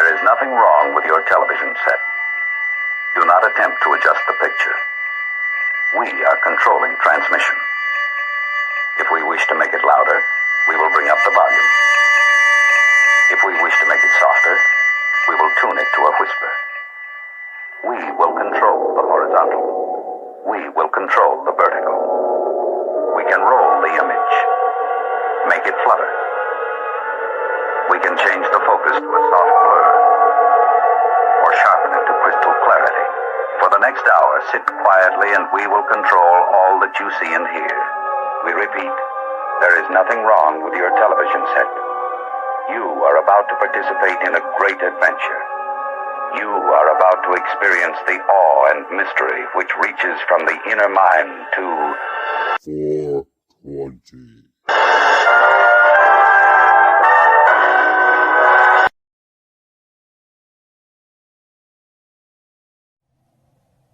There is nothing wrong with your television set. Do not attempt to adjust the picture. We are controlling transmission. If we wish to make it louder, we will bring up the volume. If we wish to make it softer, we will tune it to a whisper. We will control the horizontal. We will control the vertical. We can roll the image, make it flutter. We can change the focus to a soft blur, or sharpen it to crystal clarity. For the next hour, sit quietly and we will control all that you see and hear. We repeat, there is nothing wrong with your television set. You are about to participate in a great adventure. You are about to experience the awe and mystery which reaches from the inner mind to 420.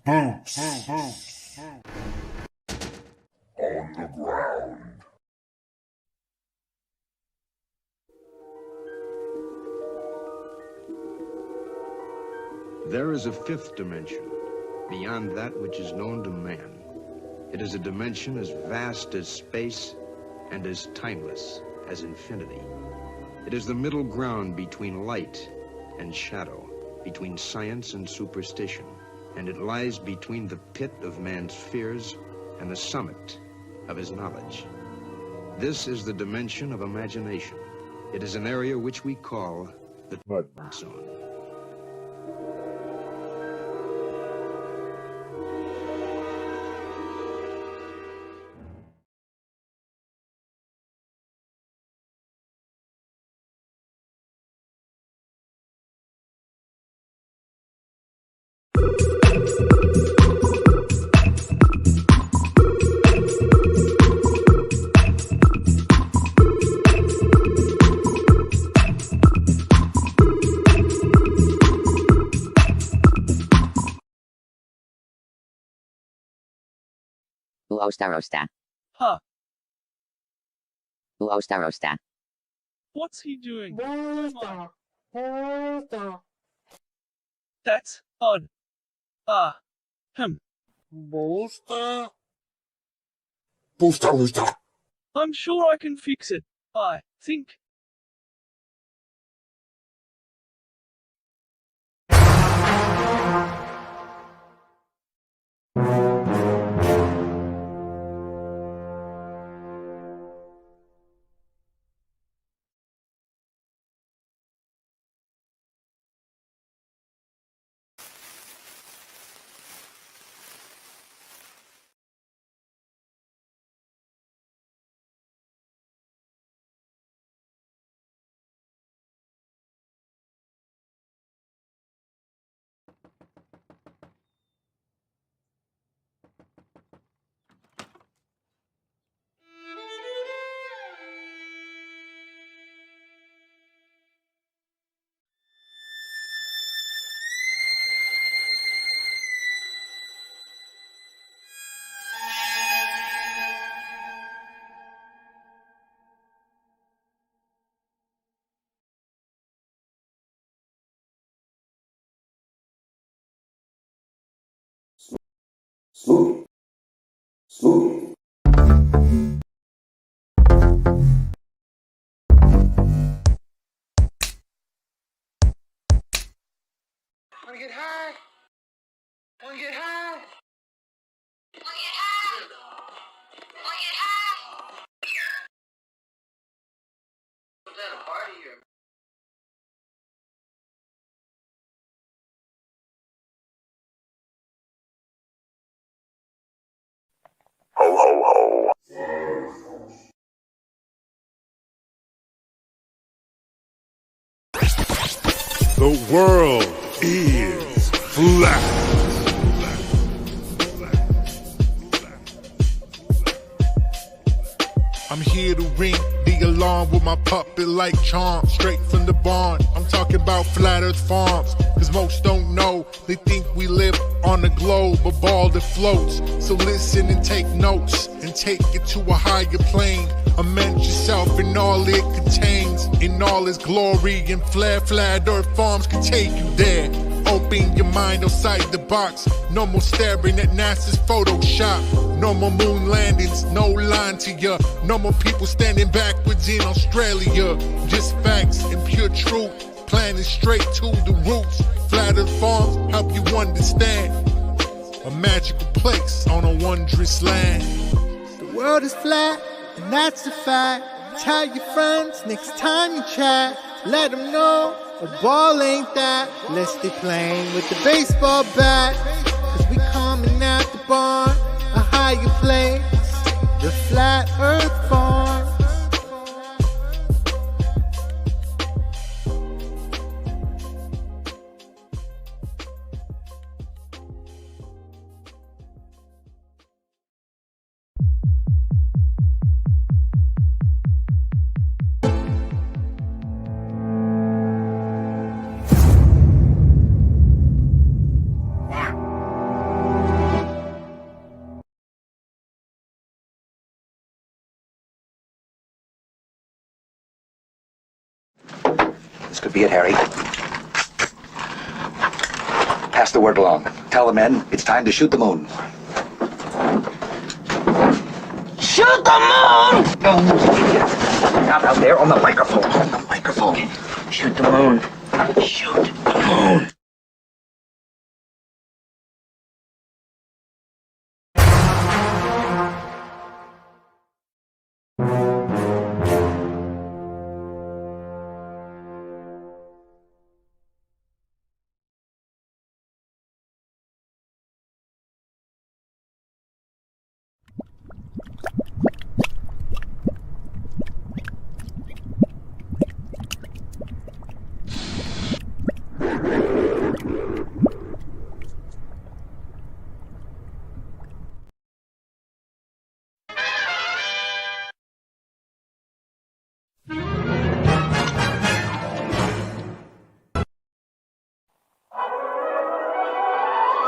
Boots on the ground. There is a fifth dimension, beyond that which is known to man. It is a dimension as vast as space and as timeless as infinity. It is the middle ground between light and shadow, between science and superstition, and it lies between the pit of man's fears and the summit of his knowledge. This is the dimension of imagination. It is an area which we call the Mud Zone. Uostarosta. Huh. Uostarosta. What's he doing? That's odd. Booster. I'm sure I can fix it. I think. Spooky. Wanna get high? Wanna get high? Wanna get high? Wanna get high? Put that a party here. Ho, ho, ho. The world is flat. I'm here to ring the alarm with my puppet like charm, straight from the barn. I'm talking about Flat Earth Farms, cause most don't know. They think we live on the globe, a ball that floats. So listen and take notes, and take it to a higher plane. Immense yourself in all it contains, in all its glory, and flat earth farms can take you there. Open your mind outside the box. No more staring at NASA's Photoshop. No more moon landings, no line to ya. No more people standing backwards in Australia. Just facts and pure truth, planning straight to the roots. Flat earth farms help you understand. A magical place on a wondrous land. The world is flat, and that's a fact. Tell your friends next time you chat. Let them know a ball ain't that. Let's stay playing with the baseball bat. Cause we coming at the barn, a higher place, the Flat Earth Farm. This could be it, Harry. Pass the word along. Tell the men it's time to shoot the moon. Shoot the moon! Not out there on the microphone. On the microphone. Shoot the moon. Shoot the moon.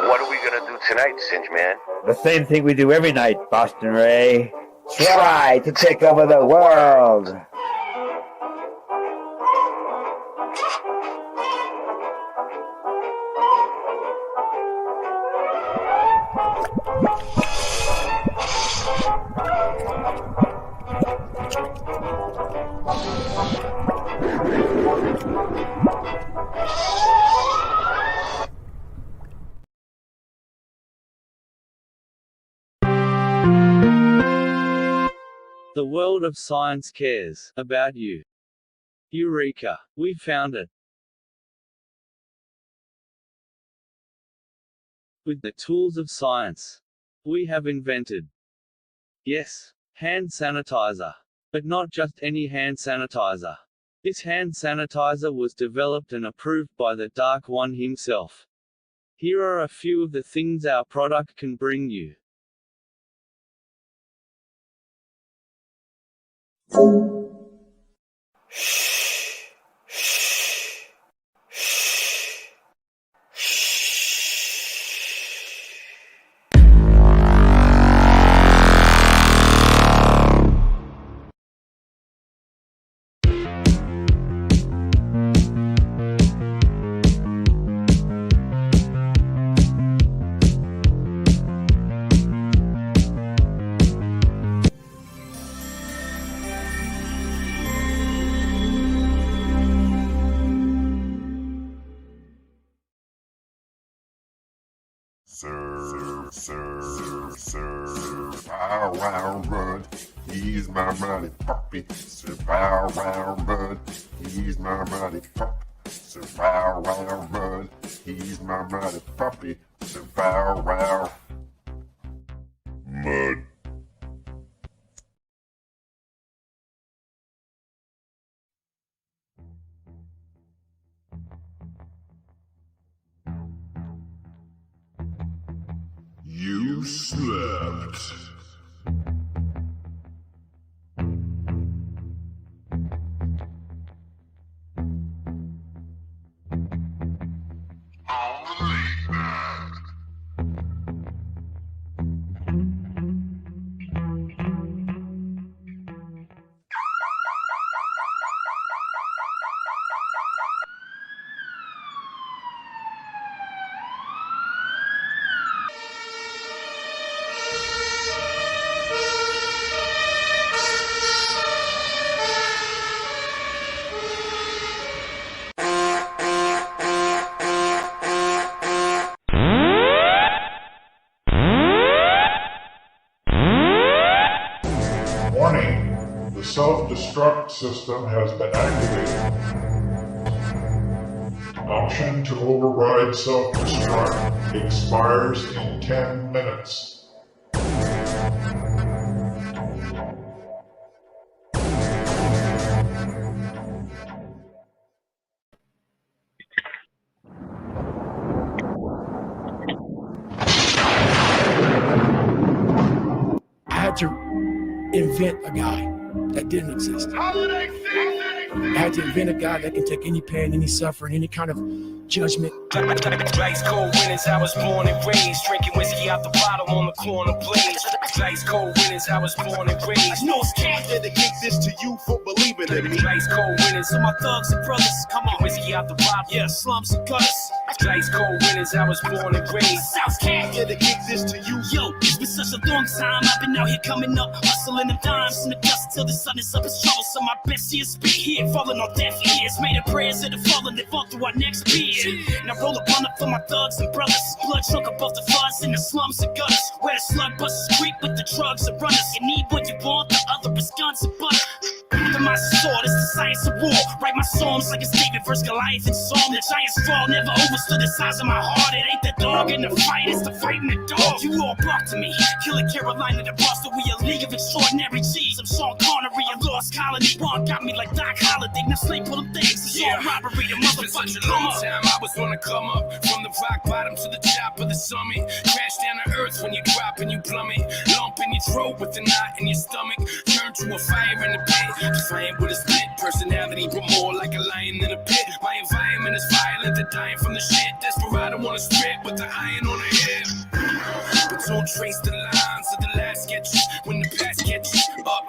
What are we gonna do tonight, Singe Man? The same thing we do every night, Boston Ray. Try to take over the world. The world of science cares about you. Eureka! We found it. With the tools of science, we have invented, yes, hand sanitizer. But not just any hand sanitizer. This hand sanitizer was developed and approved by the Dark One himself. Here are a few of the things our product can bring you. Sir, bow wow run, he's my mighty puppy. Sir, bow wow run, he's my mighty puppy. Sir, bow wow run, he's my mighty puppy. Sir, bow wow. Mud. You slept. system has been activated. Option to override self-destruct expires in 10 minutes. I had to invent a guy that didn't exist. I had to invent a guy that can take any pain, any suffering, any kind of judgment. Ice cold winters, I was born and raised, drinking whiskey out the bottle on the corner blaze. Ice cold winters, I was born and raised. No scat to kick this to you for believing in me. Ice cold winters, so my thugs and brothers, come on, whiskey out the bottle, yeah, slums and gutters. Ice cold winters, I was born and raised. South cat, yeah, to kick this to you. Yo, it's been such a long time, I've been out here coming up, hustling them dimes in the dust till the sun is up. It's trouble, so my best years spit here, falling on deaf ears. Made a prayers that have fallen, they fall through our next beer. Now roll a blunt up for my thugs and brothers. Blood drunk above the fuzz in the slums and gutters, where the slug busters creep with the drugs and runners. You need what you want, the other is guns and butter. The my sword is the science of war. Write my songs like it's David versus Goliath in Psalm. The giants fall, never overstood the size of my heart. It ain't the dog in the fight, it's the fight in the dog. You all brought to me, killing Carolina, the Boston. We a league of extraordinary G's. I'm Sean Connery, a lost colony. One got me like Doc Holliday. Now slave pull them things, it's all robbery. The motherfucking a long time I was gonna come up from the rock bottom to the top of the summit. Crash down to earth when you drop and you plummet. Lump in your throat with a knot in your stomach. Turn to a fire in the pit. Defiant with a split personality, but more like a lion in a pit. My environment is violent, they're dying from the shit. Desperado on a strip with the iron on the hip. But don't trace the lines of the last sketches when the past catches up.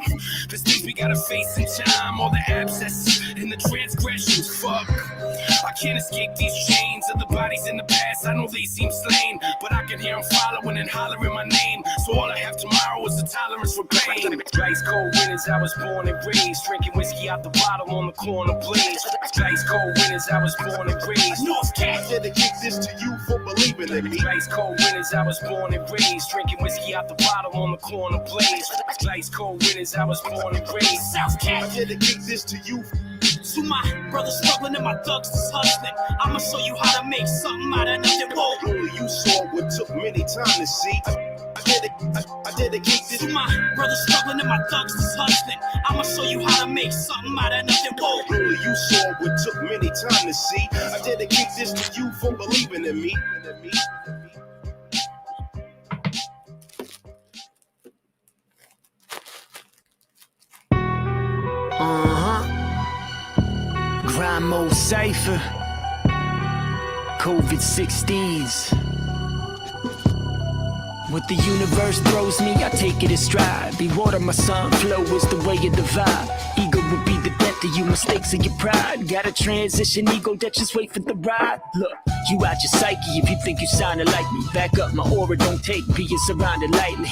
There's things we gotta face in time, all the abscesses and the transgressions. Fuck, I can't escape these chains of the bodies in the past. I know they seem slain, but I can hear them following and hollering my name. So all I have tomorrow is a tolerance for pain. Ice cold winters, I was born and raised, drinking whiskey out the bottle on the corner blaze. Ice cold winters, I was born and raised. North Cat, yeah, to kick this to you for believing in me. Ice cold winters, I was born and raised, drinking whiskey out the bottle on the corner blaze. Ice cold winters, I was born and raised. South Cat, yeah, to kick this to you. To my brothers struggling and my thugs is hustling, I'ma show you how to make something out of nothing. Whoa. Only you saw what took many time to see. I dedicate this to my brothers struggling and my thugs is hustling. I'ma show you how to make something out of nothing. Whoa. Only you saw what took many time to see. I dedicate this to you for believing in me. Crime mode cypher, COVID-16s. What the universe throws me, I take it as stride. Be water, my son, flow is the way of the vibe. Ego would be the death of you, mistakes of your pride. Got a transition ego that just wait for the ride. Look, you out your psyche if you think you sounding like me. Back up my aura, don't take being surrounded lightly.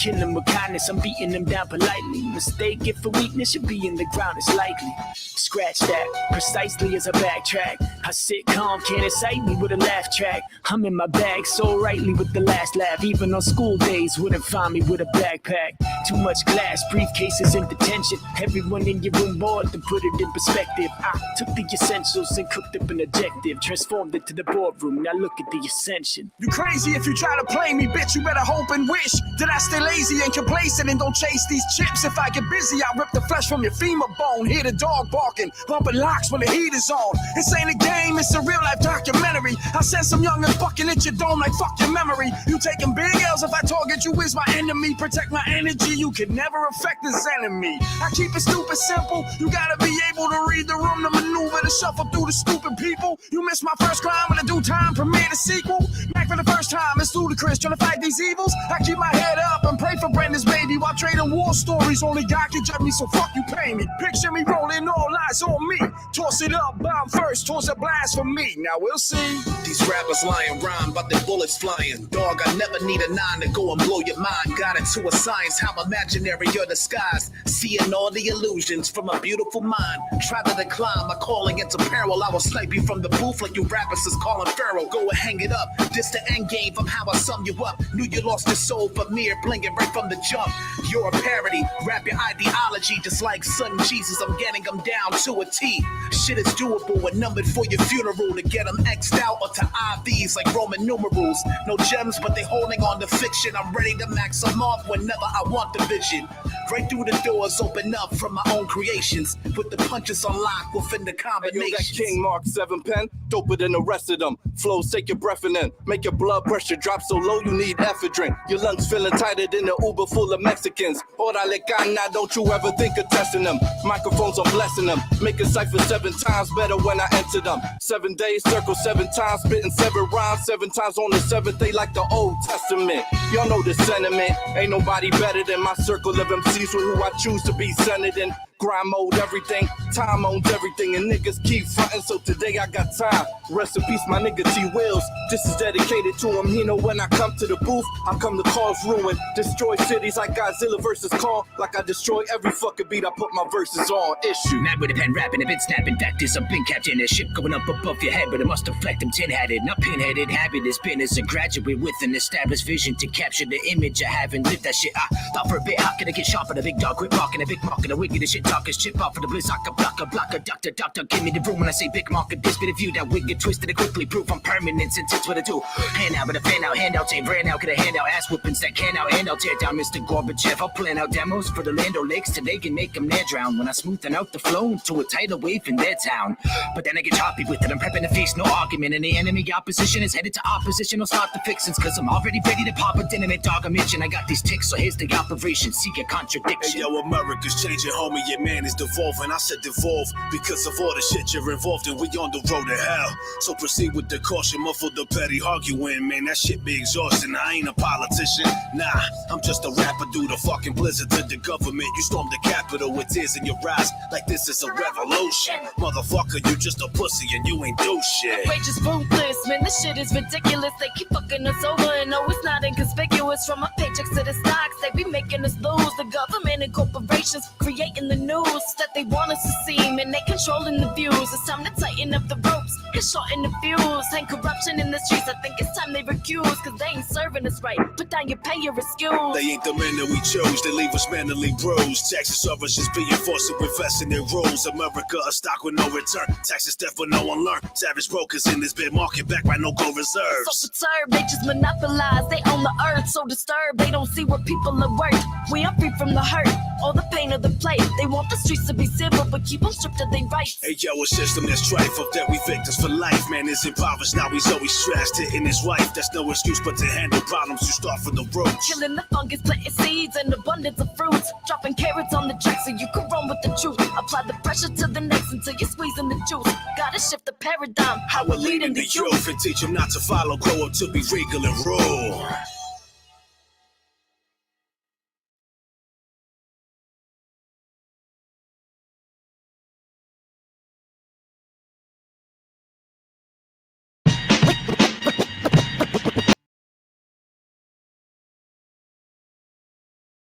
Kill them with kindness, I'm beating them down politely. Mistake it for weakness, you'll be in the ground, it's likely. Scratch that, precisely as I backtrack. I sit calm, can't incite me with a laugh track. I'm in my bag so rightly with the last laugh. Even on school days, wouldn't find me with a backpack. Too much glass, briefcases in detention. Everyone in your room bored to put it in perspective. I took the essentials and cooked up an objective. Transformed it to the boardroom, now look at the ascension. You crazy if you try to play me, bitch, you better hope and wish that I stay lazy and complacent and don't chase these chips. If I get busy, I'll rip the flesh from your femur bone. Hear the dog barking, bumping locks when the heat is on. This ain't a game, it's a real life documentary. I send some youngin' fucking at your dome like fuck your memory. You taking big L's if I target you is my enemy. Protect my energy, you can never affect this enemy. I keep it stupid simple, you gotta be able to read the room, to maneuver, to shuffle through the stupid people. You missed my first crime when I do time, premiere the sequel. Back for the first time, it's ludicrous, trying to fight these evils. I keep my head up and pray for Brenda's baby while trading war stories. Only God can judge me, so fuck you, pay me. Picture me rolling, all eyes on me. Toss it up, bomb first, towards a blast for me. Now we'll see. These rappers lying rhyme, but their bullets flying. Dog, I never need a 9 to go and blow your mind. Got into a science, how imaginary your disguise. Seeing all the illusions from a beautiful mind. Try to decline, my calling into peril. I will snipe you from the booth like you rappers is calling Pharaoh. Go and hang it up, distance the end game from how I sum you up. Knew you lost your soul for mere blinging right from the jump. You're a parody, rap your ideology just like Son Jesus. I'm getting them down to a T. Shit is doable and numbered for your funeral to get them X'd out or to IVs like Roman numerals. No gems, but they holding on to fiction. I'm ready to max them off whenever I want the vision. Right through the doors open up from my own creations. With the punches on lock within the combinations. Hey, yo, that King Mark 7 pen, doper than the rest of them. Flows take your breath in, make your blood pressure drop so low you need ephedrine. Your lungs feeling tighter than the Uber full of Mexicans. Orale gana, don't you ever think of testing them. Microphones, I'm blessing them. Make a cipher 7 times better when I enter them. 7 days, circle 7 times, spitting 7 rhymes 7 times on the 7th day like the Old Testament. Y'all know the sentiment. Ain't nobody better than my circle of MCs with who I choose to be centered in. Grind mode, everything. Time owns everything, and niggas keep frontin', so today I got time. Rest in peace, my nigga T Wills. This is dedicated to him. He know when I come to the booth, I come to cause ruin. Destroy cities like Godzilla versus Kong. Like I destroy every fucking beat I put my verses on. Issue. Mad with a pen rapping, a bit snapping. That is a been captain. A ship going up above your head, but it must reflect them tin-hatted. Not pin-headed habit has been as a graduate with an established vision to capture the image I haven't lived that shit. I thought for a bit, how can I get sharp on a big dog? Quit barking a big market, a wicked shit talkers chip off of the blizz. I can block a doctor, give me the room when I say big market. This bit of view that wicked twisted to quickly prove I'm permanent since it's what I do. Hand out, but a fan out, handout, ain't ran out, could I hand out ass whoopings that can out, and I'll tear down Mr. Gorbachev. I'll plan out demos for the Land O'Lakes till they can make them near drown. When I smoothen out the flow to a tidal wave in their town. But then I get choppy with it, I'm prepping to face no argument, and the enemy opposition is headed to opposition. I'll start the fixins, cause I'm already ready to pop a dynamite dog. I'm itching, I got these ticks, so here's the operation, seek a contradiction. Hey yo, America's changing, homie, your man is devolving. I said devolve because of all the shit you're involved in. We on the road to hell, so proceed with the caution. Muffle the petty arguing, man, that shit be exhausting. I ain't a politician, nah, I'm just a rapper through the fucking blizzard to the government. You stormed the Capitol with tears in your eyes like this is a revolution. Motherfucker, you just a pussy and you ain't do shit. Outrageous, ruthless, man, this shit is ridiculous. They keep fucking us over and no, it's not inconspicuous. From our paychecks to the stocks, they be making us lose. The government and corporations creating the news that they want us to see, and they controlling the views. It's time to tighten up the ropes and shorten the fuse. Ain't corruption in the streets, I think it's time they recuse, cause they ain't serving us right. Put down your pay, your excuse. They ain't the men that we chose, they leave us mentally bruised. Taxes of us just being forced to invest in their rules. America a stock with no return, taxes death but no one learn. Savage brokers in this big market backed by no gold reserves. So perturbed, they just monopolize, they own the earth. So disturbed, they don't see what people are worth. We are free from the hurt, all the pain of the plate. They want the streets to be civil, but keep them stripped of their rights. Hey yo, a system that's strife of that we victims for life. Man is impoverished, now he's always stressed, hitting his wife. That's no excuse but to handle problems, you start from the roots. Killing the fungus, planting seeds and abundance of fruits. Dropping carrots on the track so you can run with the truth. Apply the pressure to the necks until you're squeezing the juice. Gotta shift the paradigm, how we're leading the youth. And teach them not to follow, grow up to be regal and rule.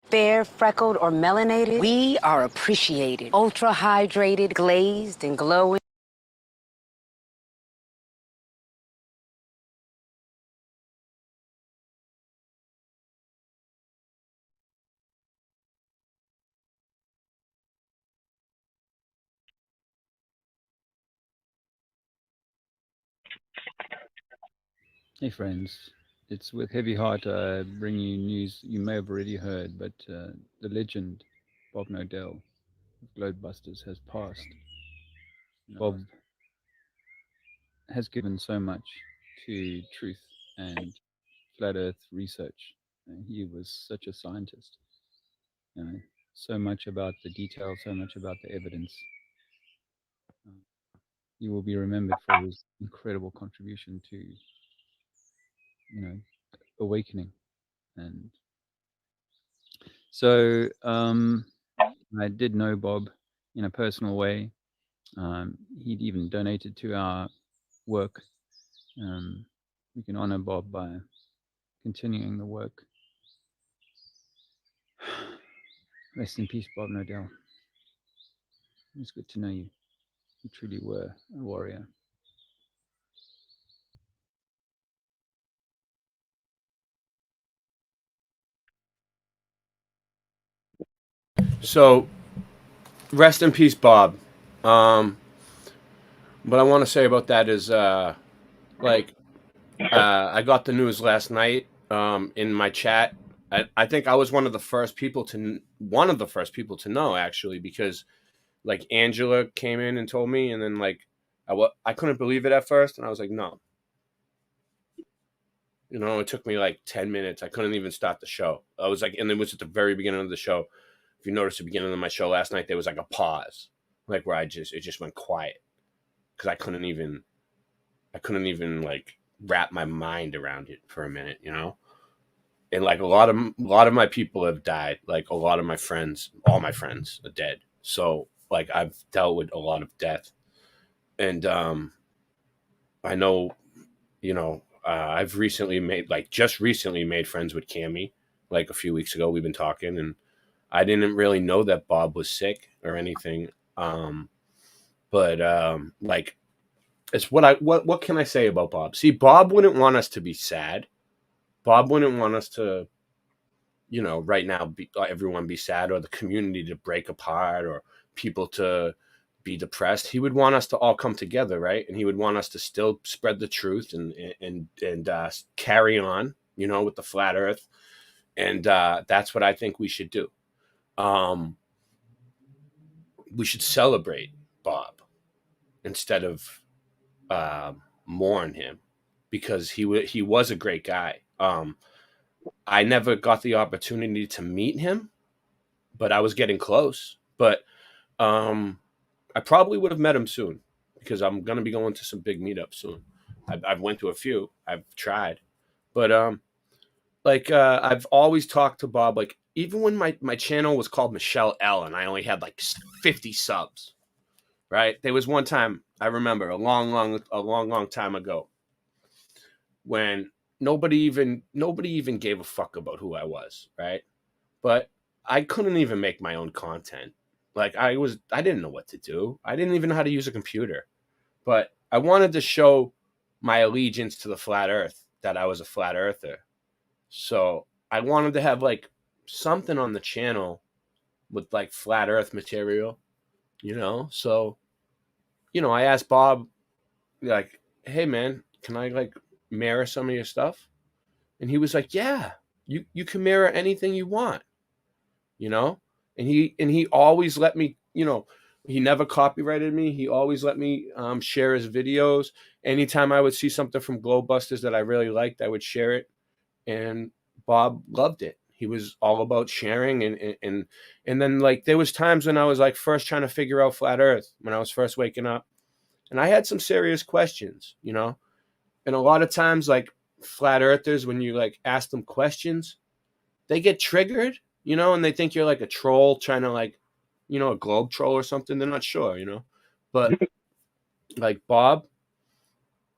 Fair, freckled, or melanated, we are appreciated. Ultra hydrated, glazed, and glowing. Hey friends, it's with heavy heart I bring you news you may have already heard, but the legend Bob Nodell of Globebusters has passed. Bob has given so much to truth and flat earth research. He was such a scientist. So much about the details, so much about the evidence. He will be remembered for his incredible contribution to awakening. And so I did know Bob in a personal way. He'd even donated to our work. We can honor Bob by continuing the work. Rest in peace, Bob Nodell. It was good to know you. You truly were a warrior. So, rest in peace, Bob. What I want to say about that is, I got the news last night in my chat. I think I was one of the first people to know, actually, because like Angela came in and told me, and then like I couldn't believe it at first, and I was like, no. You know, it took me like 10 minutes. I couldn't even start the show. I was like, and it was at the very beginning of the show. If you noticed the beginning of my show last night, there was like a pause, like where it just went quiet because I couldn't even like wrap my mind around it for a minute, you know. And like a lot of my people have died. Like a lot of my friends, all my friends are dead. So like I've dealt with a lot of death, and I know, you know. I've just recently made friends with Cammy, like a few weeks ago. We've been talking, and I didn't really know that Bob was sick or anything. But like, it's what can I say about Bob? See, Bob wouldn't want us to be sad. Bob wouldn't want us to, you know, right now everyone be sad, or the community to break apart, or people to be depressed. He would want us to all come together, right? And he would want us to still spread the truth and carry on, you know, with the flat earth. And that's what I think we should do. We should celebrate Bob instead of mourn him, because he was a great guy. I never got the opportunity to meet him, but I was getting close. But I probably would have met him soon, because I'm going to be going to some big meetups soon. I've went to a few. I've tried. But I've always talked to Bob. Like, even when my channel was called Michelle L and I only had like 50 subs, right? There was one time, I remember, a long time ago, when nobody even gave a fuck about who I was, right? But I couldn't even make my own content. Like I didn't know what to do. I didn't even know how to use a computer, but I wanted to show my allegiance to the flat earth, that I was a flat earther. So I wanted to have like something on the channel with like flat earth material, you know? So, you know, I asked Bob, like, hey man, can I like mirror some of your stuff? And he was like, yeah, you can mirror anything you want, you know? And he always let me, you know, he never copyrighted me. He always let me share his videos. Anytime I would see something from Glowbusters that I really liked, I would share it. And Bob loved it. He was all about sharing. And then like there was times when I was like first trying to figure out flat earth, when I was first waking up. And I had some serious questions, you know. And a lot of times like flat earthers, when you like ask them questions, they get triggered, you know, and they think you're like a troll trying to like, you know, a globe troll or something. They're not sure, you know. But like Bob,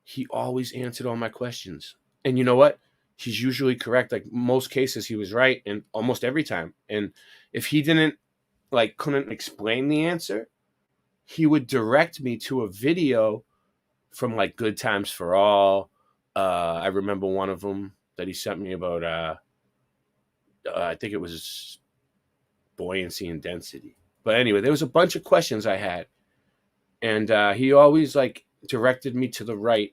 he always answered all my questions. And you know what? He's usually correct. Like most cases, he was right, and almost every time. And if he couldn't explain the answer, he would direct me to a video from like Good Times for All. I remember one of them that he sent me about, I think it was buoyancy and density. But anyway, there was a bunch of questions I had. And he always like directed me to the right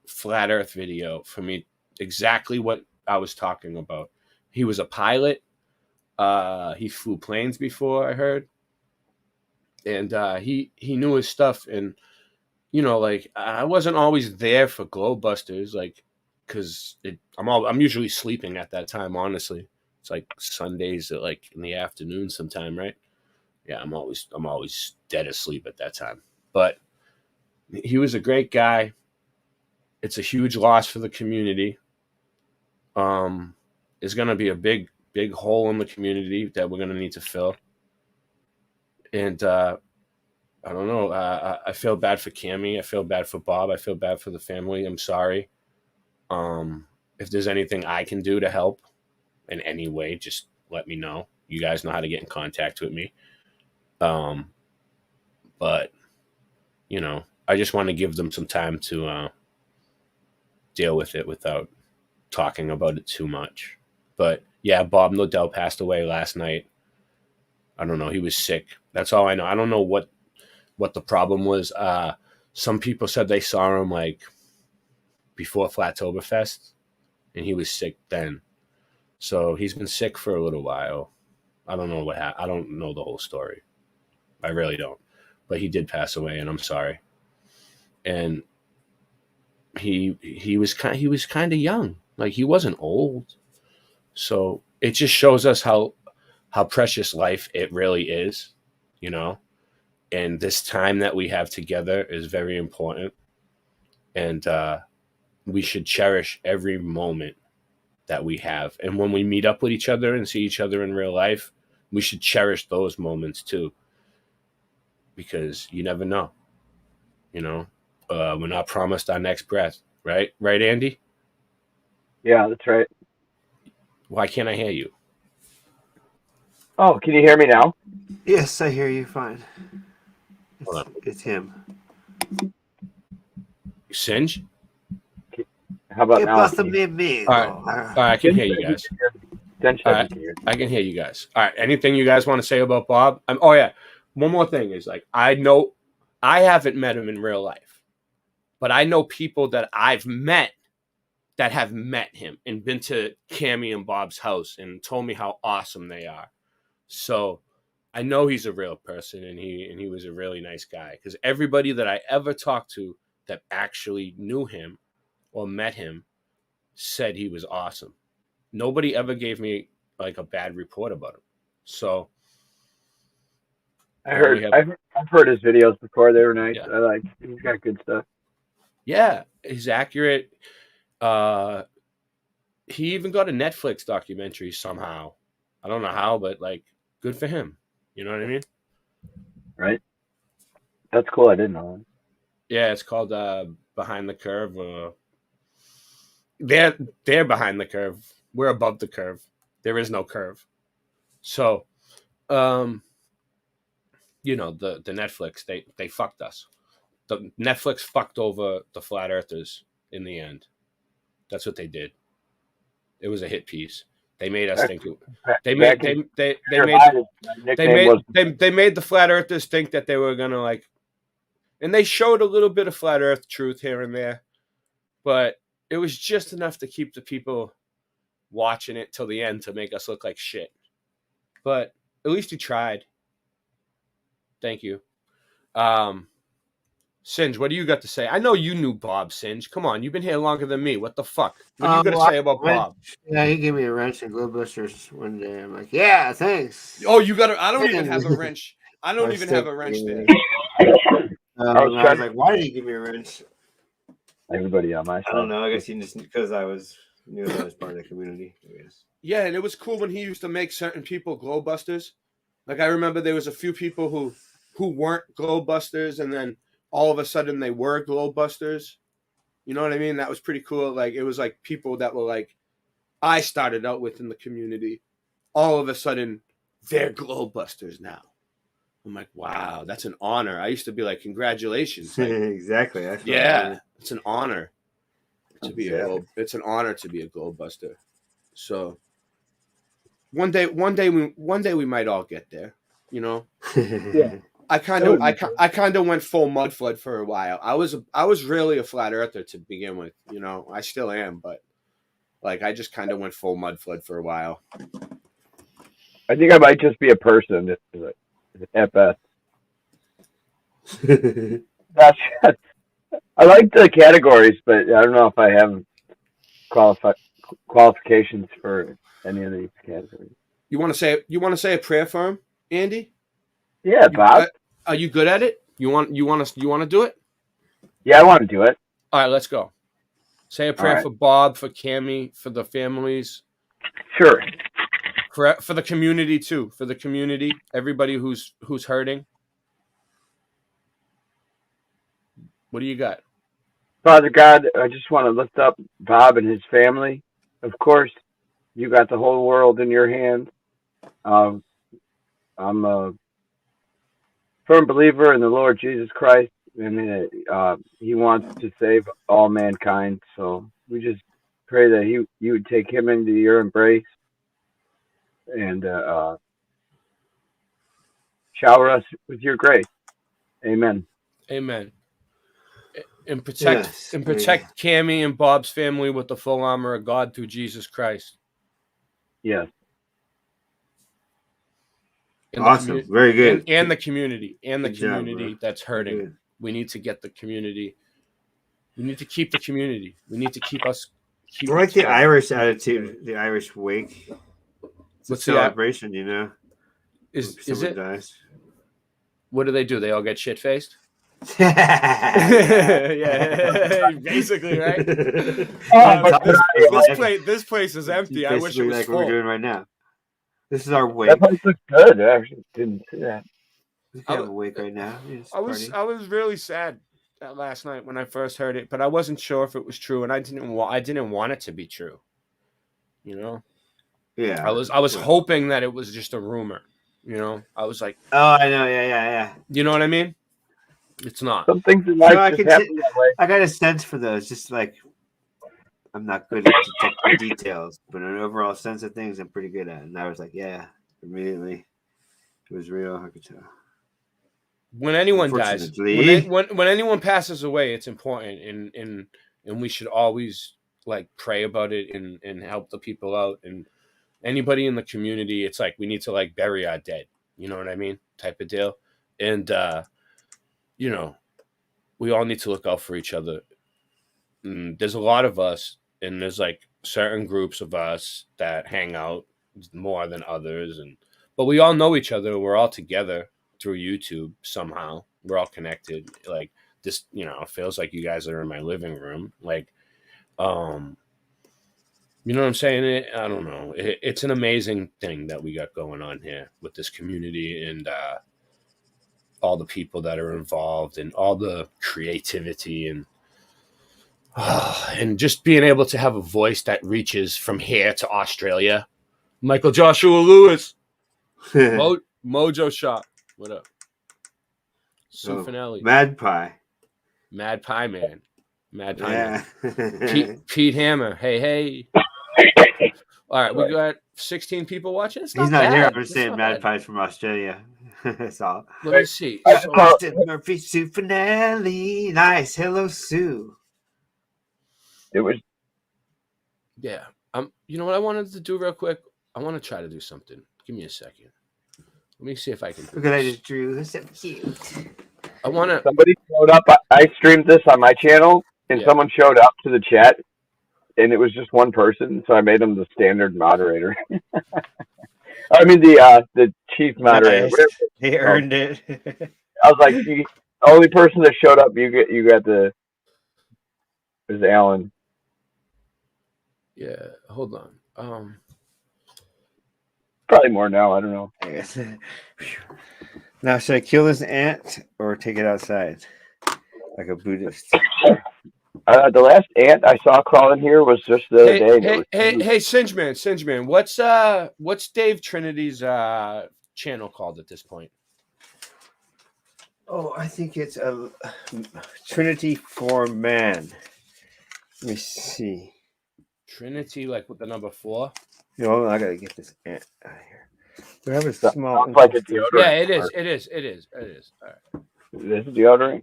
flat earth video for me, exactly what I was talking about. He was a pilot. He flew planes before, I heard. And he knew his stuff. And, you know, like I wasn't always there for Glowbusters, like, because I'm usually sleeping at that time, honestly. It's like Sundays at like in the afternoon sometime, right? Yeah, I'm always dead asleep at that time. But he was a great guy. It's a huge loss for the community. There's going to be a big hole in the community that we're going to need to fill. And I don't know. I feel bad for Cammy. I feel bad for Bob. I feel bad for the family. I'm sorry. If there's anything I can do to help in any way, just let me know. You guys know how to get in contact with me. But, you know, I just want to give them some time to deal with it without talking about it too much. But, yeah, Bob Nodell passed away last night. I don't know. He was sick. That's all I know. I don't know what the problem was. Some people said they saw him like before Flattoberfest, and he was sick then. So he's been sick for a little while. I don't know what happened. I don't know the whole story. I really don't. But he did pass away, and I'm sorry. And he was kind of young. Like, he wasn't old. So it just shows us how precious life it really is, you know? And this time that we have together is very important. And we should cherish every moment that we have. And when we meet up with each other and see each other in real life, we should cherish those moments too. Because you never know, you know? We're not promised our next breath, right? Right, Andy? Yeah, that's right. Why can't I hear you? Oh, can you hear me now? Yes, I hear you fine. It's him. Singe? How about It now? must have been me. All right, I can hear you guys. All right, I can hear you guys. All right, anything you guys want to say about Bob? Oh, yeah. One more thing is, like, I know I haven't met him in real life, but I know people that I've met that have met him and been to Cammy and Bob's house and told me how awesome they are. So I know he's a real person, and he was a really nice guy, because everybody that I ever talked to that actually knew him or met him said he was awesome. Nobody ever gave me like a bad report about him. So I've heard his videos before. They were nice. Yeah. He's got good stuff. Yeah, he's accurate. He even got a Netflix documentary somehow. I don't know how, but like, good for him. You know what I mean? Right. That's cool. I didn't know that. Yeah, it's called Behind the Curve. They're behind the curve. We're above the curve. There is no curve. So, you know, the Netflix, they fucked us. The Netflix fucked over the flat earthers in the end. That's what they did. It was a hit piece. They made us think. They made the flat earthers think that they were gonna, like, and they showed a little bit of flat earth truth here and there, but it was just enough to keep the people watching it till the end to make us look like shit. But at least you tried. Thank you. Singe, what do you got to say? I know you knew Bob, Singe. Come on, you've been here longer than me. What the fuck? What are you going to say about Bob? Yeah, he gave me a wrench and Glowbusters one day. I'm like, yeah, thanks. Oh, you got I don't even have a wrench. I don't even have a wrench there. I was like, why did he give me a wrench? Everybody on my side. I don't know. I guess he just, because I knew that I was part of the community, I guess. Yeah, and it was cool when he used to make certain people Glowbusters. Like, I remember there was a few people who weren't Glowbusters, and then all of a sudden they were Glowbusters. You know what I mean? That was pretty cool. Like, it was like people that were like, I started out with in the community. All of a sudden, they're Glowbusters now. I'm like, wow, that's an honor. I used to be like, congratulations. Like, exactly. Yeah, it's an honor to be it's an honor to be a Glowbuster. So one day we might all get there, you know? Yeah. I kind of went full mud flood for a while. I was really a flat earther to begin with, you know. I still am, but like, I just kind of went full mud flood for a while. I think I might just be a person at best. I like the categories, but I don't know if I have qualifications for any of these categories. You want to say a prayer for him, Andy? Yeah, Bob. Are you good at it? You want to do it? Yeah, I want to do it. All right, let's go. Say a prayer for Bob, for Cammy, for the families. Sure. For the community too. For the community, everybody who's hurting. What do you got? Father God, I just want to lift up Bob and his family. Of course, you got the whole world in your hands. I'm a firm believer in the Lord Jesus Christ, and he wants to save all mankind. So we just pray that you would take him into your embrace, and shower us with your grace. Amen. Amen. And protect Cammie and Bob's family with the full armor of God through Jesus Christ. Yes. Awesome. Very good. And the community. And the Good job, community bro. that's hurting. Good. We need to get the community. We need to keep the community. We need to keep us. I like the Irish attitude, the Irish wake. It's What's a the celebration, you know? Is Someone it? dies. What do? They all get shit faced? Yeah, basically, right? This place is empty. I wish it was like full. what we're doing right now. This is our wake. That place looks good. I actually didn't see that. We have a wake right now. I was really sad last night when I first heard it, but I wasn't sure if it was true, and I didn't want it to be true. You know? Yeah. I was hoping that it was just a rumor. You know? I was like, oh, I know. Yeah. You know what I mean? It's not. Some things in life I just happen that way. I got a sense for those. Just like I'm not good at detecting details, but an overall sense of things I'm pretty good at. And I was like, yeah, immediately it was real. I could tell. When anyone dies, Unfortunately. when anyone passes away, it's important, and we should always like pray about it and help the people out. And anybody in the community, it's like we need to like bury our dead. You know what I mean? Type of deal. And you know, we all need to look out for each other. There's a lot of us, and there's like certain groups of us that hang out more than others, but we all know each other. We're all together through YouTube somehow. We're all connected. Like this, you know, it feels like you guys are in my living room. Like, you know what I'm saying? I don't know. It's an amazing thing that we got going on here with this community and all the people that are involved and all the creativity and just being able to have a voice that reaches from here to Australia. Michael Joshua Lewis, Mojo Shop. What up? Sue Finelli. Mad Pie Man. Mad Pie Yeah. Man. Pete Hammer. Hey. All right, we got 16 people watching. It's He's not bad. here. I'm just It's saying not Mad bad. Pie's from Australia. That's all. Let me see. Austin Murphy, Sue Finelli. Nice. Hello, Sue. It was. Yeah. You know what I wanted to do real quick? I want to try to do something. Give me a second. Let me see if I can do Look at I this. just drew. That's so cute. I want to. Somebody showed up. I streamed this on my channel, and someone showed up to the chat, and it was just one person, so I made him the standard moderator. I mean the chief moderator. Nice. Whatever. He earned it. I was like, the only person that showed up, you got the. Is Alan. Yeah. Hold on. Probably more now. I don't know. Now, should I kill this ant or take it outside like a Buddhist? The last ant I saw crawling here was just the other day. and it was huge. Hey, Singeman. What's Dave Trinity's channel called at this point? Oh, I think it's a Trinity for Man. Let me see. Trinity, like with the number 4. No, I gotta get this ant out of here. Do I have a small? Sounds like a deodorant. Yeah, it is. All right. This is deodorant.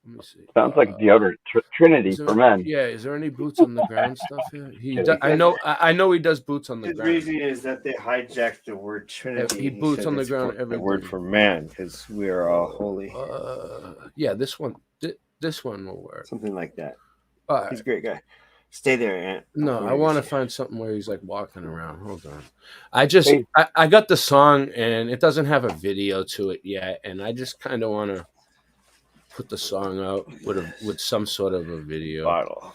Let me see. Sounds like deodorant. Trinity Is there- for men. Yeah, is there any boots on the ground stuff here? I know he does boots on the His ground. reason is that they hijacked the word Trinity. He boots said on the it's ground for- every the word day. for man because we are all holy. Yeah, this one will work. Something like that. All right. He's a great guy. Stay there, Ant. No, I want to find something where he's like walking around. Hold on. I got the song and it doesn't have a video to it yet, and I just kind of want to put the song out with some sort of a video. Bottle.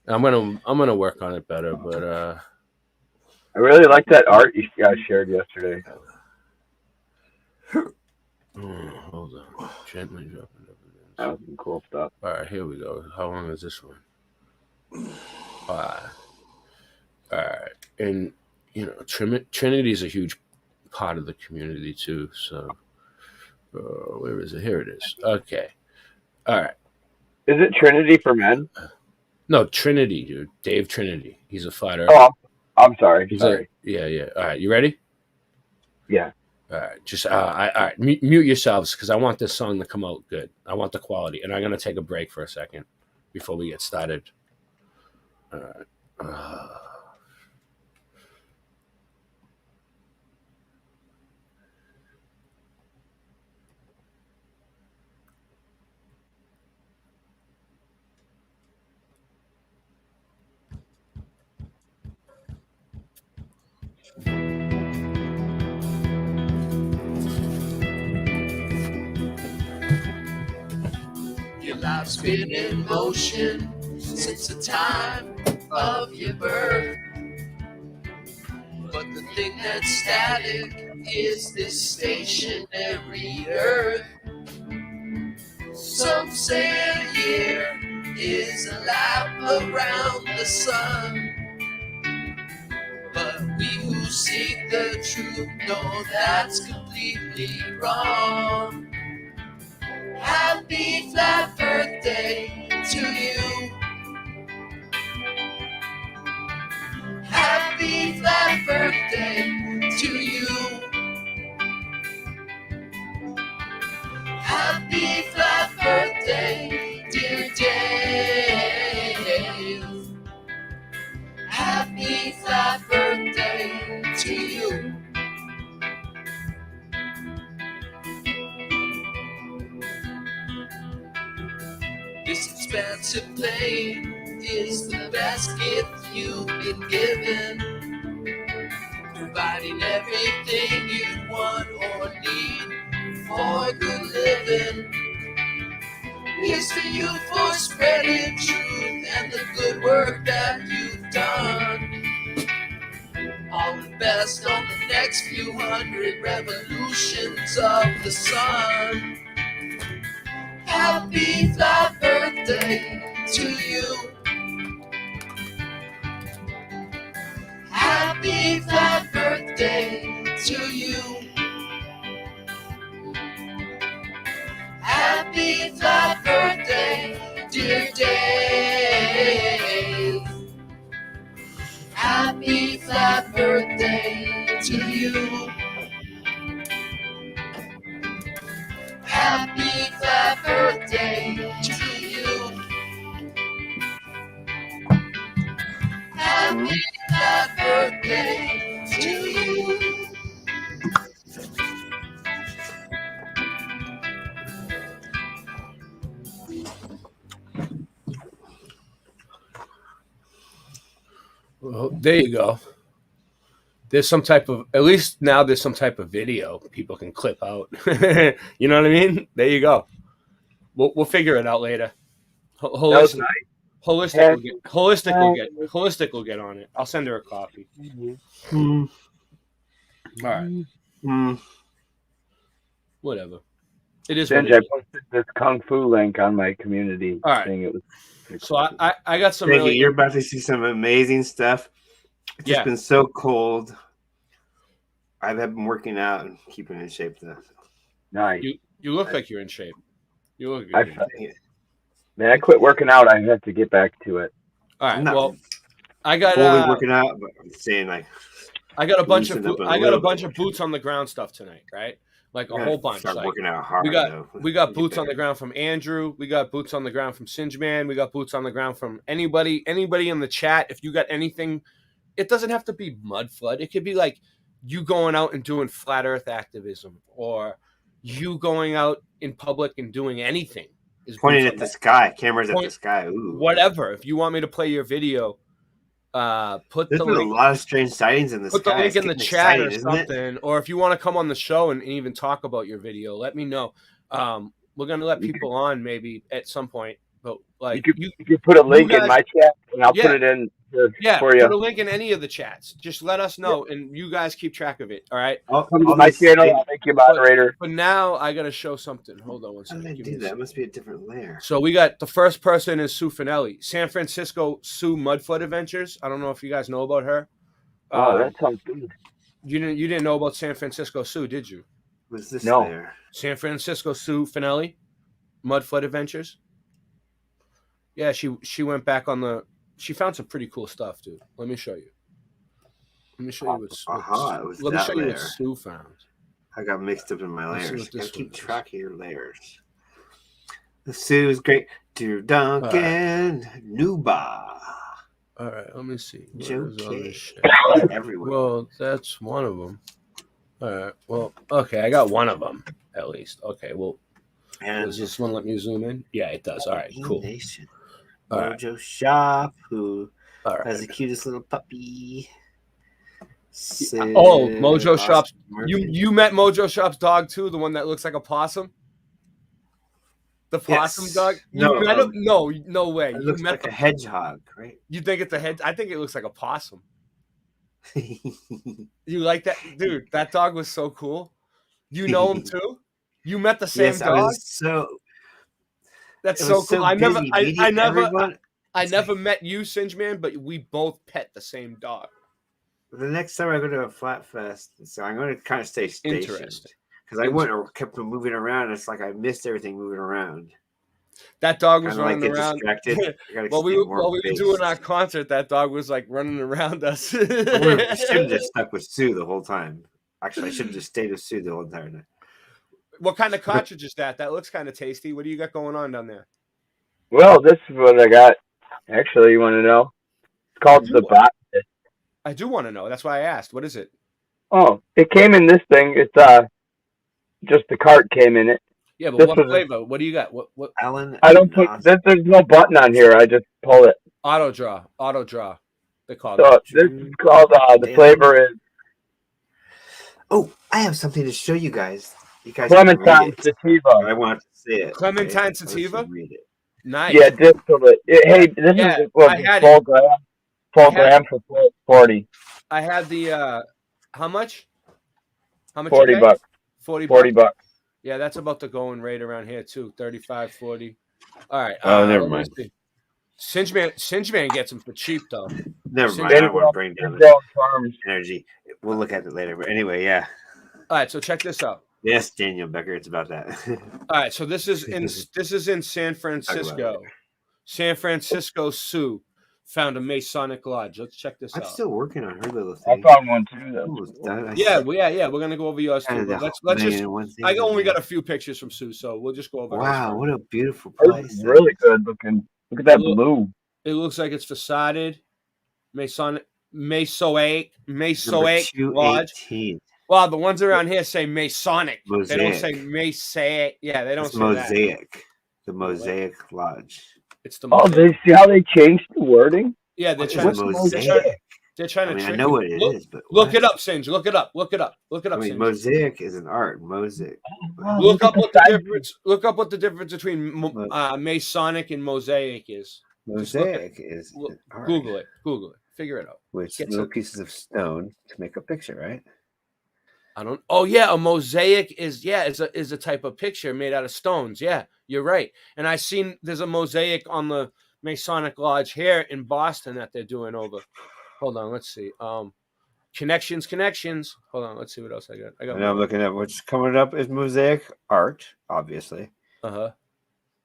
I'm gonna work on it better, but I really like that art you guys shared yesterday. Hold on. Gently dropping. That was some cool stuff. All right, here we go. How long is this one? All right. And, you know, Trinity is a huge part of the community, too. So, where is it? Here it is. Okay. All right. Is it Trinity for men? No, Trinity, dude. Dave Trinity. He's a fighter. Oh, I'm sorry. Yeah. All right. You ready? Yeah. All right, just all right. Mute yourselves because I want this song to come out good. I want the quality, and I'm gonna take a break for a second before we get started. All right. Your life's been in motion since the time of your birth. But the thing that's static is this stationary earth. Some say a year is a lap around the sun. But we who seek the truth know that's completely wrong. Happy flat birthday to you. Happy flat birthday to you. Happy flat birthday, dear Dave. Happy flat birthday to you. This expansive plane is the best gift you've been given, providing everything you'd want or need for good living. Here's to you for spreading truth and the good work that you've done. All the best on the next few hundred revolutions of the sun. Happy flat birthday to you. Happy flat birthday to you. Happy flat birthday, dear Dave. Happy flat birthday to you. Happy flat birthday to you. Happy flat birthday to you. Well, there you go. There's some type of, at least now there's some type of video people can clip out. You know what I mean? There you go. We'll figure it out later. Holistic will get on it. I'll send her a copy. Mm-hmm. All right. Whatever. It is. Singe, I posted this kung fu link on my community All right. thing. It was so I got some. Really... You're about to see some amazing stuff. It's just been so cold. I've been working out and keeping in shape though. Nice. You look like you're in shape. You look good. Man, I quit working out. I have to get back to it. All right. Well, I got fully working out, but I'm saying like I got a bunch of boots on the ground stuff tonight, right? Like a whole bunch. Start like, working out hard. We got boots on the ground from Andrew. We got boots on the ground from Singe Man. We got boots on the ground from anybody in the chat. If you got anything, it doesn't have to be mud flood. It could be like you going out and doing flat earth activism, or you going out in public and doing anything. Pointing at the sky, cameras at the sky. Ooh. Whatever. If you want me to play your video, put There's the been link. A lot of strange sightings in the sky. Put the link in the chat or something. Or if you want to come on the show and even talk about your video, let me know. We're gonna let people on maybe at some point. But like you could put a link in my chat and I'll put it in for you. Put a link in any of the chats. Just let us know and you guys keep track of it. All right. I'll come to my channel. I'll make you moderator. But now I gotta show something. Hold on one second. How did I do that? Must be a different layer. So we got the first person is Sue Finelli, San Francisco Sue Mudfoot Adventures. I don't know if you guys know about her. Oh, that sounds good. You didn't know about San Francisco Sue, did you? Was this there? San Francisco Sue Finelli, Mudfoot Adventures. Yeah, she went back on the. She found some pretty cool stuff, dude. Let me show you. Let me show you what Sue found. I got mixed up in my Let's see layers. what this Gotta keep one is. track of your layers. The suit is great. Dear Duncan, Nuba. All right, let me see. What Joe is all K. this shit? Everywhere. Well, that's one of them. All right. Well, okay, I got one of them at least. Okay. Well, And does this one let me zoom in? Yeah, it does. All right. Cool. Nation. All right. Mojo Shop, who All right. has the cutest little puppy. Oh, Mojo Sid Shop's. Murphy. You met Mojo Shop's dog too, the one that looks like a possum. The possum Yes. dog. You No, met him? No way. It You looks met like a hedgehog, right? You think it's a head? I think it looks like a possum. You like that, dude? That dog was so cool. You know him too. You met the same Yes, dog. I was so. That's it so was cool. so I never, busy I meeting never, everyone. I never met you, Singe Man, but we both pet the same dog. The next time I go to a flat fest, so I'm going to kind of stay stationed Interesting. because I went or kept moving around. It's like I missed everything moving around. That dog was Kinda like running get around. distracted. I gotta while we stay were more doing based. our concert, that dog was like running around us. I should have just stuck with Sue the whole time. Actually, I should have just stayed with Sue the whole entire night. What kind of cartridge is that? That looks kind of tasty. What do you got going on down there? Well, this is what I got. Actually, you want to know? It's called the bot. I do want to know. That's why I asked. What is it? Oh, it came in this thing. It's just the cart came in it. Yeah, but This what was- flavor? What do you got? What? Alan. I don't put. There's no button on here. I just pull it. Auto draw. They call So it. this is called. The flavor is Oh, I have something to show you guys. You guys Clementine can read it. Sativa. I want to see it. Clementine okay? sativa? Let's read it. Nice. Yeah, distillate. Hey, this Yeah, is what I had full it. gram. I Full had gram for 40. I had the how much? How much? 40 you pay? bucks. 40 40 bucks. Yeah, that's about the going rate around here too. 35, 40. All right. Oh, never let me mind. see. Singe Man gets them for cheap though. Never Singe mind. I Man- don't want to bring down Ingrown the farms. energy. We'll look at it later. But anyway, yeah. All right, so check this out. Yes, Daniel Becker. It's about that. All right, so this is in San Francisco. San Francisco Sue found a Masonic lodge. Let's check this I'm out. still working on her little I thing. found one too. Though. Almost done. Yeah, we're gonna go over yours too. Kinda But the let's million just. and one things I in only there. got a few pictures from Sue, so we'll just go over. hers Wow, first. what a beautiful This place. is really good looking. Look at that blue. It looks like it's facaded, Masonic Lodge. 218. Well, the ones around here say Masonic. They don't say Mosaic. Mosaic. Yeah, they don't It's say that. Mosaic. The Mosaic Lodge. It's the Oh, Mosaic. they see how they changed the wording? Yeah, they're What trying is to. a They're mosaic? trying, they're trying I to mean, I trick know you. what it is, but Look what? it up, Singe. Look it up. Look it up. Look it I up, mean, Singe. mosaic is an art. Mosaic. Look up what the difference. Look up what the difference between Masonic and Mosaic is. Just look Mosaic it- is look- an art. Google it. Google it. Figure it out. Which Get little some- pieces of stone to make a picture, right? I don't. Oh yeah, a mosaic is a type of picture made out of stones. Yeah, you're right. And I seen there's a mosaic on the Masonic Lodge here in Boston that they're doing over. Hold on, let's see. Connections. Hold on, let's see what else I got. I got. And I'm looking at what's coming up is mosaic art, obviously. Uh-huh.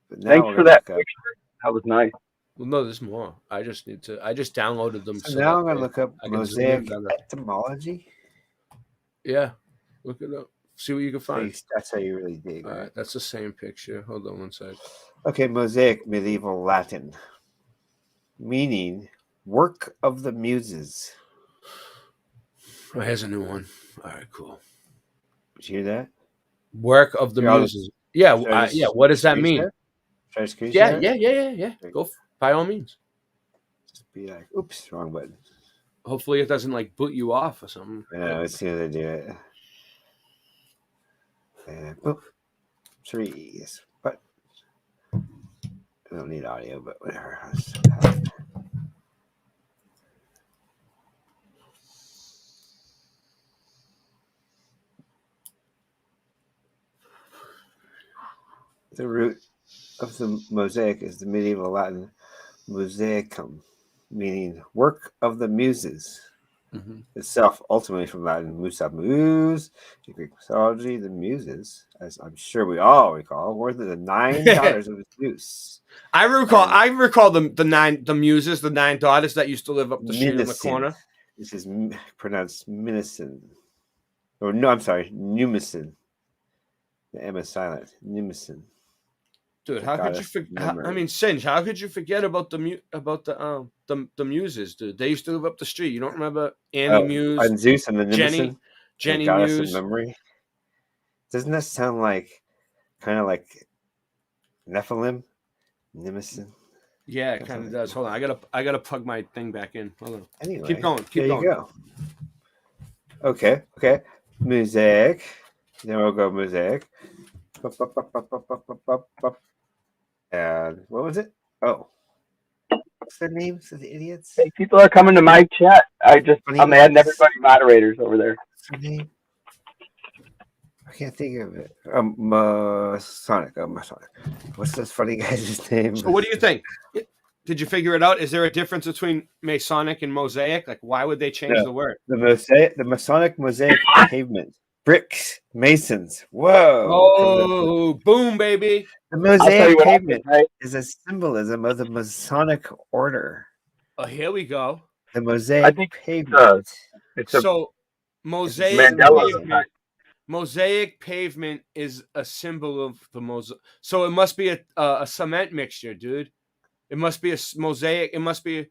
But now Thanks we're for gonna that look up- picture. That was nice. Well, no, there's more. I just downloaded them. So now I'm that gonna look up I can zoom in mosaic on that. etymology. Yeah, look it up. See what you can find. That's how you really dig. All Right? right, that's the same picture. Hold on one sec. Okay, mosaic, medieval Latin, meaning work of the muses. Oh, here's a new one. All right, cool. Did you hear that? Work of the Here, I'll muses. Yeah, should I just yeah. What does that screen mean? share? Should I screen Yeah, share? yeah. Go by all means. Just be like, oops, wrong button. Hopefully, it doesn't like boot you off or something. Yeah, let's see how they do it. And boop. Trees. But I don't need audio, but whatever. The root of the mosaic is the medieval Latin mosaicum, meaning work of the muses. Mm-hmm. Itself, ultimately from Latin musa muse, in Greek mythology, the muses, as I'm sure we all recall, were the 9 daughters of Zeus. I recall the muses, the 9 daughters that used to live up the street in the Minacin. corner. This is pronounced Minacin. Or no, I'm sorry, Numicin. The M is silent. Numicin. Dude, how could you forget? I mean, Singe, how could you forget about the Muses, dude? They used to live up the street. You don't remember Annie Muse, and Zeus and the Nimicin, Jenny Goddess Muse? of Memory. Doesn't that sound like kind of like Nephilim? Nimicin. Yeah, it kind of does. Hold on, I gotta plug my thing back in. Hold on. Anyway, keep going. Keep there going. You go. Okay. Mosaic. Then we'll go Mosaic. And what was it? Oh, what's their names of the idiots? Hey, people are coming to my chat. I'm adding everybody moderators over there. What's their name? I can't think of it. Masonic. Masonic. What's this funny guy's name? So, what do you think? Did you figure it out? Is there a difference between Masonic and Mosaic? Like, why would they change the word? The Masonic Mosaic pavement. Bricks, masons. Whoa! Oh, boom, baby! The Mosaic pavement is a symbolism of the Masonic order. Oh, here we go. The Mosaic pavement. Mosaic pavement is a symbol of the mosaic. So it must be a cement mixture, dude. It must be a mosaic. It must be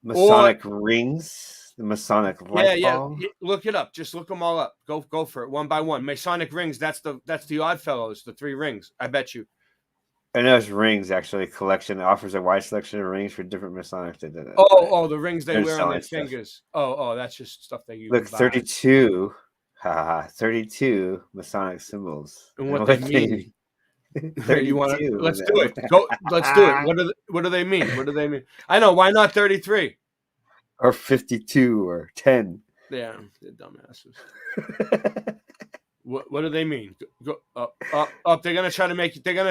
Masonic rings. The Masonic light bulb. Look it up. Just look them all up. Go for it one by one. Masonic rings. That's the Oddfellows. The 3 rings. I bet you. I know it's rings actually. Collection offers a wide selection of rings for different Masonic. Oh, the rings they wear on their fingers. Oh, that's just stuff that you look. 32. 32 Masonic symbols. And what they mean. 32. Let's do it. Let's do it. What do they mean? What do they mean? I know. Why not 33? Or 52 or 10. Yeah, they're dumbasses. What do they mean? Go up. They're gonna try to make you pay.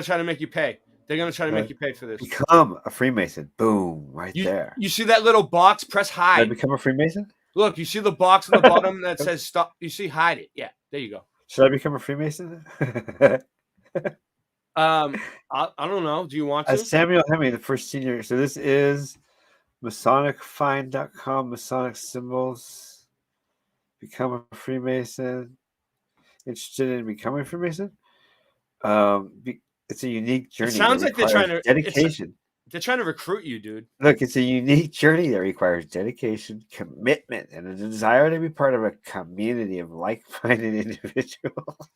They're gonna try to make you pay for this. Become a Freemason. Boom, there. You see that little box? Press hide. Should I become a Freemason? Look, you see the box on the bottom that says stop. You see hide it. Yeah, there you go. Should I become a Freemason? I don't know. Do you want to? Samuel Hemming, the first senior. So this is MasonicFind.com, Masonic symbols. Become a Freemason. Interested in becoming a Freemason? It's a unique journey. It sounds like they're trying to dedication. They're trying to recruit you, dude. Look, it's a unique journey that requires dedication, commitment, and a desire to be part of a community of like-minded individuals.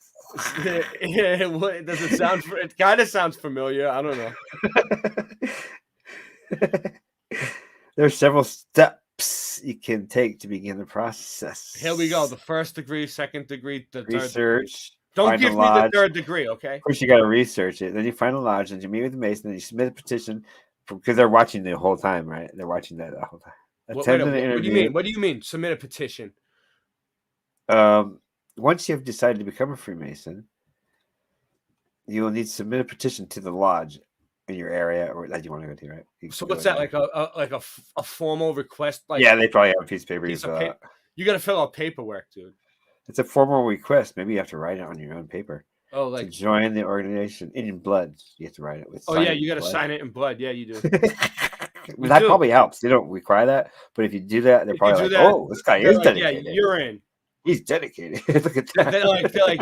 Does it sound? It kind of sounds familiar. I don't know. There are several steps you can take to begin the process. Here we go. The first degree, second degree, the third research. Degree. Don't give me the third degree, okay? First, you got to research it. Then you find a lodge, and you meet with the Mason, and you submit a petition because they're watching the whole time, right? They're watching that the whole time. What do you mean? What do you mean? Submit a petition. Once you have decided to become a Freemason, you will need to submit a petition to the lodge in your area or that you want to go to, right? So what's that, like a formal request? Like, yeah, they probably have a piece of paper. You got to fill out paperwork, dude. It's a formal request. Maybe you have to write it on your own paper. Oh, like to join the organization in blood. You have to write it with. Oh yeah, you got to sign it in blood. Yeah, you do. That probably helps. They don't require that, but if you do that, they're probably like, "Oh, this guy is dedicated." Yeah, you're in. He's dedicated. Look at that.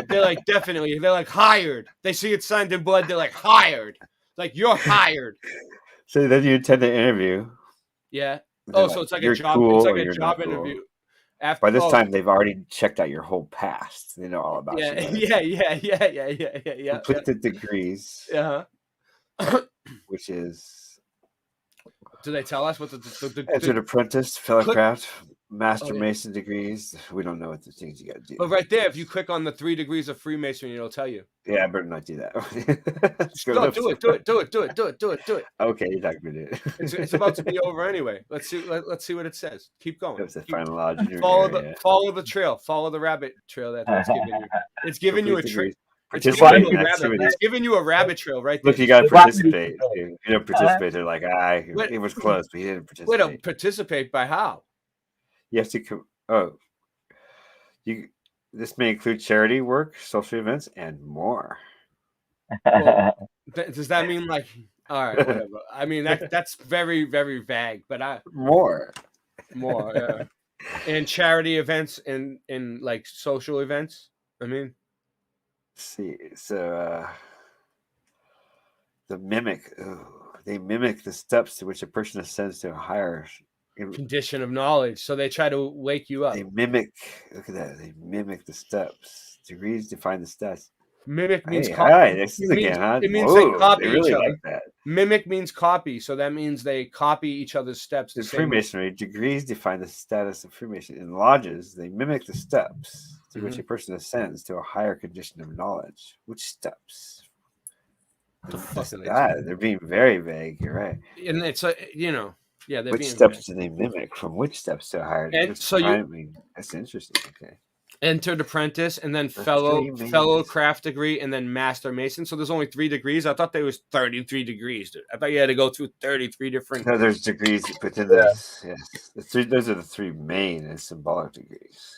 They're like definitely. They're like hired. They see it signed in blood. They're like hired. Like you're hired. So then you attend the interview. Yeah. Oh, so it's like a job. Cool, it's like a job interview. Cool. By this time, they've already checked out your whole past. They know all about you. Yeah. Complete the degrees. Yeah. Which is. Do they tell us what the Entered apprentice, fellowcraft, master mason degrees? We don't know what the things you got to do. But right there, if you click on the 3 degrees of Freemasonry, it'll tell you. Yeah, I better not do that. No, do it. Okay, you're not gonna do it. It's about to be over anyway. Let's see what it says. Keep going. It's the final lodge. Follow the trail. Follow the rabbit trail that it's giving you. It's giving you a trail. It's giving you a rabbit trail right there. Look, you got to participate. You don't participate. They're like, it was close, but he didn't participate. Wait, participate by how? You have to. This may include charity work, social events, and more. Well, does that mean like? All right, whatever. I mean that's very, very vague. But more. Yeah. and charity events and like social events. I mean, see, so the mimic. They mimic the steps to which a person ascends to a higher condition of knowledge. So they try to wake you up. They mimic. Look at that. They mimic the steps. Degrees define the steps. Mimic means Hey, copy. hi, this is again, huh? It means Whoa, they copy they really each other. like that. Mimic means copy, so that means they copy each other's steps. In Freemasonry, degrees define the status of Freemason. In lodges, they mimic the steps to which a person ascends to a higher condition of knowledge. Which steps? They're being very vague. You're right. And it's yeah. Which steps do they mimic? From which steps to a higher? And so that's interesting. Okay. Entered apprentice, and then fellow craft degree, and then master mason. So there's only 3 degrees. I thought there was 33 degrees, dude. I thought you had to go through 33 different. No, there's degrees within this. Yes, those are the 3 main and symbolic degrees.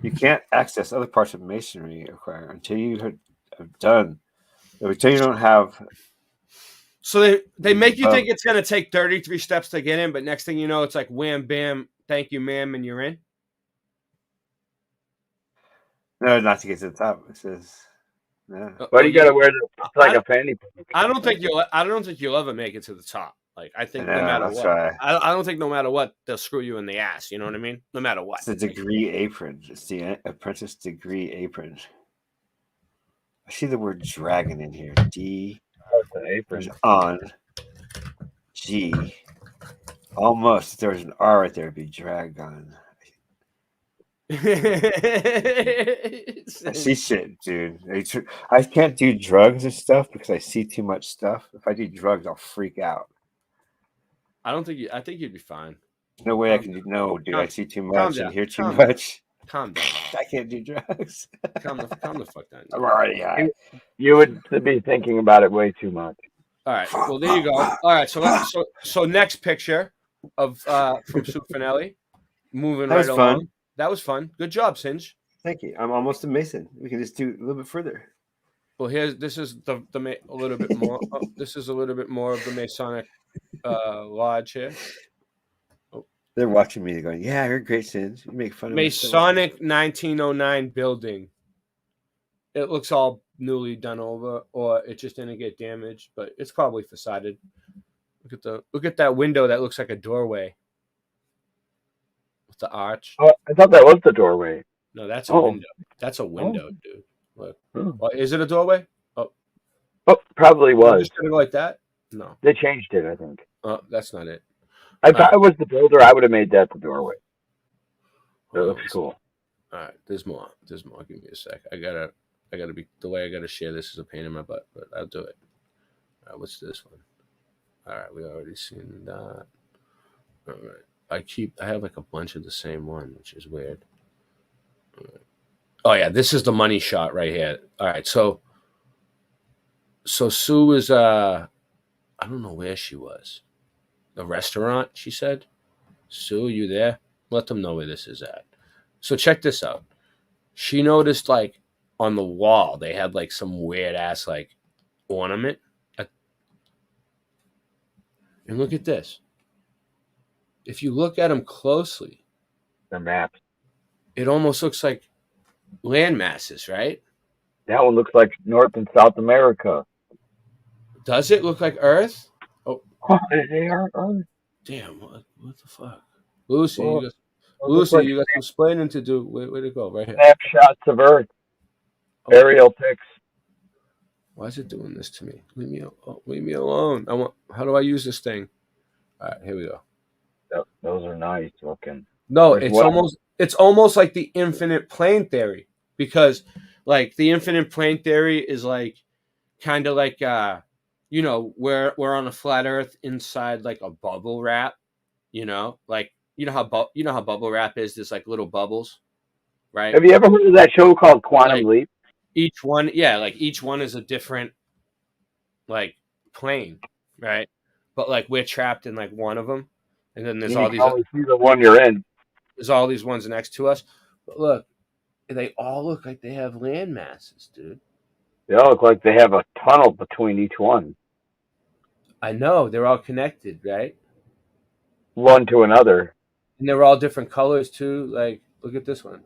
You can't access other parts of masonry until you have done. Until you don't have. So they make you think it's going to take 33 steps to get in, but next thing you know, it's like wham, bam, thank you, ma'am, and you're in. No, not to get to the top. It says, no. Why do you gotta wear like a fanny pack? I don't think you'll ever make it to the top. Like I think no matter what, right. I don't think no matter what they'll screw you in the ass. You know what I mean? No matter what. It's the degree apron. It's the apprentice degree apron. I see the word dragon in here. D. Apron on. G. Almost. If there was an R right there, it'd be dragon. I see shit, dude. I can't do drugs and stuff because I see too much stuff. If I do drugs, I'll freak out. I think you'd be fine. No way I can do. No, dude. I see too much and hear too much. Calm down. I can't do drugs. Calm the fuck down. I'm already high. You would be thinking about it way too much. All right. Well, there you go. All right. So next picture of from Soup Finale. Moving right along. Fun. That was fun. Good job, Singe. Thank you. I'm almost a Mason. We can just do a little bit further. Well, this is a little bit more. This is a little bit more of the Masonic lodge here. Oh. They're watching me. They're going, "Yeah, you're great, Singe. You make fun of Masonic 1909 building. It looks all newly done over, or it just didn't get damaged, but it's probably facaded. Look at that window that looks like a doorway. The arch. Oh, I thought that was the doorway. No, that's a window. That's a window, dude. Look. Oh, is it a doorway? Oh, probably was. Just gonna go like that? No. They changed it, I think. Oh, that's not it. If I was the builder, I would have made that the doorway. That looks cool. All right, there's more. Give me a sec. I gotta be the way I gotta share this is a pain in my butt, but I'll do it. All right, what's this one? All right, we already seen that. All right. I have like a bunch of the same one, which is weird. Oh yeah, this is the money shot right here. All right, so Sue is I don't know where she was. A restaurant, she said. Sue, you there? Let them know where this is at. So check this out. She noticed like on the wall they had like some weird ass like ornament. And look at this. If you look at them closely, the maps. It almost looks like land masses, right? That one looks like North and South America. Does it look like Earth? Oh, they are Earth. Damn! What the fuck, Lucy? Well, you got some explaining to do. Where to go? Right here. Snapshots of Earth. Aerial pics. Why is it doing this to me? Leave me alone. How do I use this thing? All right, here we go. Those are nice looking. No, it's almost like the infinite plane theory, because like the infinite plane theory is like kind of like we're on a flat Earth inside like a bubble wrap, like how bubble wrap is. There's like little bubbles, right? Have you ever heard of that show called Quantum Leap? Each one is a different like plane, right? But like we're trapped in like one of them. And then there's all these. See the one you're in. There's all these ones next to us. But look, they all look like they have land masses, dude. They all look like they have a tunnel between each one. I know they're all connected, right? One to another. And they're all different colors too. Like, look at this one.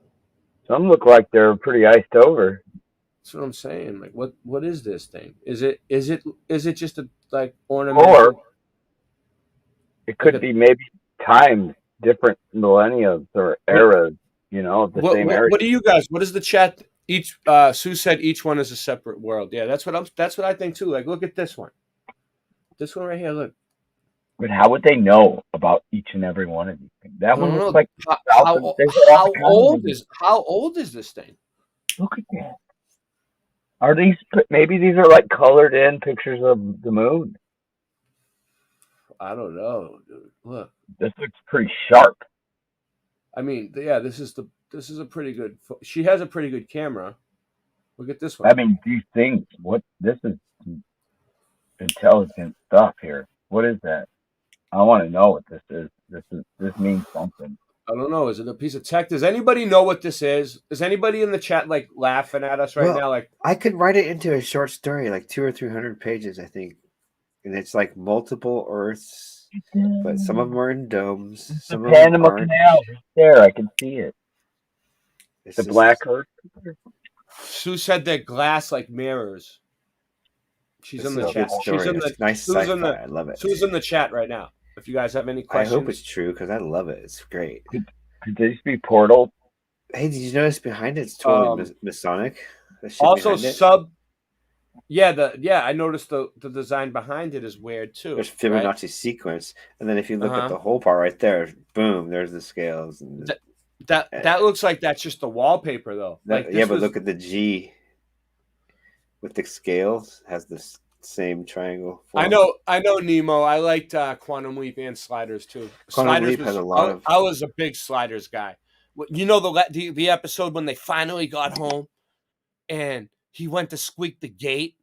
Some look like they're pretty iced over. That's what I'm saying. Like, what is this thing? Is it just a like ornament? Or it could be maybe timed different millennia or eras. You know, the same era. What do you guys? What is the chat? Each Sue said each one is a separate world. Yeah, that's what I think too. Like, look at this one. This one right here. Look. But how would they know about each and every one of these things? That one looks like how old is this thing? Look at that. Are these maybe these are like colored in pictures of the moon? I don't know, dude. Look, this looks pretty sharp. I mean, yeah, this is a pretty good. She has a pretty good camera. Look at this one. I mean, these things. This is intelligent stuff here. What is that? I want to know what this is. This means something. I don't know. Is it a piece of tech? Does anybody know what this is? Is anybody in the chat like laughing at us right now? Like, I could write it into a short story, like 200 or 300 pages, I think, and it's like multiple Earths, but some of them are in domes. Some the Panama Canal is there. I can see it. The Black Earth. Sue said they're glass like mirrors. She's in the chat. She's in the nice sci-fi. I love it. Sue's in the chat right now. If you guys have any questions, I hope it's true because I love it. It's great. Could these be portals? Hey, did you notice behind it? It's totally Masonic. Also, I noticed the design behind it is weird too. There's Fibonacci sequence, and then if you look at the whole part right there, boom, there's the scales. And that looks like that's just the wallpaper though. But look at the G with the scales has this same triangle form. I know Nemo. I liked Quantum Leap and Sliders too. Quantum Leap has a lot of. I was a big Sliders guy. You know the episode when they finally got home, and he went to squeak the gate,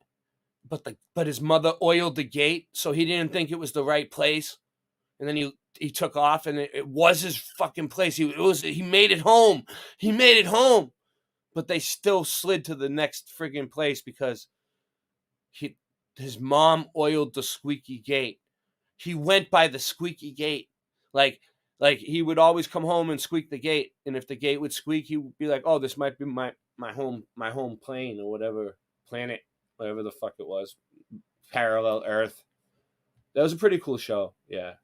but his mother oiled the gate, so he didn't think it was the right place, and then he took off, and it was his fucking place. He made it home. He made it home, but they still slid to the next friggin' place because his mom oiled the squeaky gate. He went by the squeaky gate. Like he would always come home and squeak the gate. And if the gate would squeak, he would be like, oh, this might be my home plane or whatever planet, whatever the fuck it was. Parallel Earth. That was a pretty cool show. Yeah.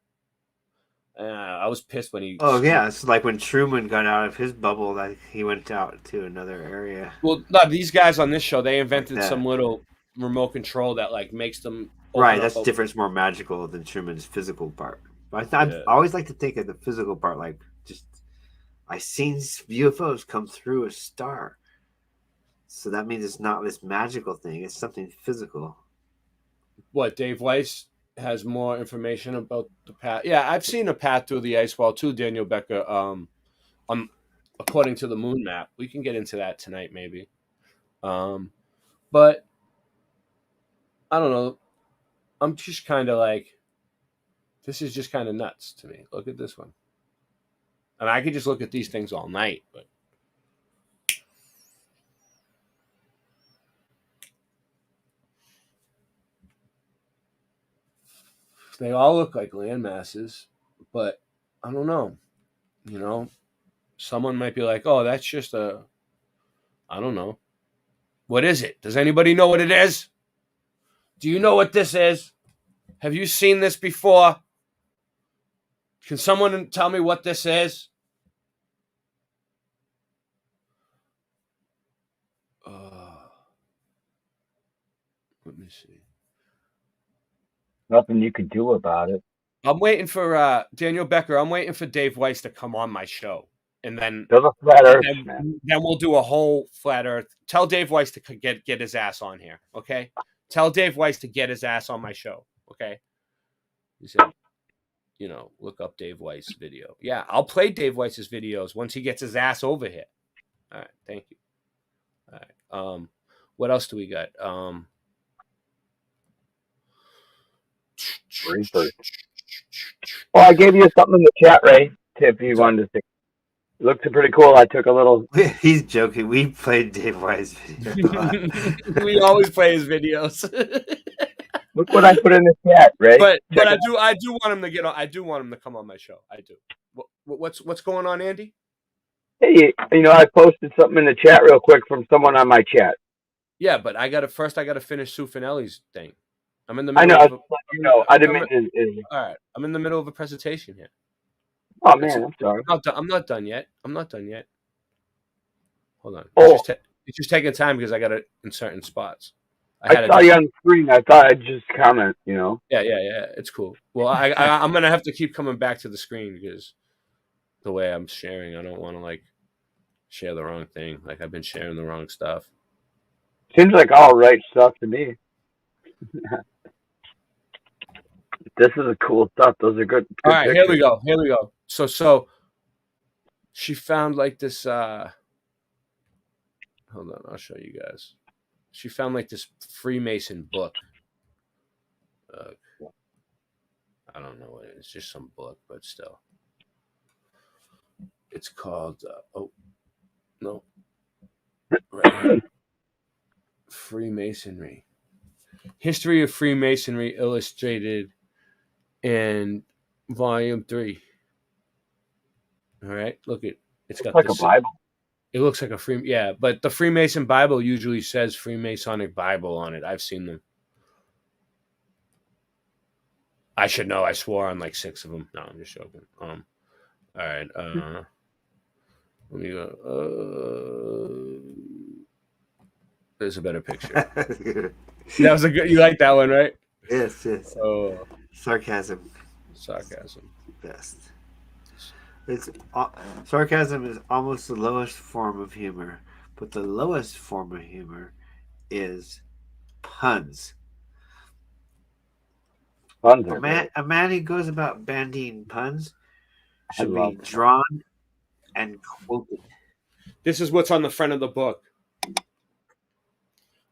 I was pissed when he... Oh, yeah. It's like when Truman got out of his bubble, that he went out to another area. Well, no, these guys on this show, they invented some little remote control that like makes them right. That's different. It's more magical than Truman's physical part. But I always like to think of the physical part like just I seen UFOs come through a star, so that means it's not this magical thing. It's something physical. What Dave Weiss has more information about the path. Yeah, I've seen a path through the ice wall too, Daniel Becker. According to the moon map, we can get into that tonight maybe. But I don't know. I'm just kind of like, this is just kind of nuts to me. Look at this one. And I could just look at these things all night, but they all look like land masses, but I don't know. You know, someone might be like, oh, that's just I don't know. What is it? Does anybody know what it is? Do you know what this is? Have you seen this before? Can someone tell me what this is? Let me see. Nothing you can do about it. I'm waiting for Daniel Becker. I'm waiting for Dave Weiss to come on my show. And then, then we'll do a whole flat Earth. Tell Dave Weiss to get his ass on here, okay? Tell Dave Weiss to get his ass on my show, okay? He said, look up Dave Weiss video. Yeah, I'll play Dave Weiss's videos once he gets his ass over here. All right, thank you. All right. What else do we got? Well, I gave you something in the chat, Ray, if you wanted to see. It looks pretty cool. I took a little... He's joking. We played Dave Weiss videos. We always play his videos. Look what I put in the chat, Ray. But I do want him to get on. I do want him to come on my show. I do. What's going on, Andy? Hey, I posted something in the chat real quick from someone on my chat. Yeah, but I gotta finish Sue Finelli's thing. I'm in the I middle. know. I didn't mean to. All right, I'm in the middle of a presentation here. Oh man, I'm sorry. I'm not done yet. Hold on. Oh. It's just taking time because I got to insert in spots. I saw you on the screen. I thought I'd just comment. Yeah. It's cool. Well, I'm gonna have to keep coming back to the screen because the way I'm sharing, I don't want to share the wrong thing. Like I've been sharing the wrong stuff. Seems like all right stuff to me. This is a cool stuff. Those are good. All right, pictures. Here we go. So she found this. Hold on, I'll show you guys. She found this Freemason book. I don't know what it is. It's just some book, but still. It's called. Right. Freemasonry. History of Freemasonry Illustrated in Volume 3. All right, look it. It's got like a Bible. It looks like a but the Freemason Bible usually says Freemasonic Bible on it. I've seen them. I should know. I swore on 6 of them. No, I'm just joking. All right. Let me go. There's a better picture. That was a good. You like that one, right? Yes. Oh, sarcasm. Best. Sarcasm is almost the lowest form of humor, but the lowest form of humor is puns. A man who goes about bandying puns should be drawn and quoted. This is what's on the front of the book.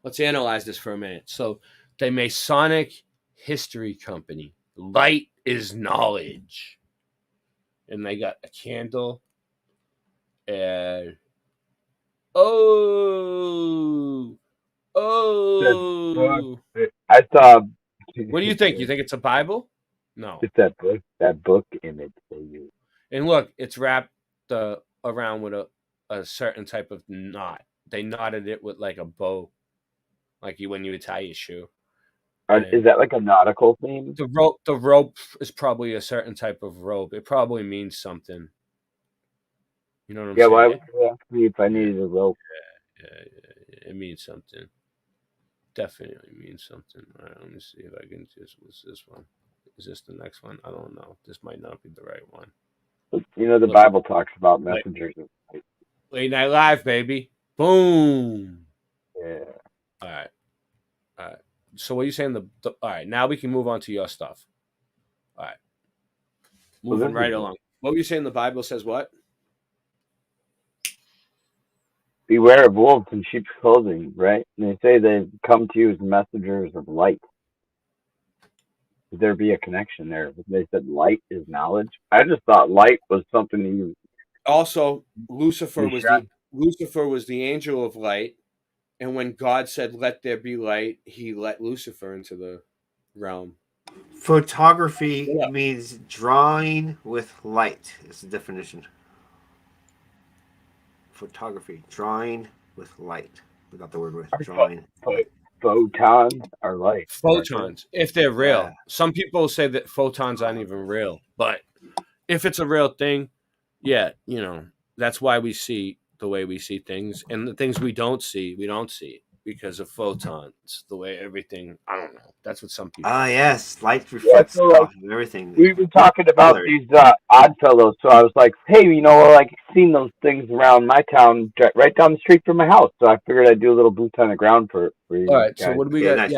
Let's analyze this for a minute. So, the Masonic History Company. Light is knowledge. And they got a candle. And I saw. What do you think? You think it's a Bible? No. It's that book image they use. And look, it's wrapped around with a certain type of knot. They knotted it with a bow, when you would tie your shoe. Is that a nautical theme? The rope is probably a certain type of rope. It probably means something. You know what I'm saying? Why would you ask me if I needed a rope? Yeah. It means something. Definitely means something. All right, let me see if I can just. What's this one? Is this the next one? I don't know. This might not be the right one. The Bible talks about messengers. Late Night Live, baby. Boom. Yeah. All right. So what are you saying? All right, now we can move on to your stuff. All right. Moving right along. What were you saying? The Bible says what? Beware of wolves in sheep's clothing, right? And they say they come to you as messengers of light. Would there be a connection there? They said light is knowledge. I just thought light was something you. Also, Lucifer was the angel of light, and when God said, "Let there be light," He let Lucifer into the realm. Photography means drawing with light. Is the definition. Photography, drawing with light, without the word with drawing. Photons are light. Photons, if they're real. Yeah. Some people say that photons aren't even real, but if it's a real thing, that's why we see the way we see things, and the things we don't see because of photons. The way everything, I don't know. That's what some people. Yes, light reflects off of everything. We've been talking about these odd fellows, so I was like, hey, I've seen those things around my town, right down the street from my house. So I figured I'd do a little boots on the ground for you. All right, guys. So what do we got?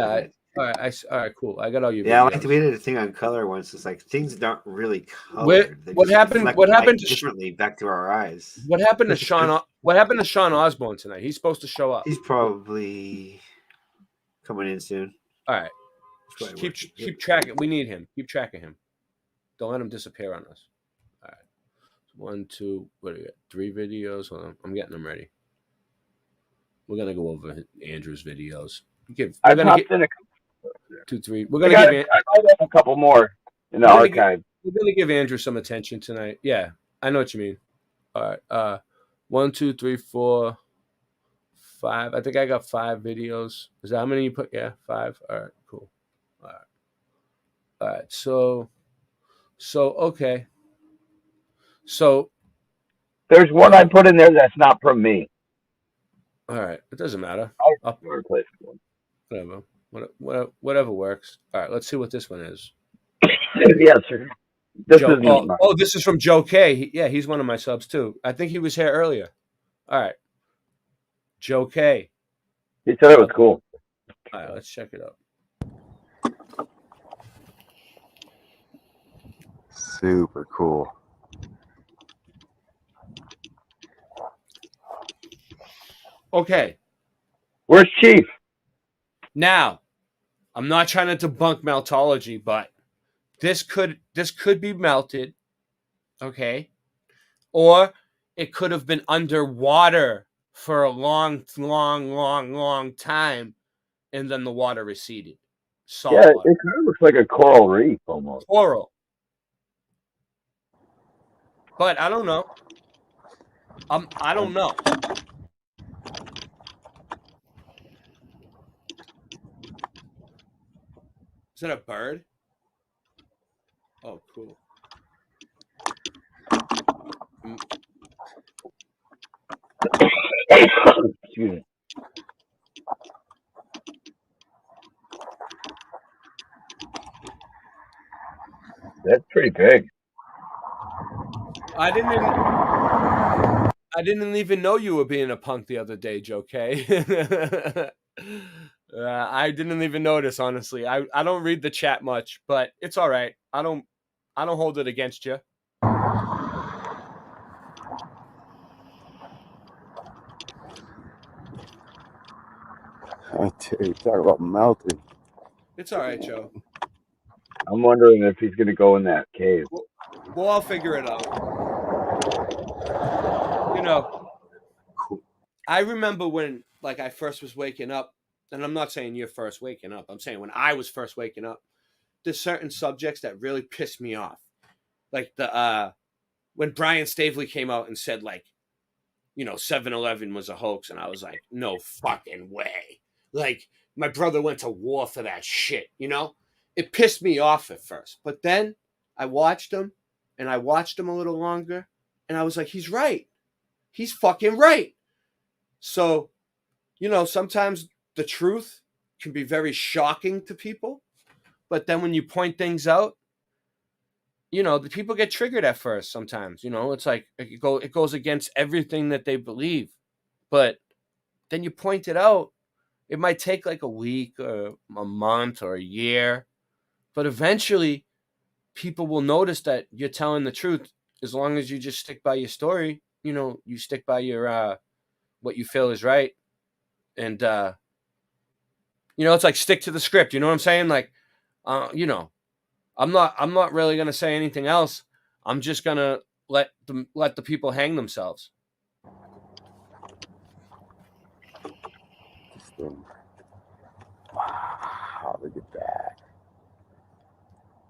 Nice. All right, cool. I got all your. Yeah, videos. we did a thing on color once. It's things that aren't really colored. What happened to differently back to our eyes? What happened to Sean? What happened to Sean Osborne tonight? He's supposed to show up. He's probably coming in soon. All right. Keep tracking. We need him. Keep track of him. Don't let him disappear on us. All right. 1, 2. What do we got? 3 videos. Hold on. I'm getting them ready. We're gonna go over Andrew's videos. I've popped in a 2, 3. We're gonna give I have a couple more in the archive. We're gonna give Andrew some attention tonight. Yeah, I know what you mean. All right. 1, 2, 3, 4, 5. I think I got 5 videos. Is that how many you put? Yeah, 5. All right, cool. All right. So okay. So there's one I put in there that's not from me. All right, it doesn't matter. I'll replace one. Whatever works. All right, let's see what this one is. Yes, sir. This is this is from Joe K. He's one of my subs too. I think he was here earlier. All right, Joe K. He said it was cool. All right, let's check it out. Super cool. Okay. Where's Chief? Now, I'm not trying to debunk meltology, but this could be melted, okay? Or it could have been underwater for a long time, and then the water receded. Salt Yeah, water. it kind of looks like a coral reef almost. Coral. But I don't know. I don't know. Is that a bird? Oh, cool. Excuse me. That's pretty big. I didn't even know you were being a punk the other day, Joe K. I didn't even notice, honestly. I don't read the chat much, but it's all right. I don't hold it against you. Oh, dude, talk about melting. It's all right, Joe. I'm wondering if he's going to go in that cave. Well, I'll figure it out. You know, I remember when, like, I first was waking up, and I'm not saying you're first waking up. I'm saying when I was first waking up, there's certain subjects that really pissed me off. Like when Brian Staveley came out and said, like, 7-Eleven was a hoax, and I was like, no fucking way. Like, my brother went to war for that shit, It pissed me off at first. But then I watched him, and I watched him a little longer, and I was like, he's right. He's fucking right. So, sometimes the truth can be very shocking to people. But then when you point things out, the people get triggered at first sometimes. It's like it goes against everything that they believe. But then you point it out. It might take like a week or a month or a year. But eventually, people will notice that you're telling the truth. As long as you just stick by your story, you stick by your what you feel is right. And, it's like stick to the script. You know what I'm saying? Like, I'm not really going to say anything else. I'm just going to let the people hang themselves. Wow, look at that.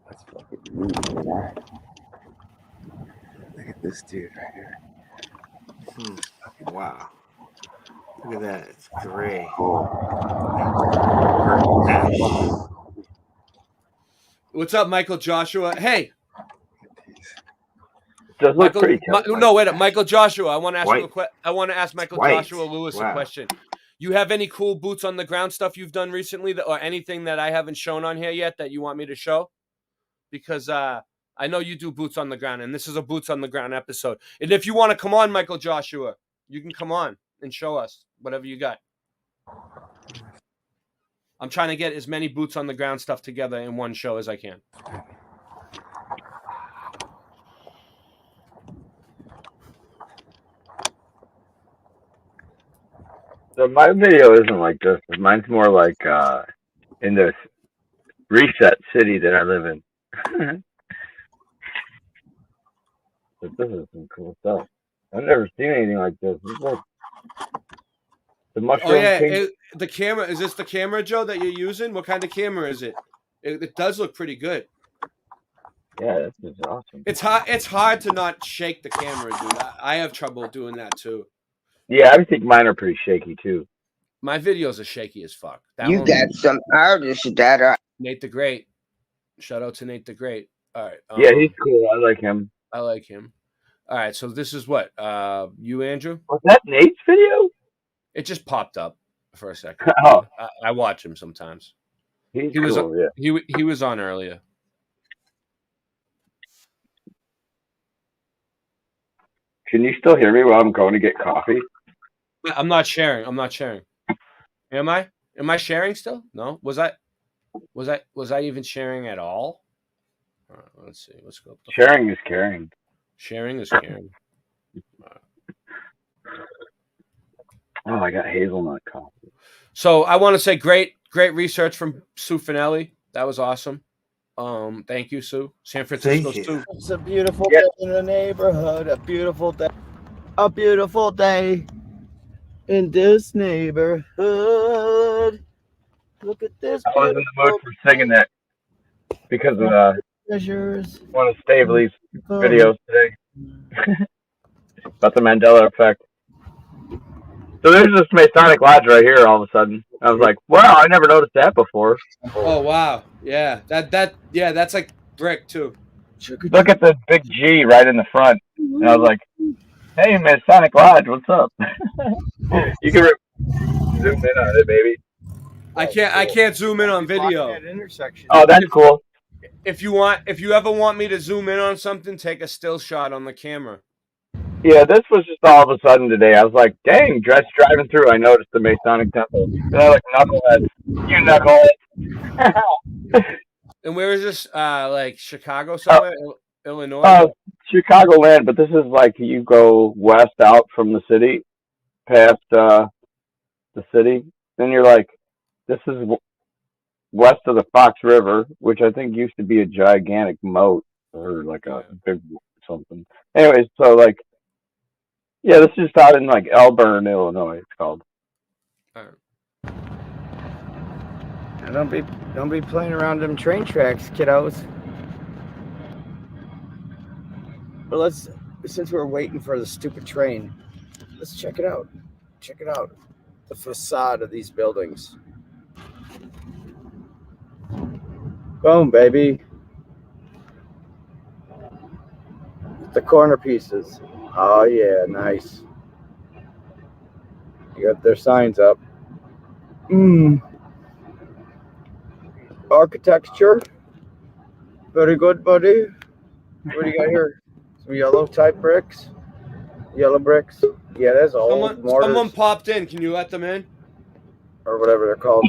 That's fucking neat, man. Look at this dude right here. Wow. Look at that. It's gray. What's up, Michael Joshua? Hey. Does look pretty no, wait. Michael Joshua, I want to ask White. you a question. I want to ask Michael White. Joshua Lewis Wow. a question. You have any cool boots on the ground stuff you've done recently, or anything that I haven't shown on here yet that you want me to show? Because I know you do boots on the ground, and this is a boots on the ground episode. And if you want to come on, Michael Joshua, you can come on and show us whatever you got. I'm trying to get as many boots on the ground stuff together in one show as I can. So my video isn't like this. Mine's more like in this reset city that I live in. But this is some cool stuff. I've never seen anything like this. This is like the mushroom. Oh yeah, the camera. Is this the camera, Joe, that you're using? What kind of camera is it? It does look pretty good. Yeah, this is awesome. It's hard to not shake the camera, dude. I have trouble doing that too. Yeah, I think mine are pretty shaky too. My videos are shaky as fuck. You got some artists that are Nate the Great. Shout out to Nate the Great. All right. Yeah, he's cool. I like him. I like him. All right, so this is what? You, Andrew? Was that Nate's video? It just popped up for a second. Oh. I watch him sometimes. He was cool, yeah. He was on earlier. Can you still hear me while I'm going to get coffee? I'm not sharing. Am I? Am I sharing still? No. Was I even sharing at all? All right, let's see. Let's go. Sharing is caring. Sharing is caring. Oh, I got hazelnut coffee. So I want to say great research from Sue Finelli. That was awesome. Thank you, Sue. San Francisco Sue. It's a beautiful day in the neighborhood. A beautiful day. A beautiful day in this neighborhood. Look at this. I was in the mood for singing that because of one of Staveley's videos today about the Mandela effect. So there's this Masonic Lodge right here. All of a sudden, I was like, "Wow, I never noticed that before." Oh wow, yeah, that's like brick too. Look at the big G right in the front, and I was like, "Hey, Masonic Lodge, what's up?" You can zoom in on it, baby. I can't zoom in on video. Oh, that's cool. If you ever want me to zoom in on something, take a still shot on the camera. Yeah, this was just all of a sudden today. I was like, dang, driving through, I noticed the Masonic Temple. And I like, knuckleheads. You knuckleheads. And where is this? Like Chicago somewhere? Illinois? Chicagoland, but this is like you go west out from the city, past the city. Then you're like, this is west of the Fox River, which I think used to be a gigantic moat or like a big something. Anyways, so like, yeah, this is out in like Elburn, Illinois. It's called. And don't be playing around them train tracks, kiddos. But since we're waiting for the stupid train, let's check it out. Check it out. The facade of these buildings. Boom, baby. The corner pieces. Oh yeah, nice. You got their signs up. Architecture. Very good, buddy. What do you got here? Some yellow type bricks. Yellow bricks. Yeah, that's old mortars. Someone popped in. Can you let them in? Or whatever they're called.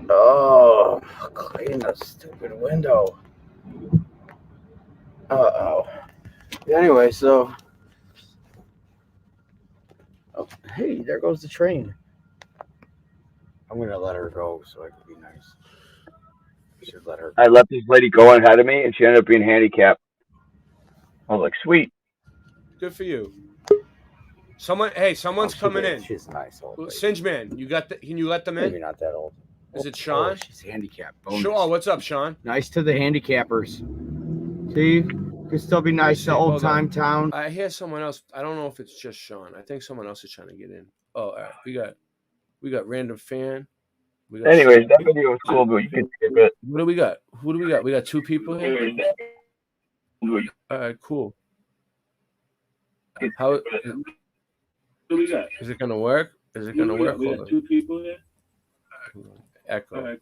Oh, clean the stupid window. Uh-oh. Anyway, so... Oh, hey, there goes the train. I'm going to let her go so I can be nice. I should let her go. I let this lady go ahead of me, and she ended up being handicapped. I was like, sweet. Good for you. Someone's coming in. She's nice. Singe Man, can you let them in? Maybe not that old. Is it Sean? Oh, she's handicapped. Bonus. Sure. What's up, Sean? Nice to the handicappers. See? Could still be nice to old time town. I hear someone else. I don't know if it's just Sean. I think someone else is trying to get in. Oh, all right. We got random fan. Anyways, that video was cool, but you can skip it. What do we got? Who do we got? We got two people here. All right, cool. How? Is it gonna work? Is it gonna work? We got two people here. Echo.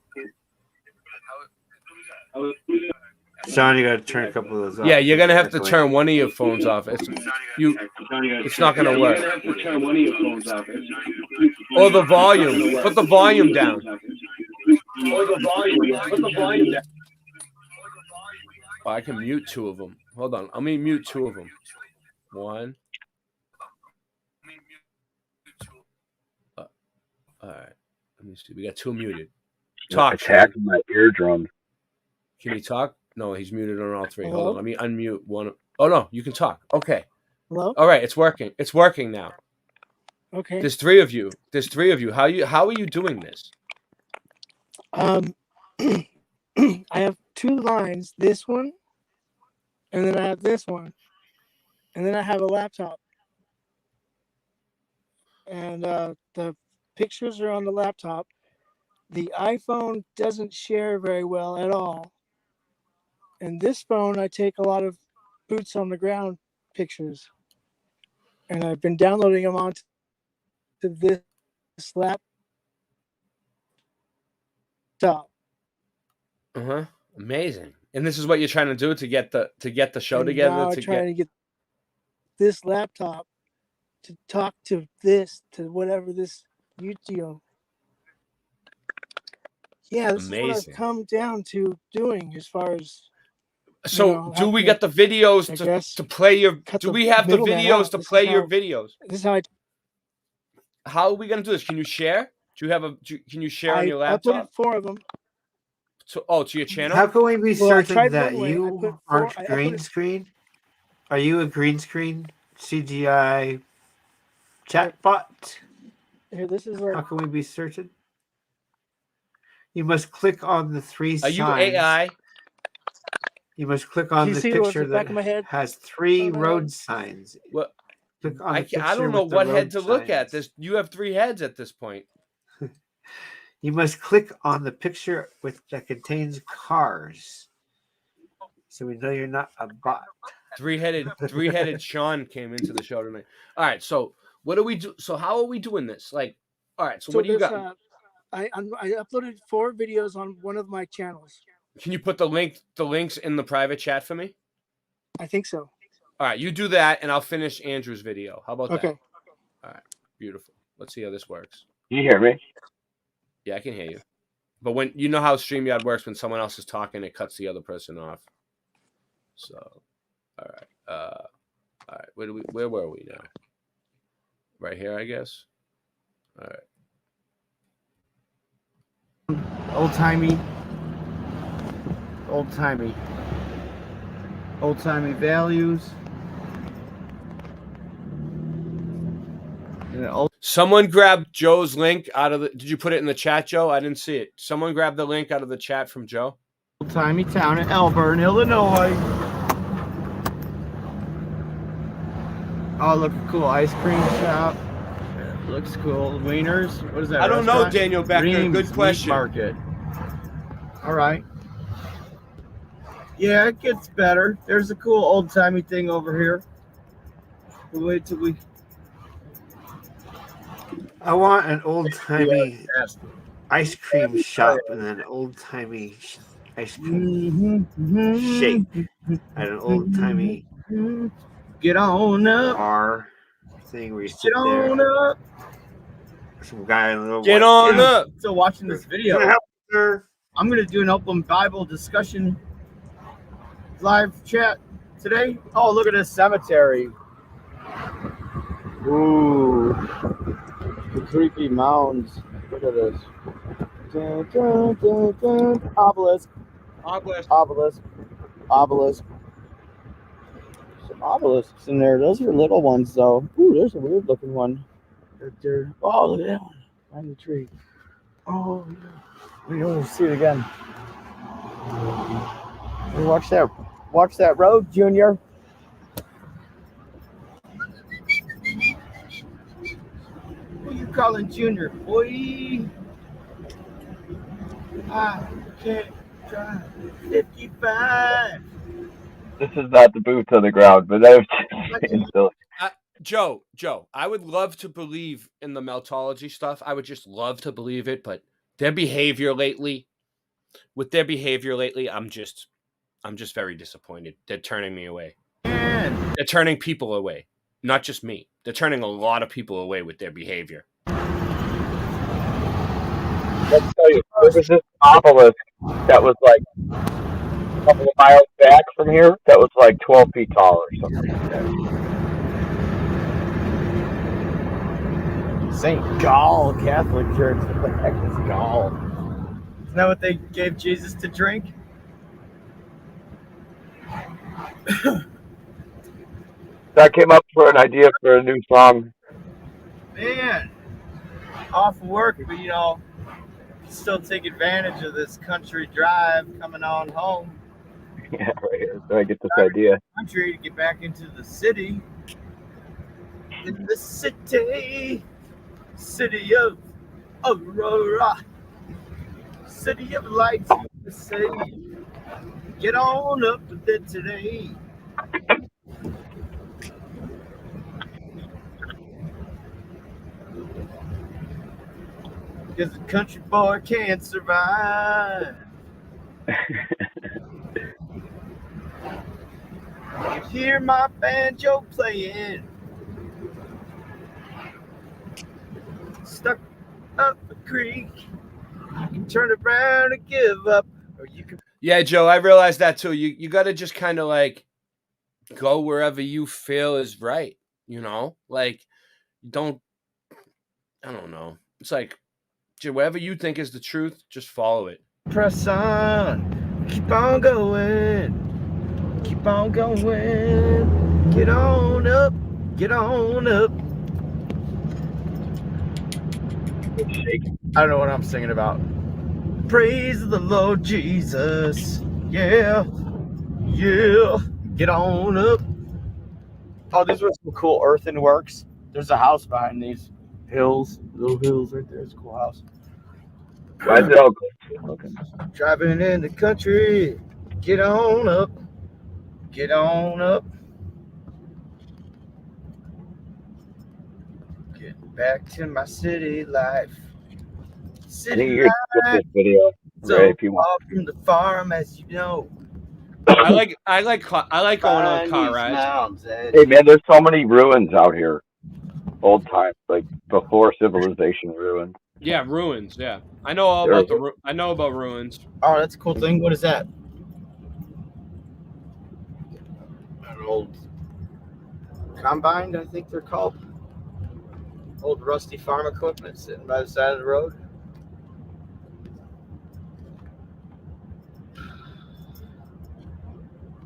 Sean, you got to turn a couple of those off. Yeah, you're gonna have to turn one of your phones off. It's not gonna work. Or the volume. Put the volume down. Oh, I can mute two of them. Hold on. Let me mute two of them. One. All right. Let me see. We got two muted. Talk. Attacking my eardrum. Can he talk? No, he's muted on all three. Hold on. Let me unmute one. Oh, no. You can talk. Okay. Hello? All right. It's working. It's working now. Okay. There's three of you. How are you doing this? I have two lines, this one, and then I have this one, and then I have a laptop. And the pictures are on the laptop. The iPhone doesn't share very well at all. And this phone, I take a lot of boots on the ground pictures. And I've been downloading them onto this laptop. Amazing. And this is what you're trying to do to get the show And together. now I'm trying to get this laptop to talk to this, to whatever this YouTube. Yeah, this is what Amazing. I've come down to doing as far as. So do we get the videos to play your? Do we have the videos to play your videos? This is how How are we gonna do this? Can you share? Do you have can you share on your laptop? I uploaded 4 of them. To your channel? How can we be Well, I certain tried that one way. you aren't green screen? Are you a green screen CGI chatbot? Here, this is How can we be certain? You must click on the 3 Are signs. you AI? You must click on you the see the ones picture at the back that of my head? has 3 my road head? signs. Well, Click on the I picture don't know with the what head road to look at. signs. You have 3 heads at this point. You must click on the picture that contains cars, so we know you're not a bot. Three-headed Sean came into the show tonight. All right, so what do we do? So how are we doing this? Like, all right, so what do you there's, got? I uploaded 4 videos on one of my channels. Can you put the links in the private chat for me? I think so. All right, you do that, and I'll finish Andrew's video. How about that? Okay. All right, beautiful. Let's see how this works. You hear me? Yeah, I can hear you. But when you know how StreamYard works, when someone else is talking, it cuts the other person off. So, all right. Where were we now? Right here, I guess. All right. Old-timey values. Someone grabbed Joe's link out of the. Did you put it in the chat, Joe? I didn't see it. Someone grabbed the link out of the chat from Joe. Old-timey town in Elburn, Illinois. Oh, look, cool ice cream shop. Looks cool. Wieners. What is that? I don't know, restaurant? Daniel Becker. Reams Good Meat question. Market. All right. Yeah, it gets better. There's a cool old-timey thing over here. We'll wait till we. I want an old-timey ice cream shop and an old-timey ice cream shake and an old-timey get on up bar thing where you sit on there. up. Some guy in a little Get white on suit. up. Still watching this video. Can I help, sir? I'm going to do an open Bible discussion live chat today. Oh, look at this cemetery. Ooh. The creepy mounds. Look at this. Dun, dun, dun, dun. Obelisk. Some obelisks in there. Those are little ones, though. Ooh, there's a weird looking one. Oh, look at that one. Behind the tree. Oh, yeah. We don't see it again. Hey, watch that road, Junior. Who you calling Junior, boy? I can't drive 55. This is not the boots on the ground, but that was still. Joe, I would love to believe in the meltology stuff. I would just love to believe it, but their behavior lately, I'm just very disappointed. They're turning me away. Man. They're turning people away, not just me. They're turning a lot of people away with their behavior. Let's tell you, there was this obelisk that was like a couple of miles back from here that was like 12 feet tall or something like that. St. Gall Catholic Church. What the heck is Gall? Isn't that what they gave Jesus to drink? I came up for an idea for a new song. Man, off work, but still take advantage of this country drive coming on home. Yeah, right. So I get this idea. Country to get back into the city. In the city of Aurora, city of lights, USA. Get on up with it today. Because the country boy can't survive. You hear my banjo playing. Stuck up a creek. You can turn around and give up. Or you can. Yeah, Joe, I realized that too. You got to just kind of like go wherever you feel is right. You know, like I don't know. It's like whatever you think is the truth, just follow it. Press on. Keep on going. Keep on going. Get on up. Get on up. I don't know what I'm singing about. Praise the Lord Jesus. Yeah. Yeah. Get on up. Oh, these were some cool earthenworks. There's a house behind these hills. Little hills right there. It's a cool house. Why is it all good? Okay. Driving in the country. Get on up. Get on up. Getting back to my city life. I think City you could skip life. this video, So right? If you want. far from the farm, as you know. I like going on car These rides. mountains, Ed. Hey man, there's so many ruins out here. Old times, like before civilization ruins. Yeah, ruins. Yeah, I know all about I know about ruins. Oh, that's a cool thing. What is that? An old combine, I think they're called. Old rusty farm equipment sitting by the side of the road.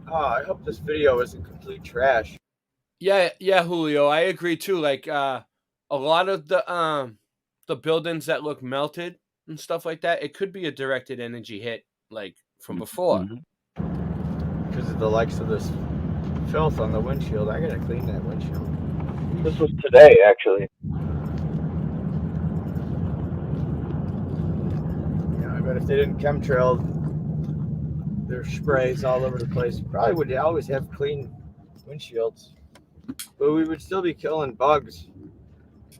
Oh, I hope this video isn't complete trash. Yeah, Julio, I agree too. Like a lot of the buildings that look melted and stuff like that, it could be a directed energy hit, like from before. Because of the likes of this filth on the windshield. I gotta clean that windshield. This was today, actually. Yeah, I bet if they didn't chemtrail their sprays all over the place, probably would always have clean windshields. But we would still be killing bugs.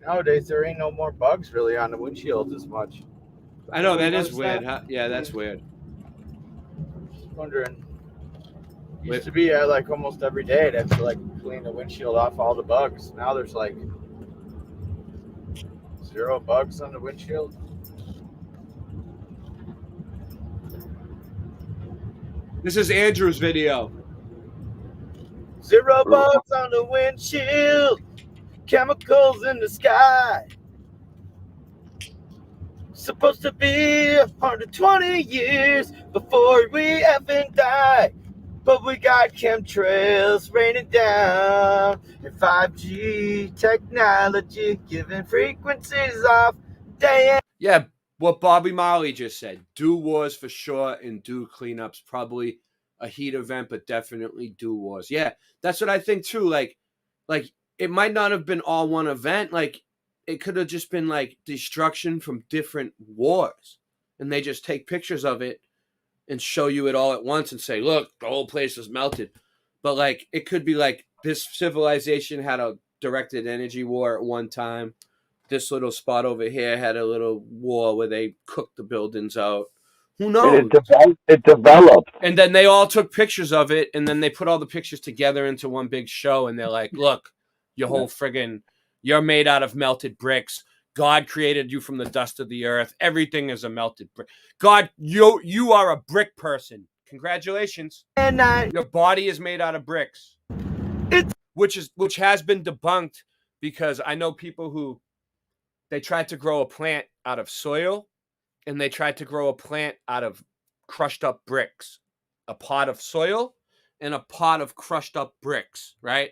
Nowadays, there ain't no more bugs really on the windshields as much. I know that is Notice weird. that? Huh? Yeah, that's weird. Just wondering. Used to be like almost every day I'd have to like clean the windshield off all the bugs. Now there's like 0 bugs on the windshield. This is Andrew's video. 0 bugs on the windshield. Chemicals in the sky. Supposed to be 120 years before we effing die. But we got chemtrails raining down and 5G technology giving frequencies off day and Yeah, what Bobby Marley just said. Do wars for sure and do cleanups. Probably a heat event, but definitely do wars. Yeah, that's what I think too. Like it might not have been all one event. Like it could have just been like destruction from different wars. And they just take pictures of it and show you it all at once and say, look, the whole place is melted. But like it could be like this civilization had a directed energy war at one time. This little spot over here had a little war where they cooked the buildings out. Who knows? It developed. And then they all took pictures of it, and then they put all the pictures together into one big show, and they're like, look, your whole friggin', you're made out of melted bricks. God created you from the dust of the earth. Everything is a melted brick. God, you are a brick person. Congratulations. Your body is made out of bricks. Which has been debunked because I know people who they tried to grow a plant out of soil and they tried to grow a plant out of crushed up bricks. A pot of soil and a pot of crushed up bricks, right?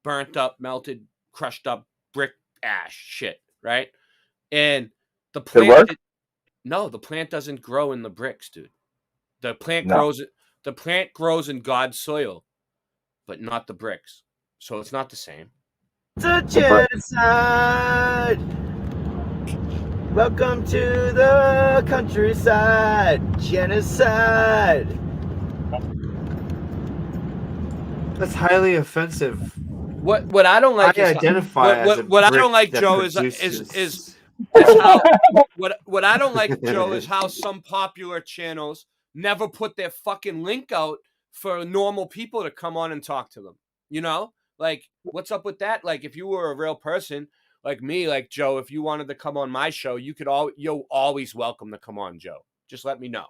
Burnt up, melted, crushed up brick ash shit, right? And the plant No, the plant doesn't grow in the bricks, dude. The plant No. grows. The plant grows in God's soil, but not the bricks. So it's not the same. It's a genocide. Welcome to the countryside. Genocide. That's highly offensive. What I don't like I is identify as a what I don't brick like, that Joe, produces- is how what I don't like, Joe, is how some popular channels never put their fucking link out for normal people to come on and talk to them. You know, like what's up with that? Like if you were a real person like me, like Joe, if you wanted to come on my show, you're always welcome to come on, Joe. Just let me know.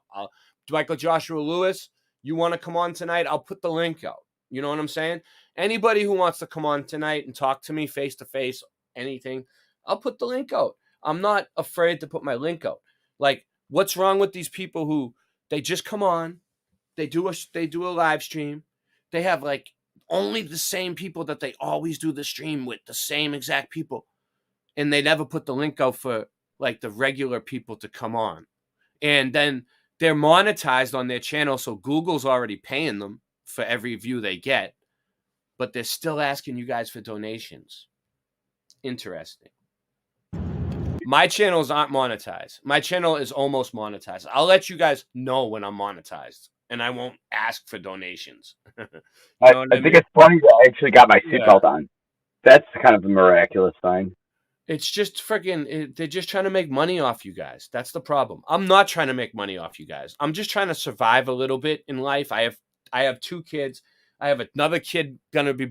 Michael Joshua Lewis, you want to come on tonight? I'll put the link out. You know what I'm saying? Anybody who wants to come on tonight and talk to me face to face, anything, I'll put the link out. I'm not afraid to put my link out. Like, what's wrong with these people who they just come on, they do a live stream, they have like only the same people that they always do the stream with, the same exact people, and they never put the link out for like the regular people to come on, and then they're monetized on their channel, so Google's already paying them for every view they get, but they're still asking you guys for donations. Interesting. My channels aren't monetized. My channel is almost monetized. I'll let you guys know when I'm monetized, and I won't ask for donations. You know what I think it's funny that I actually got my seatbelt on. That's kind of a miraculous sign. It's just freaking, they're just trying to make money off you guys. That's the problem. I'm not trying to make money off you guys. I'm just trying to survive a little bit in life. I have 2 kids. I have another kid gonna be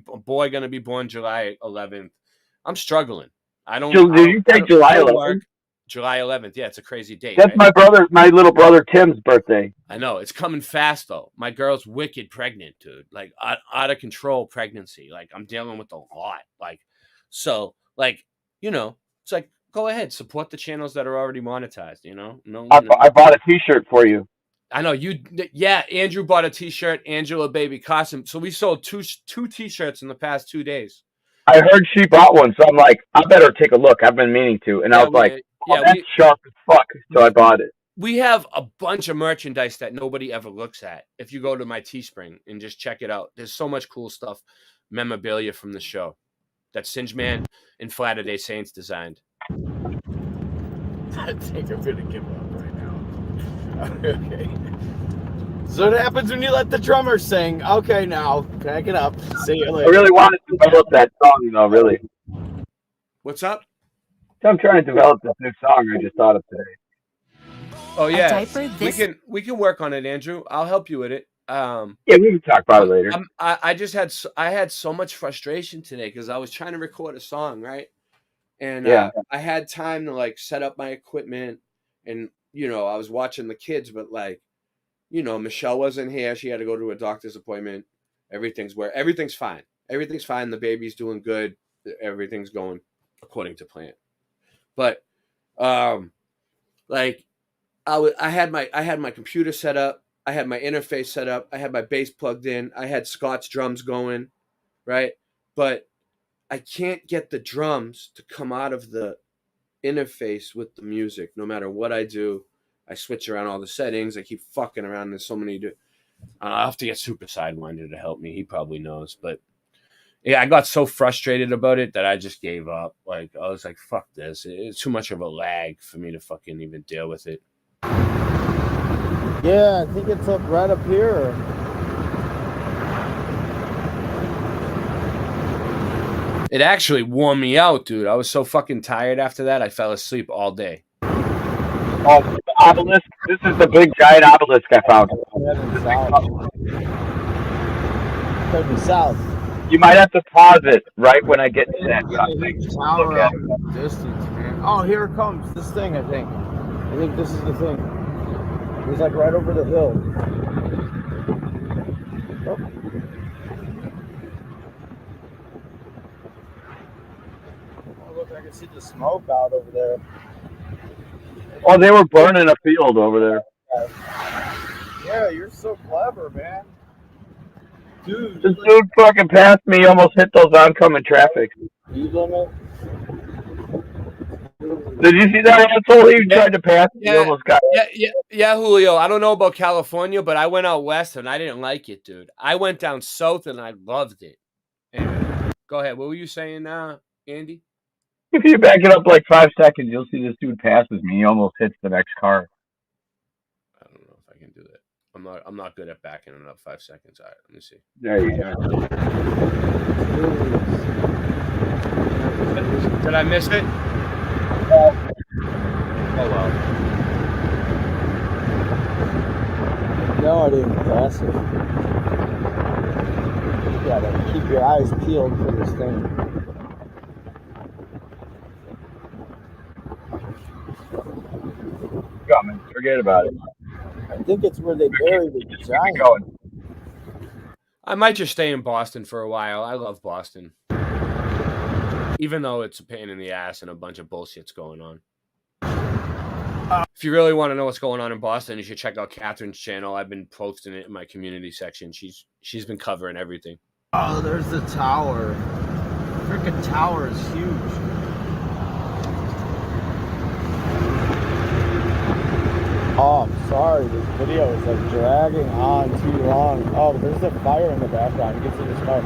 born July 11th. I'm struggling. Did you say July 11th? July 11th. Yeah, it's a crazy date. That's right? my little brother Tim's birthday. I know it's coming fast though. My girl's wicked pregnant, dude. Like out of control pregnancy. Like I'm dealing with a lot. Like, so like, you know, it's like, go ahead, support the channels that are already monetized. You know, I bought a T-shirt for you. I know you. Yeah, Andrew bought a T-shirt. Angela baby costume. So we sold two T-shirts in the past 2 days. I heard she bought one, so I'm like, I better take a look. I've been meaning to, and I was like, that's sharp as fuck. So I bought it. We have a bunch of merchandise that nobody ever looks at. If you go to my Teespring and just check it out, there's so much cool stuff, memorabilia from the show that Singeman and Flatter-Day Saints designed. I think I'm gonna give up right now. Okay. So what happens when you let the drummer sing? Okay, now pack it up. See you later. I really wanted to develop that song, though. Really. What's up? I'm trying to develop this new song I just thought of today. Oh yeah, diaper, we can work on it, Andrew. I'll help you with it. Yeah, we can talk about it later. I had so much frustration today because I was trying to record a song, right? And I had time to like set up my equipment, and you know I was watching the kids, but like, you know, Michelle wasn't here. She had to go to a doctor's appointment. Everything's fine. Everything's fine. The baby's doing good. Everything's going according to plan. But like I had my computer set up. I had my interface set up. I had my bass plugged in. I had Scott's drums going, right? But I can't get the drums to come out of the interface with the music. No matter what I do, I switch around all the settings. I keep fucking around. There's so many. I'll have to get Super Sidewinder to help me. He probably knows. But yeah, I got so frustrated about it that I just gave up. Like, I was like, fuck this. It's too much of a lag for me to fucking even deal with it. Yeah, I think it's up right up here. It actually wore me out, dude. I was so fucking tired after that. I fell asleep all day. Oh, the obelisk. This is the big giant obelisk I found. Could be south. You might have to pause it right when I get to that. Tower up in the distance, man. Oh, here it comes. This thing, I think. I think this is the thing. It's like right over the hill. Oh. Oh, look, I can see the smoke out over there. Oh, they were burning a field over there. Yeah, you're so clever, man. Dude, This dude fucking passed me, almost hit those oncoming traffic. speed limit. Did you see that asshole? He tried to pass. He almost got. Yeah, Julio. I don't know about California, but I went out west and I didn't like it, dude. I went down south and I loved it. Anyway, go ahead. What were you saying, Andy? If you back it up like 5 seconds, you'll see this dude passes me. He almost hits the next car. I don't know if I can do that. I'm not good at backing it up 5 seconds. All right, let me see. There you go. Did I miss it? Oh well. No, I didn't pass it. You gotta keep your eyes peeled for this thing. Coming. Forget about it. I think it's where they bury the giant. I might just stay in Boston for a while. I love Boston. Even though it's a pain in the ass and a bunch of bullshit's going on. If you really want to know what's going on in Boston, you should check out Catherine's channel. I've been posting it in my community section. She's been covering everything. Oh, there's the tower. Freaking tower is huge. Oh, I'm sorry. This video is like dragging on too long. Oh, there's a fire in the background. You can see the smoke.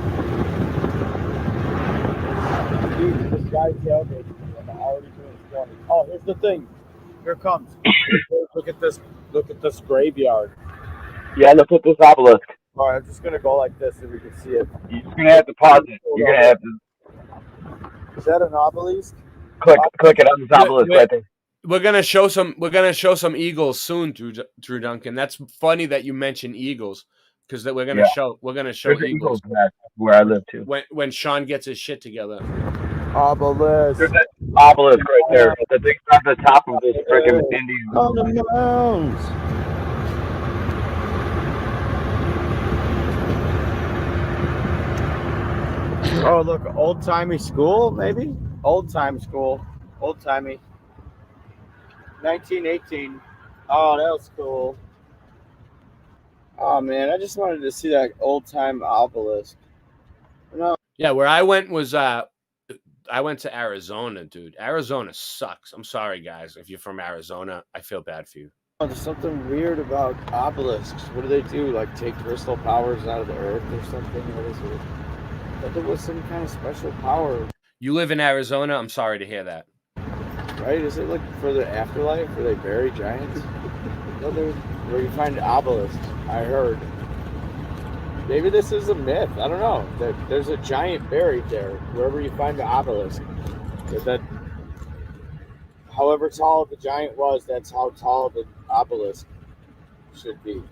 Dude, this guy's tailgating. I'm already doing 20. Oh, here's the thing. Here it comes. Look at this. Look at this graveyard. Yeah, look at this obelisk. All right, I'm just gonna go like this so we can see it. You're gonna have to pause it. You're gonna have to Is that an obelisk? click it on this obelisk right there. We're gonna show some eagles soon, Drew Duncan. That's funny that you mentioned eagles because we're gonna show There's eagles where I live too. when Sean gets his shit together. Obelisk. There's that obelisk right there. The thing's on the top of this freaking Indian. On the mounds. Oh, look, old-timey school, maybe? Old-time school. Old-timey. 1918. Oh, that was cool. Oh, man, I just wanted to see that old-time obelisk. No. Yeah, where I went was I went to Arizona, dude. Arizona sucks. I'm sorry, guys. If you're from Arizona, I feel bad for you. Oh, there's something weird about obelisks. What do? Like take crystal powers out of the earth or something? What is it? I thought there was some kind of special power. You live in Arizona? I'm sorry to hear that. Right? Is it like for the afterlife where they bury giants? Where you find obelisks, I heard. Maybe this is a myth. I don't know. There's a giant buried there. Wherever you find the obelisk. That, however tall the giant was, that's how tall the obelisk should be.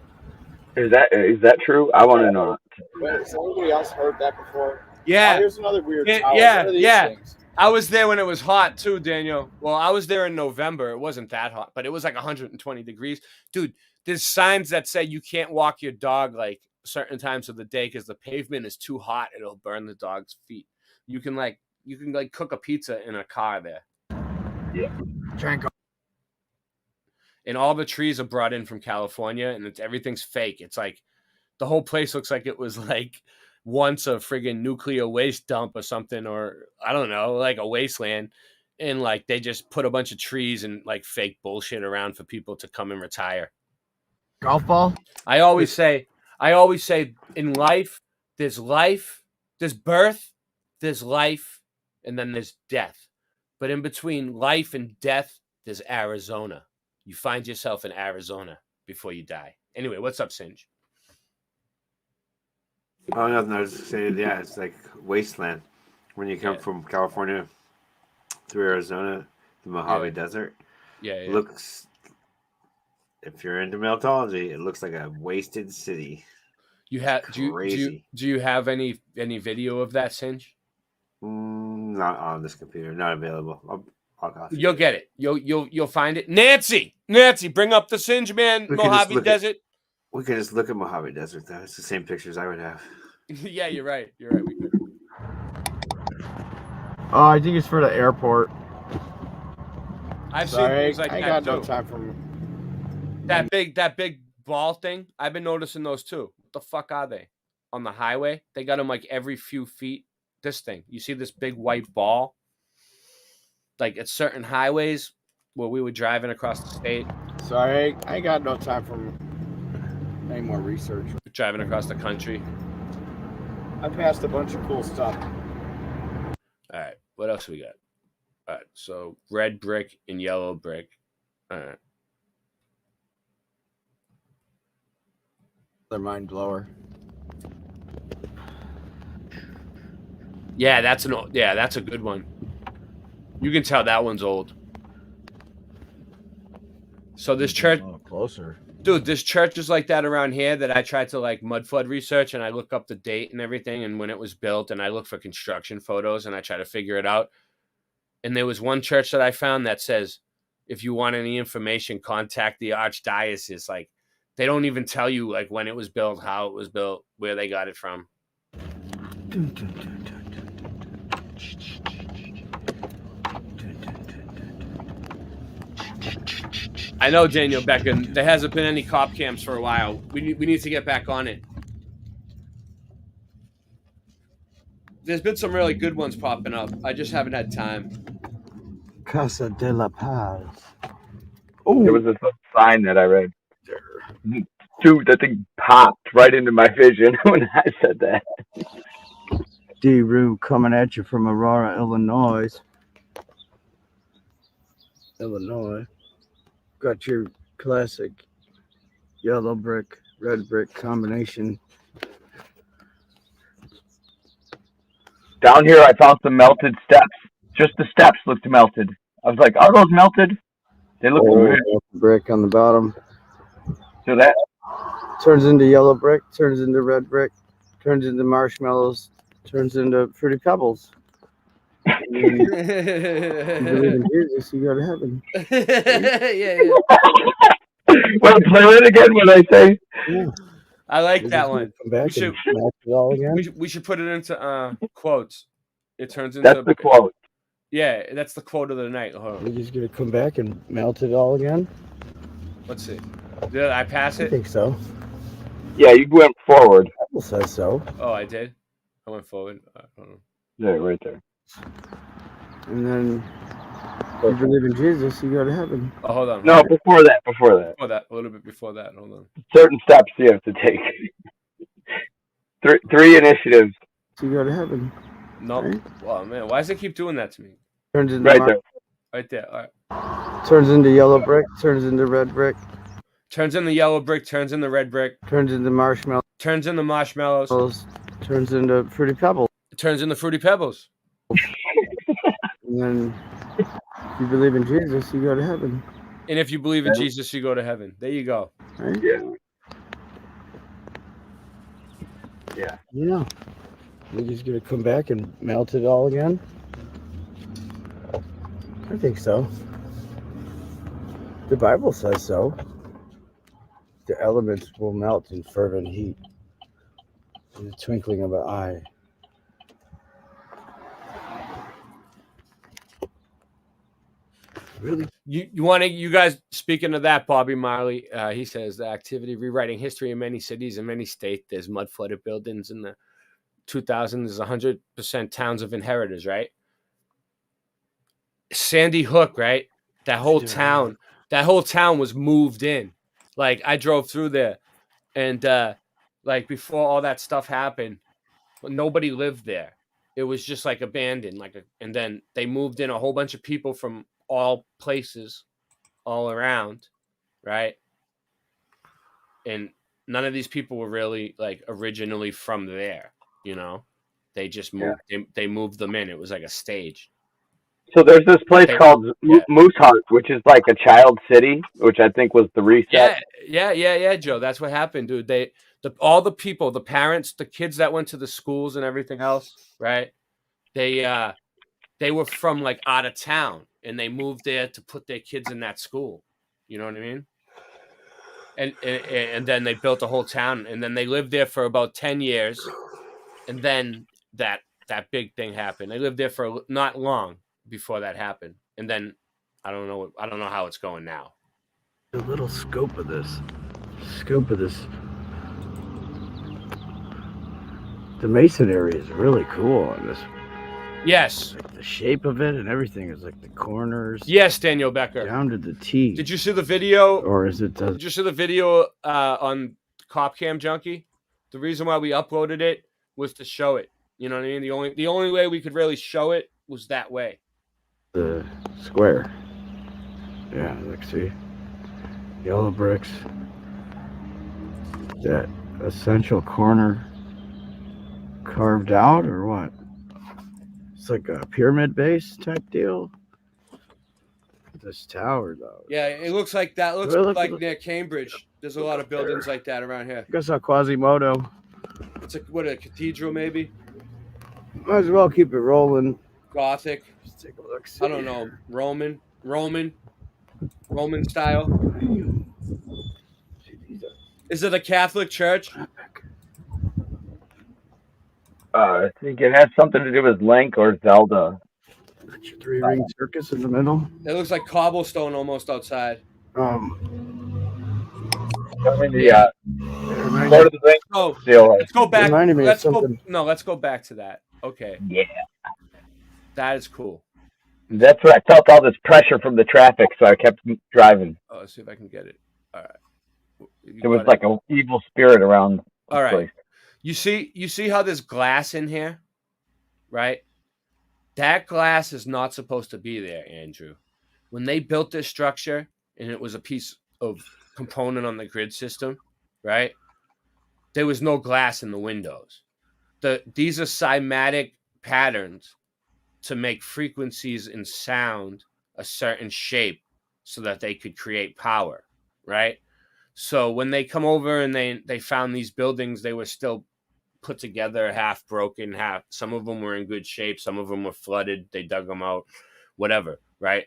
Is that true? I want to know. Wait, has anybody else heard that before? Yeah. Oh, here's another weird tower. Yeah, What are these yeah. things? I was there when it was hot too, Daniel. Well, I was there in November. It wasn't that hot, but it was like 120 degrees. Dude, there's signs that say you can't walk your dog like certain times of the day because the pavement is too hot. It'll burn the dog's feet. You can cook a pizza in a car there. Yeah. And all the trees are brought in from California, and everything's fake. It's like the whole place looks like it was like once a friggin' nuclear waste dump or something, or I don't know, like a wasteland. And like they just put a bunch of trees and like fake bullshit around for people to come and retire. Golf ball? I always say in life, there's birth, there's life, and then there's death. But in between life and death, there's Arizona. You find yourself in Arizona before you die. Anyway, what's up, Singe? Oh, nothing. I was just saying, yeah, it's like wasteland when you come from California through Arizona, the Mojave Desert. Yeah. Looks, if you're into mythology, it looks like a wasted city. You have crazy. Do you have any video of that, Singe? Not on this computer. Not available. You'll get it. You'll find it. Nancy, bring up the Singe Man Mojave Desert. We could just look at Mojave Desert, though. It's the same pictures I would have. Yeah, you're right. We could. Oh, I think it's for the airport. I've seen things like I that got no too. time for That big ball thing. I've been noticing those too. What the fuck are they? On the highway, they got them like every few feet. This thing. You see this big white ball? like at certain highways where we were driving across the state. Sorry, I ain't got no time for any more research. Driving across the country. I passed a bunch of cool stuff. All right, what else we got? All right, so red brick and yellow brick. All right. Their mind blower. Yeah, that's a good one. You can tell that one's old. So this church, closer. Dude, this church is like that around here that I tried to like mud flood research, and I look up the date and everything and when it was built, and I look for construction photos and I try to figure it out. And there was one church that I found that says, if you want any information, contact the archdiocese. Like, they don't even tell you like when it was built, how it was built, where they got it from. I know, Daniel Becken. There hasn't been any cop cams for a while. We need to get back on it. There's been some really good ones popping up. I just haven't had time. Casa de la Paz. There was this sign that I read. Dude, that thing popped right into my vision when I said that. D-Roo coming at you from Aurora, Illinois. Illinois. Got your classic yellow brick, red brick combination. Down here, I found some melted steps. Just the steps looked melted. I was like, are those melted? They look weird. Brick on the bottom. So that turns into yellow brick, turns into red brick, turns into marshmallows, turns into fruity pebbles. You believe in Jesus, you go to heaven. Yeah. Well, play it again when I say. Yeah. I like that one. Come back and match it all again. We should put it into quotes. It turns into. That's the quote. Yeah, that's the quote of the night. We're just gonna come back and melt it all again. Let's see. Did I pass it? I think so. Yeah, you went forward. The Bible says so. Oh, I did. I went forward. I don't know. Yeah, right there. And then you believe in Jesus, you go to heaven. Oh, hold on. No, before that. A little bit before that. Hold on. Certain steps you have to take. Three initiatives. You go to heaven. No. Right? Wow, man. Why does it keep doing that to me? Turns into right there. Right there. All right. Turns into yellow brick. Turns into red brick. Turns into yellow brick. Turns into red brick. Turns into marshmallows. Turns into marshmallows. Turns into fruity pebbles. Turns into fruity pebbles. And then you believe in Jesus, you go to heaven. And if you believe in Jesus, you go to heaven. There you go. Right? Yeah. Yeah. We're just gonna come back and melt it all again. I think so. The Bible says so. The elements will melt in fervent heat, in the twinkling of an eye. Really? You want to, you guys, speaking of that, Bobby Marley, he says the activity rewriting history in many cities and many states. There's mud flooded buildings in the 2000s. There's 100% towns of inheritors, right? Sandy Hook, right? That whole town was moved in. Like, I drove through there, and like before all that stuff happened, nobody lived there. It was just like abandoned, and then they moved in a whole bunch of people from all places, all around, right? And none of these people were really like originally from there, you know. They just moved. Yeah. They moved them in. It was like a stage. So there's this place called Mooseheart, which is like a child city, which I think was the reset. Yeah, Joe. That's what happened, dude. All the people, the parents, the kids that went to the schools and everything else, right? They were from like out of town, and they moved there to put their kids in that school. You know what I mean? And then they built a whole town, and then they lived there for about 10 years, and then that big thing happened. They lived there for not long before that happened, and then I don't know how it's going now. The little scope of this. The masonry is really cool on this Yes. The shape of it and everything is like the corners. Yes, Daniel Becker. Down to the T. Did you see the video? Or is it? Did you see the video on Cop Cam Junkie? The reason why we uploaded it was to show it. You know what I mean? The only way we could really show it was that way. The square. Yeah, like see, yellow bricks. That essential corner carved out or what? It's like a pyramid base type deal. This tower though. Yeah, it looks like that. Looks Look- like near Cambridge. There's a lot of buildings like that around here. I guess Quasimodo. It's like what, a cathedral maybe? Might as well keep it rolling. Gothic. Let's take a look. I don't know. Roman style. Is it a Catholic church? I think it has something to do with Link or Zelda. Three ring circus in the middle. It looks like cobblestone almost outside. Yeah. Lord of the Rings. Oh, Still, let's go back. Reminded me of Let's go. something. No, let's go back to that. Okay. Yeah. That is cool. That's what I felt, all this pressure from the traffic, so I kept driving. Oh, let's see if I can get it. All right. It was like an evil spirit around the All right. place. You see how there's glass in here, right? That glass is not supposed to be there, Andrew. When they built this structure and it was a piece of component on the grid system, right? There was no glass in the windows. These are cymatic patterns to make frequencies in sound a certain shape so that they could create power, right? So when they come over and they found these buildings, they were still put together, half broken, some of them were in good shape, some of them were flooded, they dug them out, whatever, right?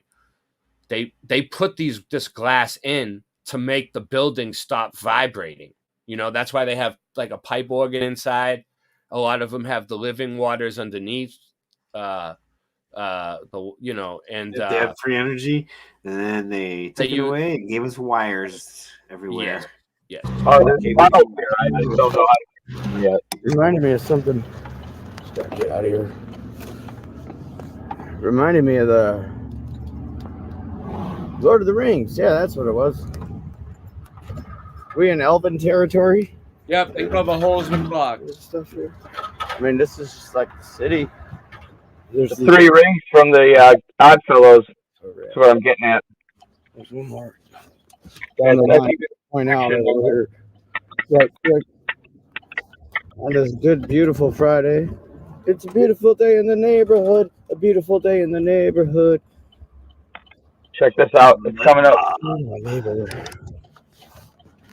They put this glass in to make the building stop vibrating. You know, that's why they have like a pipe organ inside. A lot of them have the living waters underneath. And They had free energy, and then they took it away and gave us wires everywhere. Yes. Oh, there's a funnel here. I just don't know how to yet. Reminded me of something. Just gotta get out of here. Reminded me of the Lord of the Rings. Yeah, that's what it was. We in Elven territory. Yep, they cover holes in the clock. Stuff here. I mean, this is just like the city. There's The three rings from the Oddfellows. That's what I'm getting at. There's one more. That's Point out over here. Right quick. On this good, beautiful Friday. It's a beautiful day in the neighborhood. A beautiful day in the neighborhood. Check this out. It's coming up. Oh, my neighborhood.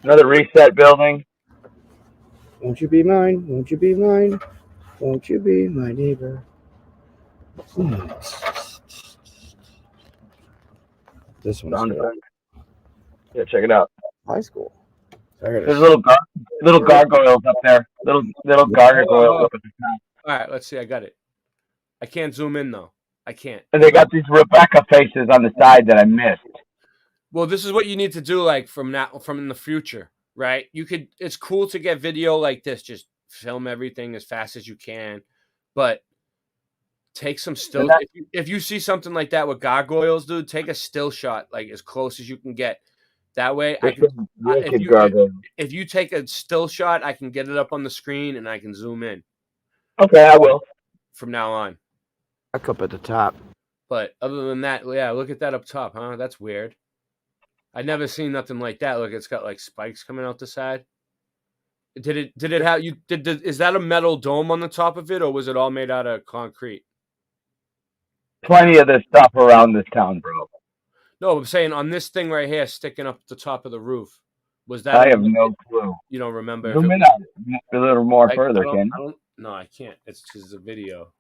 Another reset building. Won't you be mine? Won't you be mine? Won't you be my neighbor? This one's good. Yeah, check it out. High school. There's little gargoyles up there. Little gargoyles up at the top. All right, let's see. I got it. I can't zoom in though. I can't. And they got these Rebecca faces on the side that I missed. Well, this is what you need to do, like from in the future, right? It's cool to get video like this. Just film everything as fast as you can, but take some still. If you see something like that with gargoyles, dude, take a still shot, like as close as you can get. That way, if you take a still shot, I can get it up on the screen and I can zoom in. Okay, I will. From now on. Back up at the top. But other than that, yeah, look at that up top, huh? That's weird. I'd never seen nothing like that. Look, it's got like spikes coming out the side. Did it have is that a metal dome on the top of it, or was it all made out of concrete? Plenty of this stuff around this town, bro. No, I'm saying on this thing right here, sticking up the top of the roof. Was that? I have no clue. You don't remember? Zoom in on it a little more further, Ken. No, I can't. It's just a video.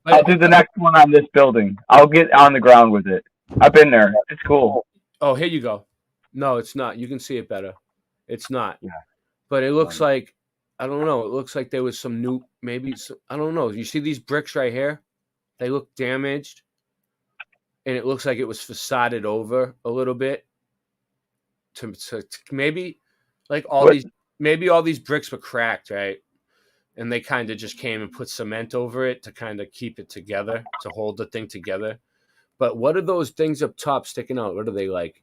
I'll do the next one on this building. I'll get on the ground with it. I've been there. It's cool. Oh, here you go. No, it's not. You can see it better. It's not. Yeah. But it looks like, I don't know. It looks like there was some new, I don't know. You see these bricks right here? They look damaged. And it looks like it was facaded over a little bit. To maybe like all these bricks were cracked, right? and they kind of just came and put cement over it to kind of keep it together, to hold the thing together. But what are those things up top sticking out? What are they like?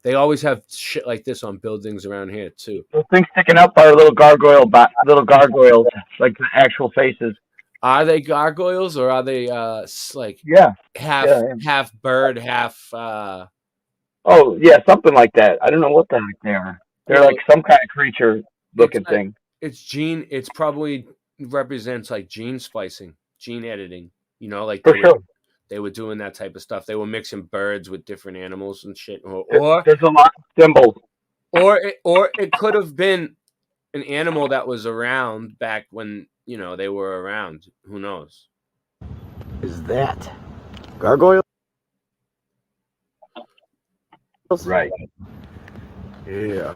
They always have shit like this on buildings around here too. Those things sticking up are little gargoyles, like the actual faces. Are they gargoyles or are they like half bird, half Oh yeah, something like that. I don't know what the heck they are. They're like some kind of creature looking thing. It's probably represents like gene splicing, gene editing. You know, like they were doing that type of stuff. They were mixing birds with different animals and shit. Or there's a lot of symbols. Or it could have been an animal that was around back when, you know, they were around. Who knows? Is that gargoyle? Right. Yeah.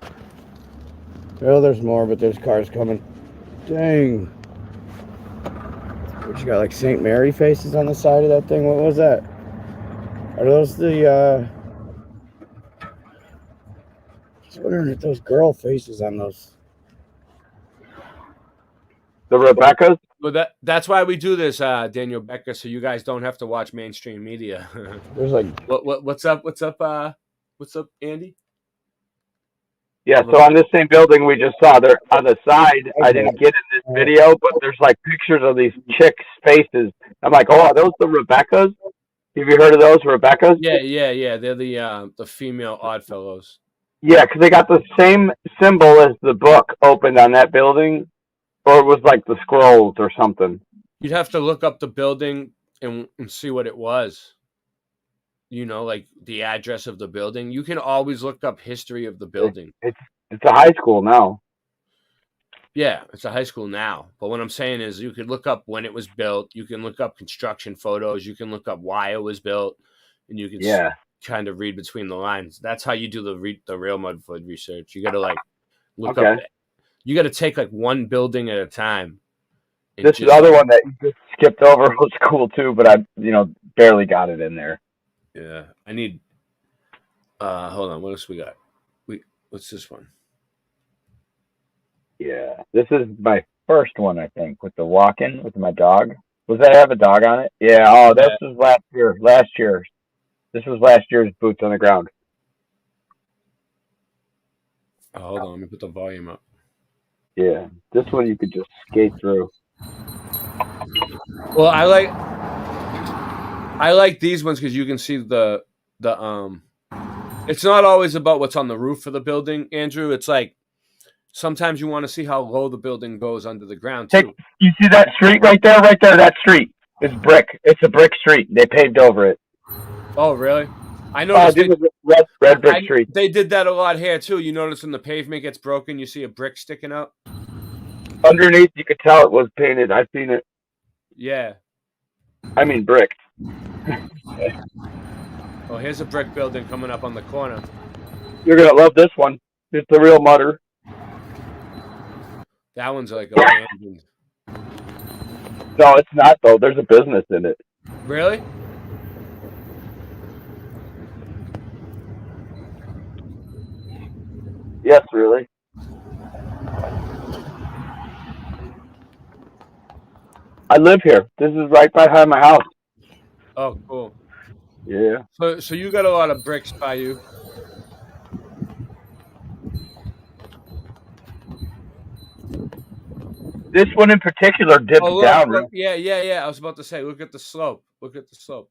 Well, there's more, but there's cars coming. Dang. What, you got like St. Mary faces on the side of that thing? What was that? Are those the, just wondering if those girl faces on those. The Rebecca's? Well, that's why we do this, Daniel Becker, so you guys don't have to watch mainstream media. There's like what's up, Andy? Yeah, so on this same building we just saw, there on the side, I didn't get in this video, but there's like pictures of these chicks' faces. I'm like, oh, are those the Rebecca's? Have you heard of those Rebecca's? Yeah. They're the female Oddfellows. Yeah, because they got the same symbol as the book opened on that building, or it was like the scrolls or something. You'd have to look up the building and see what it was. You know, like the address of the building. You can always look up history of the building. It's a high school now. Yeah, it's a high school now. But what I'm saying is you could look up when it was built. You can look up construction photos. You can look up why it was built. And you can kind of read between the lines. That's how you do the real Mudflood research. You got to like look up. You got to take like one building at a time. This other one that you just skipped over was cool too, but I, barely got it in there. Yeah, I need. Hold on. What else we got? What's this one? Yeah, this is my first one, I think, with the walk-in with my dog. Was that have a dog on it? Yeah. Oh, this was last year. This was last year's Boots on the Ground. Oh, hold on. Let me put the volume up. Yeah, this one you could just skate through. Well, I like these ones because you can see the it's not always about what's on the roof of the building, Andrew. It's like sometimes you want to see how low the building goes under the ground too. You see that street right there? That street. It's brick. It's a brick street. They paved over it. Oh, really? I noticed red brick street. They did that a lot here too. You notice when the pavement gets broken, you see a brick sticking up. Underneath, you could tell it was painted. I've seen it. Yeah. I mean brick. Oh, here's a brick building coming up on the corner. You're gonna love this one. It's the real mutter. That one's like abandoned. No, it's not though. There's a business in it. Really? Yes, really. I live here. This is right behind my house. Oh, cool. Yeah. So you got a lot of bricks by you. This one in particular dips down. Look, yeah. I was about to say, look at the slope. Hold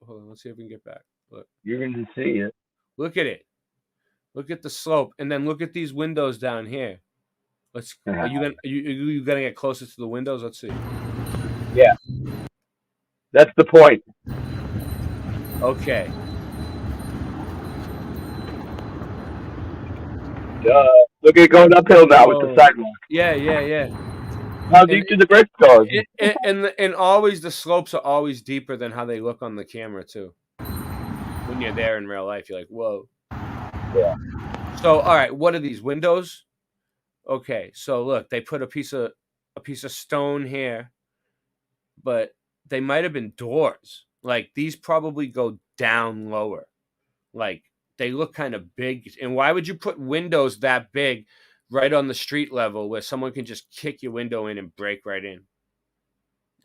on, let's see if we can get back. Look. You're going to see it. Look at it. Look at the slope, and then look at these windows down here. Are you gonna get closer to the windows? Let's see. Yeah. That's the point. Okay. Look at it going uphill now with the sidewalk. Yeah. How deep do the bricks go? And always the slopes are always deeper than how they look on the camera too. When you're there in real life, you're like, whoa. Yeah. So all right, what are these windows? Okay, so look, they put a piece of stone here, but they might have been doors. Like these probably go down lower. Like they look kind of big. And why would you put windows that big right on the street level where someone can just kick your window in and break right in?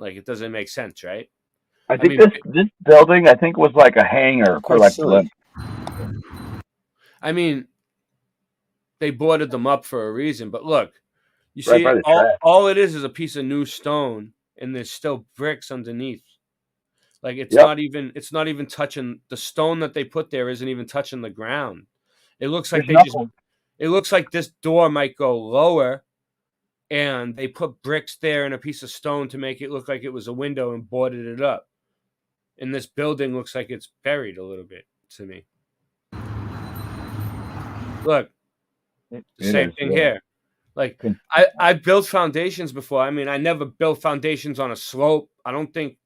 Like it doesn't make sense, right? I think mean, this building, I think, was like a hangar for like blimp. I mean, they boarded them up for a reason. But look, you Right see, by the track. all it is a piece of new stone, and there's still bricks underneath. Like it's Yep. not even touching the stone that they put there. Isn't even touching the ground. It looks like There's knuckles. It looks like this door might go lower, and they put bricks there and a piece of stone to make it look like it was a window and boarded it up. And this building looks like it's buried a little bit to me. Look, the same thing here. Like I built foundations before. I mean, I never built foundations on a slope. I don't think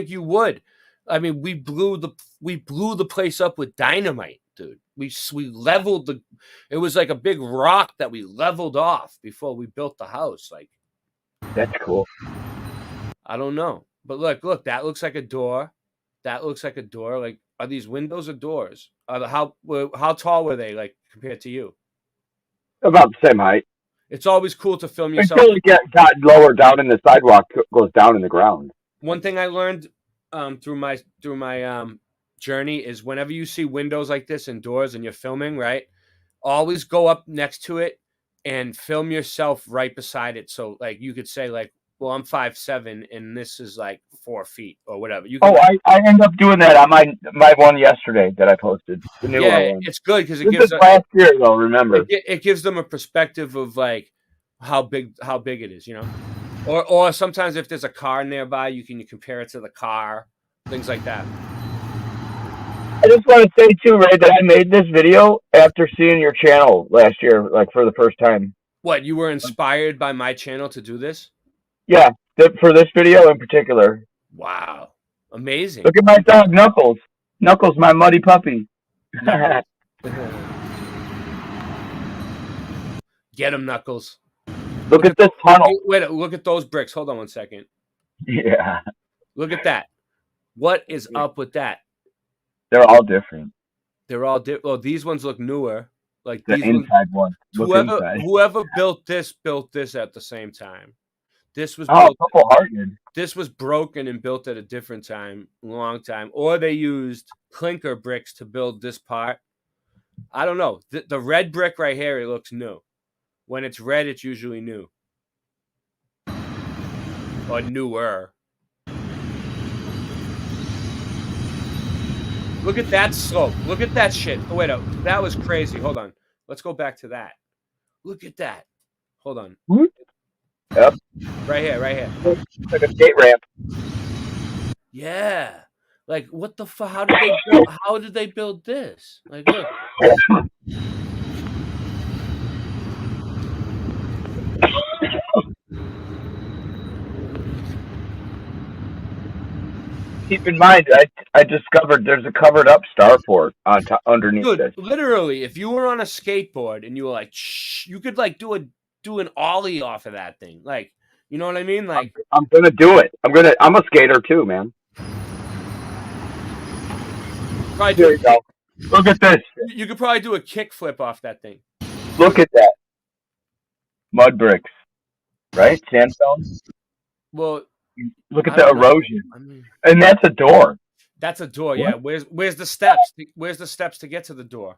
you would. I mean, we blew the place up with dynamite, dude. We leveled it was like a big rock that we leveled off before we built the house. Like, that's cool. I don't know. But look, that looks like a door. That looks like a door. Like, are these windows or doors? How tall were they, like, compared to you? About the same height. It's always cool to film yourself. Until you got lower down in the sidewalk, goes down in the ground. One thing I learned through my journey is whenever you see windows like this and doors and you're filming, right? Always go up next to it and film yourself right beside it. So, like, you could say, like, well, I'm 5'7" and this is like 4 feet or whatever. You can, I end up doing that on my one yesterday that I posted. The new one. It's good because it This gives is last year though. Remember, it gives them a perspective of like how big it is, you know. Or sometimes if there's a car nearby, you can compare it to the car, things like that. I just want to say too, Ray, that I made this video after seeing your channel last year, like for the first time. What, you were inspired by my channel to do this? Yeah, for this video in particular. Wow, amazing! Look at my dog Knuckles. Knuckles, my muddy puppy. Get him, Knuckles. Look at this tunnel. Wait, look at those bricks. Hold on one second. Yeah. Look at that. What is up with that? They're all different. They're all different. Well, these ones look newer. Like the these inside one. Whoever built this at the same time. This was This was broken and built at a different time, long time. Or they used clinker bricks to build this part. I don't know. The red brick right here, it looks new. When it's red, it's usually new. Or newer. Look at that slope. Look at that shit. Oh, wait, that was crazy. Hold on. Let's go back to that. Look at that. Hold on. Yep. Right here. Like a skate ramp. Yeah. Like, what the fuck? How did they build this? Like, look. Keep in mind, I discovered there's a covered up starport on underneath Dude, this. literally, if you were on a skateboard and you were like, shh, you could like do an ollie off of that thing. Like, you know what I mean? Like, I'm gonna do it. I'm a skater too, man. There you go. Look at this. You could probably do a kickflip off that thing. Look at that. Mud bricks, right? Sandstone. Well, look at the erosion, and that's a door. That's a door. Yeah. Where's the steps? Where's the steps to get to the door?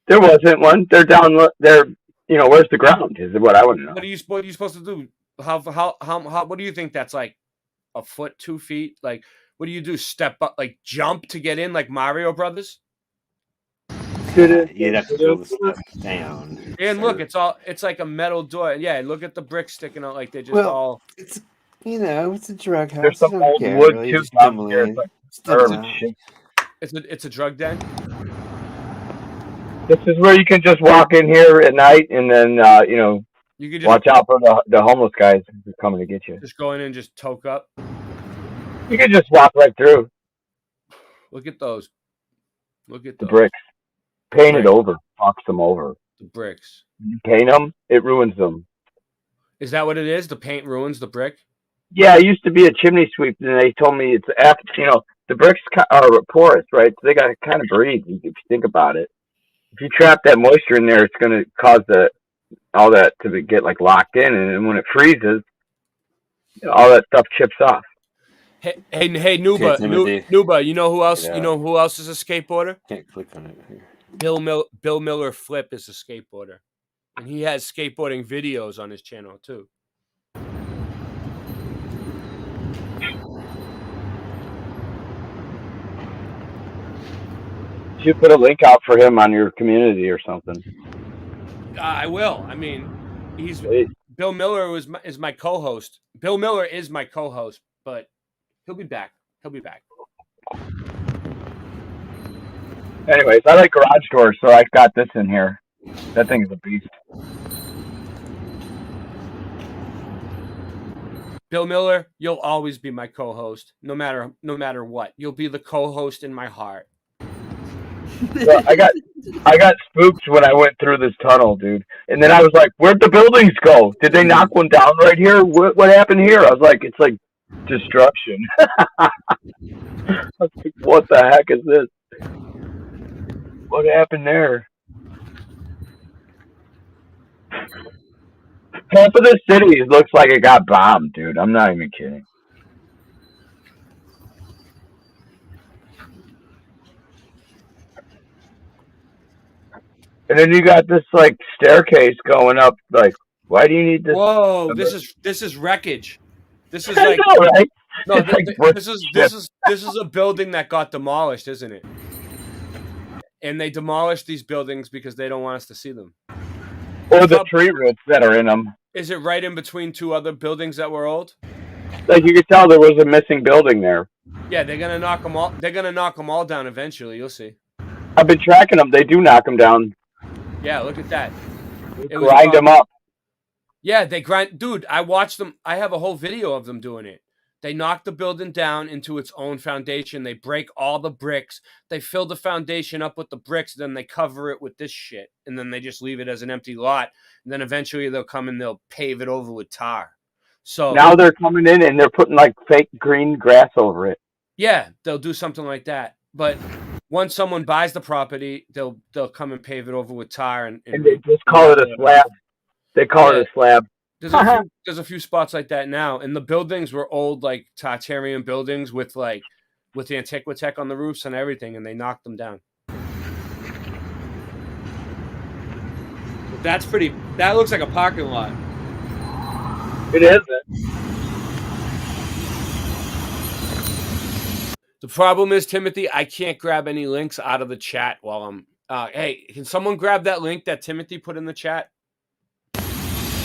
There wasn't one. They're down there. You know, where's the ground? Is what I want to know. What are you supposed to do? How? What do you think? That's like a foot, 2 feet. Like, what do you do? Step up, like jump to get in, like Mario Brothers. You'd have to build the steps down. And look, it's like a metal door. Yeah, look at the bricks sticking out like they're just all. It's it's a drug house. There's some I don't old care, wood really. too Just downstairs, dimly. like Sticks herb out. shit. It's a drug den. This is where you can just walk in here at night, and then You could just watch out for the homeless guys who are coming to get you. Just go in and just toke up. You can just walk right through Look at those. Look at the those. bricks. Paint it over, fucks them over. The bricks. You paint them, it ruins them. Is that what it is? The paint ruins the brick. Yeah, I used to be a chimney sweep, and they told me it's after the bricks are porous, right? So they got to kind of breathe. If you think about it, if you trap that moisture in there, it's going to cause all that to get like locked in, and when it freezes, all that stuff chips off. Hey, Nuba, Timothy. Nuba, you know who else? Yeah. You know who else is a skateboarder? Can't click on it here. Bill Miller Flip is a skateboarder, and he has skateboarding videos on his channel too. You should put a link out for him on your community or something. I will. I mean, Bill Miller is my co-host. Bill Miller is my co-host, but he'll be back. He'll be back. Anyways, I like garage doors, so I got this in here. That thing is a beast. Bill Miller, you'll always be my co-host, no matter what. You'll be the co-host in my heart. So I got spooked when I went through this tunnel, dude. And then I was like, "Where'd the buildings go? Did they knock one down right here? What happened here?" I was like, "It's like destruction." I was like, what the heck is this? What happened there? Half of the city looks like it got bombed, dude. I'm not even kidding. And then you got this like staircase going up. Like, why do you need this? Whoa, this is wreckage. This is I like know, right? No, It's like brick this shit. is a building that got demolished, isn't it? And they demolished these buildings because they don't want us to see them. Or the tree roots that are in them. Is it right in between two other buildings that were old? Like you could tell there was a missing building there. Yeah, they're gonna knock them all. They're gonna knock them all down eventually. You'll see. I've been tracking them. They do knock them down. Yeah, look at that. Grind them up. Yeah, they grind. Dude, I watched them. I have a whole video of them doing it. They knock the building down into its own foundation. They break all the bricks. They fill the foundation up with the bricks. Then they cover it with this shit. And then they just leave it as an empty lot. And then eventually they'll come and they'll pave it over with tar. So Now they're coming in and they're putting like fake green grass over it. yeah, they'll do something like that. But once someone buys the property, they'll come and pave it over with tar and they just call it a slab. They call it a slab. There's a few spots like that now, and the buildings were old, like Tartarian buildings with Antiquitech on the roofs and everything, and they knocked them down. That looks like a parking lot. It isn't. The problem is, Timothy, I can't grab any links out of the chat while I'm. Hey, can someone grab that link that Timothy put in the chat?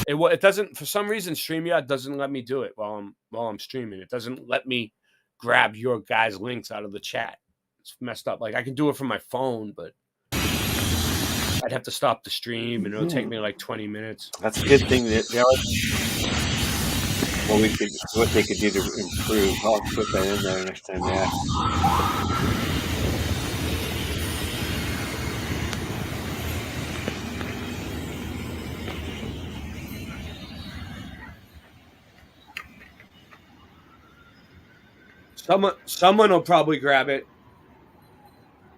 It doesn't, for some reason, StreamYard doesn't let me do it while I'm streaming. It doesn't let me grab your guys' links out of the chat. It's messed up. Like I can do it from my phone, but I'd have to stop the stream, and it'll take me like 20 minutes. That's a good thing that what they could do to improve. I'll put that in there next time. Yeah. Someone will probably grab it.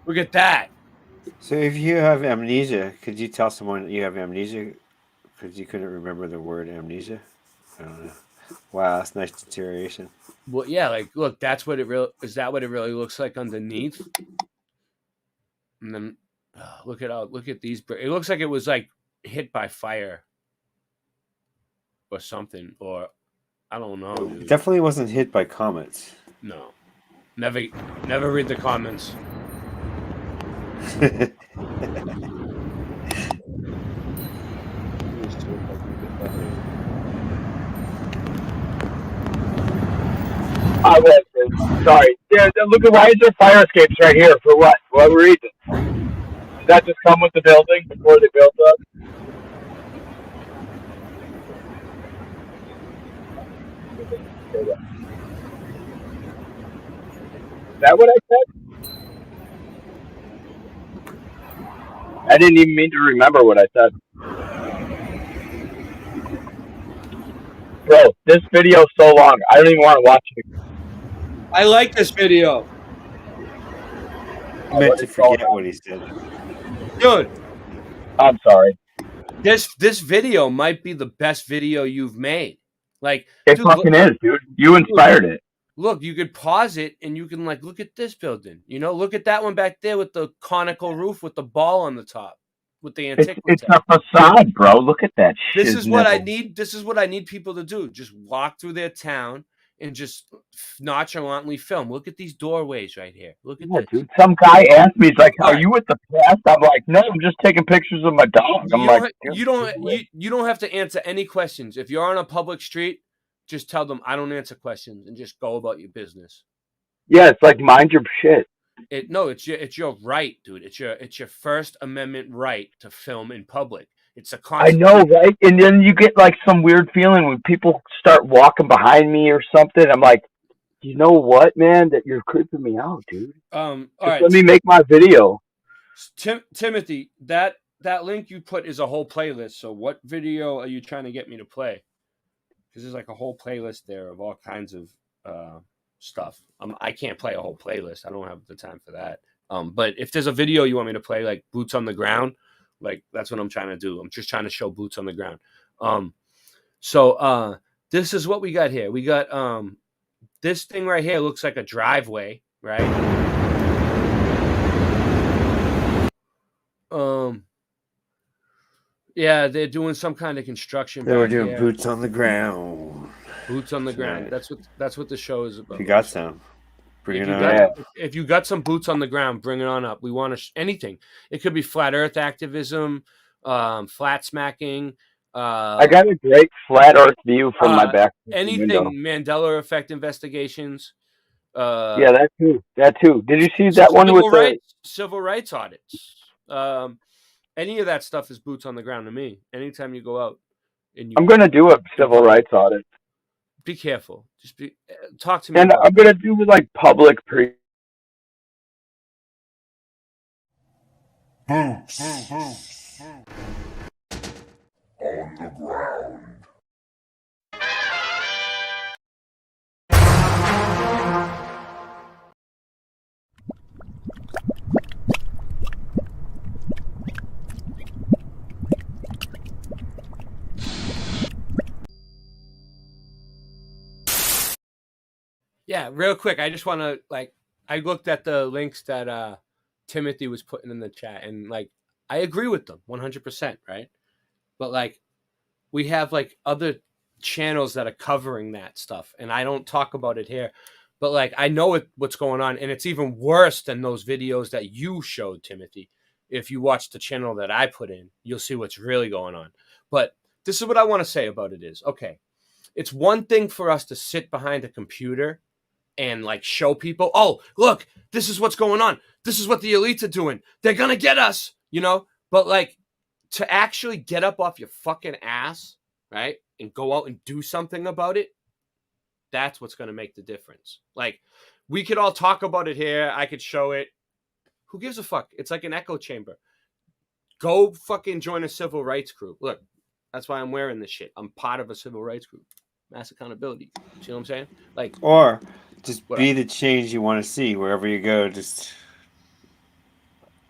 Look at that. So if you have amnesia, could you tell someone that you have amnesia because you couldn't remember the word amnesia? I don't know. Wow, that's nice deterioration. Well, yeah, like look, that's what it really is. That what it really looks like underneath? And then look at these. It looks like it was like hit by fire or something, or I don't know. Dude. It definitely wasn't hit by comets. No, never read the comments. I was. Sorry. Yeah, look at why is there fire escapes right here? For what? What reason? Did that just come with the building before they built up? Is that what I said? I didn't even mean to remember what I said. Bro, this video's so long. I don't even want to watch it. I like this video. I meant to forget what he said. Dude, I'm sorry. This video might be the best video you've made. Like It dude, fucking is, dude. You inspired it. Look, you could pause it and you can like look at this building. You know, look at that one back there with the conical roof with the ball on the top, with the It's antiquity. a facade, bro. Look at that shit. This is what I need. This is what I need people to do. Just walk through their town and just nonchalantly film. Look at these doorways right here. Look at this. Dude, some guy asked me, he's like, "Are you with the press?" I'm like, "No, I'm just taking pictures of my dog." I'm like, you don't have to answer any questions. If you're on a public street, just tell them I don't answer questions and just go about your business. yeah, it's like mind your shit. It's your right, dude. It's your First Amendment right to film in public. It's a I know, right? And then you get like some weird feeling when people start walking behind me or something. I'm like, you know what, man? That you're creeping me out, dude. All Just right. let me make my video. Timothy, that link you put is a whole playlist. So what video are you trying to get me to play? Because there's like a whole playlist there of all kinds of stuff. I can't play a whole playlist. I don't have the time for that. But if there's a video you want me to play, like Boots on the Ground, like that's what I'm trying to do. I'm just trying to show boots on the ground. So this is what we got here. We got this thing right here looks like a driveway, right? Yeah, they're doing some kind of construction. They were back doing here. boots on the ground. Boots on the ground. Tonight. That's what the show is about. If you got some, bring it on. If you got some boots on the ground, bring it on up. We want anything. It could be flat Earth activism, flat smacking. I got a great flat Earth view from my back Anything window. Mandela effect investigations. Yeah, that too. That too. Did you see that one with civil rights audits? Any of that stuff is boots on the ground to me. Anytime you go out, and you, I'm gonna do a civil rights audit. Be careful. Just talk to me. And I'm gonna do like public pre. Boots on the ground. Yeah, real quick. I just want to I looked at the links that Timothy was putting in the chat, and I agree with them 100%, right? But we have other channels that are covering that stuff, and I don't talk about it here. But I know what's going on, and it's even worse than those videos that you showed, Timothy. If you watch the channel that I put in, you'll see what's really going on. But this is what I want to say about it is, okay, it's one thing for us to sit behind a computer and show people, oh, look, this is what's going on. This is what the elites are doing. They're going to get us, But to actually get up off your fucking ass, right, and go out and do something about it, that's what's going to make the difference. We could all talk about it here. I could show it. Who gives a fuck? It's like an echo chamber. Go fucking join a civil rights group. Look, that's why I'm wearing this shit. I'm part of a civil rights group. Mass accountability. See what I'm saying? Or just be the change you want to see wherever you go.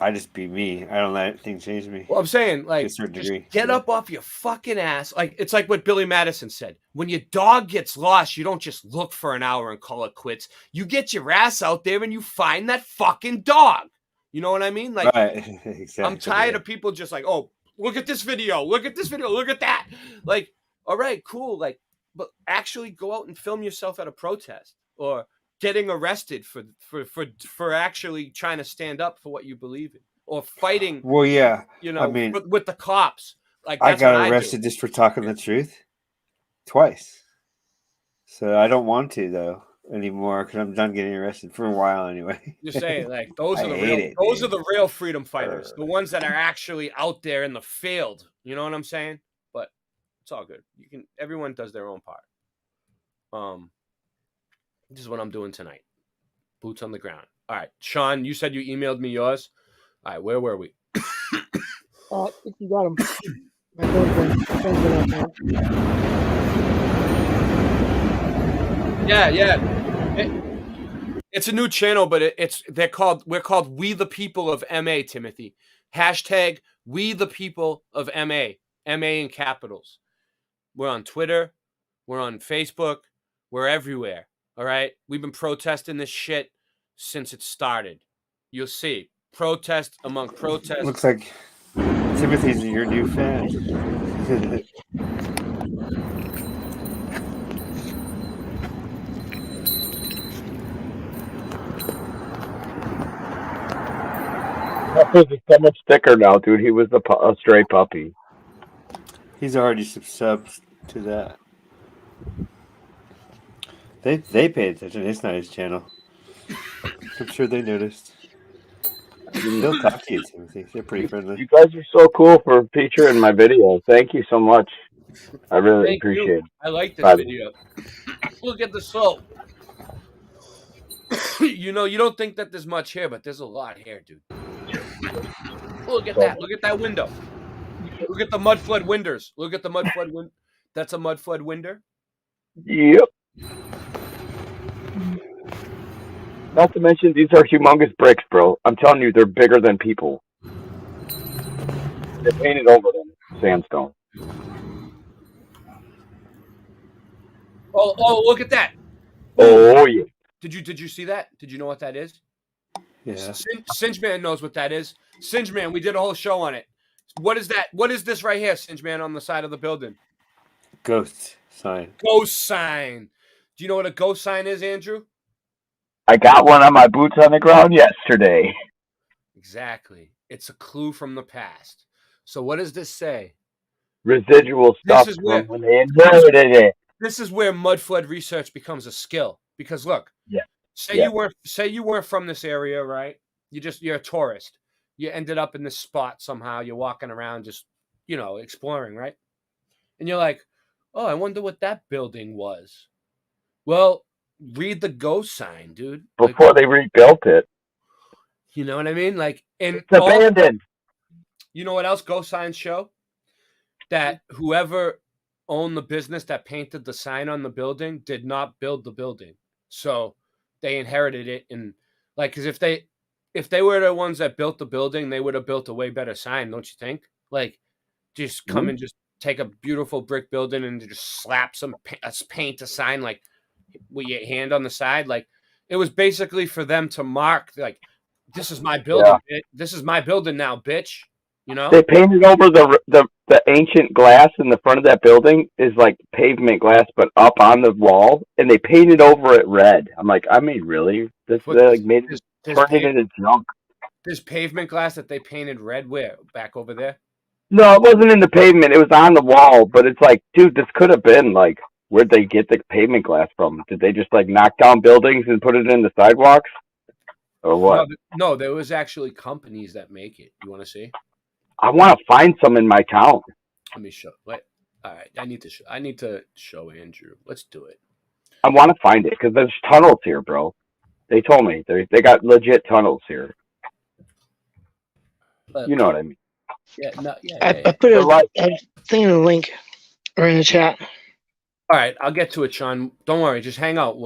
I just be me. I don't let anything change me. Well, I'm saying, to a certain degree. Get up off your fucking ass. It's like what Billy Madison said. When your dog gets lost, you don't just look for an hour and call it quits. You get your ass out there and you find that fucking dog. You know what I mean? Right. Exactly. I'm tired of people just oh, look at this video. Look at this video. Look at that. All right, cool. But actually go out and film yourself at a protest or getting arrested for actually trying to stand up for what you believe in or fighting. Well, yeah. I mean, with the cops. I got arrested just for talking the truth twice. So I don't want to though anymore because I'm done getting arrested for a while anyway. You're saying those are the real freedom fighters, the ones that are actually out there in the field. You know what I'm saying? But it's all good. Everyone does their own part. This is what I'm doing tonight. Boots on the ground. All right, Sean, you said you emailed me yours. All right, where were we? I think you got them. Yeah. It's a new channel, but we're called We the People of MA, Timothy. Hashtag We the People of MA. MA in capitals. We're on Twitter. We're on Facebook. We're everywhere. All right. We've been protesting this shit since it started. You'll see. Protest among protests. Looks like Timothy's your new fan. Puppy's so much thicker now, dude. He was a stray puppy. He's already subbed to that. They pay attention. It's not his channel. I'm sure they noticed. They'll talk to you, Timothy. They're pretty friendly. You guys are so cool for featuring my video. Thank you so much. I really Thank appreciate you. it. I like this Bye. video. Look at the soap. You know, you don't think that there's much here, but there's a lot here, dude. Look at that. Look at that window. Look at the mud flood windows. Look at the mud flood window. That's a mud flood window. Yep. Not to mention, these are humongous bricks, bro. I'm telling you, they're bigger than people. They're painted over them, sandstone. Oh, look at that. Oh, yeah. Did you see that? Did you know what that is? Yeah. Singe Man knows what that is. Singe Man, we did a whole show on it. What is that? What is this right here, Singe Man, on the side of the building? Ghost sign. Ghost sign. Do you know what a ghost sign is, Andrew? I got one on my boots on the ground yesterday. Exactly. It's a clue from the past. So what does this say? Residual stuff is where- from when they inherited it. This is where mud flood research becomes a skill. Because look, Yeah. say Yeah. you weren't from this area, right? You're a tourist. You ended up in this spot somehow. You're walking around just, exploring, right? And you're like, oh, I wonder what that building was. Well, read the ghost sign, dude. Before they rebuilt it. You know what I mean? Like, and It's abandoned. You know what else ghost signs show? That whoever owned the business that painted the sign on the building did not build the building. So they inherited it. And like, because if they were the ones that built the building, they would have built a way better sign, don't you think? Like, just come and just take a beautiful brick building and just slap some paint a sign like with your hand on the side. Like, it was basically for them to mark, like, this is my building. Yeah. This is my building now, bitch. You know? They painted over the ancient glass in the front of that building is like pavement glass, but up on the wall, and they painted over it red. I'm like, I mean, really? They made it turned it into junk. There's pavement glass that they painted red. Where? Back over there? No, it wasn't in the pavement. It was on the wall, but it's like, dude, this could have been like, where'd they get the pavement glass from? Did they just like knock down buildings and put it in the sidewalks, or what? No, there was actually companies that make it. You want to see? I want to find some in my town. Let me show. Wait. All right. I need to show Andrew. Let's do it. I want to find it because there's tunnels here, bro. They told me they got legit tunnels here. You know what I mean? Yeah. No. Yeah. I put a thing in the link or in the chat. All right. I'll get to it, Sean. Don't worry. Just hang out.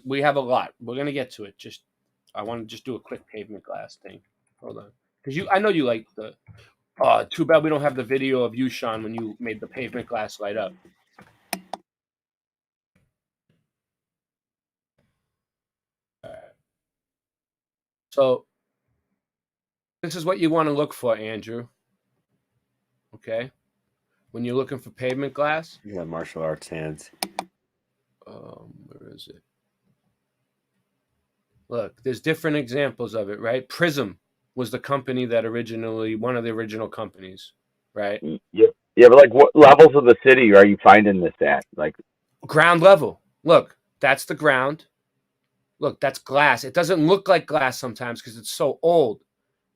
We have a lot. We're gonna get to it. I want to just do a quick pavement glass thing. Hold on, because I know you like the. Oh, too bad we don't have the video of you, Sean, when you made the pavement glass light up. All right. So, this is what you want to look for, Andrew. Okay? When you're looking for pavement glass. You got martial arts hands. Where is it? Look, there's different examples of it, right? Prism was the company that one of the original companies, right? Yeah, but like, what levels of the city are you finding this at? Like, ground level. Look, that's the ground. Look, that's glass. It doesn't look like glass sometimes because it's so old.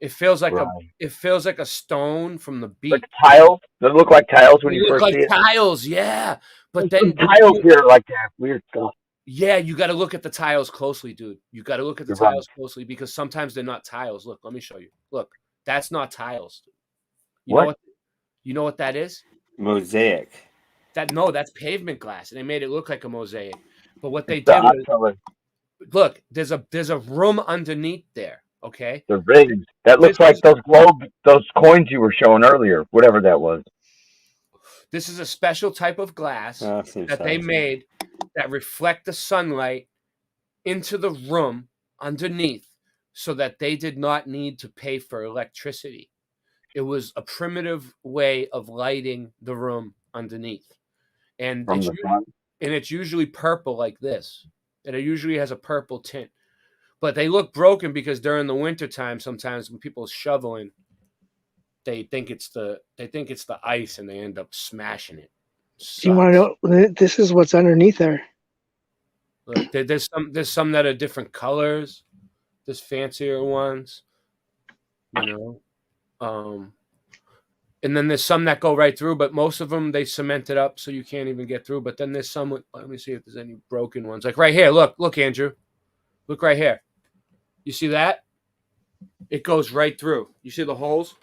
It feels like a stone from the beach. Like tiles? Does it look like tiles when you first see it? Tiles, yeah. But then tiles here are like that weird stuff. Yeah, you got to look at the tiles closely, dude. You got to look at the tiles closely because sometimes they're not tiles. Look, let me show you. Look, that's not tiles. You know what that is? Mosaic. That's pavement glass, and they made it look like a mosaic. But what they did was, look, there's a room underneath there. Okay, the rings that looks like those coins you were showing earlier, whatever that was. This is a special type of glass that they made that reflect the sunlight into the room underneath so that they did not need to pay for electricity. It was a primitive way of lighting the room underneath. And it's usually purple like this. And it usually has a purple tint. But they look broken because during the wintertime, sometimes when people are shoveling, they think it's the ice and they end up smashing it. Do you want to know? This is what's underneath there. Look, there's some that are different colors. There's fancier ones, you know. And then there's some that go right through, but most of them they cement it up so you can't even get through. But then there's some. Let me see if there's any broken ones. Like right here. Look, Andrew. Look right here. You see that? It goes right through. You see the holes?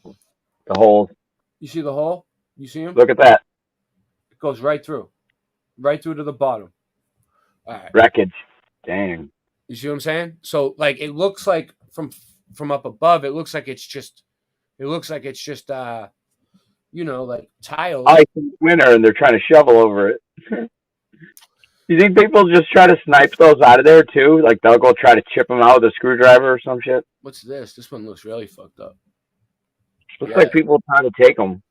The holes. You see the hole? You see them? Look at that. It goes right through to the bottom. All right. Wreckage. Dang. You see what I'm saying? So like it looks like from up above, it looks like it's just you know, like tiles. Ice in winter and they're trying to shovel over it. You think people just try to snipe those out of there too? Like they'll go try to chip them out with a screwdriver or some shit? What's this? This one looks really fucked up. Looks like people trying to take them.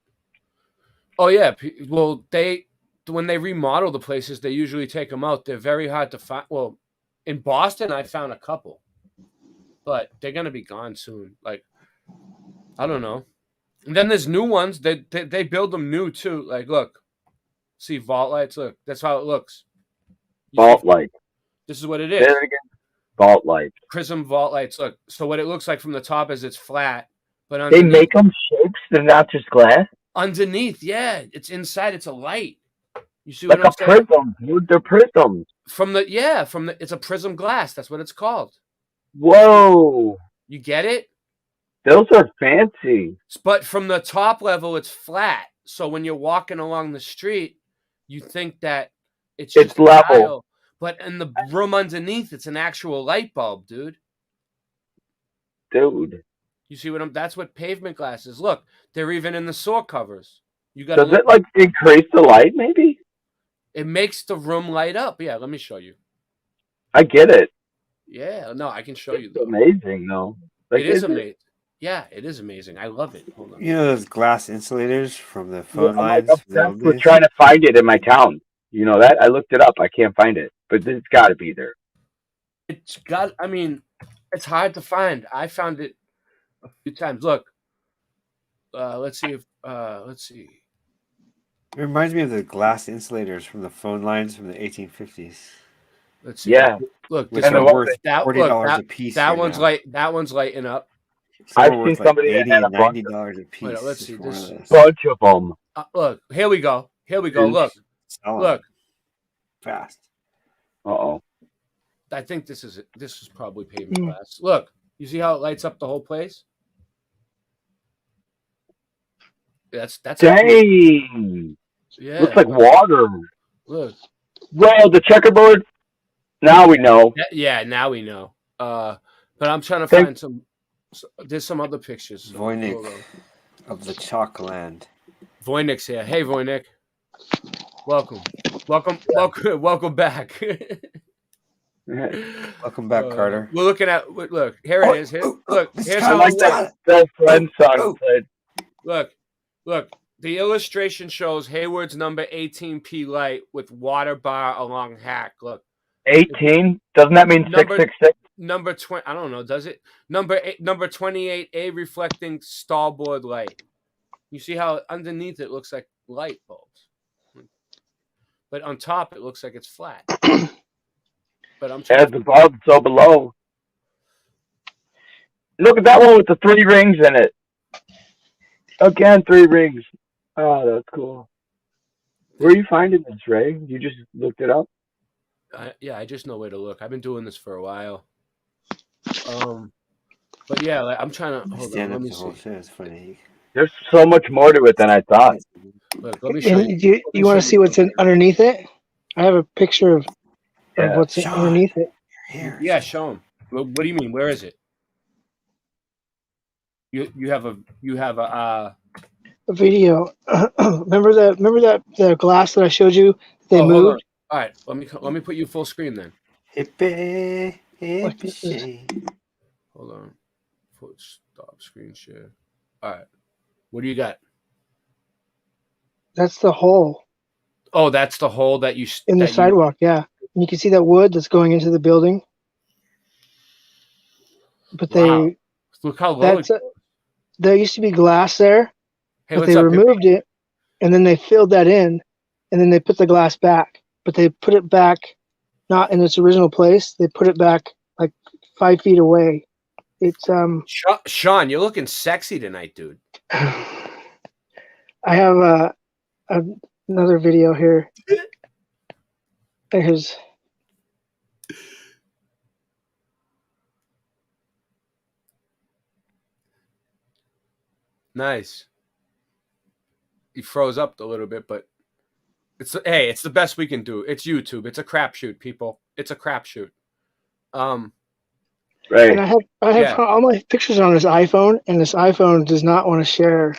Oh yeah. Well, when they remodel the places, they usually take them out. They're very hard to find. Well, in Boston, I found a couple, but they're gonna be gone soon. Like, I don't know. And then there's new ones. They build them new too. Like, look, see vault lights. Look, that's how it looks. Vault light. This is what it Say is. it again. Vault light. Prism vault lights. Look, so what it looks like from the top is it's flat, but They underneath, make them shapes. They're not just glass. underneath, yeah, it's inside. It's a light. You see Like what I'm a saying? prism, dude. They're prisms. It's a prism glass. That's what it's called. Whoa. You get it? Those are fancy. But from the top level, it's flat. So when you're walking along the street, you think that it's just level. tile. But in the room underneath, it's an actual light bulb, dude. Dude. You see what that's what pavement glass is. Look, they're even in the saw covers. You got. Does it like increase the light? Maybe. It makes the room light up. Yeah, let me show you. I get it. Yeah, no, I can show you. It's amazing, though. Like, It is amazing. Yeah, it is amazing. I love it. Hold on. You know those glass insulators from the phone I'm lines? like obsessed with trying to find it in my town. You know that? I looked it up. I can't find it, but it's got to be there. It's got. I mean, it's hard to find. I found it a few times. Look. Let's see if. Let's see. It reminds me of the glass insulators from the phone lines from the 1850s. Let's see. Yeah. Look, Which this are one, worth $40 a piece. That right one's now. That one's lighting up. Some I've are seen worth like somebody that $80 had a and bunch $90 a piece. Wait, let's see just for one this. of those. Bunch of them. Look, here we go. Here we go. Look, Sell 'em look. fast. Uh-oh. I think this is probably pavement glass. Look, you see how it lights up the whole place? That's Dang. yeah. Looks like water. Look. Well, the checkerboard. Now we know. Yeah, now we know. But I'm trying to Thank- find some. There's some other pictures. So Voynich hold on. of the Chalkland. Voynick's here. Hey, Voynick. Welcome back. Welcome back, Carter. We're looking at. Look, here it is. Look, here's I how like it that. That friend song said. Look. The illustration shows Hayward's number 18P light with water bar along hack. Look. 18? Doesn't that mean 666? Number 20. I don't know. Does it? Number 28A reflecting starboard light. You see how underneath it looks like light bulbs, but on top it looks like it's flat. But I'm As above, so below. Look at that one with the 3 rings in it. Again, 3 rings. Oh, that's cool. Where are you finding this, Ray? You just looked it up? Yeah, I just know where to look. I've been doing this for a while. But yeah, like, I'm trying to hold on. Let me see. It's funny. There's so much more to it than I thought. Look, let me show you. Do you want to see what's underneath it? I have a picture of what's underneath it. Yeah, show him. What do you mean? Where is it? You have a a video. Remember that the glass that I showed you? They Hold on. moved. All right, let me put you full screen then. Hippie, Hold on. Stop screen share. All right. What do you got? That's the hole Oh, that's the hole that you in the sidewalk. Yeah, and you can see that wood that's going into the building. But Wow. Look how low. There used to be glass there, Hey, but what's they up, removed it, and then they filled that in, and then they put the glass back. But they put it back not in its original place. They put it back like 5 feet away. It's Sean, you're looking sexy tonight, dude. I have another video here. There's Nice. He froze up a little bit, but it's the best we can do. It's YouTube. It's a crapshoot, people. It's a crapshoot. Right. And I have all my pictures on this iPhone, and this iPhone does not want to share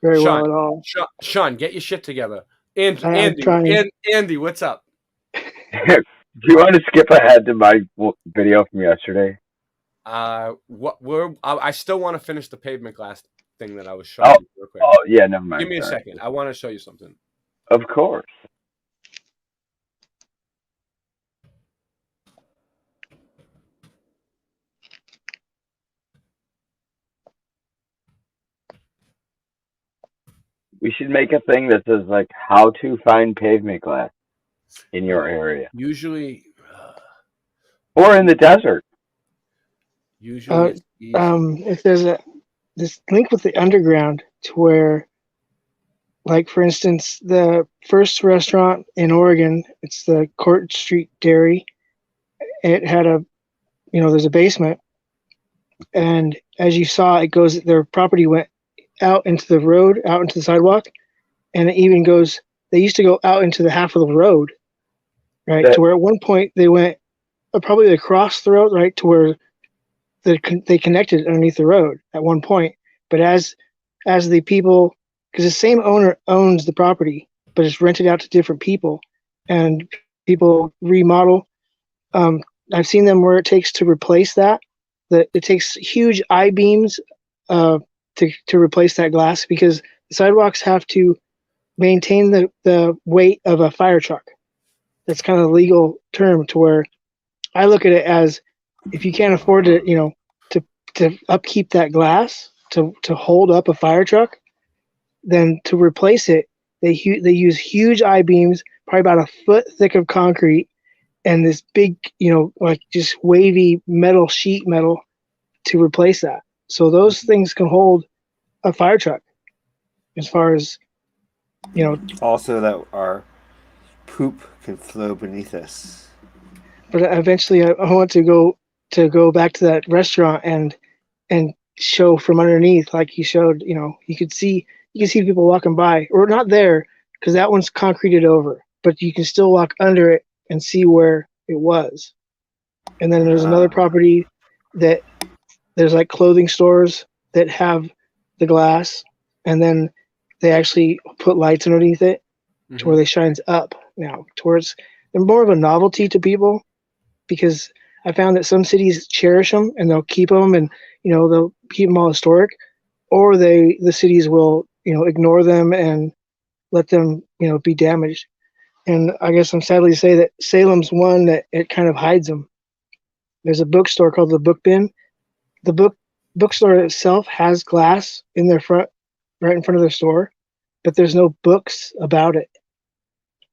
very well at all. Sean, get your shit together. I'm trying. Andy, what's up? Do you want to skip ahead to my video from yesterday? I still want to finish the pavement glass thing that I was showing you real quick. Oh, yeah, never mind. Give me a All right. second. I want to show you something. Of course. We should make a thing that says like how to find pavement glass in your area Usually, or in the desert. Usually, it's easy. If there's this link with the underground to where, like for instance, the first restaurant in Oregon, it's the Court Street Dairy. It had there's a basement, and as you saw, their property went out into the road, out into the sidewalk, and it even goes. They used to go out into the half of the road, right? To where at one point they went probably across the road, right, to where they connected underneath the road at one point. But as the people, because the same owner owns the property, but it's rented out to different people, and people remodel. I've seen them where it takes to replace that. That it takes huge I-beams to replace that glass, because the sidewalks have to maintain the weight of a fire truck. That's kind of a legal term, to where I look at it as, if you can't afford to upkeep that glass to hold up a fire truck, then to replace it, they use huge I-beams, probably about a foot thick of concrete, and this big, like just wavy sheet metal to replace that. So those things can hold a fire truck, as far as, Also, that our poop can flow beneath us. But eventually, I want to go back to that restaurant and show from underneath, like you showed. You can see people walking by, or not there, because that one's concreted over, but you can still walk under it and see where it was. And then there's another property that there's like clothing stores that have the glass, and then they actually put lights underneath it to where they shines up now, towards they're more of a novelty to people, because I found that some cities cherish them and they'll keep them, and they'll keep them all historic, or the cities will ignore them and let them be damaged. And I guess I'm sadly to say that Salem's one that it kind of hides them. There's a bookstore called the Book Bin. The bookstore itself has glass in their front, right in front of their store, but there's no books about it.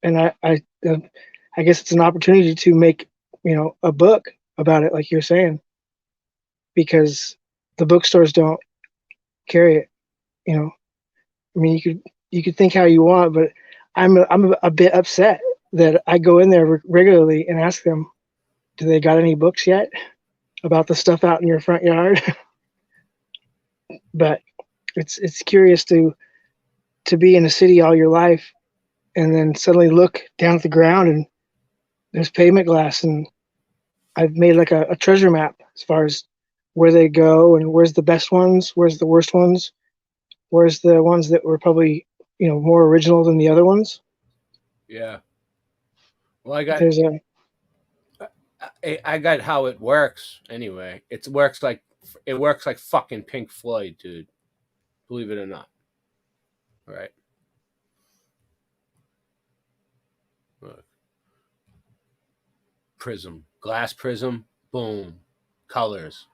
And I guess it's an opportunity to make a book about it, like you're saying, because the bookstores don't carry it. I mean, you could think how you want, but I'm a bit upset that I go in there regularly and ask them, do they got any books yet about the stuff out in your front yard? But it's curious to be in a city all your life and then suddenly look down at the ground and there's pavement glass, and I've made like a treasure map as far as where they go and where's the best ones, where's the worst ones, whereas the ones that were probably, you know, more original than the other ones. Yeah. Well, I got There's a I got how it works anyway. It works like fucking Pink Floyd, dude. Believe it or not. All right. Look. Prism, glass prism, boom. Colors,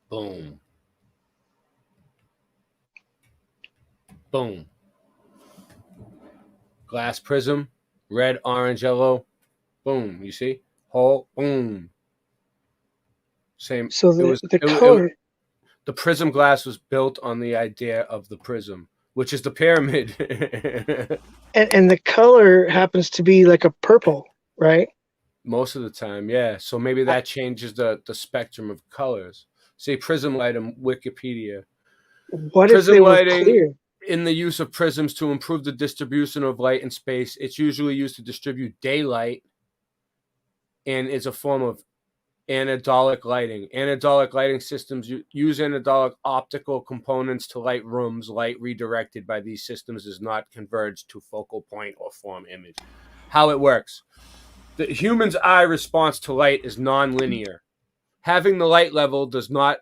boom. Boom. Glass prism, red, orange, yellow, boom. You see? Whole, boom. Same. So it was, the it- color. the prism glass was built on the idea of the prism, which is the pyramid. And the color happens to be like a purple, right? Most of the time, yeah. So maybe that changes the spectrum of colors. See, prism light on Wikipedia. What if Prism they were lighting clear? in the use of prisms to improve the distribution of light in space. It's usually used to distribute daylight and is a form of anodolic lighting. Anodolic lighting systems use anodolic optical components to light rooms. Light redirected by these systems is not converged to focal point or form image. How it works. The human's eye response to light is nonlinear. Having the light level does not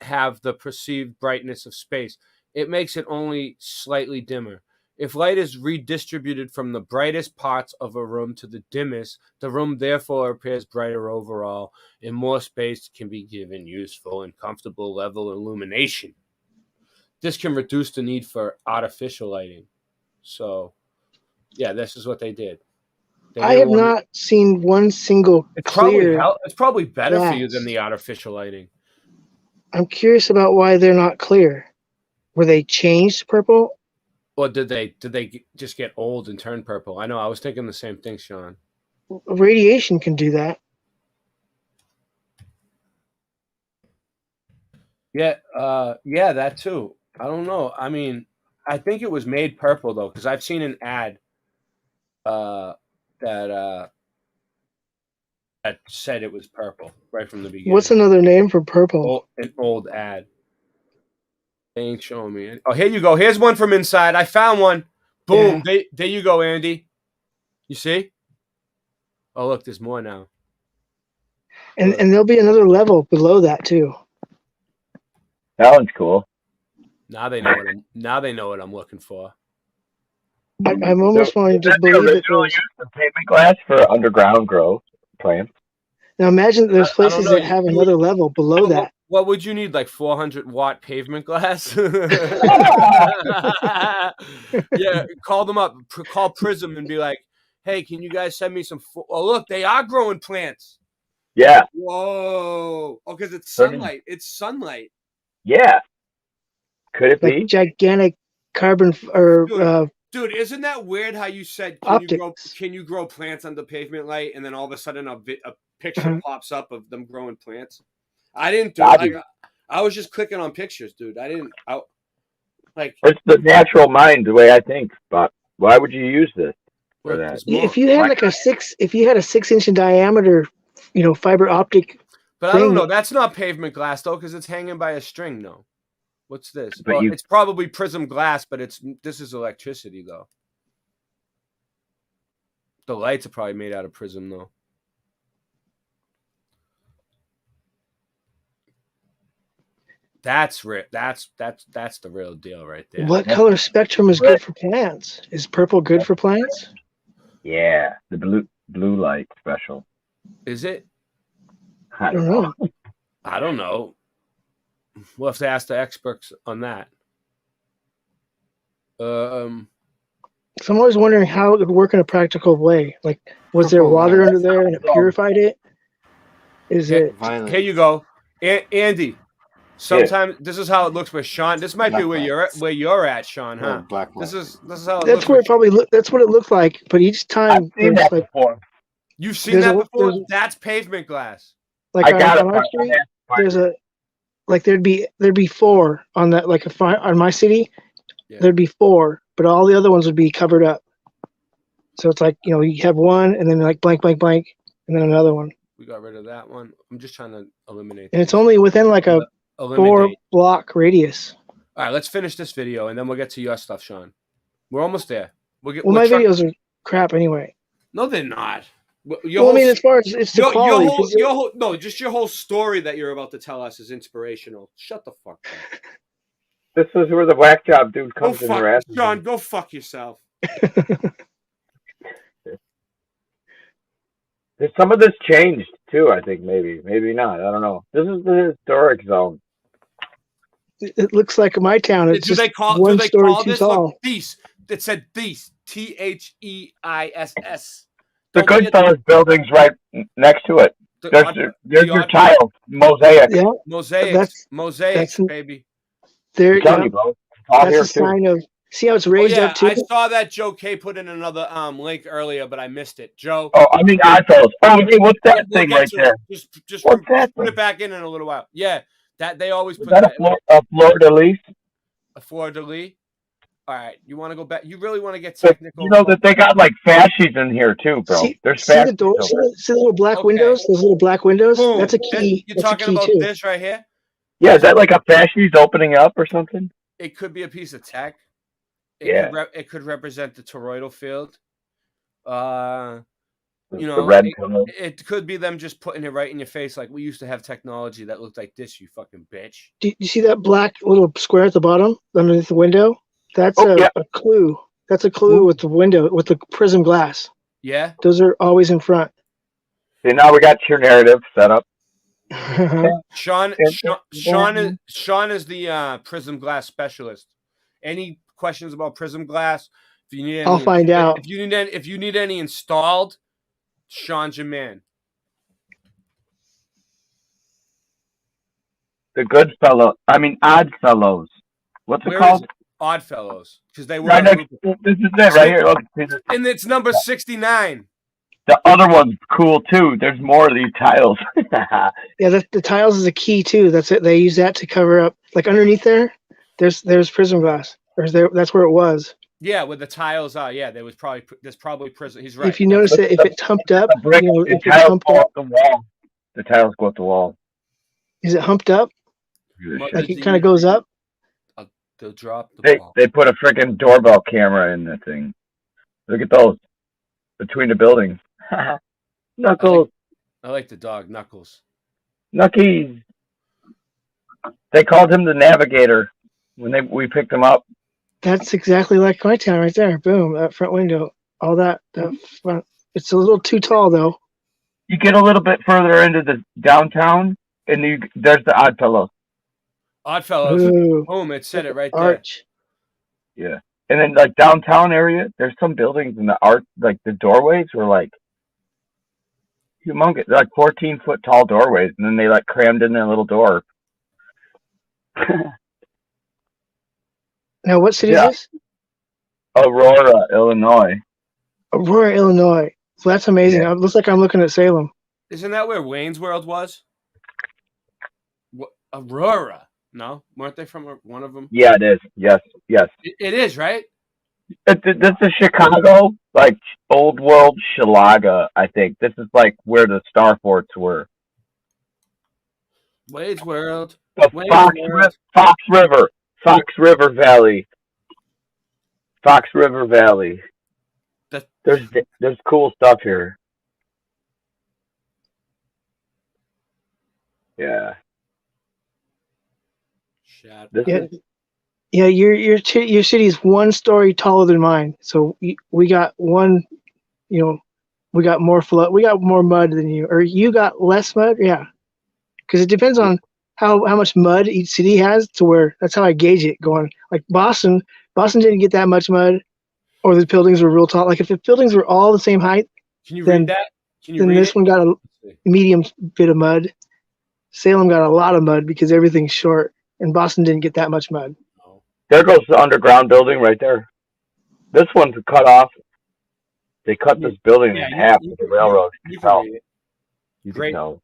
have the perceived brightness of space. It makes it only slightly dimmer. If light is redistributed from the brightest parts of a room to the dimmest, the room therefore appears brighter overall, and more space can be given useful and comfortable level illumination. This can reduce the need for artificial lighting. So, yeah, this is what they did. I have not seen one single It's clear. probably better for you glass. than the artificial lighting. I'm curious about why they're not clear. Were they changed purple? Or did they just get old and turn purple? I know. I was thinking the same thing, Sean. Radiation can do that. Yeah, that too. I don't know. I mean, I think it was made purple though, because I've seen an ad that said it was purple right from the beginning. What's another name for purple? An old ad. They ain't showing me. Oh, here you go. Here's one from inside. I found one. Boom. There you go, Andy. You see? Oh, look, there's more now. And there'll be another level below that too. That one's cool. Now they know what I'm looking for. I'm almost wanting to Is that the believe it. original use of pavement glass for underground grow plants? Now imagine there's I don't places know, that have another level below that. What would you need? Like 400-watt pavement glass? Yeah, call them up. Call Prism and be like, "Hey, can you guys send me some?" Oh, look, they are growing plants. Yeah. Whoa! Oh, because it's So did- sunlight. It's sunlight. Yeah. Could it Like be? gigantic carbon Dude, isn't that weird how you said can you grow plants under pavement light, and then all of a sudden a picture pops up of them growing plants? I didn't do it. I was just clicking on pictures, dude. It's the natural mind, the way I think. But why would you use this for that? if you had like a 6-inch in diameter, fiber optic. But I don't know. That's not pavement glass though, because it's hanging by a string. No. What's this? But It's probably prism glass, but this is electricity though. The lights are probably made out of prism though. That's real. That's the real deal right there. What color spectrum is good for plants? Is purple good for plants? Yeah, the blue light special. Is it? I don't know. I don't know. We'll have to ask the experts on that. So I'm always wondering how it would work in a practical way. Like, was there water under there and it purified it? Is it? Here you go, Andy. Sometimes this is how it looks with Sean. This might be where you're at, Sean. Huh? This is how it That's looks. where it probably that's what it looked like. But each time there's like You've seen There's that a- before? there's- That's pavement glass. like on our street, there's there'd be 4 on that on my city. There'd be 4, but all the other ones would be covered up. So it's like you have one and then like blank blank blank and then another one, We got rid of that one. I'm just trying to eliminate. and it's only within like a Eliminate. 4-block radius. All right, let's finish this video and then we'll get to your stuff, Sean. We're almost there. Well, my videos are crap anyway. No, they're not. Well, I mean, as far as it's the quality. Just your whole story that you're about to tell us is inspirational. Shut the fuck up. This is where the whack job dude comes in your ass. Sean, go fuck yourself. Some of this changed too, I think maybe not. I don't know. This is the historic zone. It looks like my town. It's Do they just call one story too this? tall. Look, Theis. It said Theis. THEISS. The Goodfellas building's right next to it. There's your tiles, mosaic. Yeah, Mosaics, baby. There, you, bro. All that's here a too. sign of. See how it's raised up too. I saw that Joe K put in another link earlier, but I missed it. Joe. Oh, I mean Oddfellows. Oh, hey, what's that We'll thing get right to there? it. Just What's that put thing? it back in a little while. Yeah, that they always Is put that a fleur-de-lis? a fleur-de-lis. All right, you want to go back? You really want to get But technical? you know that they got like fascies in here too, bro. There's See the fascies. door? over See the little black windows? Those little black windows? Boom. That's a key. You're That's a talking key about too. this right here? Yeah, is that like a fascies opening up or something? It could be a piece of tech. Yeah. It could represent the toroidal field. You The know, red color. it could be them just putting it right in your face. Like we used to have technology that looked like this. You fucking bitch. Do you see that black little square at the bottom underneath the window? That's a clue. That's a clue with the window, with the prism glass. Yeah. Those are always in front. See, now we got your narrative set up. Sean is the prism glass specialist. Any questions about prism glass? If you need any, I'll find out. If you need any installed, Sean's your man. The Oddfellows. What's it Where called? is it? Oddfellows, because they were Right next. This is it right here. Look, see this- and it's number 69. the other one's cool too. There's more of these tiles. Yeah, the tiles is a key too. That's it. They use that to cover up. Like underneath there, there's prism glass. That's where it was. Yeah, where the tiles are. Yeah, there's probably prism. He's right. If you notice it, if it's humped up, The brick, you know, the if it's tiles humped go up, up the wall. The tiles go up the wall. is it humped up? Like it kind of goes up. They'll drop the ball. They put a freaking doorbell camera in the thing. Look at those between the buildings. Knuckles, I like the dog Knuckles. Knuckies. They called him the Navigator when we picked him up. That's exactly like my town right there. Boom, that front window, all that front. It's a little too tall though. You get a little bit further into the downtown, and there's the Oddfellows. Oddfellows. Ooh. Boom! It said it right there. Arch. Yeah, and then like downtown area, there's some buildings in the art, like the doorways were like humongous, like 14-foot tall doorways, and then they like crammed in their little door. Now, what city Yeah. is this? Aurora, Illinois. Aurora, Illinois. So that's amazing. It looks like I'm looking at Salem. Isn't that where Wayne's World was? Aurora? No, weren't they from one of them? Yeah, it is. Yes. It is, right? This is Chicago, like old world Shalaga, I think. This is like where the Star Forts were. Wayne's World. The Fox River Valley. Fox River Valley. There's cool stuff here. Yeah. Yeah, your city is one story taller than mine. So we got one, we got more flood, we got more mud than you, or you got less mud. Yeah, because it depends on how much mud each city has. To where that's how I gauge it. Going like Boston didn't get that much mud, or the buildings were real tall. Like if the buildings were all the same height, can you read that? Then this one got a medium bit of mud. Salem got a lot of mud because everything's short. And Boston didn't get that much mud. There goes the underground building right there. This one's cut off. They cut this building in half with the railroad. You can tell. You can tell.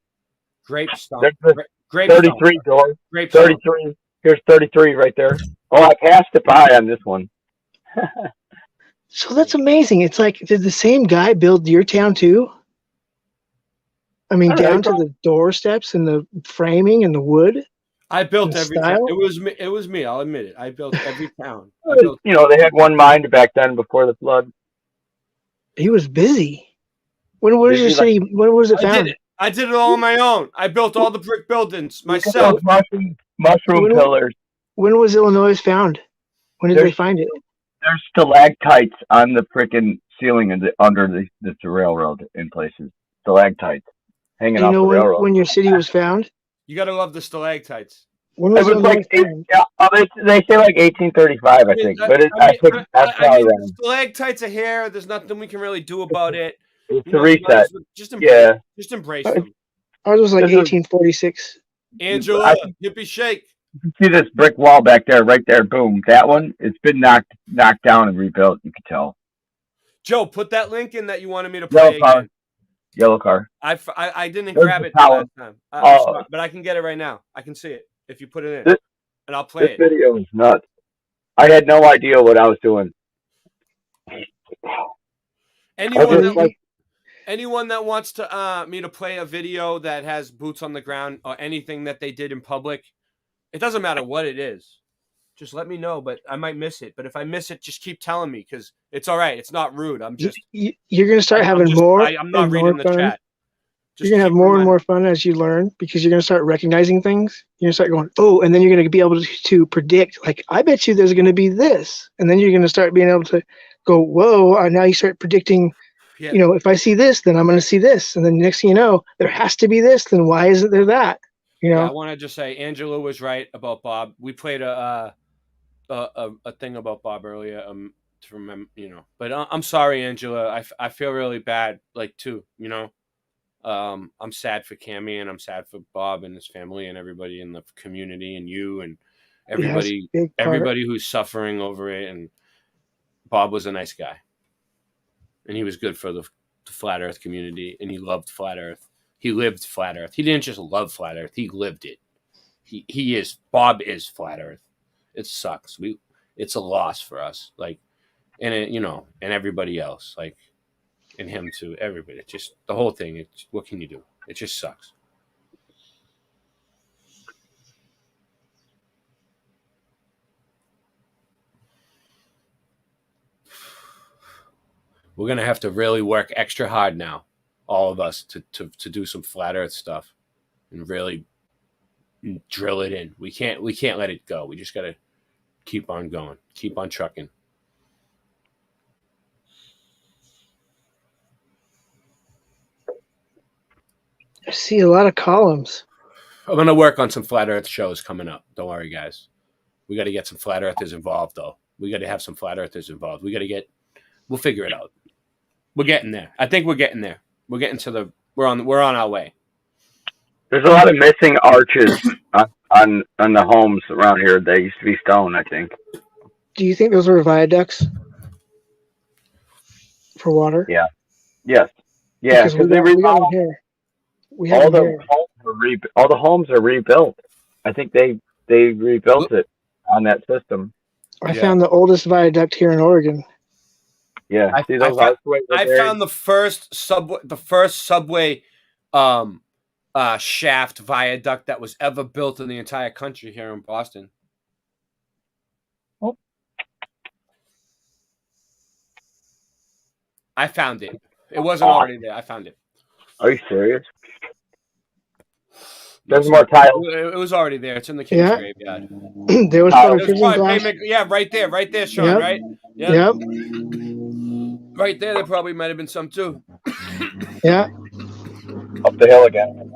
Grape stump. There's Grape 33 stump. doors. Grape 33. Here's 33 right there. Oh, I passed it by on this one. So that's amazing. It's like, did the same guy build your town too? I mean, down to the doorsteps and the framing and the wood. I built The every town. style? It was me. It was me. I'll admit it. I built every town. I You built. know, they had one mind back then before the flood. He was busy. When was your Busy like- city? When was it I did found? it. I did it all on my own. I built all the brick buildings Look at myself. those mushroom When- pillars. When was Illinois found? When did they There's- find it? There's stalactites on the freaking ceiling under the railroad in places. Stalactites hanging Do you off know the railroad. when your city was found? You gotta love the stalactites. When It was was Illinois like found? they say like 1835, I think, but I think that's I probably mean, wrong. stalactites are here. There's nothing we can really do about it. It's You a know, you might reset. as well just embrace, Yeah. just embrace Uh, them. Ours was like This is- 1846. Angela, hippie shake. You can see this brick wall back there, right there. Boom. That one, it's been knocked down and rebuilt. You can tell. Joe, put that link in that you wanted me to play Yellow car. again. Yellow car. I didn't There's grab the it the power. last time. I'm Oh. sorry, but I can get it right now. I can see it if you put it in, This- and I'll play This it. video is nuts. I had no idea what I was doing. Anyone that wants to me to play a video that has boots on the ground or anything that they did in public, it doesn't matter what it is. Just let me know, but I might miss it. But if I miss it, just keep telling me because it's all right. It's not rude. I'm just. You're gonna start I'm having just- more. I'm not and reading more the fun. chat. You're gonna have more and more fun as you learn because you're gonna start recognizing things. You're gonna start going, oh, and then you're gonna be able to predict. Like, I bet you there's gonna be this, and then you're gonna start being able to go, whoa! Now you start predicting. Yeah. You know, if I see this, then I'm gonna see this, and then next thing you know, there has to be this. Then why isn't there that? You know. Yeah, I want to just say Angela was right about Bob. We played a thing about Bob earlier. To remember, you know. But I'm sorry, Angela. I feel really bad, like too. You know, I'm sad for Cammy and I'm sad for Bob and his family and everybody in the community and you and everybody, big part. everybody who's suffering over it. And Bob was a nice guy, and he was good for the flat Earth community, and he loved flat Earth. He lived flat Earth. He didn't just love flat Earth. He lived it. Bob is flat Earth. It sucks. It's a loss for us. Like, and it, you know, and everybody else, like, and him too. Everybody. It's just the whole thing. What can you do? It just sucks. We're gonna have to really work extra hard now, all of us, to do some flat Earth stuff, and really drill it in. We can't let it go. We just gotta keep on going, keep on trucking. I see a lot of columns. I'm gonna work on some flat Earth shows coming up. Don't worry, guys. We got to get some flat Earthers involved, though. We got to have some flat Earthers involved. We'll figure it out. We're getting there. I think we're getting there. We're getting to we're on our way. There's a lot of missing arches on the homes around here. They used to be stone, I think. Do you think those were viaducts for water? Yeah. Yes. Yeah, Because because we they got them remodeled. here. We have All them the here. homes are all the homes are rebuilt. I think they rebuilt it on that system. I found the oldest viaduct here in Oregon. Yeah. See those I archways right there? found the first subway shaft viaduct that was ever built in the entire country here in Boston. Oh. I found it. It wasn't already there. I found it. Are you serious? There's more tiles. It was already there. It's in the King's Yeah. graveyard. There was Oh. probably It was prison probably glass. yeah, right there, Sean. Yep. Right? Yep. Right there. There probably might have been some too. Yeah. Up the hill again.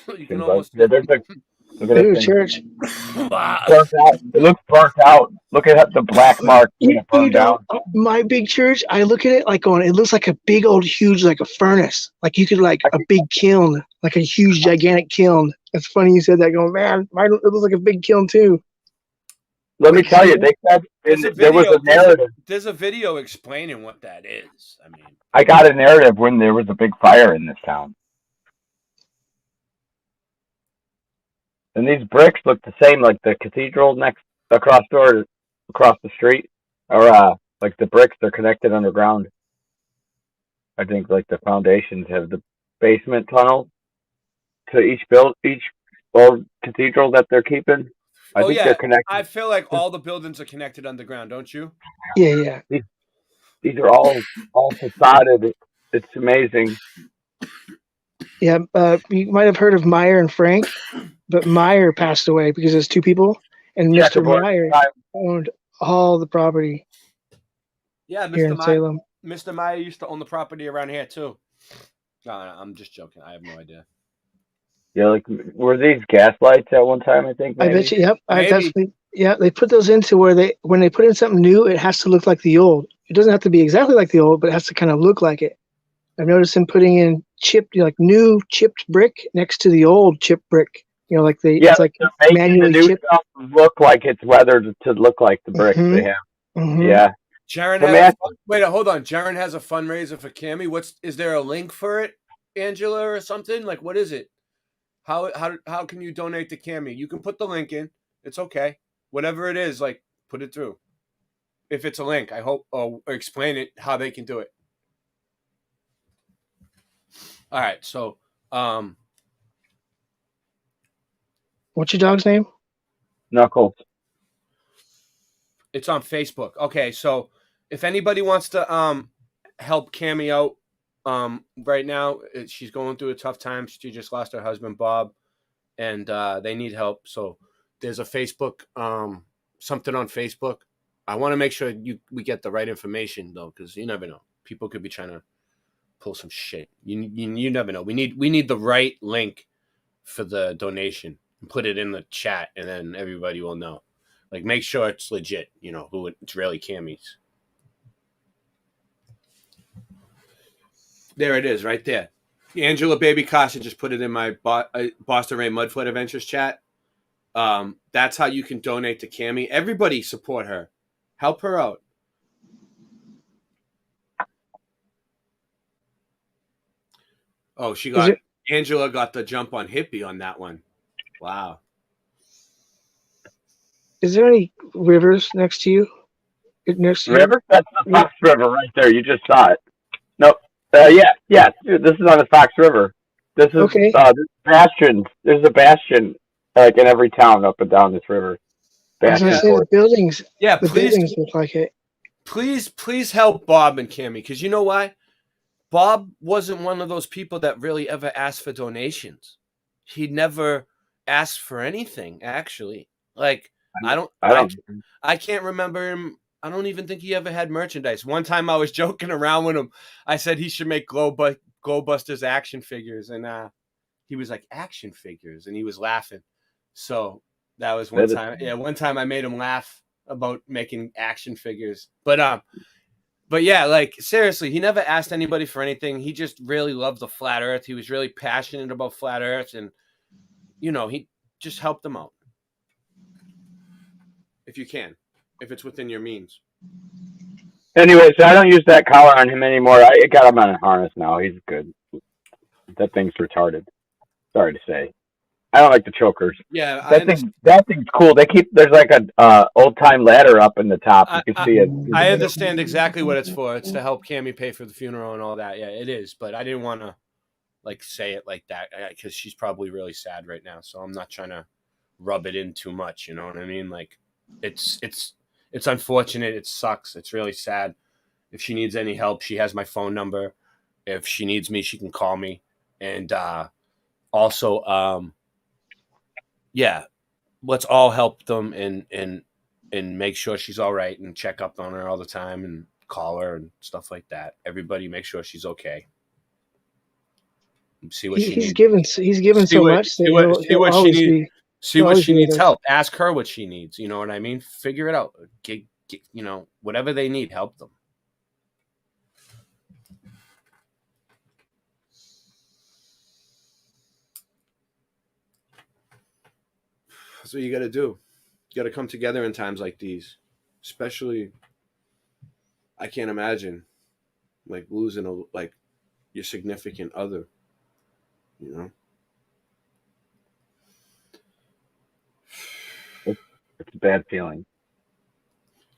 You can Seems almost. like- look at Ooh, this thing. church. Burnt out. It looks burnt out. Look at the black mark when it burned down. My big church, I look at it like going, it looks like a big old huge, like a furnace. Like you could like a big kiln, like a huge gigantic kiln. It's funny you said that going, man, mine, it looks like a big kiln too. Let me tell you, they said there was a narrative. There's a video explaining what that is. I mean, I got a narrative when there was a big fire in this town. And these bricks look the same, like the cathedral across the street, or like the bricks. They're connected underground. I think like the foundations have the basement tunnel to each old cathedral that they're keeping? I Oh think yeah, they're connected. I feel like all the buildings are connected underground, don't you? Yeah. These are all facaded. It's amazing. Yeah. You might have heard of Meyer and Frank, but Meyer passed away because there's two people, and Mr. Checkerboard. Meyer owned all the property Yeah, here in Salem. Mr. Meyer used to own the property around here too. No, I'm just joking. I have no idea. Yeah, like were these gas lights at one time? I think. I Maybe? bet you. Yep. Maybe. They put those into where when they put in something new, it has to look like the old. It doesn't have to be exactly like the old, but it has to kind of look like it. I've noticed them putting in new chipped brick next to the old chipped brick. Like it's like they're making manually the new chipped. stuff look like it's weathered to look like the bricks they have. Mm-hmm. Yeah. Jaron wait, hold on. Jaron has a fundraiser for Cammy. Is there a link for it, Angela, or something? Like, what is it? How can you donate to Cammy? You can put the link in. It's okay. Whatever it is, like, put it through. If it's a link, I hope, or explain it how they can do it. All right, so what's your dog's name? Knuckles. It's on Facebook. Okay, so if anybody wants to help Cammy out right now, she's going through a tough time. She just lost her husband, Bob, and they need help. So there's a Facebook, something on Facebook. I want to make sure we get the right information, though, because you never know. People could be trying to pull some shit. You never know. We need the right link for the donation. Put it in the chat, and then everybody will know. Like, make sure it's legit. Who it's really Cammy's. There it is, right there. Angela Baby Casa just put it in my Boston Ray Mudfoot Adventures chat. That's how you can donate to Cammy. Everybody support her. Help her out. Oh, Angela got the jump on Hippie on that one. Wow. Is there any rivers next to you? River? That's the Fox River right there. You just saw it. Nope. Yeah. Dude, this is on the Fox River. This is okay. Bastions. There's a bastion like in every town up and down this river. I was going to say the buildings. Yeah, the buildings look like it. Please help Bob and Cammy, because you know why? Bob wasn't one of those people that really ever asked for donations. He never asked for anything, actually. Like, I can't remember him. I don't even think he ever had merchandise. One time I was joking around with him. I said he should make Glowbusters action figures. And he was like, action figures? And he was laughing. So that was one time. Yeah, one time I made him laugh about making action figures. But yeah, like, seriously, he never asked anybody for anything. He just really loved the flat earth. He was really passionate about flat earth. And, he just helped them out. If you can. If it's within your means. Anyway, so I don't use that collar on him anymore. I got him on a harness now. He's good. That thing's retarded. Sorry to say. I don't like the chokers. Yeah, that thing's cool. There's like a old time ladder up in the top. You can see it. I understand exactly what it's for. It's to help Cammy pay for the funeral and all that. Yeah, it is. But I didn't want to say it like that because she's probably really sad right now. So I'm not trying to rub it in too much. You know what I mean? Like, it's unfortunate. It sucks. It's really sad. If she needs any help, she has my phone number. If she needs me, she can call me. And also, yeah, let's all help them and make sure she's all right and check up on her all the time and call her and stuff like that. Everybody make sure she's okay. See what she needs. He's given so much. See what she needs. See what she needs help. Ask her what she needs. You know what I mean? Figure it out. Get, whatever they need, help them. That's what you got to do. You got to come together in times like these. Especially, I can't imagine, like, losing your significant other. It's a bad feeling.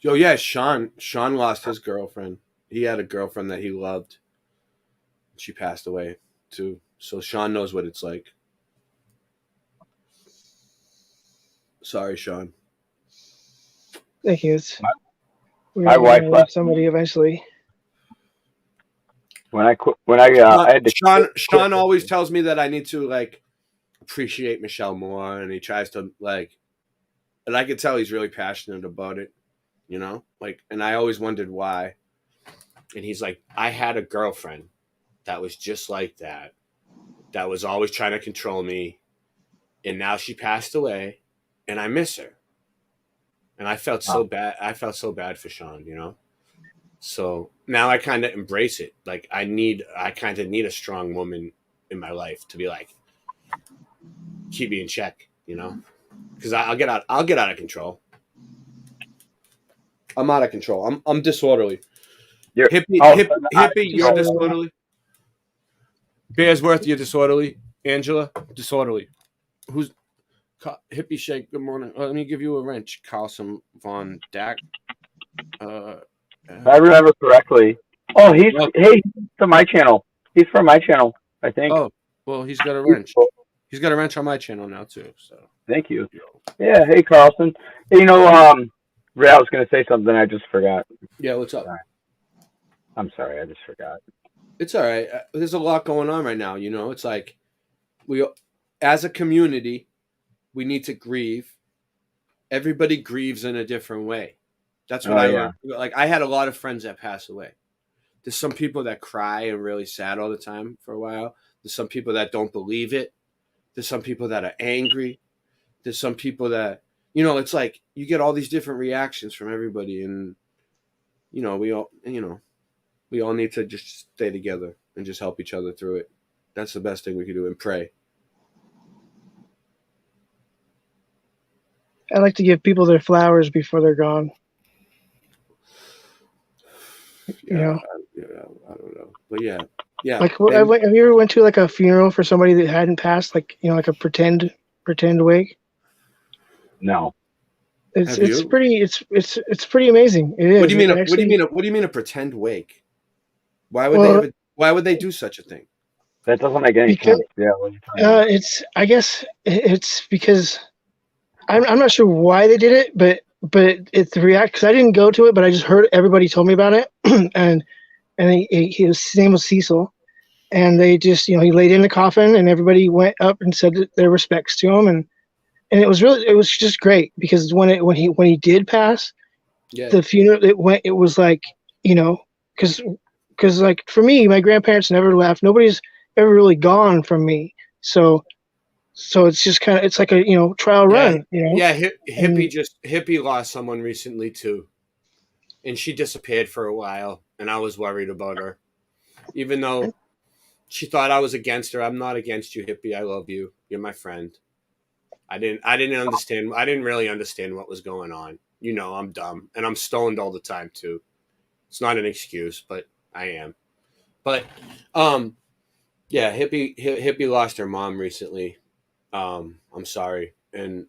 Oh yeah, Sean lost his girlfriend. He had a girlfriend that he loved. She passed away too. So Sean knows what it's like. Sorry, Sean. Thank you. We're My all wife gonna love left somebody eventually. when I quit. When I had to. Sean always tells me that I need to like appreciate Michelle more, and he tries to like, and I could tell he's really passionate about it, you know, like, and I always wondered why. And he's like, I had a girlfriend that was just like that was always trying to control me, and now she passed away, and I miss her. And I felt so bad. I felt so bad for Sean, you know. So now I kind of embrace it. Like I kind of need a strong woman in my life to be like, keep me in check, you know, because I'll get out of control. I'm out of control. I'm disorderly. Hippie, you're disorderly. Bearsworth, you're disorderly. Angela, disorderly. Who's Hippie Shake? Good morning. Let me give you a wrench. Carlson von Dak. If I remember correctly. Oh, he's from my channel. He's from my channel, I think. Oh, well, he's got a wrench. He's got a wrench on my channel now too. So thank you. Yeah. Hey, Carlson. Hey, you know, Ray, I was going to say something. I just forgot. Yeah. What's up? I'm sorry. I just forgot. It's all right. There's a lot going on right now. You know, it's like we, as a community, we need to grieve. Everybody grieves in a different way. That's what I learned. Like I had a lot of friends that pass away. There's some people that cry and really sad all the time for a while. There's some people that don't believe it. There's some people that are angry. There's some people that, you know, it's like you get all these different reactions from everybody, and you know, we all need to just stay together and just help each other through it. That's the best thing we can do, and pray. I like to give people their flowers before they're gone. You know? I don't know, but yeah. Like, have you ever went to like a funeral for somebody that hadn't passed? Like, you know, like a pretend wake. No. It's pretty amazing. It is. What do you mean? What do you mean a pretend wake? Why would they do such a thing? That doesn't make any sense. Yeah. I guess it's because I'm not sure why they did it, but it's the react because I didn't go to it, but I just heard everybody told me about it, and his name was Cecil, and they just, you know, he laid in the coffin, and everybody went up and said their respects to him, and it was just great because when he did pass, the funeral it was like, you know, because like for me, my grandparents never left, nobody's ever really gone from me, so it's just kind of, it's like a, you know, trial run, you know. Yeah, Hippie lost someone recently too, and she disappeared for a while, and I was worried about her, even though she thought I was against her. I'm not against you, Hippie. I love you. You're my friend. I didn't understand. I didn't really understand what was going on. You know, I'm dumb, and I'm stoned all the time too. It's not an excuse, but I am. But yeah, Hippie lost her mom recently. I'm sorry, and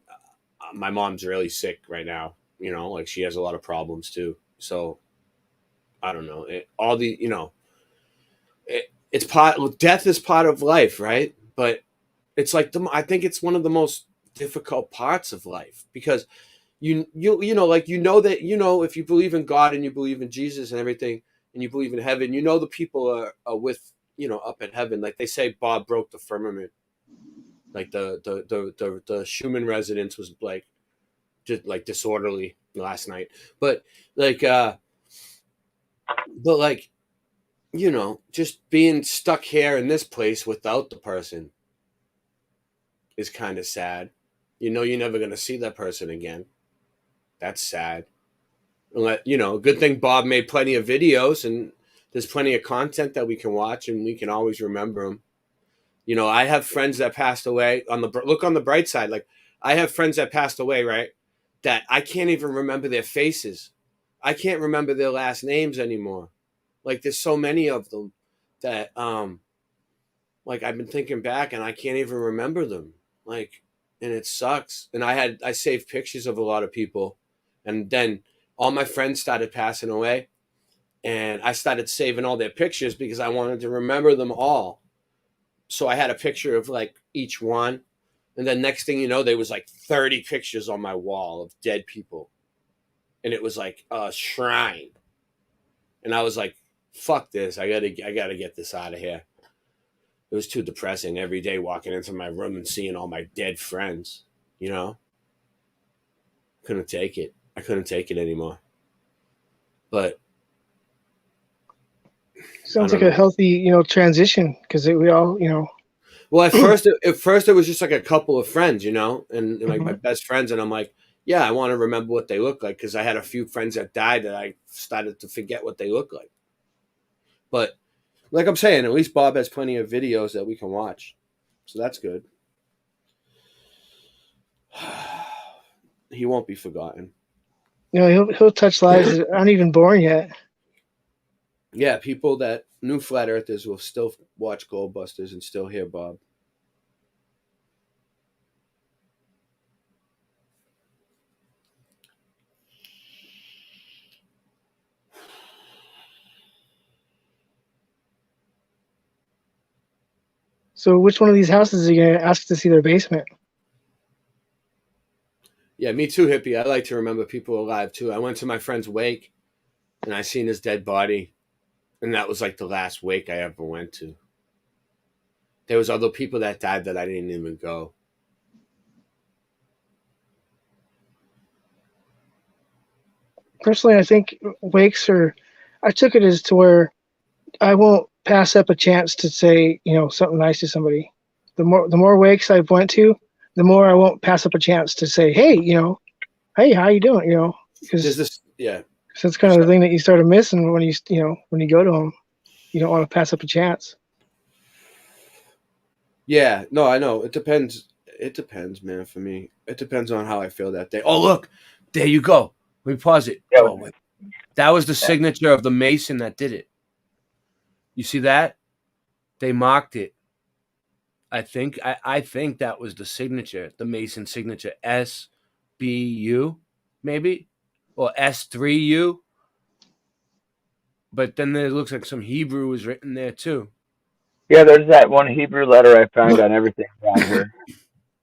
my mom's really sick right now. You know, like she has a lot of problems too. So I don't know. Death is part of life, right? But it's like I think it's one of the most difficult parts of life because you know, like, you know, that, you know, if you believe in God and you believe in Jesus and everything, and you believe in heaven, you know, the people are with, you know, up in heaven. Like they say, Bob broke the firmament. Like the Schumann residence was like just like disorderly last night, but like you know, just being stuck here in this place without the person is kind of sad. You know, you're never gonna see that person again. That's sad. You know, good thing Bob made plenty of videos, and there's plenty of content that we can watch, and we can always remember them. You know, I have friends that passed away. Look on the bright side. Like, I have friends that passed away, right? That I can't even remember their faces. I can't remember their last names anymore. Like, there's so many of them that, like, I've been thinking back and I can't even remember them. Like, and it sucks. And I saved pictures of a lot of people, and then all my friends started passing away, and I started saving all their pictures because I wanted to remember them all. So I had a picture of like each one, And then next thing you know, there was like 30 pictures on my wall of dead people. And it was like a shrine. And I was like, fuck this. I gotta get this out of here. It was too depressing every day walking into my room and seeing all my dead friends, you know? Couldn't take it. I couldn't take it anymore. But Sounds like a healthy, transition because we all, well, at first it was just like a couple of friends, you know, and like my best friends, and I'm like, yeah, I want to remember what they look like because I had a few friends that died that I started to forget what they look like. But like I'm saying, at least Bob has plenty of videos that we can watch, so that's good. He won't be forgotten. He'll touch lives that aren't even born yet. Yeah, people that new flat earthers will still watch Goldbusters and still hear Bob. So which one of these houses are you going to ask to see their basement? Yeah, me too, hippie. I like to remember people alive too. I went to my friend's wake and I seen his dead body. And that was like the last wake I ever went to. There was other people that died that I didn't even go. Personally, I think wakes I took it as to where I won't pass up a chance to say, something nice to somebody. The more wakes I've went to, the more I won't pass up a chance to say, hey, hey, how you doing? Because So it's kind of the thing that you start to miss, and when you go to them, you don't want to pass up a chance. Yeah, no, I know. It depends. It depends, man. For me, it depends on how I feel that day. Oh, look, there you go. Let me pause it. Oh, wait. That was the signature of the Mason that did it. You see that? They marked it. I think that was the signature, the Mason signature, SBU, maybe. Or S3U, but then there looks like some Hebrew was written there too. Yeah, there's that one Hebrew letter I found on everything around here.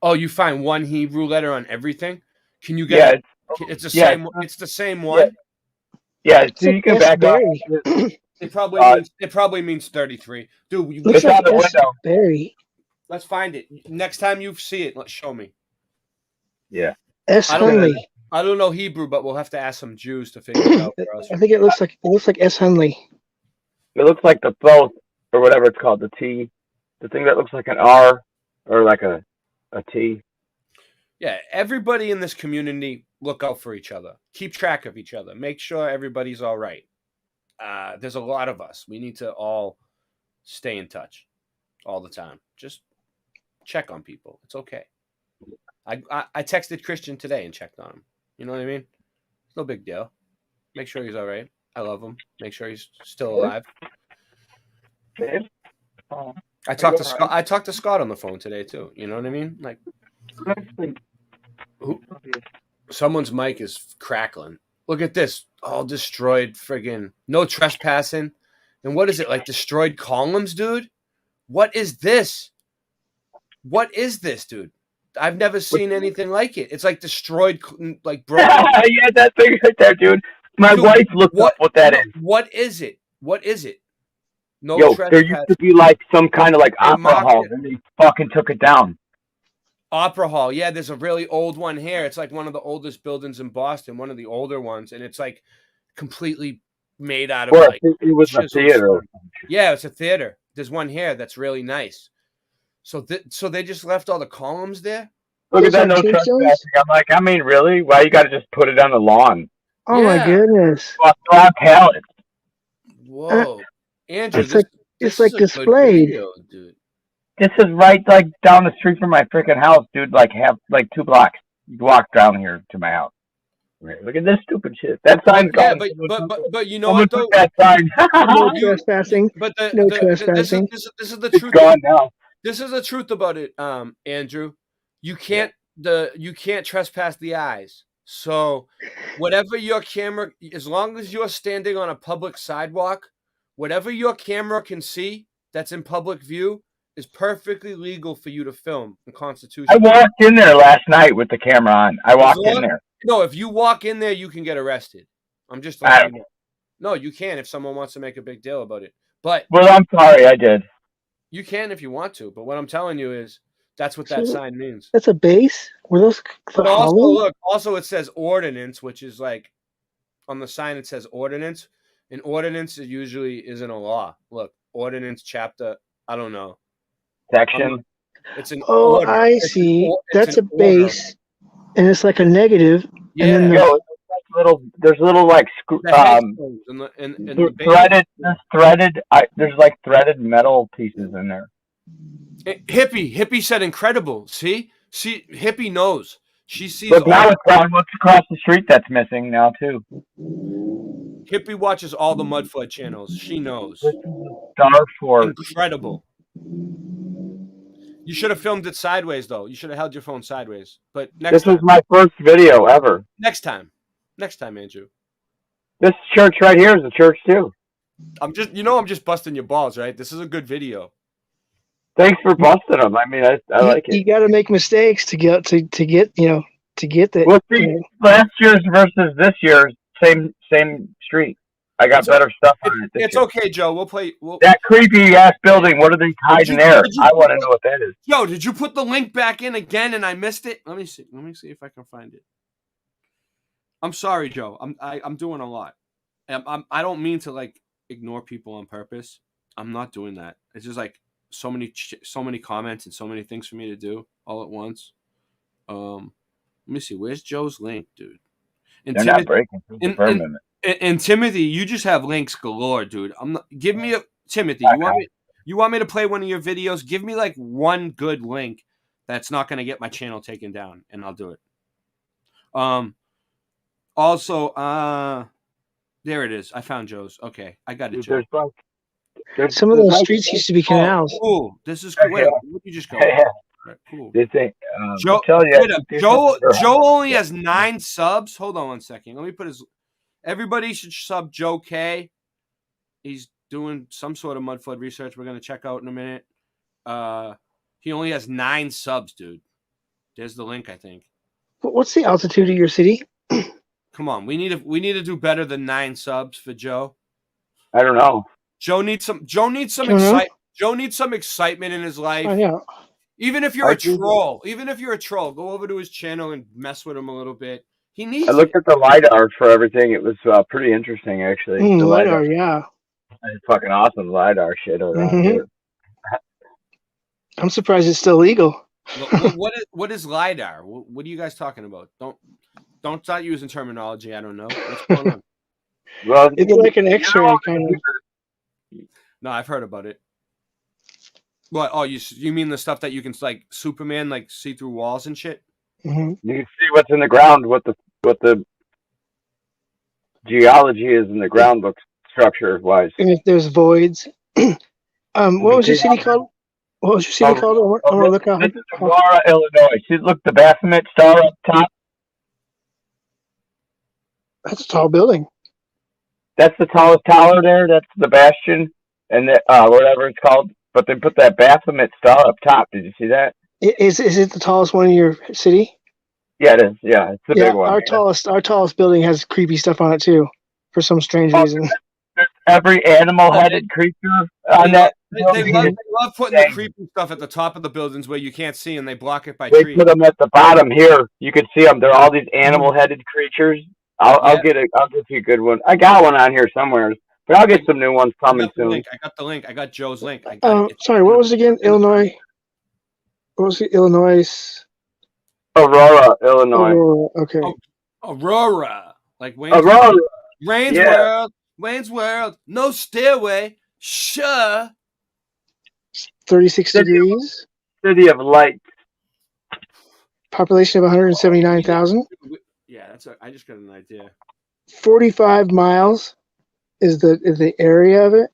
Oh, you find one Hebrew letter on everything? Can you get? Yeah, it's the same. It's the same one. Yeah, so you can back up. It probably means 33, dude. Looks like on the window. Barry. Let's find it next time you see it. Let's show me. Yeah. S. Hunley. I don't know Hebrew, but we'll have to ask some Jews to figure it out for us. I think it looks like S. Hunley. It looks like the both, or whatever it's called, the T, the thing that looks like an R or like a T. Yeah, everybody in this community, look out for each other. Keep track of each other. Make sure everybody's all right. There's a lot of us. We need to all stay in touch all the time. Just check on people. It's okay. I texted Christian today and checked on him. You know what I mean? It's no big deal. Make sure he's all right. I love him. Make sure he's still alive. I talked to Scott on the phone today too. You know what I mean? Like, someone's mic is crackling. Look at this. All destroyed. Friggin' no trespassing. And what is it? Like destroyed columns, dude? What is this? What is this, dude? I've never seen anything like it. It's like destroyed, like broken. Yeah, that thing right there, dude. My wife looked up what that is. What is it? What is it? No trespass. There used to be like some kind of like opera hall, and they fucking took it down. Opera Hall. Yeah, there's a really old one here. It's like one of the oldest buildings in Boston, one of the older ones, and it's like completely made out of like it was a theater. Yeah, it's a theater. There's one here that's really nice. So they just left all the columns there? Look at that, no trespassing. I'm like, I mean, really? Why you got to just put it on the lawn? Oh my goodness! Well, pallets. Whoa, Andrew, it's like displayed. Video, dude. This is right like down the street from my freaking house, dude. Like 2 blocks. You walk down here to my house. Look at this stupid shit. That sign's gone. But you know what though? That sign. No trespassing. But no trespassing. This is the truth. Gone now. This is the truth about it, Andrew. You can't trespass the eyes. So whatever your camera, as long as you're standing on a public sidewalk, whatever your camera can see that's in public view, is perfectly legal for you to film in Constitution. I walked in there last night with the camera on. I walked in there. No, if you walk in there, you can get arrested. I'm just letting you know. No, you can if someone wants to make a big deal about it. But Well, I'm sorry, I did. you can if you want to. But what I'm telling you is that's what that So sign means. That's a base? Were those But also, hollow? look, also it says ordinance, which is like on the sign it says ordinance. An ordinance usually isn't a law. Look, ordinance chapter, I don't know. Section. It's an Oh, order. I It's an see. or- it's That's a an order. base, and it's like a negative. Yeah. And then Yo, there's little like The headstones and the base. threaded. There's like threaded metal pieces in there. Hippie said incredible. See, Hippie knows. She sees. Look, now all, it's gone. What's across the street that's missing now too? Hippie watches all the Mudflood channels. She knows. Star Force. Incredible. You should have filmed it sideways, though. You should have held your phone sideways. But next This time. was my first video ever. Next time, Andrew. This church right here is a church too. I'm just busting your balls, right? This is a good video. Thanks for busting them. I mean, I like it. you got to make mistakes to get to get that. Well, see, last year's versus this year's same street. I got better stuff on it. It's okay, Joe. We'll play. That creepy ass building. What are they hiding there? I want to know what that is. Joe, did you put the link back in again and I missed it? Let me see. Let me see if I can find it. I'm sorry, Joe. I'm doing a lot. I don't mean to like ignore people on purpose. I'm not doing that. It's just like so many comments and so many things for me to do all at once. Let me see. Where's Joe's link, dude? They're not breaking through the firmament. And Timothy, you just have links galore, dude. Give me a Timothy. You want me to play one of your videos? Give me like one good link that's not going to get my channel taken down, and I'll do it. Also, there it is. I found Joe's. Okay, I got it, Joe. Some of those streets used to be canals. Oh, cool. This is cool. Wait, where you just go? Right, cool. This ain't. Joe, wait up. Joe only has 9 subs. Hold on one second. Let me put his. Everybody should sub Joe K. He's doing some sort of Mudflood research we're going to check out in a minute. He only has 9 subs, dude. There's the link, I think. What's the altitude of your city? Come on, we need to do better than 9 subs for Joe. I don't know. Joe needs some excitement. Joe needs some excitement in his life. Oh, yeah. Even if you're a troll, go over to his channel and mess with him a little bit. He needs. I looked at the LiDAR for everything. It was pretty interesting, actually. The LiDAR, yeah. It's fucking awesome LiDAR shit around here. I'm surprised it's still legal. What is LiDAR? What are you guys talking about? Don't start using terminology I don't know. What's going on? Well, it's like an X-ray kind of. No, I've heard about it. What? Oh, you mean the stuff that you can like Superman like see through walls and shit? Mm-hmm. You can see what's in the ground, what the geology is in the ground looks structure wise. And if there's voids. What was your city called? What was your city called? I want to look up. This is Aurora, Illinois. See, look, the Baphomet Star up top. That's a tall building. That's the tallest tower there. That's the Bastion, and whatever it's called. But they put that Baphomet Star up top. Did you see that? Is it the tallest one in your city? Yeah, it is. Yeah, it's the big one. Our tallest building has creepy stuff on it too, for some strange reason. Every animal-headed creature on that. They love putting the creepy stuff at the top of the buildings where you can't see, and they block it by They trees. put them at the bottom here. You can see them. They're all these animal-headed creatures. I'll get you a good one. I got one on here somewhere, but I'll get some new ones coming soon. I got the link. I got Joe's link. Sorry, what was it again? Illinois. What was it? Illinois. Aurora, Illinois. Aurora. Okay. Aurora, like Wayne's Aurora. Wayne's World. Wayne's World. No stairway. Sure. 36 degrees. City of Light. Population of 179,000. Yeah, I just got an idea. 45 miles is the area of it.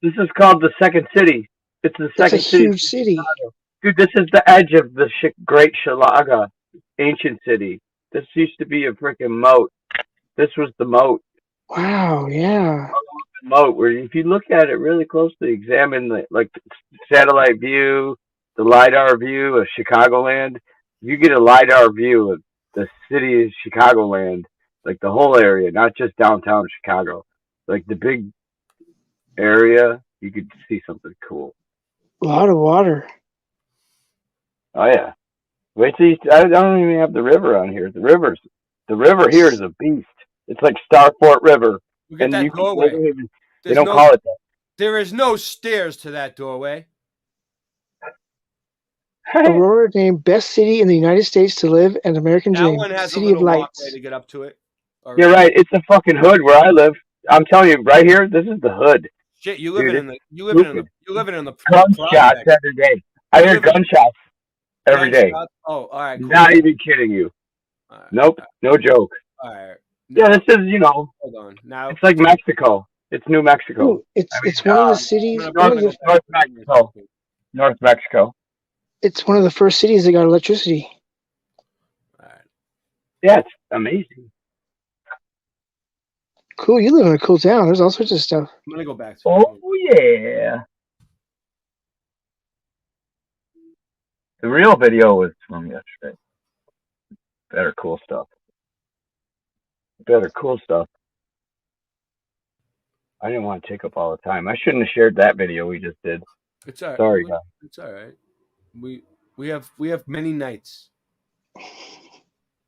This is called the Second City. It's the second It's a huge city. Dude, this is the edge of the Great Shalaga, ancient city. This used to be a freaking moat. This was the moat. Wow, yeah. remote where if you look at it really closely, examine the satellite view, the LiDAR view of Chicagoland, you get a LiDAR view of the city of Chicagoland, like the whole area, not just downtown Chicago, like the big area, you could see something cool. A lot of water. Oh yeah. Wait till I don't even have the river on here. The river here is a beast. It's like Starport River. Look at that doorway. They don't call it that. There is no stairs to that doorway. Aurora named best city in the United States to live and American That dream. one has City a little of walkway Lights. to get up to it. You're right. It's the fucking hood where I live. I'm telling you, right here, this is the hood. Shit, you Dude, living in the gunshots every day. I hear gunshots every day. Oh, all right. Cool. Not even kidding you. Nope, no joke. All right. Yeah, this is Hold on. Now it's like Mexico. It's New Mexico. Ooh, it's one of the cities. North Mexico. North Mexico. It's one of the first cities that got electricity. Yeah, it's amazing. Cool. You live in a cool town. There's all sorts of stuff. I'm gonna go back to Oh yeah. The real video was from yesterday. Better cool stuff. I didn't want to take up all the time. I shouldn't have shared that video we just did. It's all right. Sorry, guys. It's all right. We have many nights.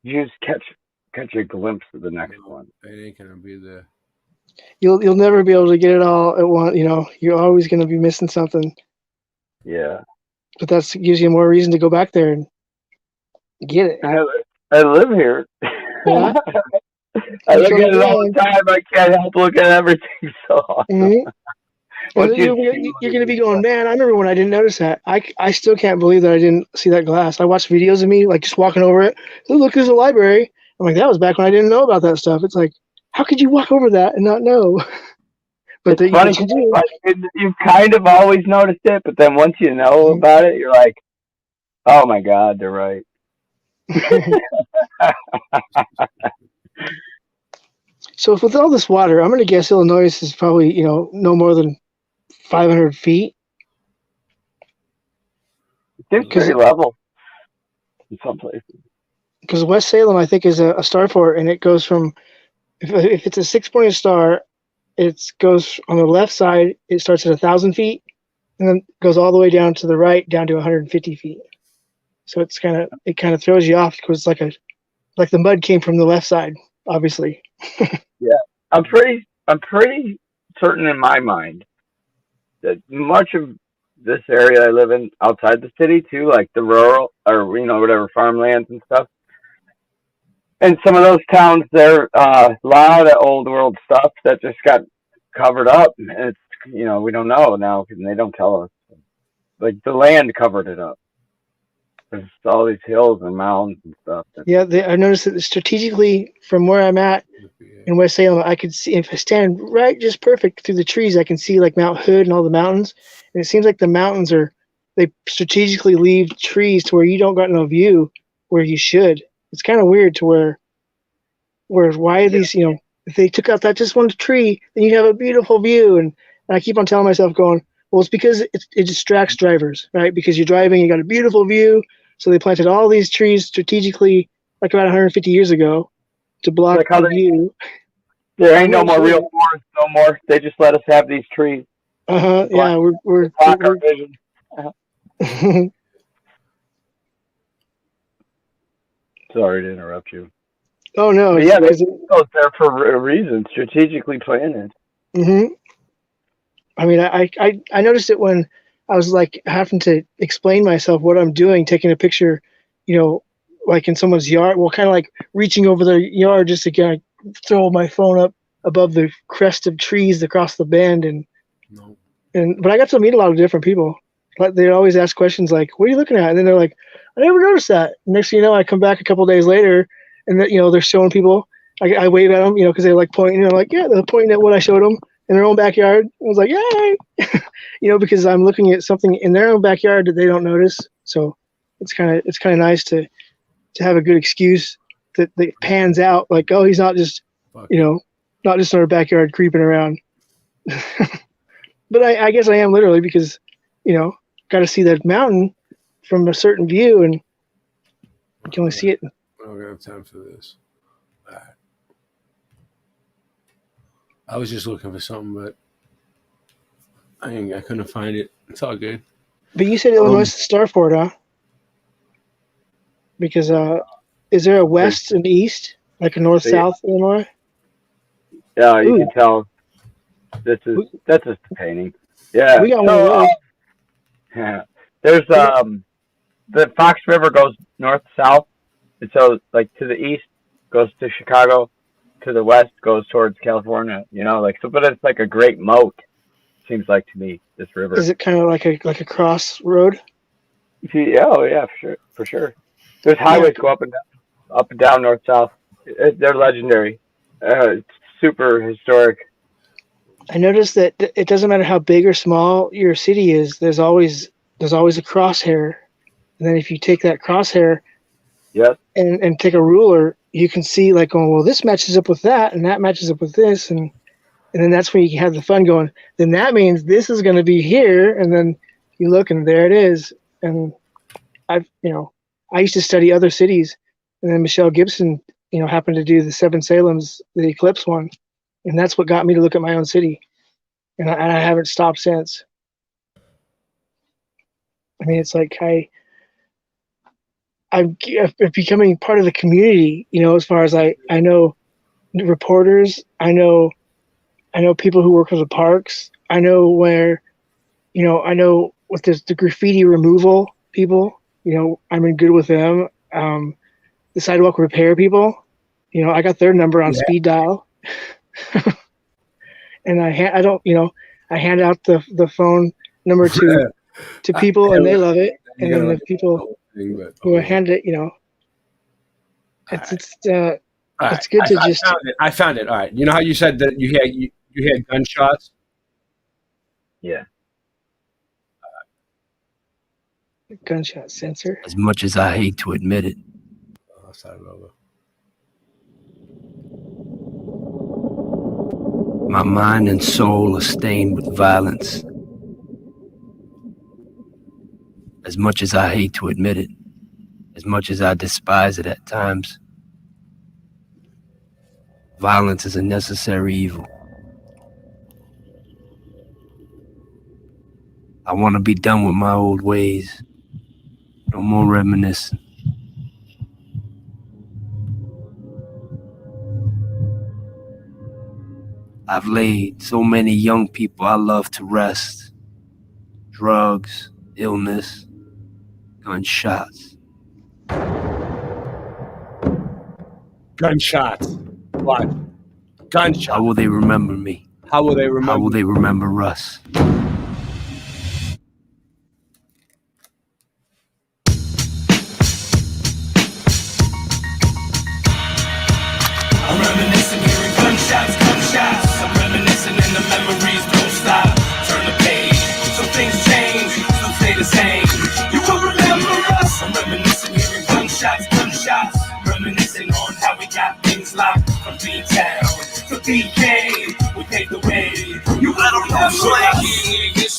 You just catch a glimpse of the next one. It ain't gonna be the. You'll never be able to get it all at once. You know, you're always going to be missing something. Yeah. But that gives you more reason to go back there and get it. I live here. Yeah. I look at it all the time. I can't help looking at everything. So awesome. Mm-hmm. Well, you're going to be going, man, I remember when I didn't notice that. I still can't believe that I didn't see that glass. I watched videos of me, like, just walking over it. Oh, look, there's a library. I'm like, that was back when I didn't know about that stuff. It's like, how could you walk over that and not know? But it's funny, you've kind of always noticed it, but then once you know about it, you're like, oh my God, they're right. So with all this water, I'm going to guess Illinois is probably, no more than 500 feet. It's pretty level in some places. Because West Salem, I think, is a starport, and it goes from, if it's a 6-pointed star, it goes on the left side, it starts at 1,000 feet, and then goes all the way down to the right, down to 150 feet. So it kind of throws you off because it's like the mud came from the left side, obviously. Yeah, I'm pretty certain in my mind that much of this area I live in outside the city too, like the rural or whatever farmlands and stuff. And some of those towns, there a lot of old world stuff that just got covered up. And it's we don't know now because they don't tell us. Like the land covered it up. There's all these hills and mountains and stuff. Yeah, I noticed that strategically from where I'm at in West Salem, I could see, if I stand right just perfect through the trees, I can see like Mount Hood and all the mountains. And it seems like the mountains they strategically leave trees to where you don't got no view where you should. It's kind of weird to where why are these, if they took out that just one tree, then you'd have a beautiful view. And I keep on telling myself going, well, it's because it distracts drivers, right? Because you're driving, you got a beautiful view. So they planted all these trees strategically, like about 150 years ago, to block the view. There ain't no more real forest no more. They just let us have these trees. Yeah, we're our vision. Sorry to interrupt you. Oh no! But yeah, it goes there for a reason, strategically planted. Mm-hmm. I mean, I noticed it when I was like having to explain myself what I'm doing, taking a picture, like in someone's yard. Well, kind of like reaching over their yard just to kind of throw my phone up above the crest of trees across the bend, but I got to meet a lot of different people. But they always ask questions like, "What are you looking at?" And then they're like, "I never noticed that." Next thing you know, I come back a couple days later, and they're showing people. I wave at them, because they like pointing. And I'm like, "Yeah," they're pointing at what I showed them in their own backyard. I was like, "Yay!" Because I'm looking at something in their own backyard that they don't notice. So it's kind of nice to have a good excuse that pans out. Like, oh, he's not just not just in our backyard creeping around. But I guess I am literally because, got to see that mountain from a certain view, and you can only see it. I don't have time for this. All right. I was just looking for something, but I couldn't find it. It's all good. But you said Illinois is the star for it, huh? Because is there a west and east, like a north-south Illinois? Yeah, you can tell. That's just a painting. Yeah. We got one of those. Yeah. There's the Fox River goes north-south, and so like to the east goes to Chicago, to the west goes towards California. But it's like a great moat. Seems like to me, this river. Is it kind of like a crossroad? Yeah, for sure. There's highways go up and down, north south. They're legendary. It's super historic. I noticed that it doesn't matter how big or small your city is. There's always a crosshair, and then if you take that crosshair, and take a ruler, you can see like going, well, this matches up with that, and that matches up with this, and then that's when you have the fun going. Then that means this is going to be here, and then you look, and there it is. And I used to study other cities, and then Michelle Gibson, happened to do the Seven Salems, the eclipse one, and that's what got me to look at my own city, and I haven't stopped since. I mean, it's like I'm becoming part of the community, as far as I know reporters, I know people who work with the parks, I know where, I know with the graffiti removal people, I'm in good with them. The sidewalk repair people, I got their number on speed dial. And I hand out the phone number to people, and they love it. And then the people who hand it, it's good to just. I found it. All right. You know how you said that you had gunshots? Yeah. Gunshot sensor. As much as I hate to admit it. My mind and soul are stained with violence. As much as I hate to admit it, as much as I despise it at times, violence is a necessary evil. I want to be done with my old ways. No more reminiscing. I've laid so many young people I love to rest. Drugs, illness, gunshots. Gunshots. What? Gunshots. How will they remember me? How will they remember? How will they remember us? I'm reminiscing, hearing gunshots. I'm reminiscing and the memories don't stop. Turn the page, some things change, some stay the same. You will remember us. I'm reminiscing, hearing gunshots. Reminiscing on how we got things locked from B-Town to BK. We paved the way. You will remember us.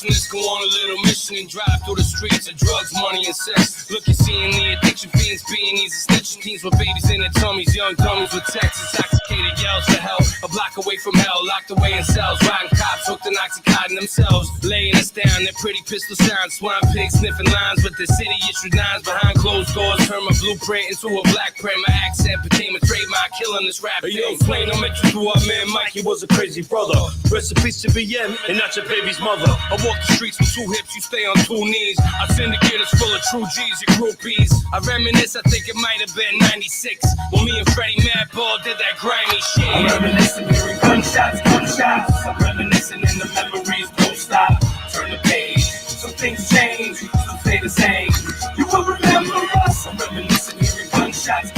Let's go on a little mission and drive through the streets of drugs, money, and sex. Look, you're seeing the addiction fiends being easy snitching teens with babies in their tummies, young dummies with texts, intoxicated yells for help. A block away from hell, locked away in cells, riding cops, hooked and oxycontin themselves, laying us down. Their pretty pistol sounds, swine pigs sniffing lines with the city issued nines behind closed doors. Turn my blueprint into a black print. My accent became a trademark, killing this rap. Hey, yo, plain, I met you through our man Mike. He was a crazy brother. Recipes to BM and not your baby's mother. I walk the streets with 2 hips, you stay on 2 knees. I syndicate is full of true G's, your groupies. I reminisce, I think it might have been 96 when me and Freddie Madball did that grimy shit. I'm reminiscing, hearing gunshots. I'm reminiscing and the memories don't stop. Turn the page, some things change, some stay the same. You will remember us. I'm reminiscing, hearing gunshots.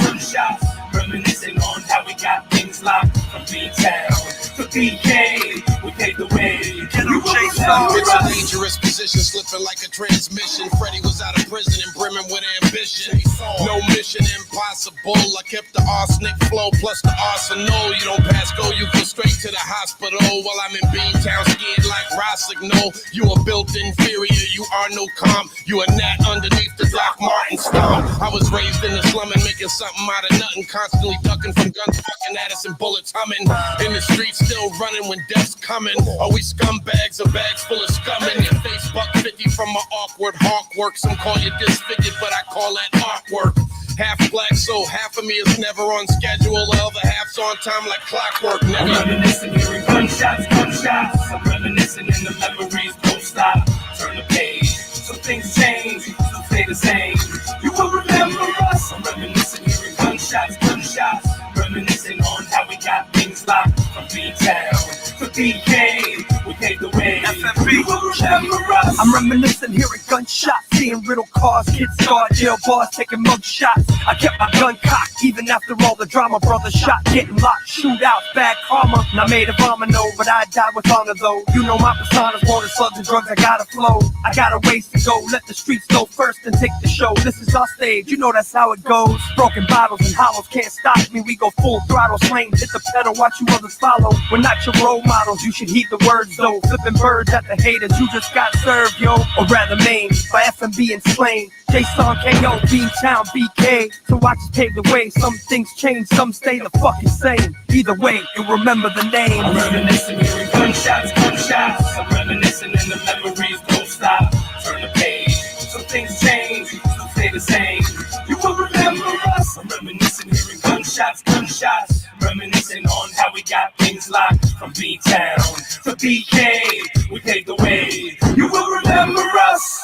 Reminiscing on how we got things locked from B-Town to BK. We paved the way. You will remember us. It's a dangerous position, slipping like a transmission. Freddie was out of prison and brimming with ambition. No mission impossible. I kept the arsenic flow plus the arsenal. You don't pass go, you go straight to the hospital. While I'm in Beantown skiing like Rossignol. You are built inferior, you are no calm. You a gnat underneath the Doc Martin storm. I was raised in the slum and making something out of nothing. Constantly ducking from guns fucking at us and bullets humming. In the streets still running when death's coming. Are we scumbags or bags full of scum in your face? Buck 50 from my awkward hawk work. Some call you disfigured, but I call that artwork. Half black, so half of me is never on schedule. The other half's on time like clockwork, nigga. I'm reminiscing, hearing gunshots, gunshots. I'm reminiscing and the memories don't stop. Turn the page, some things change, some stay the same. You will remember us. I'm reminiscing, hearing gunshots, gunshots. Reminiscing on how we got things locked. From B-Town to BK, we paved the way. FMB, you will remember us. I'm reminiscing, hearing gunshots, seeing riddle cars, kids scarred, jail bars, taking mug shots. I kept my gun cocked, even after all the drama. Brother shot, getting locked, shootouts, bad karma. And I made a vomino, but I died with honor though. You know my persona's more than slugs and drugs, I gotta flow. I got a ways to go, let the streets go first and take the show. This is our stage, you know that's how it goes. Broken bottles and hollows can't stop me, we go full throttle. Slain, hit the pedal, watch you others follow. We're not your role models, you should heed the words though. Flipping birds at the haters, you just got served, yo. Or rather maimed by FMB and slain. J-Song, KO, Beantown, BK. So watch us pave the way, some things change, some stay the fucking same. Either way, you'll remember the name. I'm reminiscing, hearing gunshots, gunshots. I'm reminiscing and the memories don't stop. Turn the page, some things change, some stay the same. You will remember us. I'm reminiscing, hearing gunshots, gunshots. Reminiscing on how we got things locked. From B-Town to BK, we paved the way. You will remember us.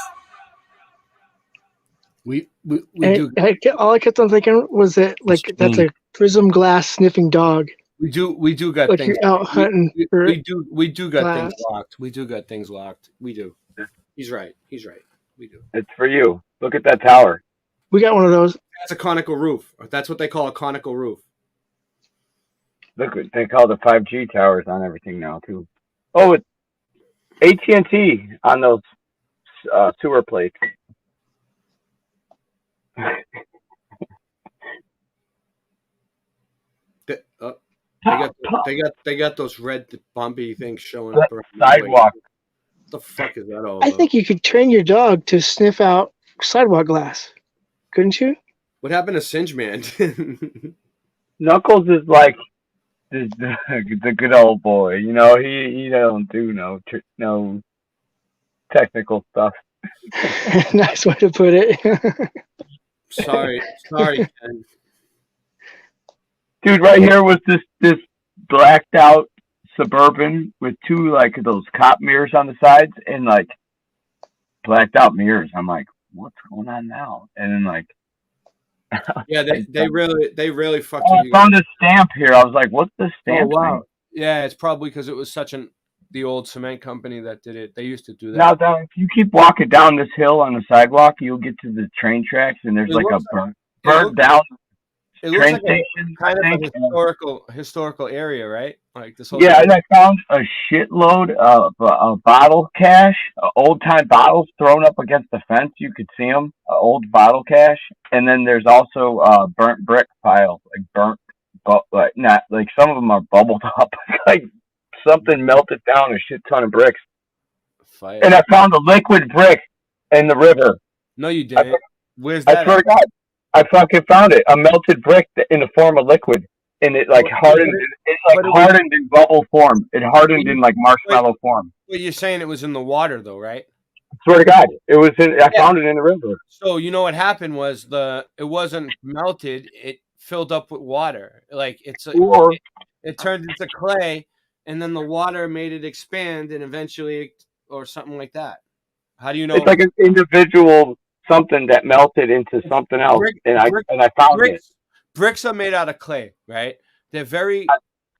We And all I kept on thinking was that, like, that's a prism glass sniffing dog. We do got Like things. you're out hunting for We do got glass. things locked. We do got things locked. We do. He's right. He's right. We do. It's for you. Look at that tower. We got one of those. That's a conical roof. That's what they call a conical roof. Look, they call the 5G towers on everything now too. Oh, it's AT&T on those sewer plates. They got those red bumpy things showing up around the sidewalk. way. What the fuck is that all I about? think you could train your dog to sniff out sidewalk glass. Couldn't you? What happened to Singe Man? Knuckles is like the good old boy. You know, he don't do no technical stuff. Nice way to put it. sorry, Ken. Dude, right here was this blacked out Suburban with two like those cop mirrors on the sides and like blacked out mirrors. I'm like, what's going on now? And then like, Yeah, they really fucked I you. found a stamp here. I was like, what's this stamp? Oh wow. thing? Yeah, it's probably because it was the old cement company that did it. They used to do that. Now, if you keep walking down this hill on the sidewalk, you'll get to the train tracks, and there's It like a looks burned down It looks train like station. kind of I a think. historical area, right? Like this whole Yeah, and I found a shitload of bottle cash, old time bottles thrown up against the fence. You could see them, old bottle cash, and then there's also burnt brick piles, like like not like some of them are bubbled up, like something melted down a shit ton of bricks. Fire. And I found a liquid brick in the river. No, you didn't. Where's I that? swear to God, I fucking found it. A melted brick in the form of liquid. And it like hardened. It like hardened in bubble form. It hardened in like marshmallow form. Well, you're saying it was in the water, though, right? I swear to God, it was. I found it in the river. So you know what happened was it wasn't melted. It filled up with water. Like it turned into clay, and then the water made it expand, and eventually, or something like that. How do you know? It's like an individual something that melted into something else, and I found it. Bricks are made out of clay, right? They're very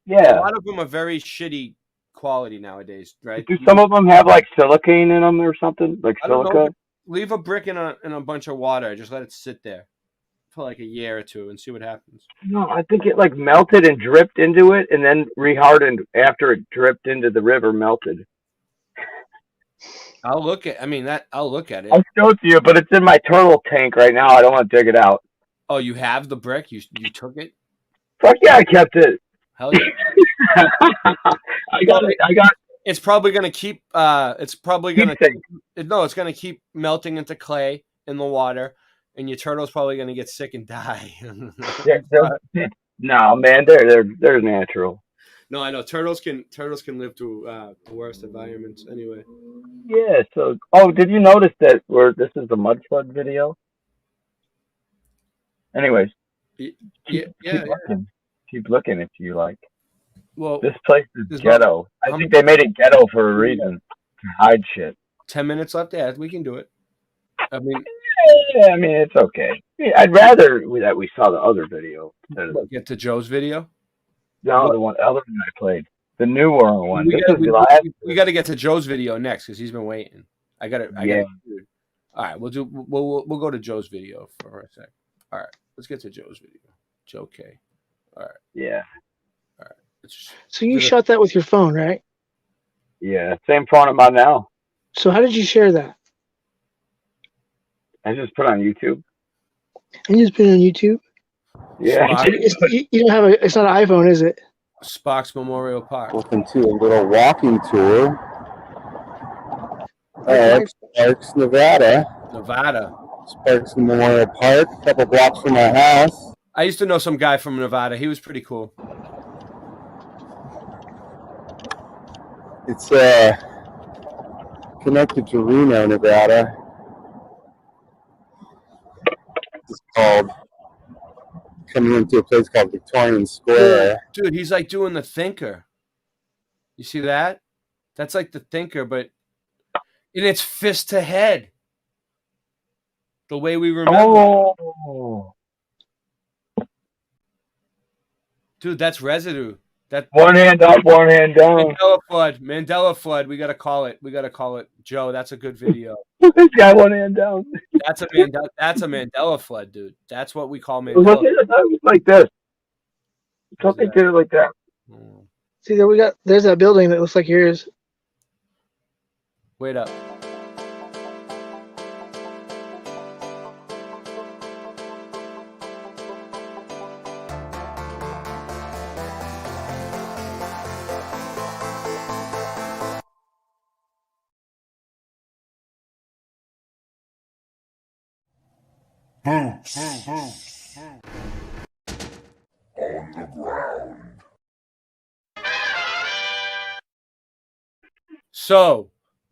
yeah. A lot of them are very shitty quality nowadays, right? Do some of them have like silicone in them or something, like I don't know. silica? Leave a brick in a bunch of water. Just let it sit there for like a year or two and see what happens. No, I think it like melted and dripped into it, and then rehardened after it dripped into the river, melted. I'll look at. I mean that. I'll look at it. I'll show it to you, but it's in my turtle tank right now. I don't want to dig it out. Oh, you have the brick? You took it? Fuck yeah, I kept it. Hell yeah! I got it. I got. It's probably gonna keep. It's probably gonna. No, it's gonna keep melting into clay in the water, and your turtle's probably gonna get sick and die. No, man, they're natural. No, I know turtles can live through the worst environments anyway. Yeah. So, did you notice that this is the mud flood video? Anyways, keep looking if you like. Well, this place is ghetto. I think they made it ghetto for a reason, to hide shit. 10 minutes left. Yeah, we can do it. I mean, it's okay. Yeah, I'd rather that we saw the other video. Get to Joe's video. No, the other one I played, the newer one. We got to get to Joe's video next because he's been waiting. I got it. All right, we'll go to Joe's video for a sec. All right, let's get to Joe's video. Joe K. All right. Yeah. All right. So you shot that with your phone, right? Yeah, same phone I'm on now. So how did you share that? I just put it on YouTube. And you just put it on YouTube? Yeah. You don't have it's not an iPhone, is it? Sparks Memorial Park. Welcome to a little walking tour of Sparks, Nevada. Sparks Memorial Park, a couple blocks from my house. I used to know some guy from Nevada. He was pretty cool. It's connected to Reno, Nevada. It's called coming into a place called Victorian Square. Dude, he's like doing the Thinker. You see that? That's like the Thinker, but and it's fist to head. The way we remember. Oh. Dude, that's residue. That one hand up, one hand down. Mandela flood. We gotta call it. Joe, that's a good video. This guy one hand down. That's a Mandela flood, dude. That's what we call Mandela. It was like this. I thought they did it like that. See, there's that building that looks like yours. Wait up. Boots on the ground. So,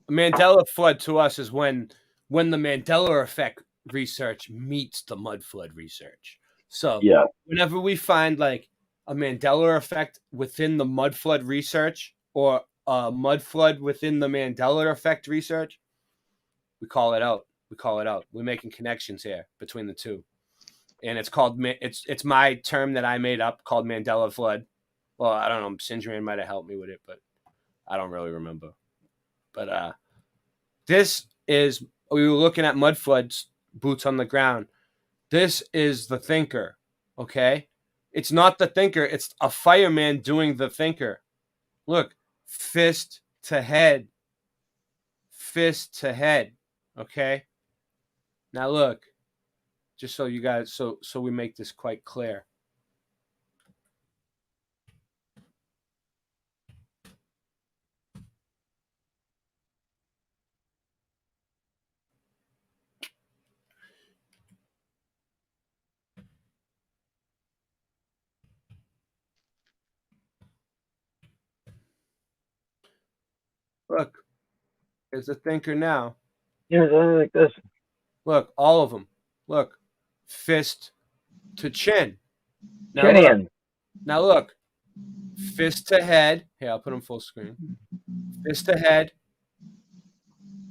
Mandela flood to us is when the Mandela effect research meets the mud flood research. So, whenever we find like a Mandela effect within the mud flood research or a mud flood within the Mandela effect research, we call it out. We're making connections here between the two, and it's called it's my term that I made up called Mandela flood. Well, I don't know. Sindrian might have helped me with it, but I don't really remember. But this is we were looking at mud floods, boots on the ground. This is the Thinker. Okay, it's not the Thinker. It's a fireman doing the Thinker. Look, fist to head. Okay. Now look, just so you guys, so we make this quite clear. Look, there's a Thinker now. Yeah, like this. Look, all of them. Look, fist to chin. Now look, fist to head. Here, I'll put them full screen. Fist to head.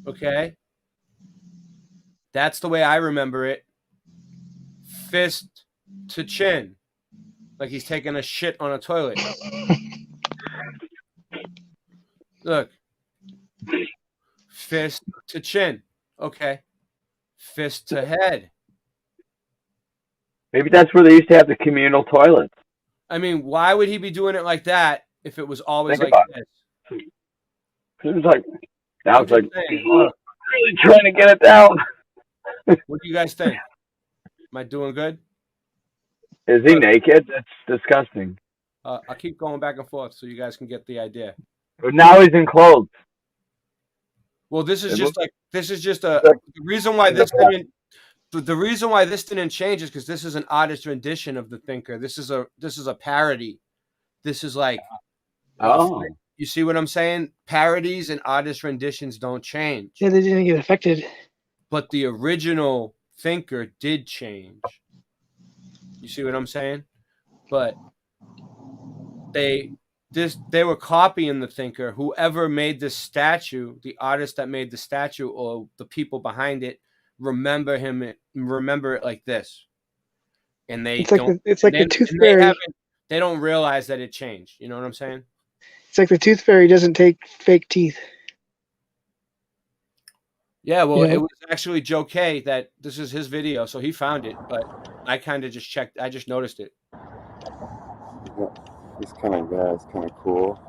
Okay. That's the way I remember it. Fist to chin. Like he's taking a shit on a toilet. Look. Fist to chin. Okay. Fist to head. Maybe that's where they used to have the communal toilets. I mean, why would he be doing it like that if it was always Think like about this? It was like Sounds like saying, really trying to get it down. what do you guys think? Am I doing good? Is he naked? That's disgusting. I'll keep going back and forth so you guys can get the idea. But now he's in clothes. Well, this is just the reason why this didn't. The reason why this didn't change is because this is an artist rendition of the Thinker. This is a parody. This is like, you see what I'm saying? Parodies and artist renditions don't change. Yeah, they didn't get affected. But the original Thinker did change. You see what I'm saying? But they were copying the Thinker. Whoever made this statue, the artist that made the statue or the people behind it, remember it like this. And it's like the Tooth Fairy. They don't realize that it changed. You know what I'm saying? It's like the Tooth Fairy doesn't take fake teeth. Yeah, well, Yeah. it was actually Joe K that this is his video, so he found it, but I kind of just checked. I just noticed it. He's kind of it's kind of cool.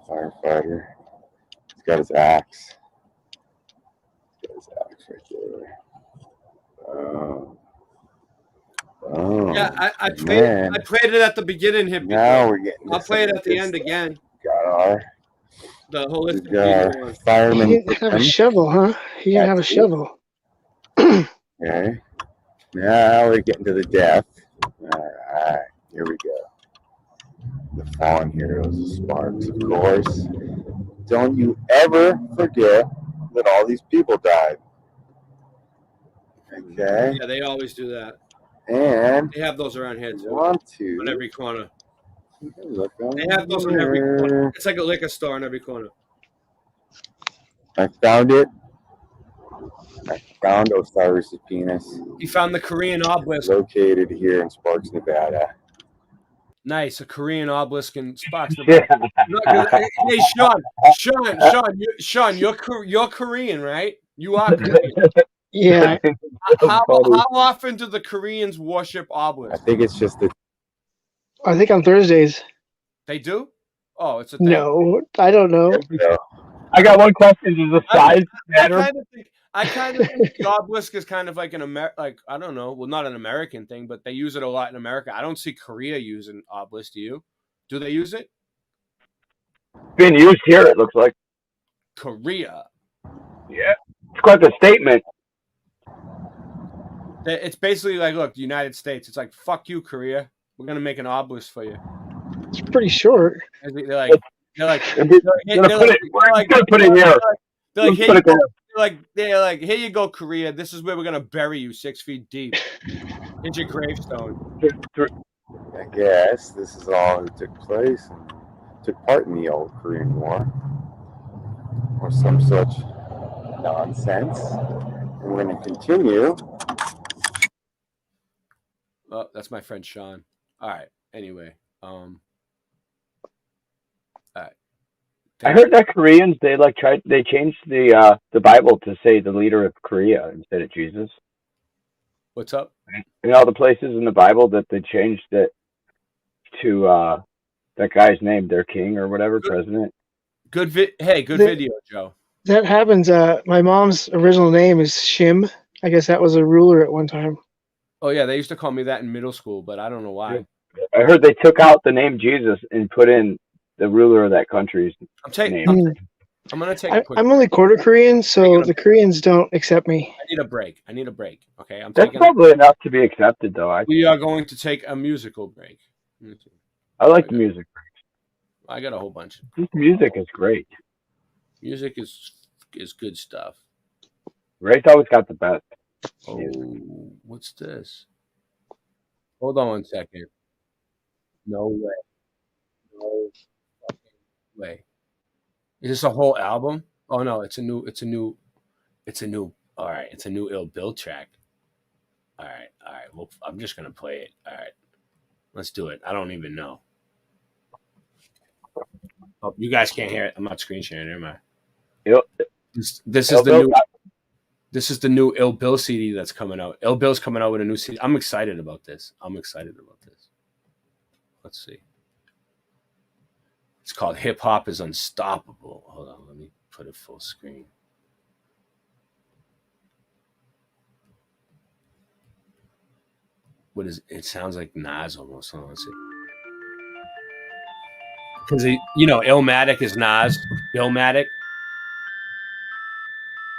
Firefighter. He's got his axe. Right there. Yeah, I played it at the beginning. Now we're getting. I'll play it at the end again. Got the holistic our fireman. He didn't have a shovel, huh? He didn't have a shovel. Okay. Now we're getting to the death. All right, here we go. The fallen heroes of Sparks, of course. Don't you ever forget that all these people died. Okay. Yeah, they always do that. And they have those around here too. On every corner. They have those on every corner. It's like a liquor store on every corner. I found it. I found Osiris' penis. You found the Korean obelisk. Located here in Sparks, Nevada. Nice, a Korean obelisk in Sparks, Nevada. Hey, Sean, you're Korean, right? You are Korean. Yeah. How often do the Koreans worship obelisks? I think it's just the. I think on Thursdays. They do? Oh, it's a thing. No, I don't know. I got one question. Does the size matter? I kind of think the obelisk is kind of like I don't know, well, not an American thing, but they use it a lot in America. I don't see Korea using obelisk. Do you? Do they use it? Being used here, it looks like. Korea. Yeah, it's quite the statement. It's basically like, look, the United States. It's like, fuck you, Korea. We're gonna make an obelisk for you. It's pretty short. They're like, here you go, Korea. This is where we're gonna bury you 6 feet deep. Here's your gravestone. I guess this is all who took place and took part in the old Korean War, or some such nonsense. And we're going to continue. Oh, that's my friend Sean. All right. Anyway, all right. I heard that Koreans they changed the Bible to say the leader of Korea instead of Jesus. What's up? In all the places in the Bible that they changed it to that guy's name, their king or whatever, president. Good video, Joe. That happens. My mom's original name is Shim. I guess that was a ruler at one time. Oh yeah, they used to call me that in middle school, but I don't know why. I heard they took out the name Jesus and put in the ruler of that country's name. I'm gonna take. I'm only quarter Korean, so the Koreans don't accept me. I need a break. Okay, That's probably enough to be accepted, though. We are going to take a musical break. I like the music breaks. I got a whole bunch. This music is great. Music is good stuff. Ray's always got the best. Oh, what's this? Hold on 1 second. No way. No fucking way. Is this a whole album? Oh no, it's a new. All right, it's a new Ill Bill track. All right. Well, I'm just gonna play it. All right, let's do it. I don't even know. Oh, you guys can't hear it. I'm not screen sharing, am I? Yep. This is the new. This is the new Ill Bill CD that's coming out. Ill Bill's coming out with a new CD. I'm excited about this. Let's see. It's called Hip Hop is Unstoppable. Hold on, let me put it full screen. What is it? Sounds like Nas almost. Hold on, let's see. Because Illmatic is Nas. Illmatic.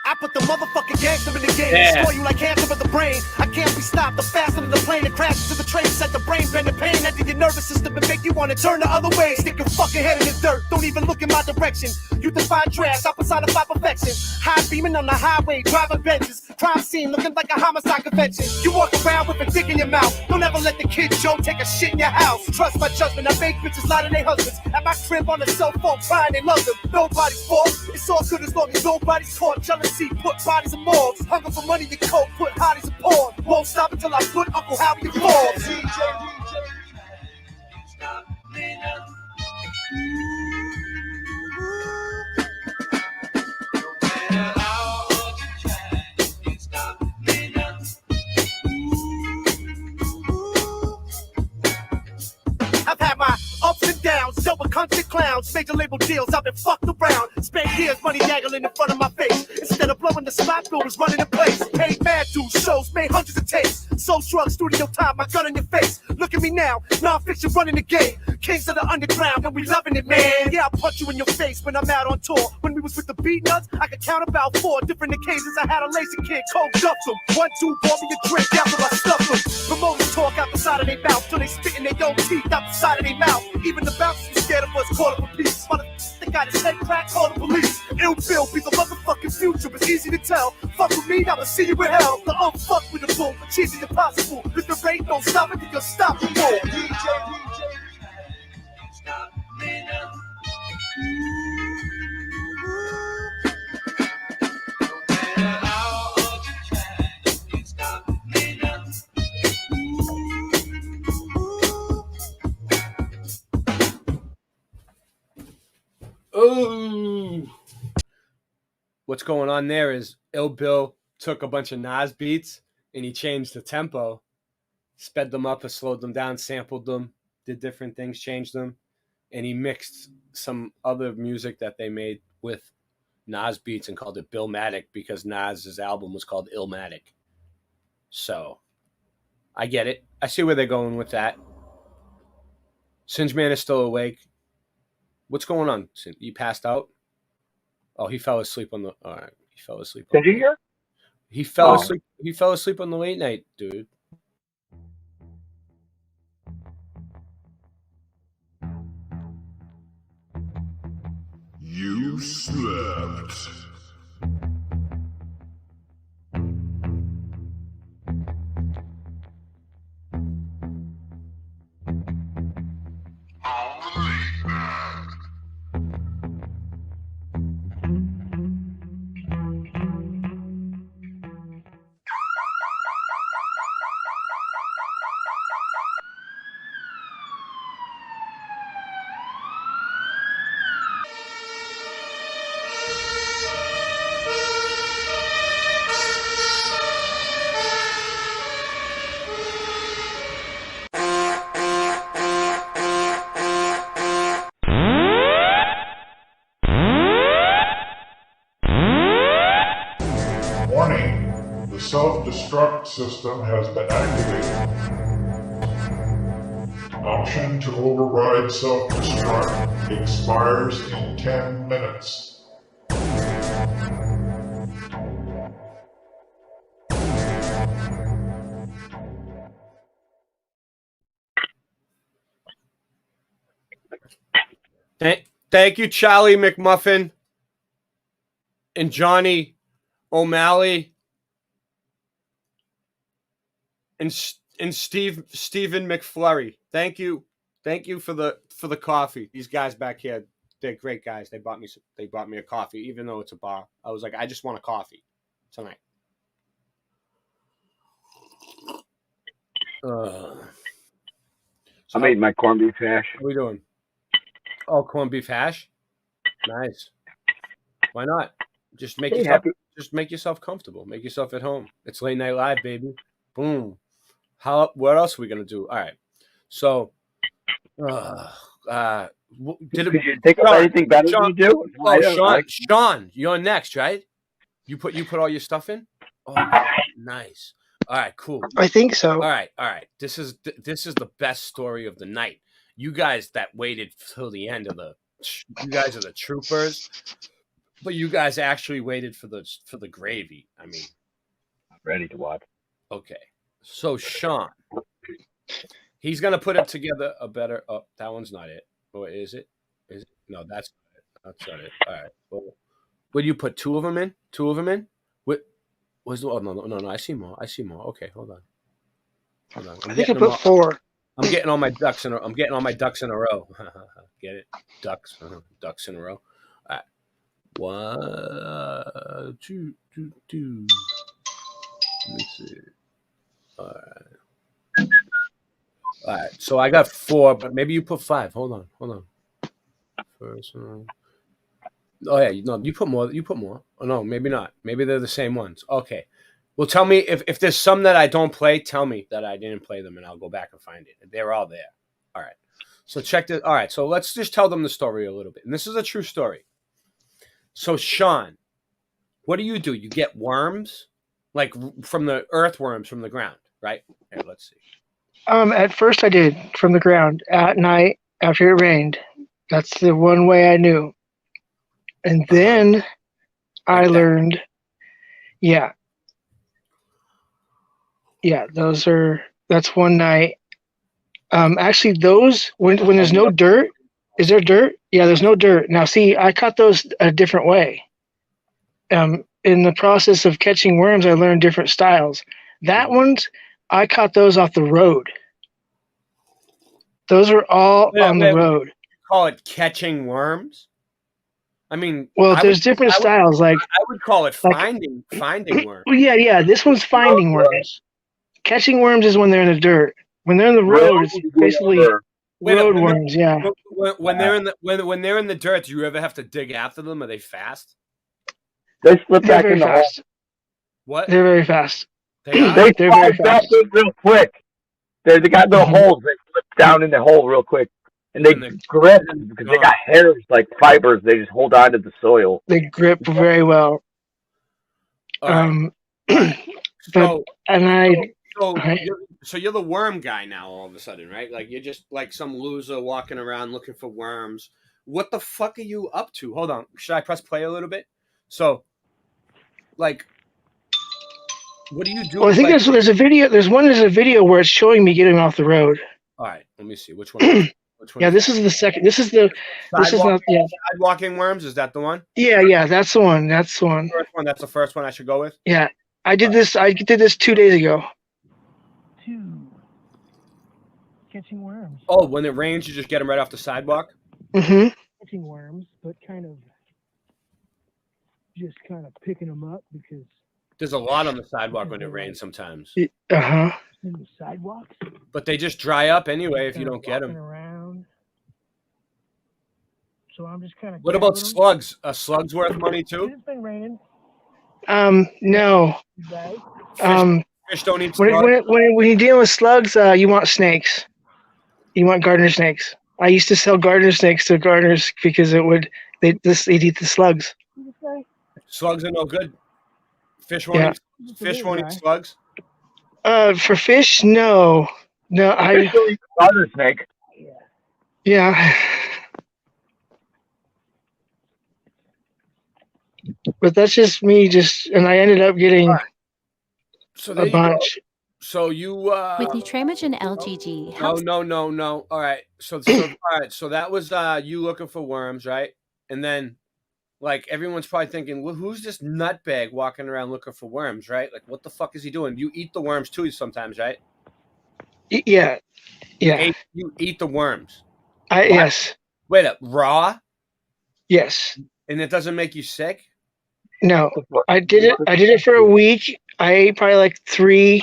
I put the motherfucking gangster in the game. Yeah. Destroy you like cancer of the brain. I can't be stopped. I'm faster than the plane that crashes to the train. Set the brain bend the pain enter your nervous system and make you want to turn the other way. Stick your fucking head in the dirt. Don't even look in my direction. You define trash. I personify perfection. High beaming on the highway, driving benches. Crime scene looking like a homicide convention. You walk around with a dick in your mouth. Don't ever let the kid Joe take a shit in your house. Trust my judgment. I make bitches lie to their husbands. At my crib on the cell phone, crying they love them. Nobody's fault. It's all good as long as nobody's caught. Jealousy put bodies in morgues. Hunger for money and coke put hotties in porn. Won't stop until I put Uncle Howie in Forbes. I've had my ups and downs, dealt with country clowns, major label deals, I've been fucked around. Spent years money dangling in front of my face. Instead of blowing the spot, bill was running in place. Paid mad dues, shows, made hundreds of tapes. Sold drugs, studio time, my gun in your face. Look at me now, non-fiction running the game. Kings of the underground, and we loving it, man. Yeah, I'll punch you in your face when I'm out on tour. When we was with the Beat Nuts, I could count about 4 different occasions. I had a lazy kid, cold dumped him. 1, 2, bought me a drink after I stuffed him. Promoters talk out the side of their mouth till they spit in their own teeth out the side of their mouth. Even the bouncers were scared of us, call the police. They got his head cracked, call the police. Ill Bill be the motherfucking future, it's easy to tell. Fuck with me, I'ma see you in hell. The unfuck with the bull, but cheesy impossible. If the rate don't stop it, then you'll stop the bull. Stop me now. Oh, what's going on there is Ill Bill took a bunch of Nas beats and he changed the tempo, sped them up or slowed them down, sampled them, did different things, changed them, and he mixed some other music that they made with Nas beats and called it Billmatic because Nas's album was called Illmatic. So I get it. I see where they're going with that. Singe Man is still awake. What's going on? You passed out? Oh, he fell asleep on the. All right, he fell asleep. Did you hear? He fell asleep. He fell asleep on the late night, dude. You slept. Warning, the self-destruct system has been activated. Option to override self-destruct expires in 10 minutes. Thank you, Charlie McMuffin and Johnny O'Malley and Stephen McFlurry. Thank you for the coffee. These guys back here, they're great guys. They bought me a coffee, even though it's a bar. I was like, I just want a coffee tonight. I made my corned beef hash. What are we doing? Oh, corned beef hash. Nice. Why not? Just make yourself comfortable. Make yourself at home. It's Late Night Live, baby. Boom. What else are we gonna do? All right. So Did Could you think of anything better than you do? Oh, Sean, you're next, right? You put all your stuff in. Oh, nice. All right, cool. I think so. All right. This is the best story of the night. You guys that waited till the end of you guys are the troopers, but you guys actually waited for the gravy. I mean, I'm ready to watch. Okay, so Sean, he's gonna put it together a better. Oh, that one's not it. Or is it? Is it? No, that's not it. That's not it. All right. Well, would you put two of them in? What was? Oh no! I see more. Okay, hold on. I think I put 4. I'm getting all my ducks in a row. Get it? Ducks in a row. All right. 1, 2, 2. Let me see. All right. So I got 4, but maybe you put 5. Hold on. First one. Oh yeah, no, you put more. Oh no, maybe not. Maybe they're the same ones. Okay. Well, tell me if there's some that I don't play. Tell me that I didn't play them, and I'll go back and find it. They're all there. All right. So check this. All right. So let's just tell them the story a little bit, and this is a true story. So Sean, what do? You get worms, like from the earthworms from the ground, right? Here, let's see. At first I did from the ground at night after it rained. That's the one way I knew. And then I learned, yeah, that's one night. Actually those, when there's no dirt, is there dirt? Yeah, there's no dirt. Now see, I caught those a different way. In the process of catching worms, I learned different styles. That one's, I caught those off the road. Those are all on the road. You call it catching worms? I mean, well, there's different styles. Like I would call it finding worms. Well, yeah. This one's finding worms. Catching worms is when they're in the dirt. When they're in the road, it's basically road worms. Yeah. When they're in the dirt, do you ever have to dig after them? Are they fast? They slip back in the hole. What? They're very fast. They're very fast real quick. They got little holes. They slip down in the hole real quick. And they grip because they got hairs like fibers. They just hold on to the soil. They grip very well. So you're the worm guy now all of a sudden, right? Like you're just like some loser walking around looking for worms. What the fuck are you up to? Hold on. Should I press play a little bit? So, like, what do you do? Well, I think there's a video. There's a video where it's showing me getting off the road. All right, let me see which one. Yeah, this is the second. This is not. Yeah. Sidewalking worms. Is that the one? Yeah, that's the one. That's the one. First one. That's the first one I should go with. Yeah, I did this. I did this 2 days ago. Catching worms. Oh, when it rains, you just get them right off the sidewalk. Mm-hmm. Catching worms, but just picking them up because there's a lot on the sidewalk when it rains sometimes. Uh-huh. In the sidewalks. But they just dry up anyway if you don't get them. Around. So I'm just kind of. What about slugs? Are slugs worth money too? It's been raining. No. Fish don't eat slugs. When you're dealing with slugs, you want snakes. You want gardener snakes. I used to sell gardener snakes to gardeners because they'd eat the slugs. Slugs are no good. Fish won't eat slugs. For fish, no. Fish don't eat gardener snake. Yeah. But that's just me. And I ended up getting a bunch. So you with Nutramigen LGG helps. No. All right. So that was you looking for worms, right? And then like everyone's probably thinking, well, who's this nutbag walking around looking for worms, right? Like what the fuck is he doing? You eat the worms too sometimes, right? Yeah. You eat the worms. Yes. Wait up, raw? Yes. And it doesn't make you sick? No. I did it for a week. I ate probably like 3,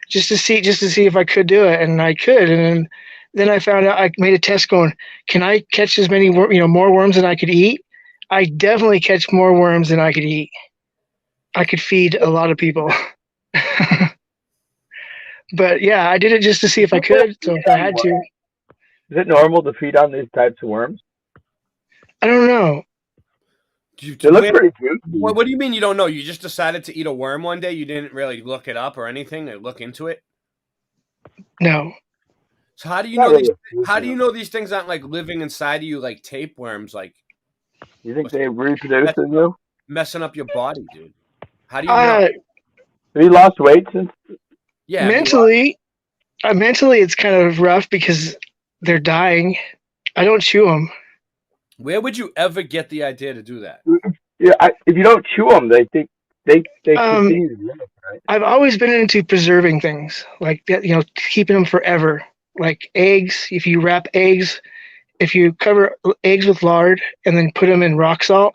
just to see if I could do it, and I could, and then I found out I made a test going, can I catch as many more worms than I could eat? I definitely catch more worms than I could eat. I could feed a lot of people. But yeah, I did it just to see if I could. So if I had to, Is it normal to feed on these types of worms? I don't know. They look pretty juicy. What do you mean you don't know? You just decided to eat a worm one day? You didn't really look it up or anything or look into it? No. So how do you Not know really these? How do you know these things aren't like living inside of you like tapeworms, like You think they reproduce in you? messing up your body, dude? How do you know? Have you lost weight since? Yeah, mentally, it's kind of rough because they're dying. I don't chew them. Where would you ever get the idea to do that? Yeah, if you don't chew them, they think they continue to live, right? I've always been into preserving things, like that, keeping them forever. Like eggs, if you wrap eggs, if you cover eggs with lard and then put them in rock salt,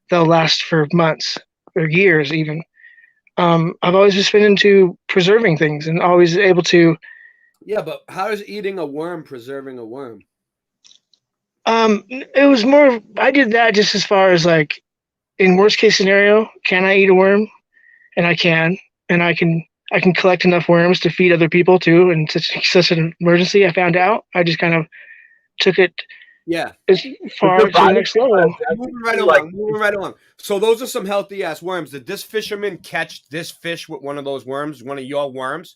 they'll last for months or years even. I've always just been into preserving things and always able to. Yeah, but how is eating a worm preserving a worm? It was more. I did that just as far as like, in worst case scenario, can I eat a worm? And I can, and I can collect enough worms to feed other people too. And such an emergency, I found out. I just kind of took it. Yeah. As far to the next level. Moving right along. So those are some healthy ass worms. Did this fisherman catch this fish with one of those worms? One of your worms?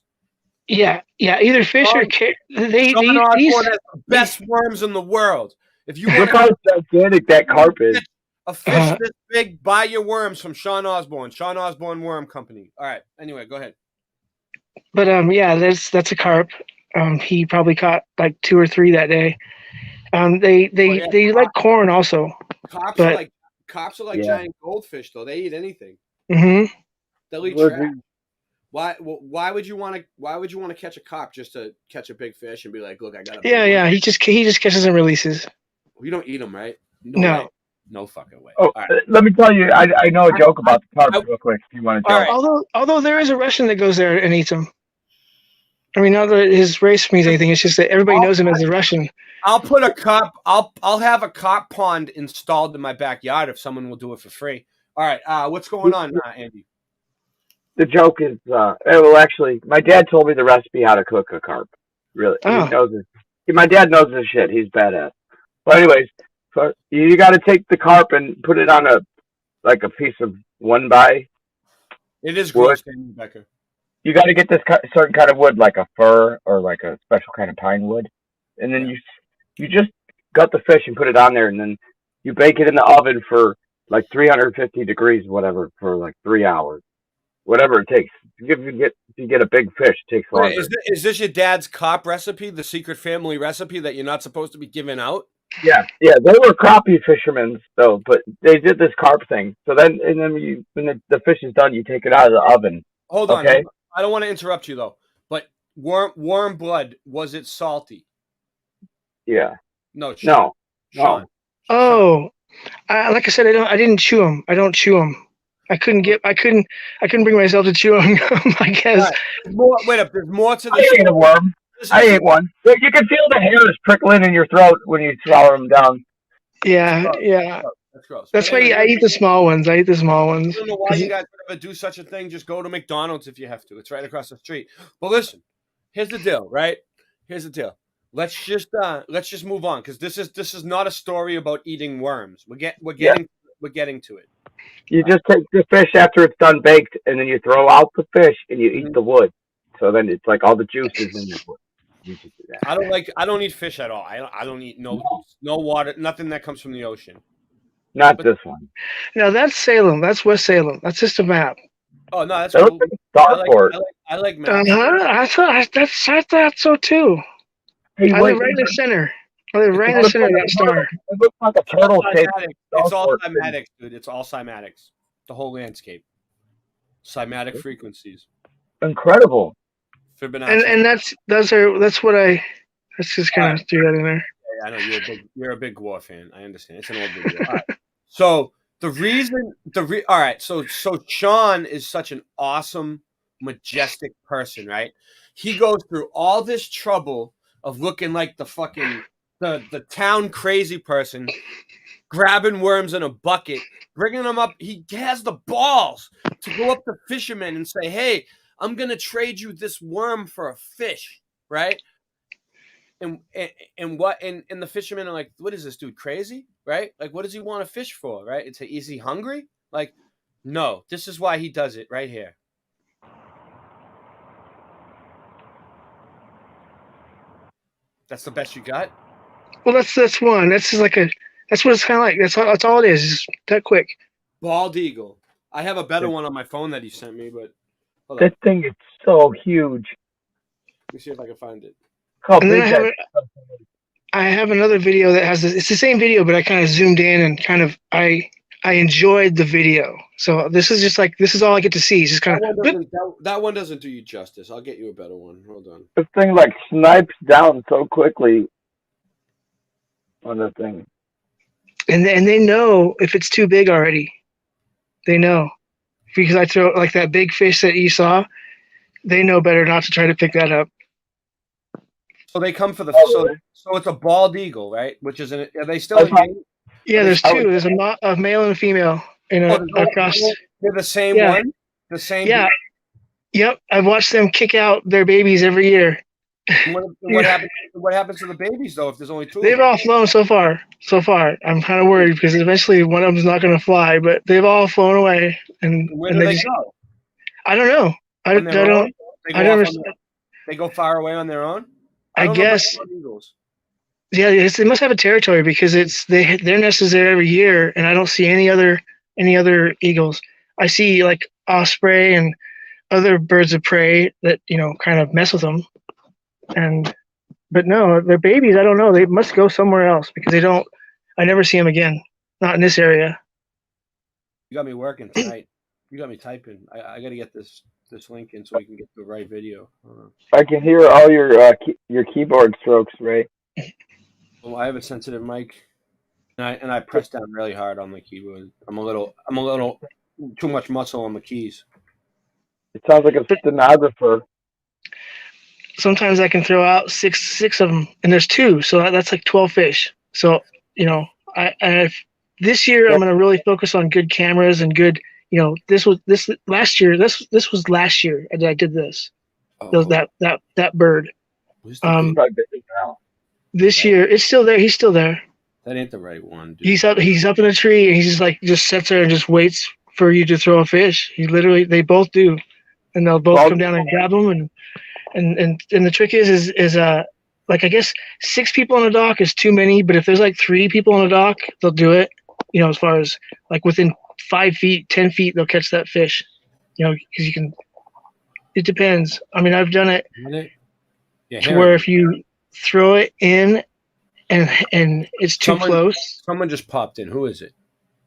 Yeah. Either fish or they Sean Osborne these has the best worms in the world. If you Look want how gigantic that carp is. a fish this big, buy your worms from Sean Osborne. Sean Osborne Worm Company. All right. Anyway, go ahead. But yeah, that's a carp. He probably caught like 2 or 3 that day. They like corn also. Cops but, are like giant goldfish though. They eat anything. Mm-hmm. They'll eat trash. Why would you want to catch a carp just to catch a big fish and be like, look, I got a big Yeah. one? He just catches and releases. You don't eat them, right? No. Way. No fucking way. Oh, All right. let me tell you, I know a joke about the carp real quick. If you want to tell. Although there is a Russian that goes there and eats them. I mean, not that his race means anything. It's just that everybody knows him as a Russian. I'll put a carp. I'll have a carp pond installed in my backyard if someone will do it for free. All right. What's going on, Andy? The joke is, actually, my dad told me the recipe how to cook a carp. Really, he knows it. My dad knows this shit. He's badass. But anyways, you got to take the carp and put it on a piece of 1x. It is gross, Becker. You got to get this certain kind of wood, like a fir or like a special kind of pine wood, and then you just gut the fish and put it on there, and then you bake it in the oven for like 350 degrees, whatever, for like 3 hours, whatever it takes. If you get a big fish, it takes longer. Wait, is this your dad's carp recipe, the secret family recipe that you're not supposed to be giving out? Yeah, they were crappie fishermen though, but they did this carp thing. So then, when the fish is done, you take it out of the oven. Hold on, I don't want to interrupt you though. But worm blood, was it salty? Yeah. No. Sean. Oh, like I said, I didn't chew them. I don't chew them. I couldn't bring myself to chew them. I guess. Right. There's more to this. I ate a worm. I ate one. You can feel the hairs prickling in your throat when you swallow them down. Yeah. That's gross. That's why I eat the small ones. I don't know why you guys would ever do such a thing. Just go to McDonald's if you have to. It's right across the street. But listen, here's the deal, right? Here's the deal. Let's just move on because this is not a story about eating worms. We're getting to it. You just take the fish after it's done baked, and then you throw out the fish and you eat the wood. So then it's like all the juices in the wood. I don't eat fish at all. I don't eat no water, nothing that comes from the ocean. Not this one. No, that's Salem. That's West Salem. That's just a map. Oh no, that's cool. I like maps. I thought so too. Hey, I live right in the center. I live right in the center of that star. It looks like a turtle shape. It's all cymatics, dude. It's all cymatics. The whole landscape. Cymatic frequencies. Incredible. Fibonacci. And let's just kind of do that in there. Yeah, I know you're a big War fan. I understand. It's an old video. All right. So all right. So Sean is such an awesome, majestic person, right? He goes through all this trouble of looking like the fucking the town crazy person, grabbing worms in a bucket, bringing them up. He has the balls to go up to fishermen and say, "Hey, I'm gonna trade you this worm for a fish, right? And the fishermen are like, what is this dude crazy, right? Like, what does he want a fish for, right? Is he hungry? Like, no, this is why he does it right here. That's the best you got? Well, that's one. That's just like that's what it's kind of like. That's all it is. It's that quick. Bald eagle. I have a better one on my phone that he sent me, but hold This on. thing is so huge. Let me see if I can find it. How And then big I have another video that has this. It's the same video, but I kind of zoomed in and kind of I enjoyed the video. So this is all I get to see. It's just kind of That one doesn't do you justice. I'll get you a better one. Hold on. This thing like snipes down so quickly on the thing. and they know if it's too big already. They know because I throw like that big fish that you saw. They know better not to try to pick that up. So they come for the so it's a bald eagle, right? Which is are they still in game? Yeah, there's two. There's a male and a female in across. They're the same one. The same. Yeah. Yep. I've watched them kick out their babies every year. What happens to the babies though if there's only two? They've all flown so far. I'm kind of worried because eventually one of them's not going to fly, but they've all flown away. And where do they go? I don't know. I don't. They go far away on their own. I guess. Yeah, they must have a territory because their nest is there every year, and I don't see any other eagles. I see like osprey and other birds of prey that kind of mess with them, but no, their babies. I don't know. They must go somewhere else because they don't. I never see them again. Not in this area. You got me working tonight. You got me typing. I got to get this link in so we can get the right video. I can hear all your keyboard strokes, Ray. Well, I have a sensitive mic, and I press down really hard on the keyboard. I'm a little too much muscle on the keys. It sounds like a stenographer. Sometimes I can throw out six of them, and there's two, so that's like 12 fish. So this year I'm going to really focus on good cameras and good. This was last year that I did this. That bird. This year it's still there. He's still there. That ain't the right one, dude. He's up in a tree and he's just sits there and just waits for you to throw a fish. They both do, and they'll both come down and grab them. And the trick is like I guess 6 people on a dock is too many, but if there's like 3 people on a dock, they'll do it. As far as like within 5 feet, 10 feet, they'll catch that fish. Because you can. It depends. I mean, I've done it to where if you throw it in and it's too close. Someone just popped in. Who is it?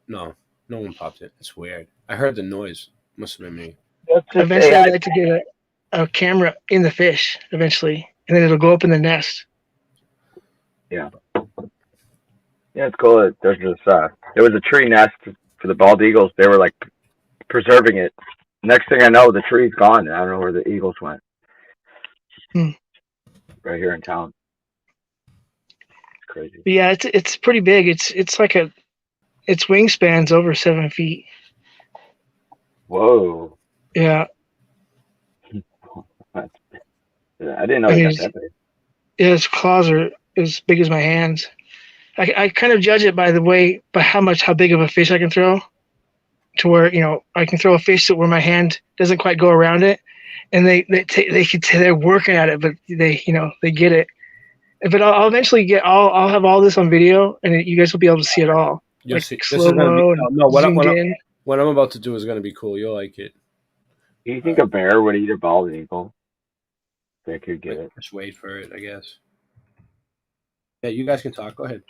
No one popped in. It's weird. I heard the noise. Must have been me. Eventually, I'd like to get a camera in the fish eventually, and then it'll go up in the nest. Yeah. Yeah, it's cool. There's this. There was a tree nest for the bald eagles. They were like preserving it. Next thing I know, the tree's gone. I don't know where the eagles went. Right here in town. It's crazy. But yeah, it's pretty big. It's like its wingspan's over 7 feet. Whoa. Yeah. I didn't know it got that big. Yeah, its claws are as big as my hands. I kind of judge it by how big of a fish I can throw, to where I can throw a fish where my hand doesn't quite go around it, and they're working at it, but they get it. But I'll eventually I'll have all this on video, and you guys will be able to see it all. You'll see. This is slow-mo what I'm about to do is going to be cool. You'll like it. Do you think a bear would eat a bald eagle? They could get it. Just wait for it, I guess. Yeah, you guys can talk. Go ahead.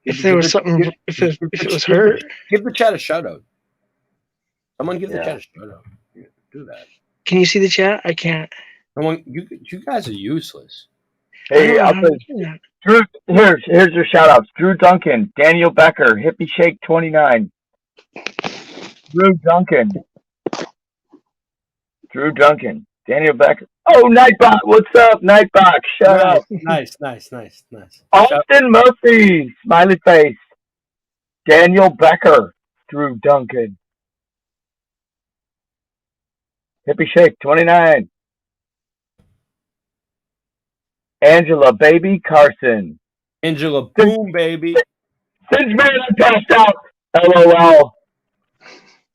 If there was something, if it was hurt, give the chat a shout out. Someone give the chat a shout out. Yeah, do that. Can you see the chat? I can't. You guys are useless. Hey, I'll tell you. Drew, here's your shout outs. Drew Duncan, Daniel Becker, Hippie Shake 29. Drew Duncan, Daniel Becker. Oh, Nightbot, what's up, Nightbot? Shout out. Nice. Austin Murphy, smiley face. Daniel Becker, Drew Duncan. Hippie Shake 29. Angela Baby Carson. Angela Boom, baby. Since man, I passed out. LOL.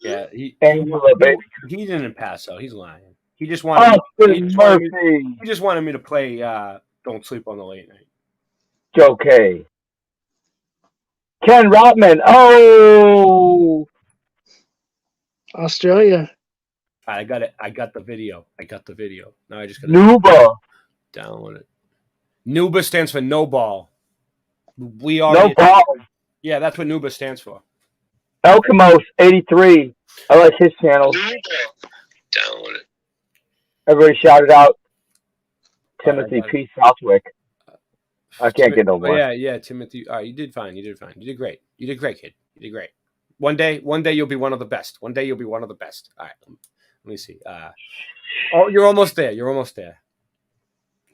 Yeah, Angela Baby. He didn't pass out. He's lying. He just wanted. He just wanted me to play. Don't Sleep on the Late Night. Joe K. Ken Rotman. Oh. Australia. I got it. I got the video. Now I just got Nuba. Download it. Nuba stands for no ball. No ball. Yeah, that's what Nuba stands for. Elkamos 83. I like his channel. Download it. Everybody shouted out Timothy P. Southwick. I can't get no more. Yeah, Timothy. All right, you did fine. You did great. You did great, kid. You did great. One day you'll be one of the best. All right, let me see. You're almost there.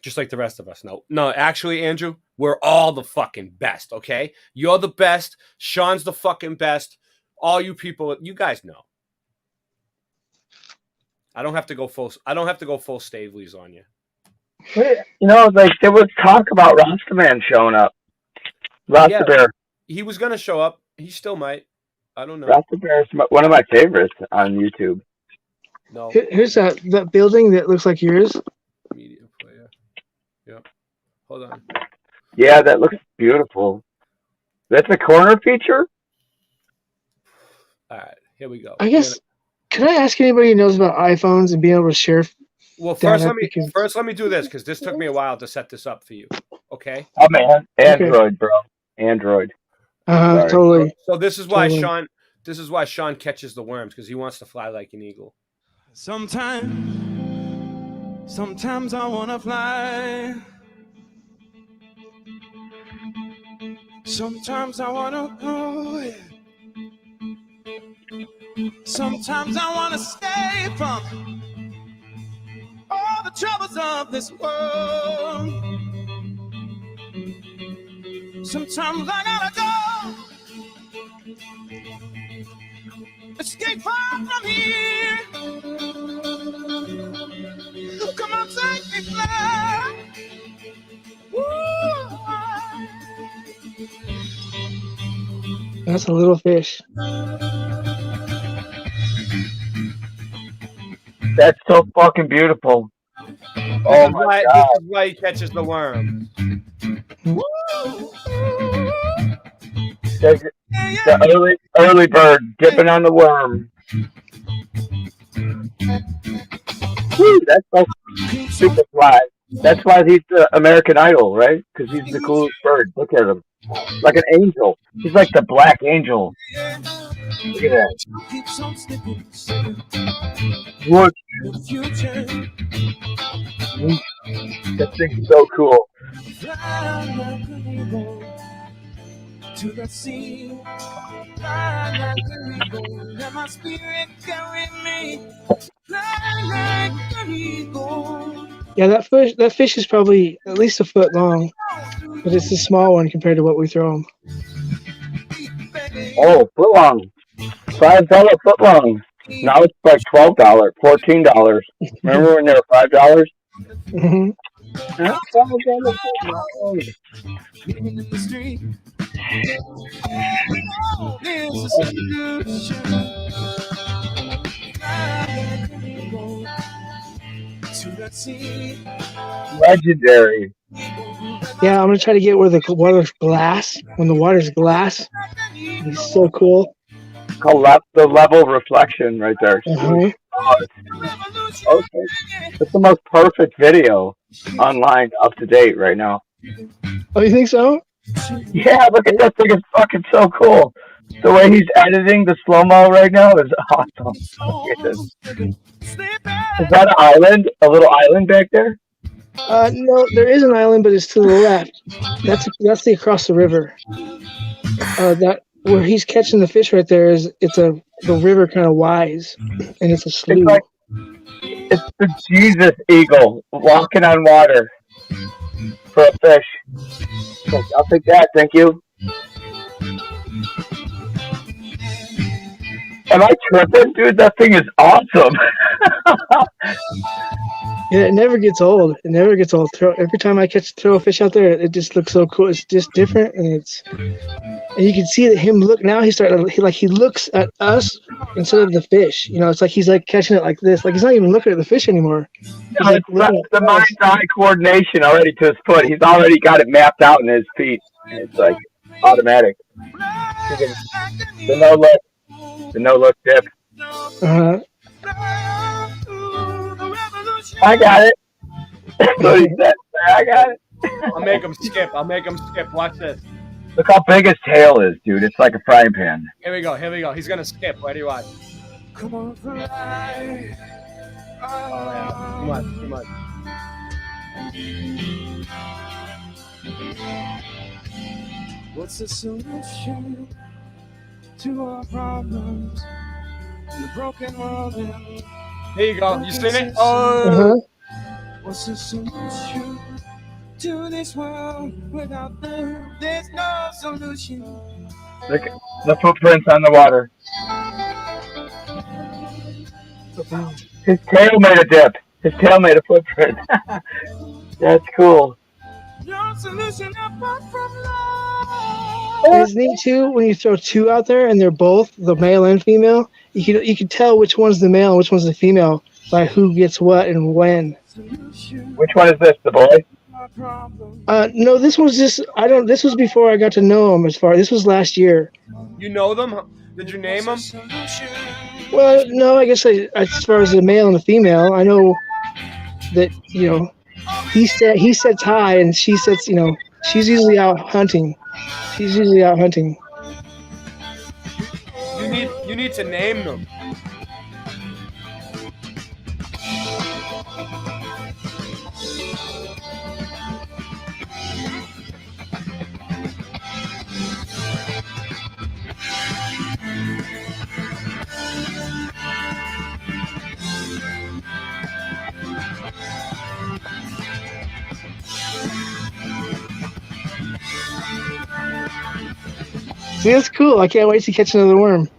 Just like the rest of us. No, actually, Andrew, we're all the fucking best, okay? You're the best. Sean's the fucking best. All you people, you guys know. I don't have to go full Staveleys on you. You know, like there was talk about Rastaman showing up. Rasta Bear. He was gonna show up. He still might. I don't know. Rasta Bear is one of my favorites on YouTube. No. Here's that building that looks like yours. Media player. Yep. Hold on. Yeah, that looks beautiful. That's a corner feature? All right, here we go. I guess. Can I ask anybody who knows about iPhones and being able to share? Well, first let me do this because this took me a while to set this up for you. Okay. Oh man, Android, bro. Android. Totally. So this is why Sean catches the worms because he wants to fly like an eagle. Sometimes I wanna fly. Sometimes I wanna go. Sometimes I wanna escape from all the troubles of this world. Sometimes I gotta go. Escape far from here. Come on, take me fly. That's a little fish. That's so fucking beautiful. Oh my God. This is why he catches the worm. The early bird dipping on the worm. Woo, that's so super fly. That's why he's the American Idol, right? Because he's the coolest bird. Look at him. Like an angel. He's like the black angel. Look at that. What? That thing's so cool. To the sea, fly like an eagle, let my spirit carry me. Fly like an eagle. Yeah, that fish is probably at least a foot long, but it's a small one compared to what we throw them. Oh, foot long. $5 foot long. Now it's like $12, $14. Remember when they were $5? Mm-hmm. Living in the street. Legendary. Yeah, I'm gonna try to get where the water's glass. When the water's glass, it's so cool. Called the level reflection right there. Uh-huh. Okay. It's the most perfect video online up to date right now. Oh, you think so? Yeah, look at that thing. It's fucking so cool. The way he's editing the slow-mo right now is awesome. Look at this. Is that an island? A little island back there? No, there is an island, but it's to the left. That's the across the river. That where he's catching the fish right there the river kind of wise, and it's a slough. It's the Jesus eagle walking on water for a fish. I'll take that, thank you. Am I tripping, dude? That thing is awesome. Yeah, it never gets old. It never gets old. Every time I throw a fish out there, it just looks so cool. It's just different, and you can see that him look now. He looks at us instead of the fish. You know, it's like he's like catching it like this. Like he's not even looking at the fish anymore. He's like looking at The mind-eye coordination already to his foot. He's already got it mapped out in his feet. It's like automatic. The no look dip. I got it. That's what he said. I got it. I'll make him skip. Watch this. Look how big his tail is, dude. It's like a frying pan. Here we go. He's gonna skip. Ready, watch. Come on, fly. Oh yeah. Too much. What's the solution to our problems? The broken world. Here you go. You seen it? Oh. What's the solution to this world? Without them, there's no solution. Look at the footprints on the water. His tail made a dip. His tail made a footprint. That's cool. No solution apart from love. It's neat too when you throw two out there and they're both the male and female. You can tell which one's the male and which one's the female by who gets what and when. Which one is this, the boy? No, this was just this was before I got to know him. This was last year. You know them? Did you name them? Well, no, I guess as far as the male and the female, I know that he sets high and she sets. She's usually out hunting. You need to name them. See, that's cool. I can't wait to catch another worm.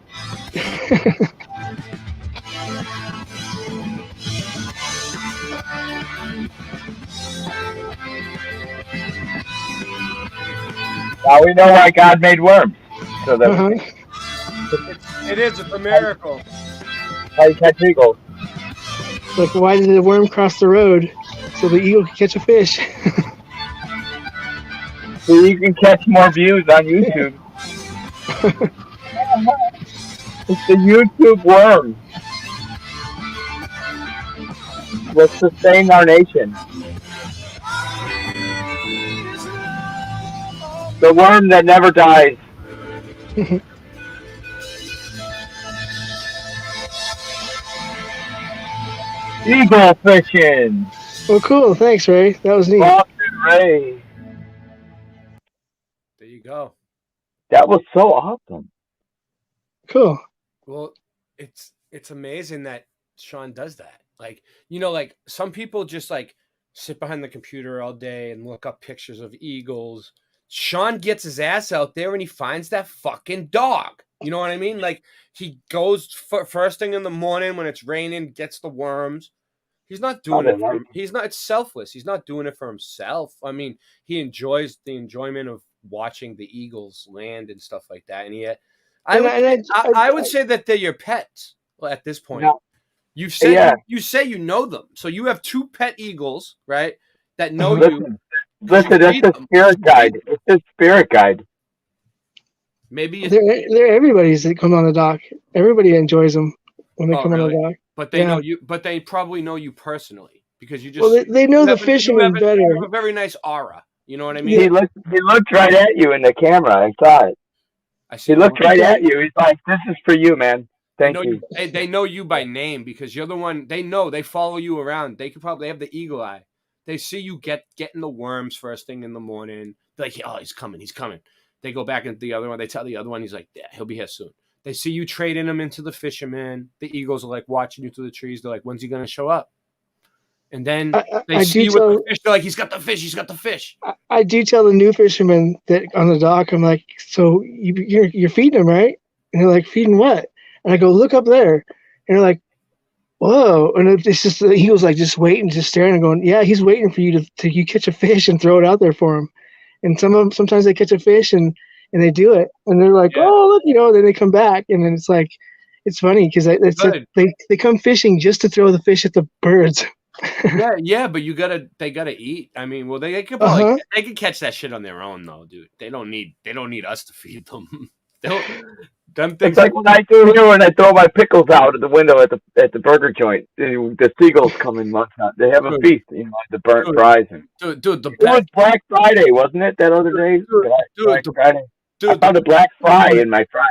Now we know why God made worms. So that It's a miracle. How you catch eagles. Like, why did the worm cross the road so the eagle could catch a fish? So you can catch more views on YouTube. It's the YouTube worm. Will sustain our nation. The worm that never dies. Eagle fishing. Well, cool. Thanks, Ray. That was neat. Ray. There you go. That was so awesome. Cool. Well, it's amazing that Sean does that. Like some people just like sit behind the computer all day and look up pictures of eagles. Sean gets his ass out there and he finds that fucking dog. You know what I mean? Like he goes first thing in the morning when it's raining, gets the worms. He's not doing it for him. It's selfless. He's not doing it for himself. I mean, he enjoys the enjoyment of watching the eagles land and stuff like that. And I would say that they're your pets at this point. No. You say you know them. So you have two pet eagles, right? That know you. Listen, that's the spirit guide. It's the spirit guide. Maybe they're everybody's that come on the dock. Everybody enjoys them when they come on the dock. But they know you. But they probably know you personally because you just. Well, they know the fishermen better. You have a very nice aura. You know what I mean? He looked right at you in the camera. I saw it. He looked right at you. He's like, "This is for you, man. Thank you." They know you by name because you're the one. They follow you around. They have the eagle eye. They see you getting the worms first thing in the morning. They're like, "Oh, he's coming. They go back into the other one. They tell the other one, he's like, "Yeah, he'll be here soon." They see you trading them into the fishermen. The eagles are like watching you through the trees. They're like, "When's he gonna show up?" And then they see you with the fish. They're like, "He's got the fish. He's got the fish." I do tell the new fishermen that on the dock, I'm like, "So you're feeding them, right?" And they're like, "Feeding what?" And I go, look up there. And they're like, whoa. And it's just the eagle's like just waiting, just staring and going, yeah, he's waiting for you to you catch a fish and throw it out there for him. And some of them, sometimes they catch a fish and they do it. And they're like, oh, look, you know, then they come back. And then it's like, it's funny because they come fishing just to throw the fish at the birds. yeah, but they gotta eat. I mean, well, they could probably they could catch that shit on their own though, dude. They don't need us to feed them. Them things. It's like what I do here when I throw my pickles out of the window at the burger joint. The seagulls come and munch on. They have a feast, you know, the burnt fries. And dude, it was Black Friday, wasn't it? That other day, Black Friday. I found a black fry in my fry.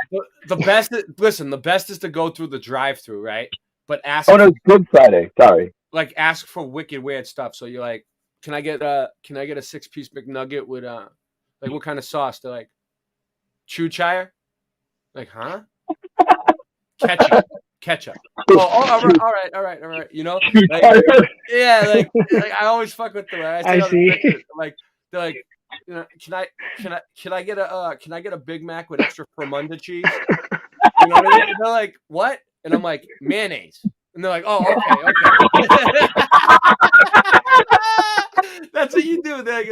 The best. Listen, the best is to go through the drive-through, right? But ask. Oh no, it's Good Friday. Sorry. Like ask for wicked weird stuff. So you're like, can I get a 6-piece McNugget with like what kind of sauce? They're like, Cheshire. Like, huh? Ketchup. Oh, all right. You know, like, yeah, like I always fuck with them. Right? I see. Like they're like, you know, can I get a Big Mac with extra Fromunda cheese? You know what I mean? And they're like, what? And I'm like, mayonnaise. And they're like, oh, okay. That's what you do. Like,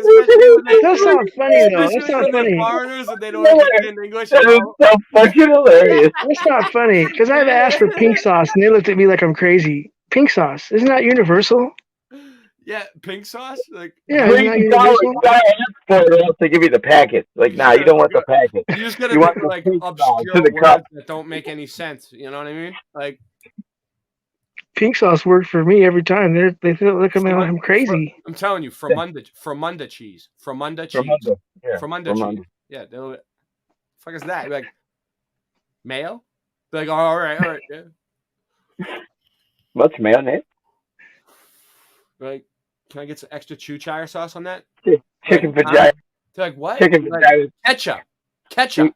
that's not funny though. That's not funny. Foreigners and they don't understand English. That is so fucking hilarious. That's not funny because I've asked for pink sauce and they looked at me like I'm crazy. Pink sauce, isn't that universal? Yeah, pink sauce. Like pink sauce. You gotta ask for it, or else they give you the packet. Like, nah, you don't want the packet. You just gotta do like obscure words that don't make any sense. You know what I mean? Like. Pink sauce worked for me every time. They look at me like I'm crazy. I'm telling you, Fromunda cheese. Fromunda cheese. Fromunda cheese. Yeah. Fuck is that? You're like mayo? They're like, oh, all right, yeah. What's mayonnaise? Like, can I get some extra Cheshire sauce on that? Chicken vagina. They're like, what? Chicken vagina. Ketchup.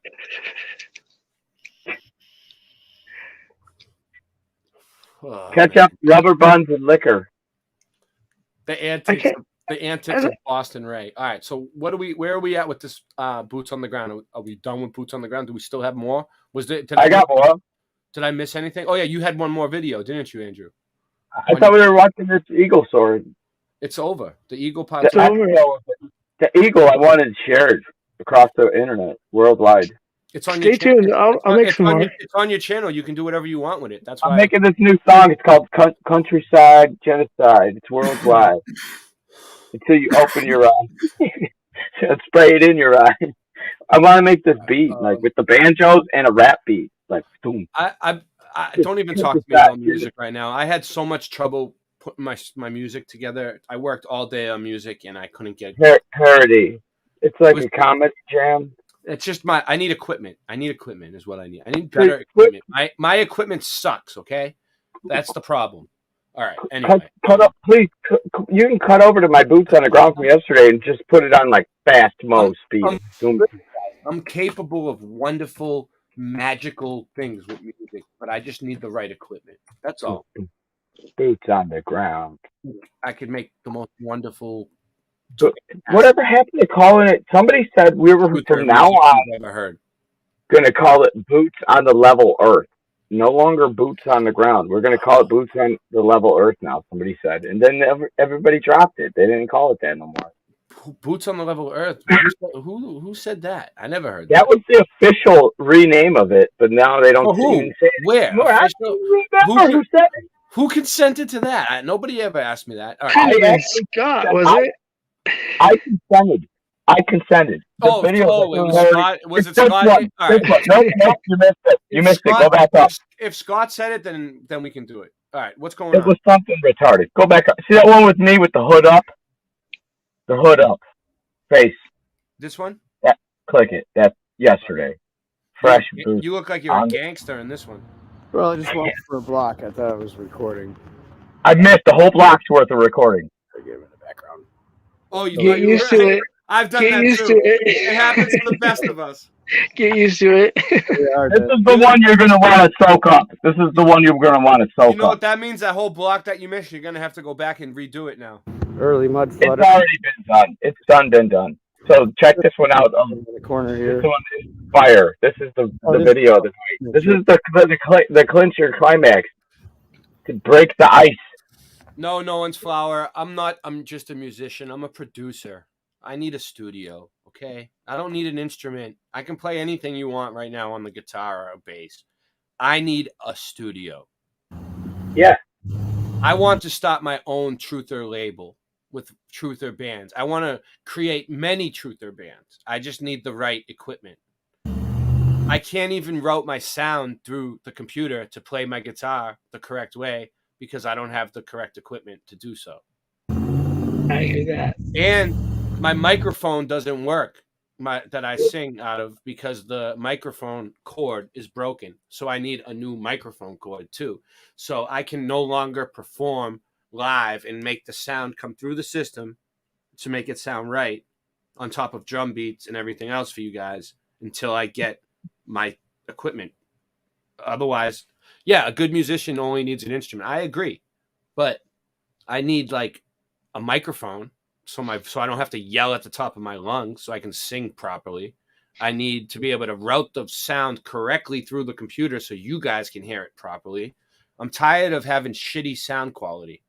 Ketchup, rubber buns, and liquor. The antics of Boston Ray. All right, so where are we at with this Boots on the Ground? Are we done with Boots on the Ground? Do we still have more? I got more. Did I miss anything? Oh yeah, you had one more video, didn't you, Andrew? I thought we were watching this eagle sword. It's over. The eagle pop. The eagle I wanted shared across the internet, worldwide. It's on Stay tuned. I'll make some more. It's on your channel. You can do whatever you want with it. That's why I'm making this new song. It's called Countryside Genocide. It's worldwide. Until you open your eyes. Spray it in your eyes. I want to make this beat, like with the banjos and a rap beat. Like, boom. I don't even talk to me about music right now. I had so much trouble putting my music together. I worked all day on music and I couldn't get parody. It's like a comedy jam. It's just I need equipment. I need equipment is what I need. I need better equipment. My equipment sucks, okay? That's the problem. All right. Anyway. Cut up, please. You can cut over to my Boots on the Ground from yesterday and just put it on like fast mode speed. I'm capable of wonderful, magical things with music, but I just need the right equipment. That's all. Boots on the Ground. I could make the most wonderful. Whatever happened to calling it? Somebody said we were from now on going to call it Boots on the Level Earth. No longer Boots on the Ground. We're going to call it Boots on the Level Earth now. Somebody said, and then everybody dropped it. They didn't call it that no more. Boots on the Level Earth. Who said that? I never heard that. That was the official rename of it, but now they don't even say it. Where? I don't remember who said it. Who consented to that? Nobody ever asked me that. All right. Scott, was it? I consented. The video was it Scott? All right. No, you missed it. You missed it. Go back up. If Scott said it, then we can do it. All right. What's going on? It was something retarded. Go back up. See that one with me with the hood up? The hood up. Face. This one? Yeah. Click it. That's yesterday. Fresh boots. You look like you're a gangster in this one. Well, I just walked for a block. I thought I was recording. I missed the whole block's worth of recording. I gave it the background. Oh, you get used to it. I've done that used too. To it. It happens to the best of us. Get used to it. This is the one you're going to want to soak up. This is the one you're going to want to soak up. You know what that means? That whole block that you missed, you're going to have to go back and redo it now. Early mud flutter. It's already been done. It's been done. So check this one out. In the corner here. This one fire. This is the video. This is the clincher climax to break the ice. No, no one's flower. I'm not. I'm just a musician. I'm a producer. I need a studio. Okay, I don't need an instrument. I can play anything you want right now on the guitar or bass. I need a studio. Yeah. I want to start my own truther label with truther bands. I want to create many truther bands. I just need the right equipment. I can't even route my sound through the computer to play my guitar the correct way because I don't have the correct equipment to do so. I hear that. And my microphone doesn't work that I sing out of because the microphone cord is broken. So I need a new microphone cord too. So I can no longer perform live and make the sound come through the system to make it sound right on top of drum beats and everything else for you guys until I get my equipment. Otherwise, yeah, a good musician only needs an instrument. I agree. But I need like a microphone so I don't have to yell at the top of my lungs so I can sing properly. I need to be able to route the sound correctly through the computer so you guys can hear it properly. I'm tired of having shitty sound quality.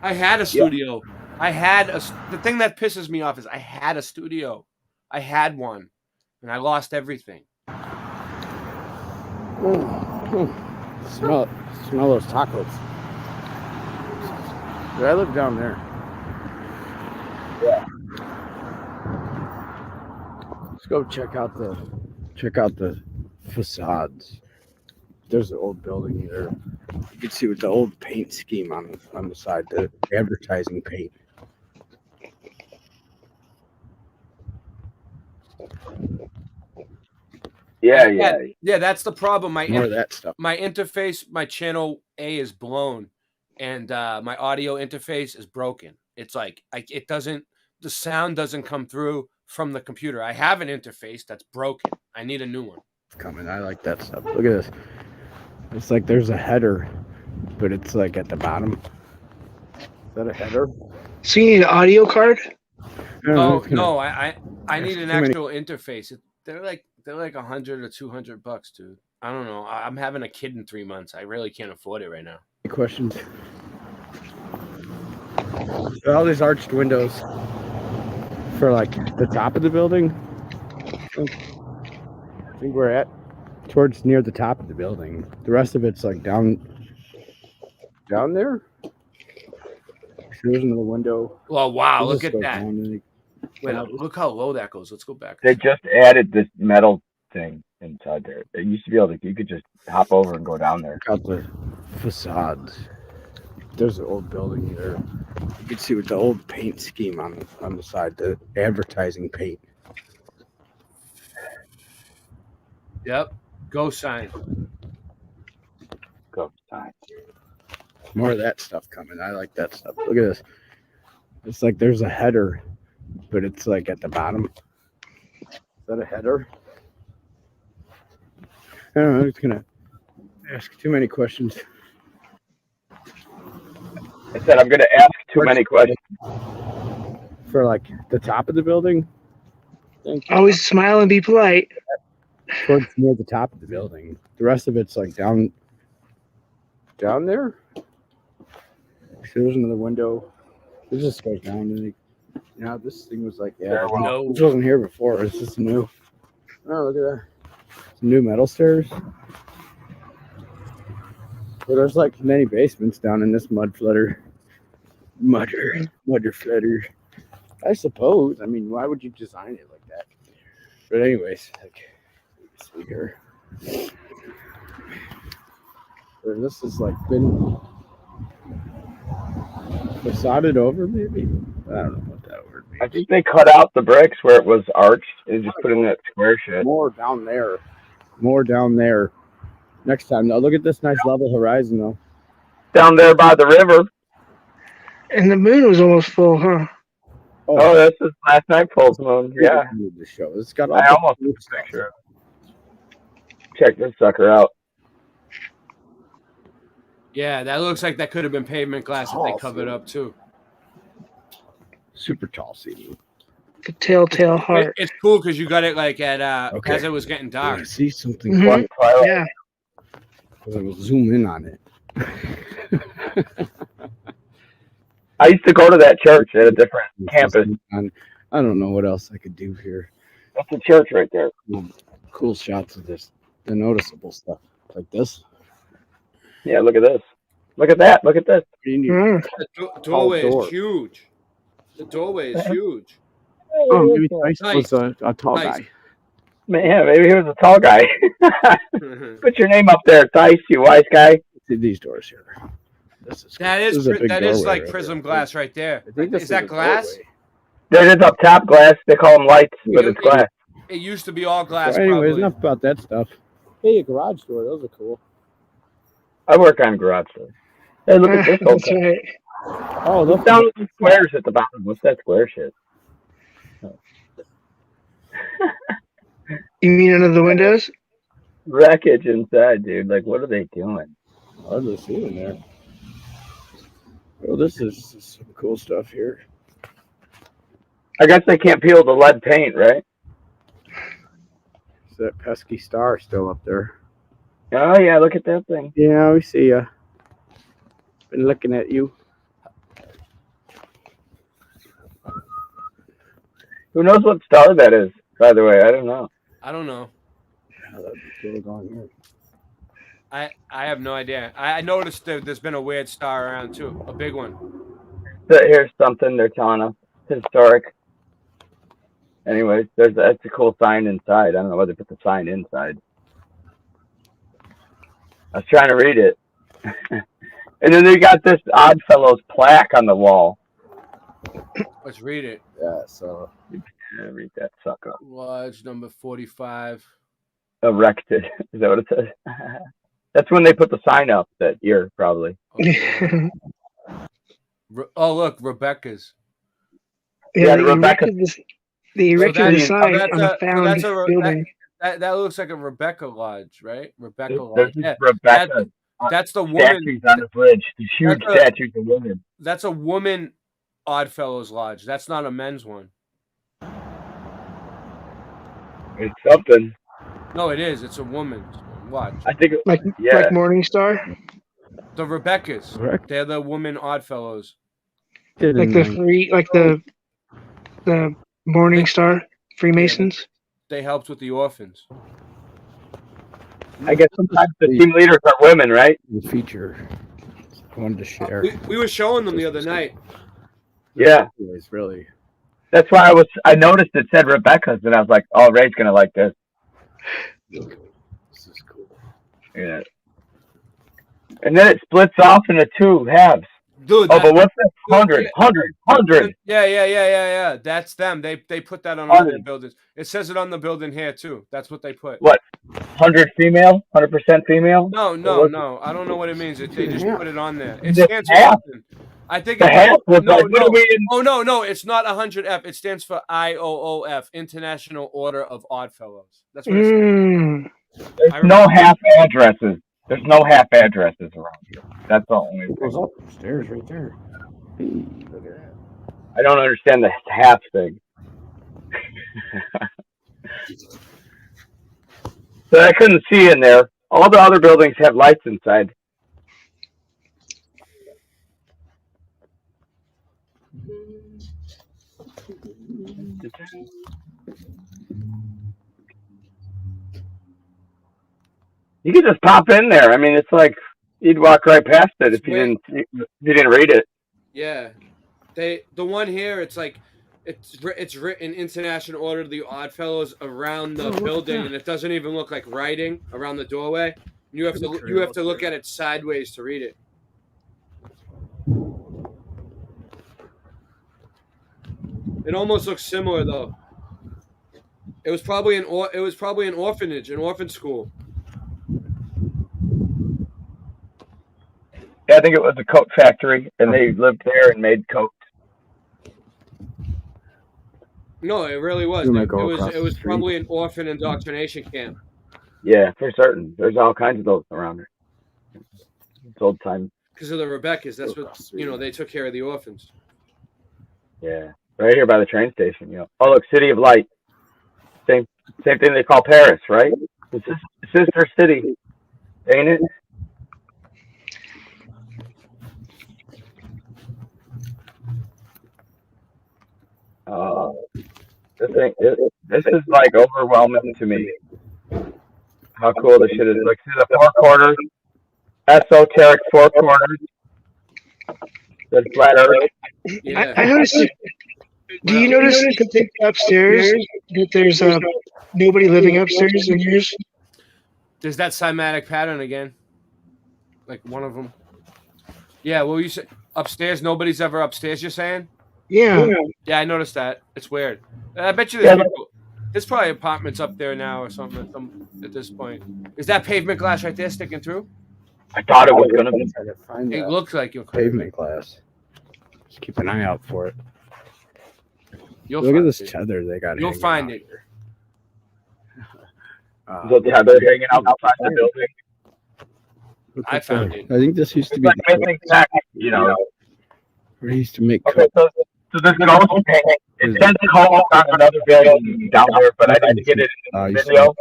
I had a studio. The thing that pisses me off is I had a studio. I had one and I lost everything. Smell those tacos. Dude, I live down there. Yeah. Let's go check out the facades. There's an old building there. You can see with the old paint scheme on the side, the advertising paint. Yeah, that's the problem. More of that stuff. My interface, my channel A is blown, and my audio interface is broken. It's like the sound doesn't come through from the computer. I have an interface that's broken. I need a new one. Coming, I like that stuff. Look at this. It's like there's a header, but it's like at the bottom. Is that a header? So you need an audio card? No, I need an actual interface. They're like $100 or $200, dude. I don't know. I'm having a kid in 3 months. I really can't afford it right now. Any questions? All these arched windows for like the top of the building. I think we're at towards near the top of the building. The rest of it's like down there. There's another window. Well, wow, We'll look just at go that. down and Wait, look how low that goes. Let's go back. They just added this metal thing inside there. It used to be able to, you could just hop over and go down there. Check out the facades. There's an old building there. You can see with the old paint scheme on the side, the advertising paint. Yep. Go sign. Go sign. More of that stuff coming. I like that stuff. Look at this. It's like there's a header, but it's like at the bottom. Is that a header? I don't know. I'm just gonna ask too many questions. I said I'm gonna ask too many questions. For like the top of the building. Always smile and be polite. Towards near the top of the building. The rest of it's like down there. So there's another window. It just goes down and this thing was like, this wasn't here before. It's just new. Oh, look at that. Some new metal stairs. Well, there's like many basements down in this mudder flutter. I suppose. I mean, why would you design it like that? But anyways, like, let's see here. And this has like been facaded over, maybe. I don't know what that word means. I think they cut out the bricks where it was arched and just put in that square shit. More down there. Next time, though. Look at this nice level horizon, though. Down there by the river. And the moon was almost full, huh? Oh, that's his last night pulse moon. Yeah. The show. It's got I almost took a picture. Check this sucker out. Yeah, that looks like that could have been pavement glass if they covered up too. super tall ceiling. The telltale heart. It's cool because you got it like at Okay. as it was getting I dark. see something. Mhm. Yeah. Because I will zoom in on it. I used to go to that church at a different campus. I don't know what else I could do here. That's a church right there. Cool shots of this, the noticeable stuff like this. Yeah, look at this. Look at that. Look at this. The doorway Outdoor. is huge. The doorway is huge. Oh, maybe Tice Nice. was a tall Nice. guy. Man, yeah, maybe he was a tall guy. Put your name up there, Tice, you wise guy. See these doors here. This is That this is a big that is doorway like right prism there. glass right there. I think this Is that a glass? doorway. That is up top glass. They call them lights, but it's glass. It used to be all glass. So anyways, probably. enough about that stuff. Hey, a garage door. Those are cool. I work on garage doors. Hey, look at this old That's right. Oh, Look down at the squares at the bottom. What's that square shit? You mean under the windows? Wreckage inside, dude. Like, what are they doing? Hardly see in there. Oh, this is some cool stuff here. I guess they can't peel the lead paint, right? Is that pesky star still up there? Oh, yeah, look at that thing. Yeah, we see ya. Been looking at you. Who knows what star that is, by the way? I don't know. I don't know. Yeah, that'd be cool going here. I have no idea. I noticed there's been a weird star around too, a big one. So here's something they're telling us. Historic. Anyways, that's a cool sign inside. I don't know whether to put the sign inside. I was trying to read it. And then they got this Oddfellows plaque on the wall. Let's read it. Yeah, so Yeah, read that sucker. Lodge number 45. Erected. Is that what it says? That's when they put the sign up that year, probably. Oh, look, Rebecca's. Yeah, they Rebecca. erected the So sign that's on a found building. That looks like a Rebecca Lodge, right? Rebecca There's Lodge. this Yeah, Rebecca. that's the woman. Statues on the bridge. These huge That's a- statues of women. That's a woman Oddfellows Lodge. That's not a men's one. It's something. No, it is. It's a woman's lodge. I think, Like Morningstar? The Rebecca's. Correct. They're the woman Oddfellows. Like the Morningstar Freemasons? They helped with the orphans. I guess sometimes the team leaders are women, right? The feature I wanted to share. We were showing them the other night. Yeah. Anyways, really. That's why I noticed it said Rebecca's, and I was like, oh, Ray's going to like this. This is cool. Yeah. And then it splits off into two halves. Dude, oh, but what's that? 100. Yeah. That's them. They put that on all the buildings. It says it on the building here too. That's what they put. What? 100 female? 100% female? No. I don't know what it means. They just put it on there. It The stands for half. something. I think The it's half was no, like, what are we in? Oh no, it's not 100F. It stands for IOOF, International Order of Oddfellows. That's what it Mm. There's no half addresses. There's no half addresses around here. That's the only It goes thing. up stairs right there. Hey, look at that. I don't understand the half thing. So I couldn't see in there. All the other buildings have lights inside. You could just pop in there. I mean, it's like you'd walk right past it if you didn't read it. Yeah, the one here. It's like it's written International Order of the Oddfellows around the building, and it doesn't even look like writing around the doorway. You have to look at it sideways to read it. It almost looks similar though. It was probably an orphanage, an orphan school. Yeah, I think it was a coat factory, and they lived there and made coats. No, it really was. You might go It across the was street. probably an orphan indoctrination camp. Yeah, for certain. There's all kinds of those around here. It's old time. Because of the Rebecca's, that's what they took care of the orphans. Yeah. Right here by the train station. Oh, look, City of Light. Same thing they call Paris, right? It's sister city, ain't it? This is like overwhelming to me. How cool this shit is! Like, see the four corners, esoteric four corners, the flat Earth. Yeah. I noticed. Do you notice upstairs that there's nobody living upstairs in yours? There's that cymatic pattern again. Like one of them. Yeah, well, you say upstairs, nobody's ever upstairs, you're saying? Yeah. Yeah, I noticed that. It's weird. I bet you there's probably apartments up there now or something at this point. Is that pavement glass right there sticking through? I thought it was going to be. It looks like you're pavement glass. Just keep an eye out for it. Look at this tether they got. You'll find it. The tether hanging outside the building. I found it. I think this used to be. Where he used to make. Okay, so this ghost thing, it says call on another building down there, but I didn't get it in the video.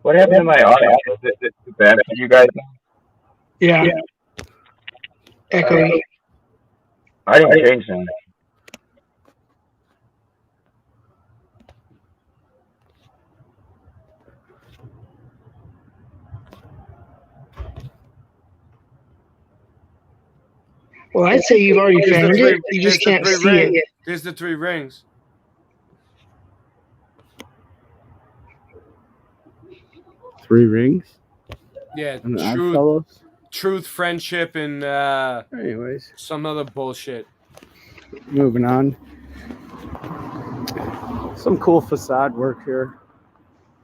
What happened to my audio? Is it too bad for you guys? Yeah. Echoing. I didn't change that. Well, I'd say you've already found it. You just can't see it yet. There's the 3 rings. Three rings. Yeah, And Oddfellows? truth, friendship, and anyways, some other bullshit. Moving on. Some cool facade work here.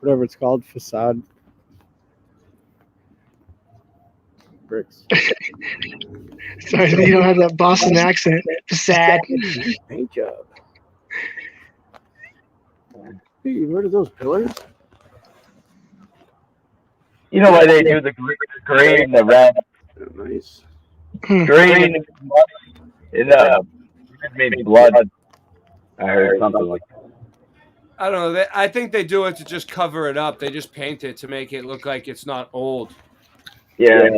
Whatever it's called, facade. Bricks. Sorry, you don't have that Boston accent. Sad. Paint job. Hey, where are those pillars? You know why they do the green and the red? Nice. Green and maybe blood. I heard something like that. I don't know. I think they do it to just cover it up. They just paint it to make it look like it's not old. Yeah.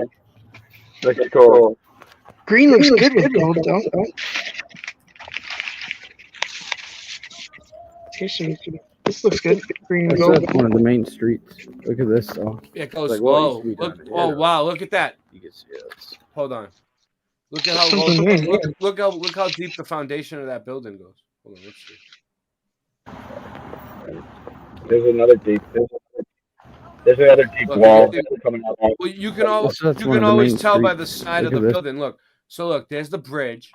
Looks cool. Green looks good with gold, though. This looks good. Green and gold. That's one of the main streets. Look at this, though. It goes Like, slow. what used to be Look, done oh here. wow! Look at that. You can see it. Hold on. Look at how Something low, there, look how deep the foundation of that building goes. Hold on, let's see. There's another deep. There's another deep Look, wall you coming out. Well, you can always That's one of the always main tell by streets. the side Look of at the this. building. Look, so look, there's the bridge,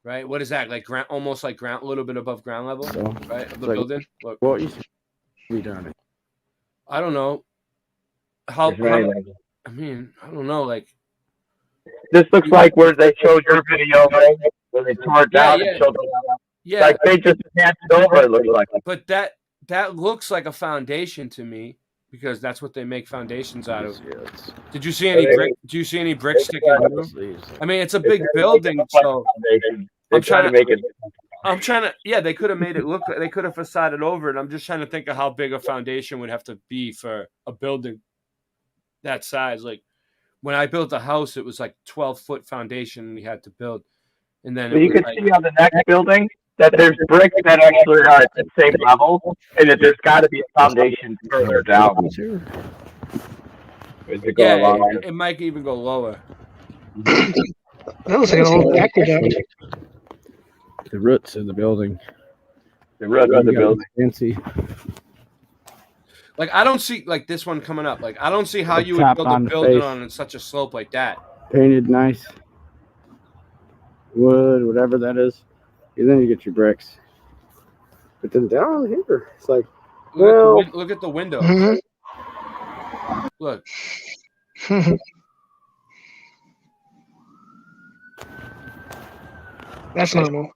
right? What is that? Like ground, almost like ground, a little bit above ground level, So, right? Of the like- building. Look, What used to be done? I don't know how. There's many levels. I mean, I don't know. Like, This looks like where they showed your video, right? Where they tore it down Yeah, and showed it. yeah, Like they just passed it over, it looks like. but that looks like a foundation to me because that's what they make foundations out of. Did you see any brick? Do you see any bricks sticking through? I mean, it's a big building, so They're trying to make it. I'm trying to. Yeah, they could have made it look. They could have facaded over it. I'm just trying to think of how big a foundation would have to be for a building that size. Like when I built a house, it was like 12-foot foundation we had to build, and then But it you was can like, see on the next building that there's bricks that actually are at the same level, and that there's got to be a foundation further down. As it go yeah, along. it might even go lower. That looks like an old aqueduct. The roots of the building. The roots of the building. Fancy. Like I don't see like this one coming up. Like I don't see how The you would top build a on the building face. on such a slope like that. Painted nice. Wood, whatever that is. And then you get your bricks. But then down here, it's like, well, Look at the window. Mhm. Look. That's normal.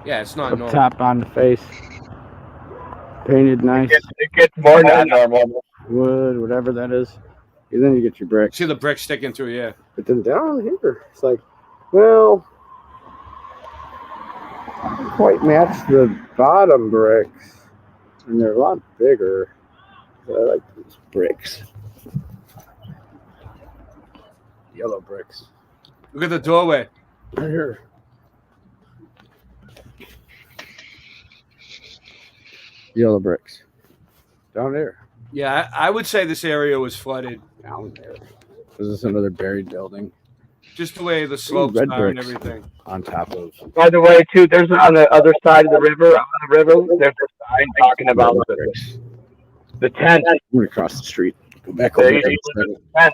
Yeah, it's not up normal. top on the face. Painted nice. It gets more than normal. Wood, whatever that is. And then you get your bricks. See the brick sticking through, yeah. But then down here, it's like, well, don't quite match the bottom bricks, and they're a lot bigger. I like these bricks. Yellow bricks. Look at the doorway. Right here. Yellow bricks. Down there. Yeah, I would say this area was flooded. Down there. This is another buried building. Just the way the slopes red are and bricks everything. on top of. By the way, too, there's on the other side of the river. There's a sign talking about the tent. We're across the street. Go back There over you there. go.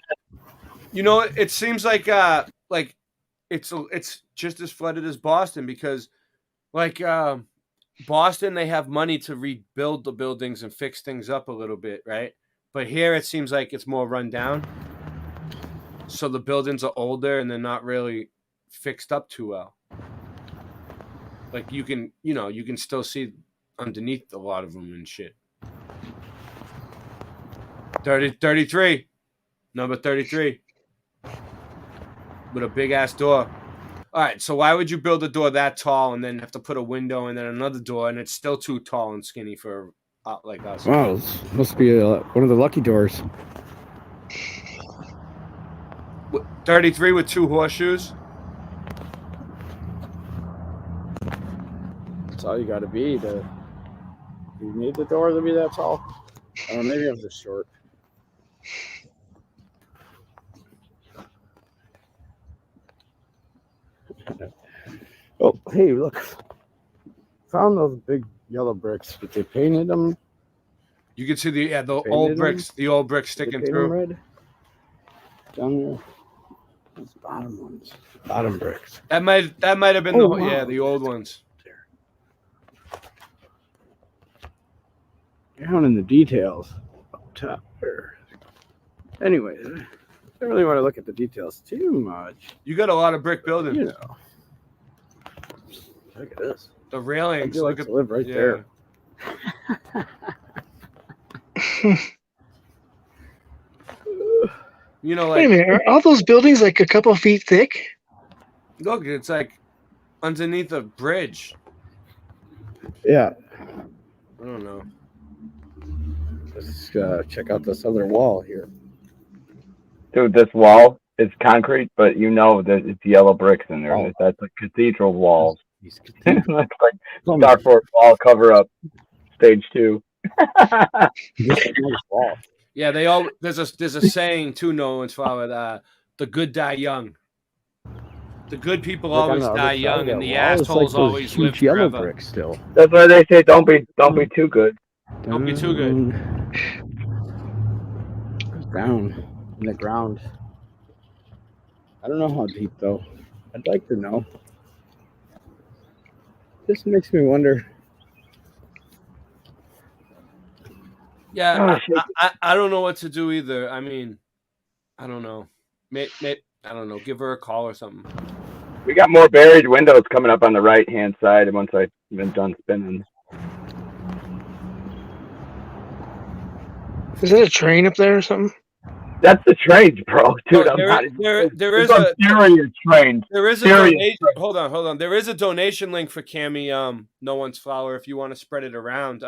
You know, it seems like it's just as flooded as Boston because, like, Boston, they have money to rebuild the buildings and fix things up a little bit, right? But here it seems like it's more run down. So the buildings are older and they're not really fixed up too well. Like you can still see underneath a lot of them and shit. 33. Number 33. With a big ass door. All right, so why would you build a door that tall and then have to put a window and then another door and it's still too tall and skinny for like us? Wow, this must be one of the lucky doors. 33 with 2 horseshoes. That's all you got to be. You need the door to be that tall. Maybe I'm just short. Oh, hey, look. Found those big yellow bricks, but they painted them. You can see the Painted old them? bricks, sticking They paint 'em through. red. Down there. Those bottom ones. Bottom bricks. That might have been Oh, wow. the old ones. Down in the details. Up top there. Anyway, I don't really want to look at the details too much. You got a lot of brick buildings. You know. Look at this. The railings. I do like look to live right there. You know, Wait a like minute, are all those buildings like a couple feet thick? look, it's like underneath a bridge. Yeah. I don't know. Let's check out this other wall here. Dude, this wall is concrete, but you know that it's yellow bricks in there. That's like cathedral walls. That's like Star Wars wall cover up, stage 2. Yeah, there's a saying too, no one's followed. The good die young. The good people Look on always the other die side young, of and that the wall, it's assholes like those always huge live yellow forever. bricks still. That's why they say don't be too good. Don't be too good. Goes down in the ground. I don't know how deep though. I'd like to know. This makes me wonder. Yeah, I don't know what to do either. I mean, I don't know. I don't know. Give her a call or something. We got more buried windows coming up on the right hand side once I've been done spinning. Is that a train up there or something? That's the trains, bro. Dude, I'm not, There is it's a serious trains. There is a Serious donation. Hold on. There is a donation link for Cammie. No One's Flower. If you want to spread it around,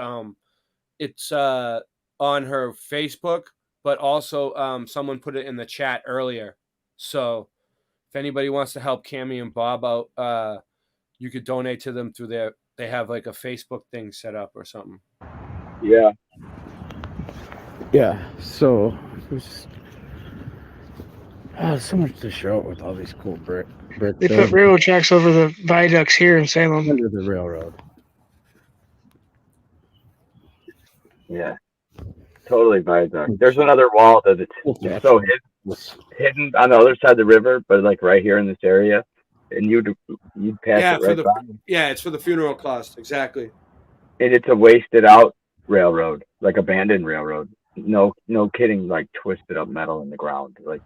it's on her Facebook, but also someone put it in the chat earlier. So if anybody wants to help Cammie and Bob out, you could donate to them through their. They have like a Facebook thing set up or something. Yeah. Yeah. So there's so much to show with all these cool brick. They put buildings. railroad tracks over the viaducts here in Salem. Under the railroad. Yeah. Totally viaduct. There's another wall that it's so hidden on the other side of the river, but like right here in this area, and you'd pass Yeah, it right by. it's for the funeral cost. Exactly. And it's a wasted out railroad, like abandoned railroad. No kidding, like twisted up metal in the ground. Like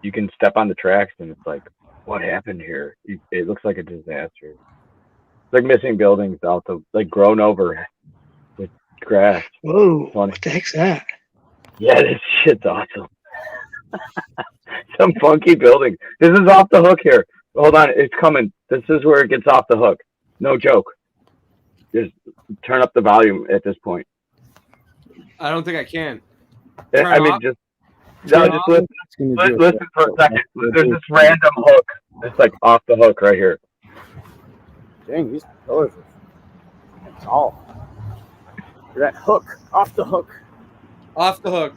you can step on the tracks and it's like, what happened here? It looks like a disaster. It's like missing buildings out the like grown over with grass. Whoa! Funny. What the heck's that? Yeah, this shit's awesome. Some funky building. This is off the hook here. Hold on, it's coming. This is where it gets off the hook. No joke. Just turn up the volume at this point. I don't think I can. I mean, just listen for a second. There's this random hook. It's like off the hook right here. Dang, these pillars are tall. That hook, off the hook. Off the hook.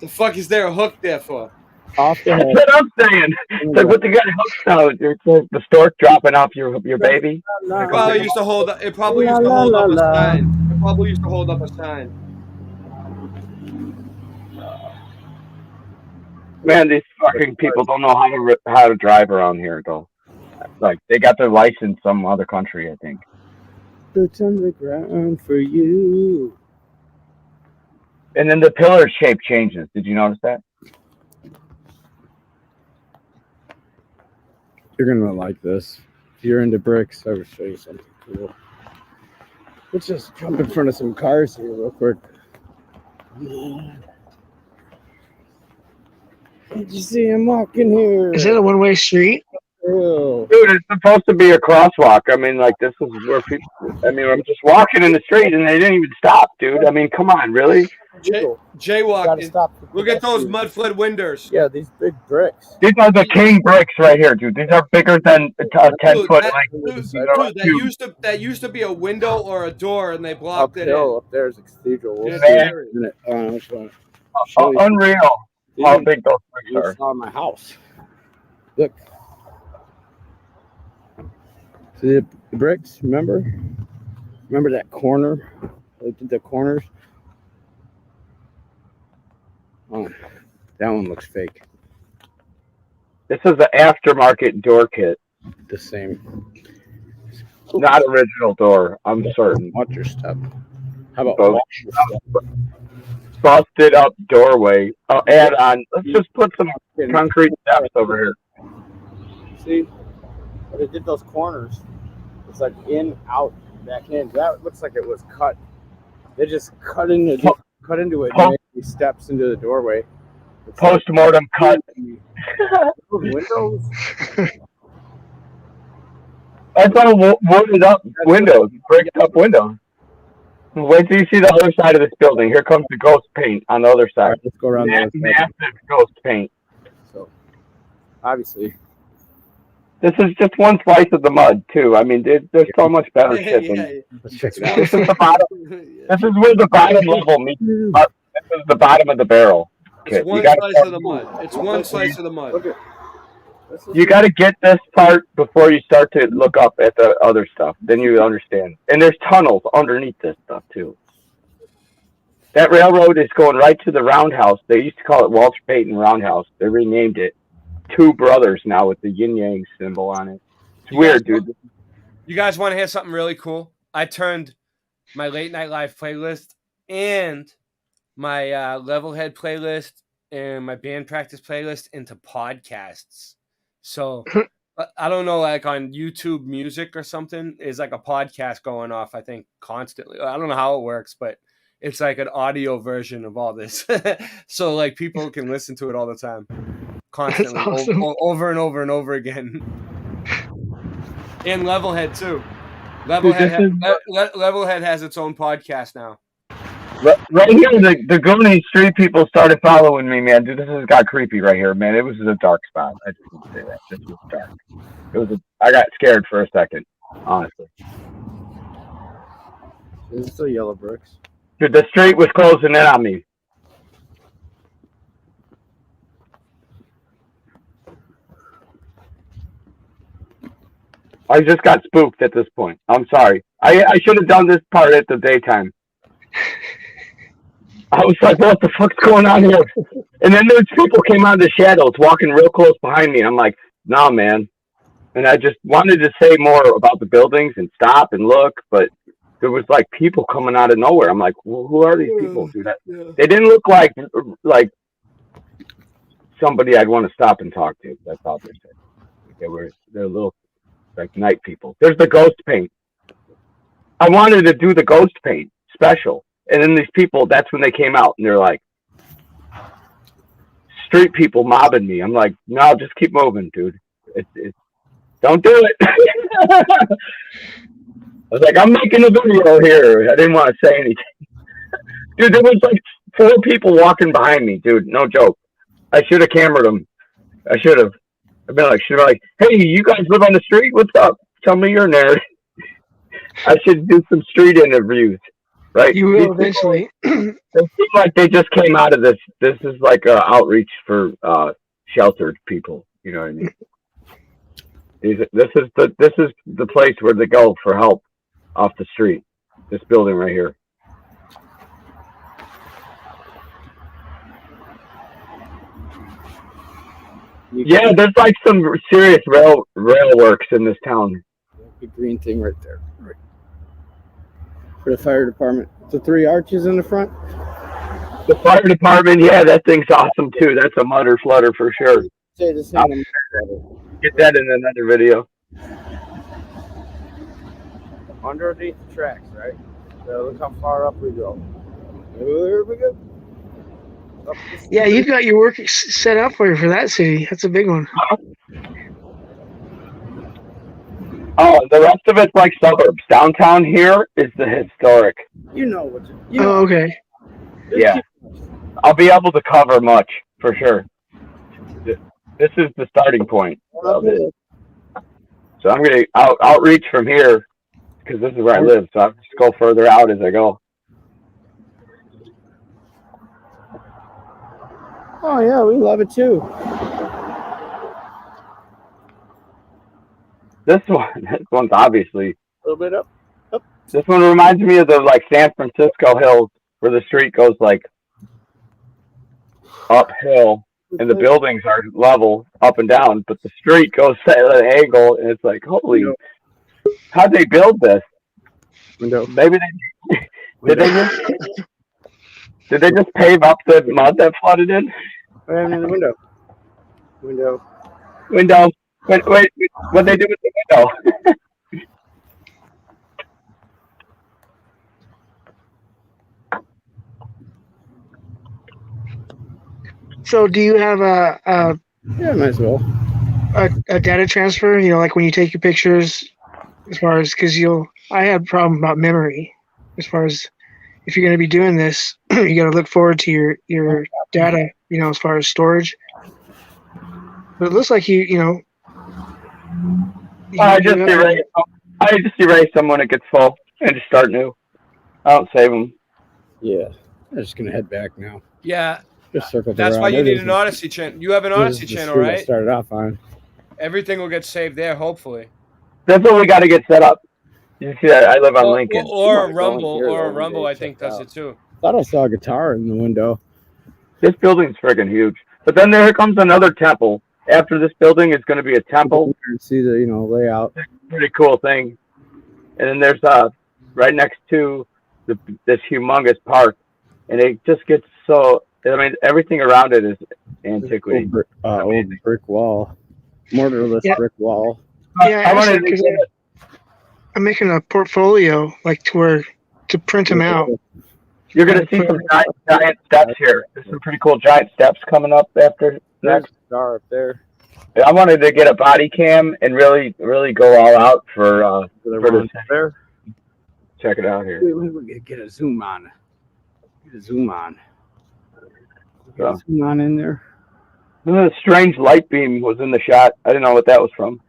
The fuck is there a hook there for? Off the That's hook. what I'm saying. It's like what the guy hooks out. It's like the stork dropping off your baby. It probably used to hold up. It probably used to hold up a sign. It probably used to hold up a sign. Man, these fucking people don't know how to drive around here, though. Like they got their license some other country, I think. Boots on the ground for you. And then the pillar shape changes. Did you notice that? You're gonna like this. If you're into bricks, I will show you something cool. Let's just jump in front of some cars here real quick. Did you see him walking here? Is that a one-way street? Ew. Dude, it's supposed to be a crosswalk. I mean, like, this is where people... I mean, I'm just walking in the street, and they didn't even stop, dude. I mean, come on, really? Jaywalking. Look at those mud-flood windows. Yeah, these big bricks. These are the king bricks right here, dude. These are bigger than a 10-foot length. Dude, that used to be a window or a door, and they blocked it in. Up there's a cathedral. We'll Yeah, see there in a minute. I just wanna Oh, show you. unreal how big those bricks You are. saw my house. Look. See the bricks? Remember? Remember that corner? They did the corners. Oh, that one looks fake. This is the aftermarket door kit. The same. Not original door, I'm certain. Watch your step. How about Both. watch your step? Busted up doorway. I'll add on. Let's just put some concrete steps over here. See? But it did those corners. It's like in, out, back in. That looks like it was cut. They just cut into it and made these steps into the doorway. It's Post-mortem cut. Windows. That's all wooded up windows, bricked up windows. Wait till you see the other side of this building. Here comes the ghost paint on the other side. Right, let's go around the other side. Massive ghost paint. So, obviously. This is just one slice of the mud, too. I mean, there's so much better shit than Let's check it out. this is the bottom. This is where the bottom level meets. This is the bottom of the barrel. It's kit. one You gotta slice of the mud. It's one slice of the mud. You got to get this part before you start to look up at the other stuff. Then you understand. And there's tunnels underneath this stuff, too. That railroad is going right to the roundhouse. They used to call it Walter Payton Roundhouse. They renamed it. Two brothers now with the yin-yang symbol on it. It's weird, dude. You guys want to hear something really cool? I turned my Late Night Live playlist and my Level Head playlist and my band practice playlist into podcasts. So I don't know, like on YouTube Music or something, is like a podcast going off, I think, constantly. I don't know how it works, but it's like an audio version of all this. So like people can listen to it all the time, constantly, awesome. over and over and over again. And Levelhead too. Levelhead has its own podcast now. Right here, the Goonie Street people started following me, man. Dude, this has got creepy right here, man. It was a dark spot. I just want to say that. This was dark. I got scared for a second, honestly. Is it still yellow bricks? Dude, the street was closing in on me. I just got spooked at this point. I'm sorry. I should have done this part at the daytime. I was like, what the fuck's going on here? And then those people came out of the shadows walking real close behind me. I'm like, nah, man. And I just wanted to say more about the buildings and stop and look, but there was like people coming out of nowhere. I'm like, well, who are these people? Dude, they didn't look like somebody I'd want to stop and talk to. That's all they're saying. They're little like night people. There's the ghost paint. I wanted to do the ghost paint special. And then these people, that's when they came out and they're like, street people mobbing me. I'm like, no, just keep moving, dude. Don't do it. I was like, I'm making a video here. I didn't want to say anything. Dude, there was like 4 people walking behind me, dude. No joke. I should have cameraed them. I should have. I've been like, hey, you guys live on the street? What's up? Tell me your nerd. I should do some street interviews, right? You will eventually. They seem like they just came out of this. This is like outreach for sheltered people. You know what I mean? This is the place where they go for help off the street. This building right here. Yeah, there's like some serious rail works in this town. The green thing right there. Right. For the fire department. The 3 arches in the front. The fire department, yeah, that thing's awesome too. That's a mutter flutter for sure. Say the same. I'll get that in another video. Underneath the tracks, right? So look how far up we go. There we go. Yeah, you've got your work set up for that city. That's a big one. Oh, the rest of it's like suburbs. Downtown here is the historic. You know what? Oh, okay. Yeah, I'll be able to cover much for sure. This is the starting point of it. So I'm gonna outreach from here because this is where I live. So I'll just go further out as I go. Oh yeah, we love it too. This one's obviously A little bit up. This one reminds me of the like San Francisco hills where the street goes like uphill and the buildings are level up and down, but the street goes at an angle and it's like, holy, how'd they build this? Window. Maybe did they just pave up the mud that flooded in? What happened in the window? Window. Wait, what they do with the window? So do you have Yeah, might as well. a data transfer? You know, like when you take your pictures, as far as because I had a problem about memory, as far as if you're going to be doing this, you got to look forward to your data. You know, as far as storage. But it looks like you I just erase them when it gets full and just start new. I don't save them. Yeah, I'm just gonna head back now. Yeah. Just circle That's around. why you There need it is. an Odyssey channel. You have an This Odyssey is the channel, street I right? started off on. Everything will get saved there, hopefully. That's what we got to get set up. You see that? I live on Or- Lincoln. Or a Rumble, I think does it too. Thought I saw a guitar in the window. This building's friggin' huge. But then there comes another temple. After this building is going to be a temple. See the layout. Pretty cool thing. And then there's right next to this humongous park, and it just gets so. I mean, everything around it is antiquity. Old brick wall, mortarless brick wall. Yeah, actually, 'cause I'm making a portfolio like to print them out. You're going to see some giant steps here. There's some pretty cool giant steps coming up after next. Star up there. I wanted to get a body cam and really go all out for this. There. Check it out here. We're gonna get a zoom on. Get a zoom on. Get So, a zoom on in there. a strange light beam was in the shot. I didn't know what that was from.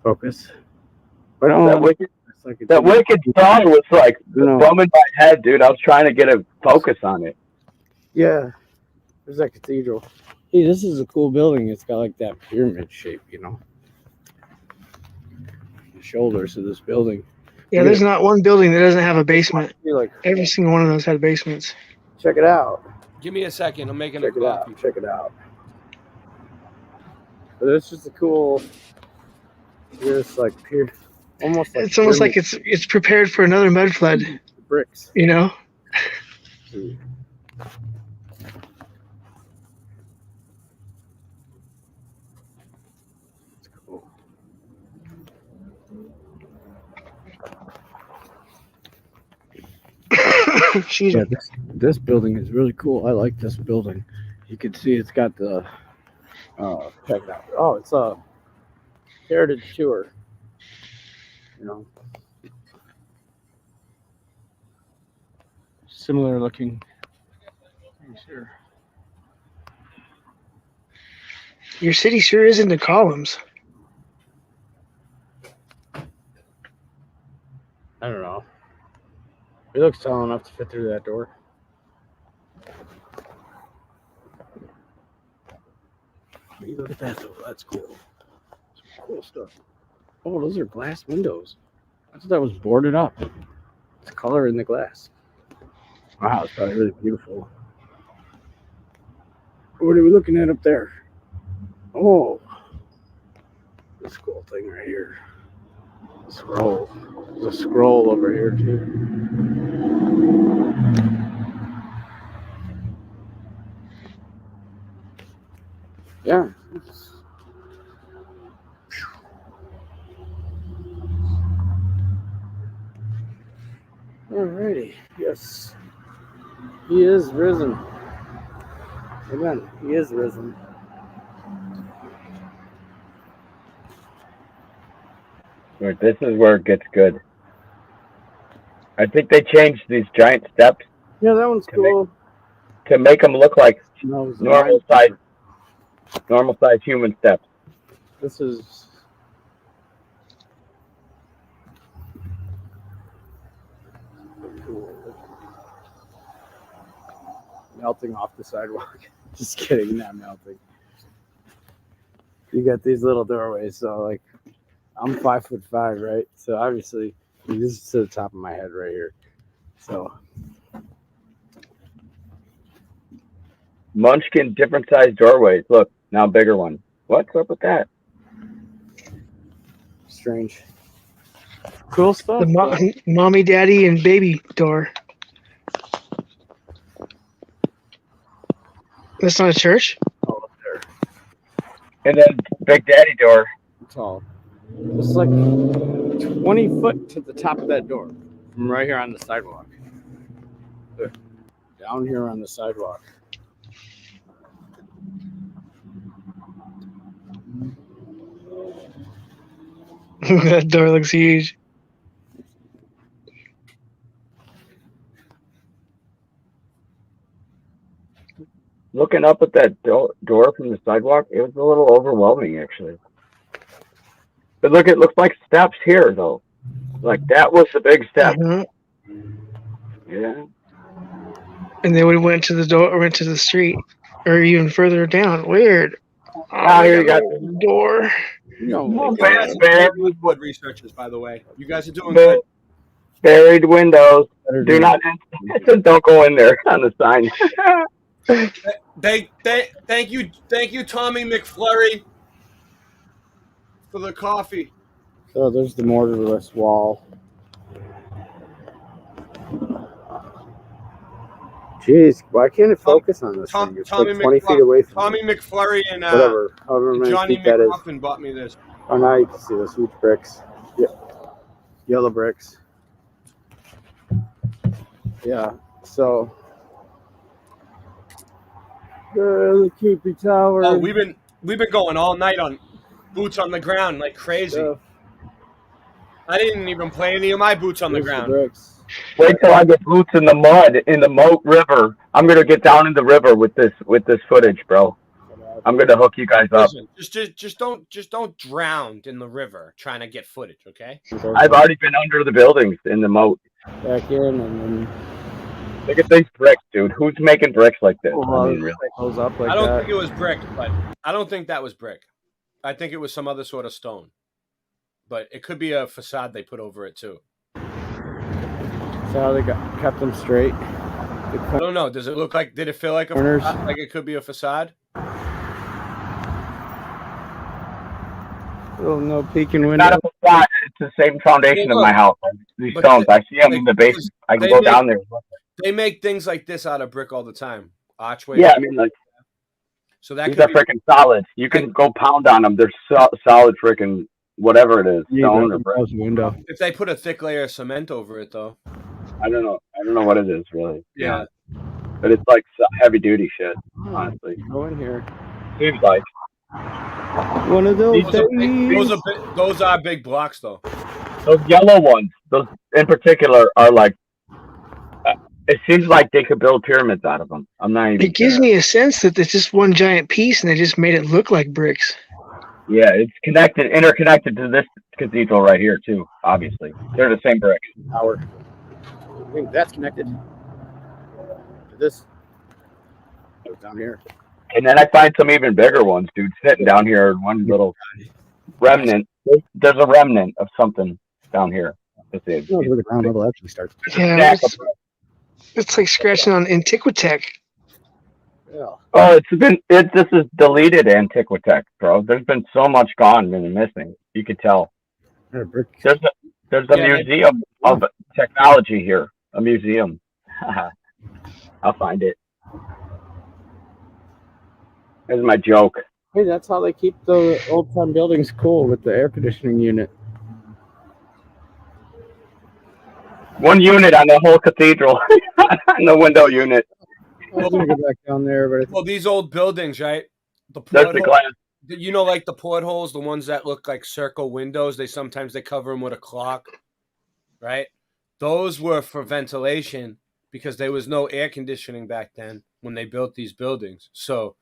Focus. That wicked star was like bumming my head, dude. I was trying to get a focus on it. Yeah. There's that cathedral. Hey, this is a cool building. It's got like that pyramid shape, The shoulders of this building. Yeah, there's not one building that doesn't have a basement. Like every single one of those had basements. Check it out. Give me a second. I'm making Check a it copy. out. Check it out. But it's just a cool. It's like almost like It's almost like it's prepared for another mud flood. Bricks. You know. Excuse me. This building is really cool. I like this building. You can see it's got the check it out. Oh, it's a heritage tour. You know, similar looking. Sure. Your city sure is into columns. I don't know. It looks tall enough to fit through that door. Hey, look at that though. That's cool. Some cool stuff. Oh, those are glass windows. I thought that was boarded up. It's color in the glass. Wow, it's probably really beautiful. What are we looking at up there? Oh, this cool thing right here. Scroll. There's a scroll over here too. Yeah. Alrighty. Yes. He is risen. Amen. He is risen. Right, this is where it gets good. I think they changed these giant steps. Yeah, that one's cool. To make them look like No, normal size human steps. This is cool. Melting off the sidewalk. Just kidding, not melting. You got these little doorways, so like I'm 5'5", right? So obviously this is to the top of my head right here. So Munchkin, different size doorways. Look, now bigger one. What's up with that? Strange. Cool stuff. The mommy, daddy, and baby door. That's not a church? Oh, up there. And then Big Daddy door. Tall. It's like 20 foot to the top of that door from right here on the sidewalk. There. Down here on the sidewalk. That door looks huge. Looking up at that door from the sidewalk, it was a little overwhelming, actually. But look, it looks like steps here, though. Like, that was the big step. Yeah. And then we went to the door, went to the street, or even further down. Weird. Oh, here you got the door. You guys are good wood researchers, by the way. You guys are doing good. Buried windows. Do not don't go in there on the sign. Thank you, Tommy McFlurry, for the coffee. So there's the mortarless wall. Jeez, why can't it focus on this thing? It's like 20 feet away from Tommy McFlurry and whatever, however many Johnny feet that is. McMuffin bought me this. Oh, now you can see those huge bricks. Yeah. Yellow bricks. Yeah, so the Keepy Tower. Oh, we've been going all night on boots on the ground like crazy. I didn't even play any of my boots on the ground. Wait till I get boots in the mud in the Moat River. I'm gonna get down in the river with this footage, bro. I'm gonna hook you guys up. Listen, just don't drown in the river trying to get footage, okay? I've already been under the buildings in the moat. Back in and then look at these bricks, dude. Who's making bricks like this? I mean, really. Up like I don't that. think it was brick, but I don't think that was brick. I think it was some other sort of stone. But it could be a facade they put over it too. So how they kept them straight. I don't know. Does it look like? Did it feel like like it could be a facade? Oh, no peeking window. Not a facade. It's the same foundation of my house. These stones. I see them in the basement. I can go down there. They make things like this out of brick all the time. Archways. Yeah, I mean, like, so that these could are freaking solid. You can go pound on them. They're solid freaking whatever it is, stone or brick. Window. If they put a thick layer of cement over it, though. I don't know. I don't know what it is really. Yeah. but it's like heavy duty shit. Honestly, Go in here. seems like One of those Those are big blocks, though. those yellow ones. Those in particular are like. It seems like they could build pyramids out of them. I'm not even. It gives me a sense that it's just one giant piece, and they just made it look like bricks. Yeah, it's interconnected to this cathedral right here too. Obviously, they're the same bricks. Tower. I think that's connected to this. Oh, down here. And then I find some even bigger ones, dude, sitting down here. One little remnant. There's a remnant of something down here. It's where the ground level actually starts. Yeah, it's like scratching on Antiquitech. Yeah. Oh, this is deleted Antiquitech, bro. There's been so much gone and missing. You could tell. There's a museum of technology here. A museum. I'll find it. This is my joke. Hey, that's how they keep the old time buildings cool with the air conditioning unit. One unit on the whole cathedral. On the window unit. I was gonna go back down there, but Well, these old buildings, right? There's the glass. You know, like the portholes, the ones that look like circle windows. They cover them with a clock, right? Those were for ventilation because there was no air conditioning back then when they built these buildings. So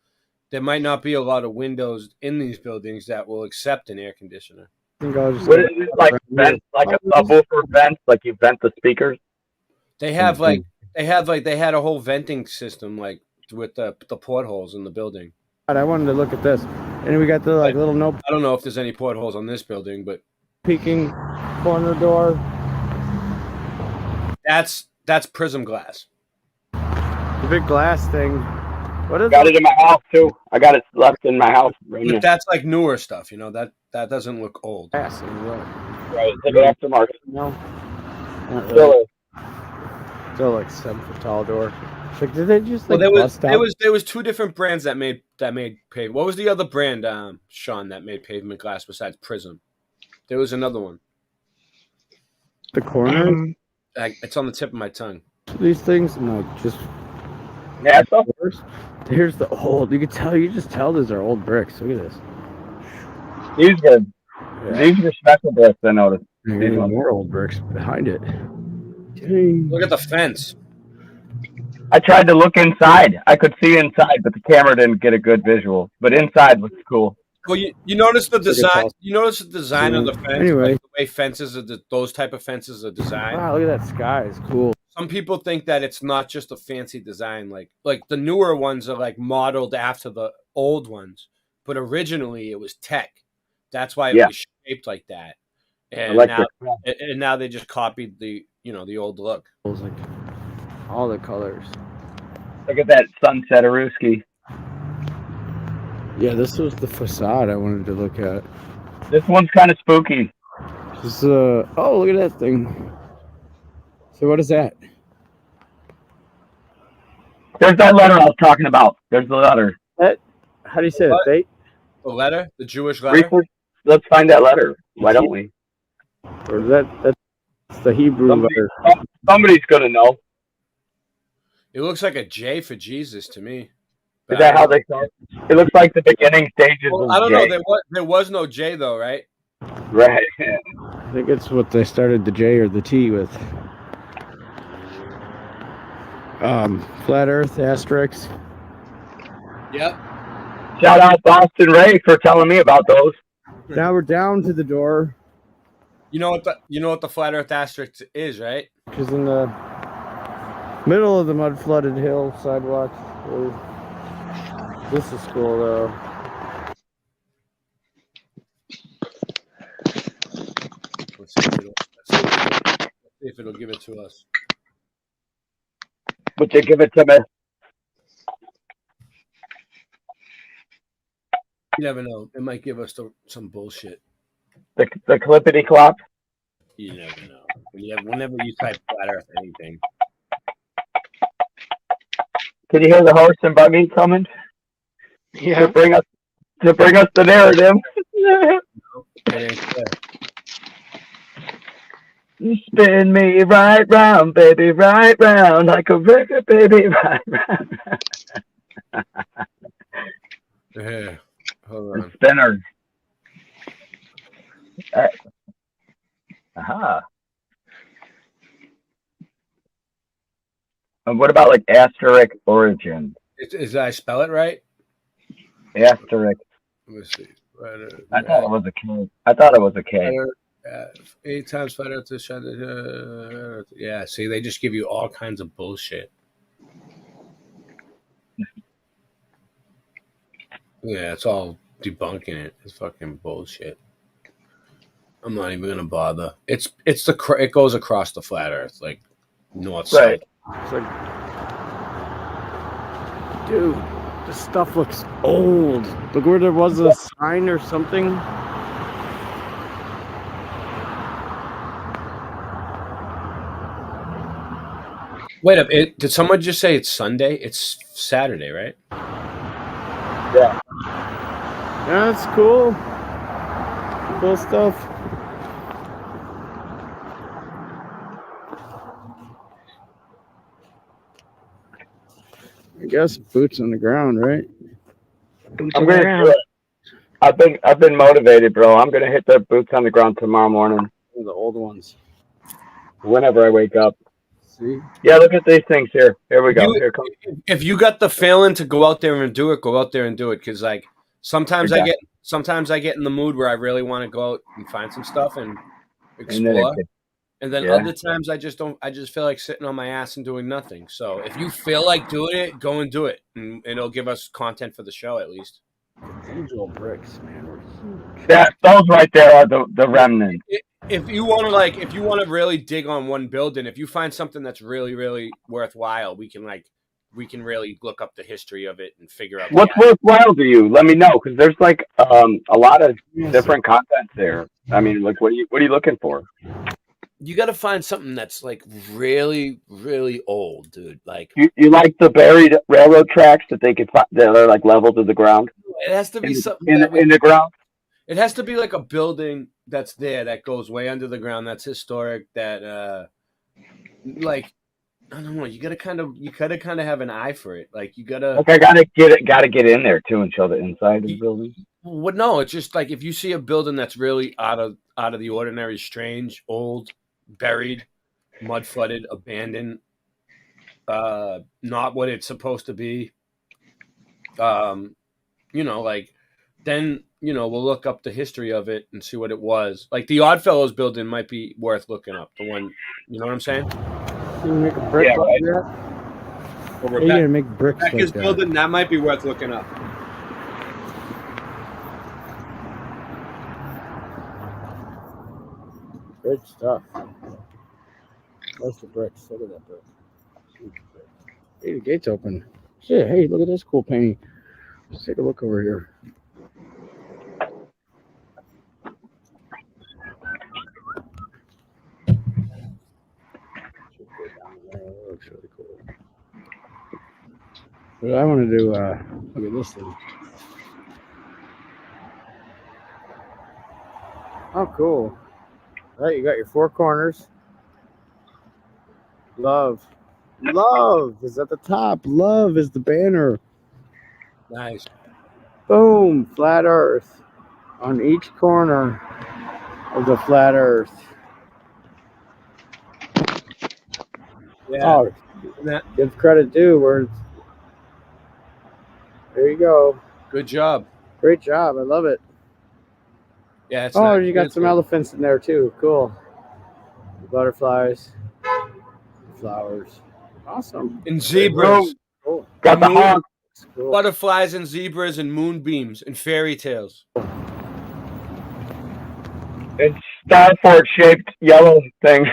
there might not be a lot of windows in these buildings that will accept an air conditioner. What is it, like vent, like a subwoofer vent, like you vent the speakers? They had a whole venting system like with the portholes in the building. I wanted to look at this, and we got the little note. I don't know if there's any portholes on this building, but peeking corner door. That's prism glass. The big glass thing. What is Got it in my house too. I got it left in my house. But that's like newer stuff, you know. That doesn't look old. Right, it's like an aftermarket. No. Still like 7 foot tall door. Like, did they just there was two different brands that made pavement. What was the other brand, Sean, that made pavement glass besides Prism? There was another one. The corner. It's on the tip of my tongue. These things, no, just. Yeah. Here's the old. You can tell. You just tell these are old bricks. Look at this. These are special bricks. I noticed. These more old bricks behind it. Look at the fence. I tried to look inside. I could see inside, but the camera didn't get a good visual. But inside looks cool. Well, you notice the design. You notice the design of the fence. Anyway, like the way fences are, those type of fences are designed. Wow, look at that sky. It's cool. Some people think that it's not just a fancy design. Like the newer ones are like modeled after the old ones, but originally it was tech. That's why it was shaped like that. And now they just copied the old look. It was like all the colors. Look at that sunset Aruski. Yeah, this was the facade I wanted to look at. This one's kind of spooky. This oh, look at that thing. So what is that? There's that letter I was talking about. There's the letter. How do you say it? Date? The letter? The Jewish letter? Let's find that letter. Why don't we? Or that's the Hebrew letter. Somebody's gonna know. It looks like a J for Jesus to me. Is that how they start? It looks like the beginning stages of I don't J. know. There was no J though, right? Right. I think it's what they started the J or the T with. Flat Earth asterisk. Yep. Shout out Boston Ray for telling me about those. Now we're down to the door. You know what the flat Earth asterisk is, right? Which is in the middle of the mud flooded hill sidewalk. This is cool though. Let's see if it'll give it to us. Would you give it to me? You never know. It might give us some bullshit. The clippity clop. You never know. Whenever you type flat Earth anything. Can you hear the horse and buggy coming? Yeah. To bring us the narrative. Spin me right round, baby, right round, like a record, baby, right round. Yeah. Hold on. Spinner. Aha. And what about like Asterisk Origin? Is I spell it right? Asterisk. Let me see. I thought it was a K. I thought it was a K. 8 times better to shut it. Yeah, see, they just give you all kinds of bullshit. Yeah, it's all debunking it. It's fucking bullshit. I'm not even gonna bother. It goes across the flat Earth, like north Right. side. It's like, dude, this stuff looks old. Look where there was a sign or something. Wait up! Did someone just say it's Sunday? It's Saturday, right? Yeah. Yeah, that's cool. Cool stuff. I guess boots on the ground, right? I'm gonna do it. I've been motivated, bro. I'm gonna hit the boots on the ground tomorrow morning. The old ones. Whenever I wake up. See? Yeah, look at these things here. Here we go. Here comes. If you got the feeling to go out there and do it, go out there and do it. Because like sometimes I get in the mood where I really want to go out and find some stuff and explore. And then other times I just don't. I just feel like sitting on my ass and doing nothing. So if you feel like doing it, go and do it, and it'll give us content for the show at least. Angel bricks, man. Yeah, those right there are the remnants. If you want to really dig on one building, if you find something that's really, really worthwhile, we can really look up the history of it and figure out What's worthwhile to you? Let me know, because there's like a lot of different content there. I mean, like, what are you looking for? You got to find something that's like really, really old, dude. Like You like the buried railroad tracks that they could find that are like level to the ground? it has to be something in the ground. It has to be like a building that's there that goes way under the ground. That's historic. That like I don't know. You gotta kind of have an eye for it. Like you gotta. Like I gotta get in there too and show the inside of the building. Well, no, it's just like if you see a building that's really out of the ordinary, strange, old, buried, mud flooded, abandoned, not what it's supposed to be. Like then we'll look up the history of it and see what it was. Like the Oddfellows building might be worth looking up. The one, you know what I'm saying? You make a brick like that? Or You're gonna make bricks like Rebecca's that. building that might be worth looking up. Great stuff. Where's the bricks? Look at that brick. Hey, the gate's open. Shit, hey, look at this cool painting. Let's take a look over here. That looks really cool. What I want to do, look at this thing. Oh, cool. All right, you got your four corners. Love is at the top. Love is the banner. Nice. Boom, flat earth on each corner of the flat earth. Yeah. Oh, give credit due. There you go. Good job. Great job. I love it. Yeah. It's Oh, nice. you got It's some good. elephants in there too. Cool. Butterflies, flowers. Awesome. And zebras. Cool. Got the Moon- hawk. Cool. Butterflies and zebras and moonbeams and fairy tales. It's Starford shaped yellow thing.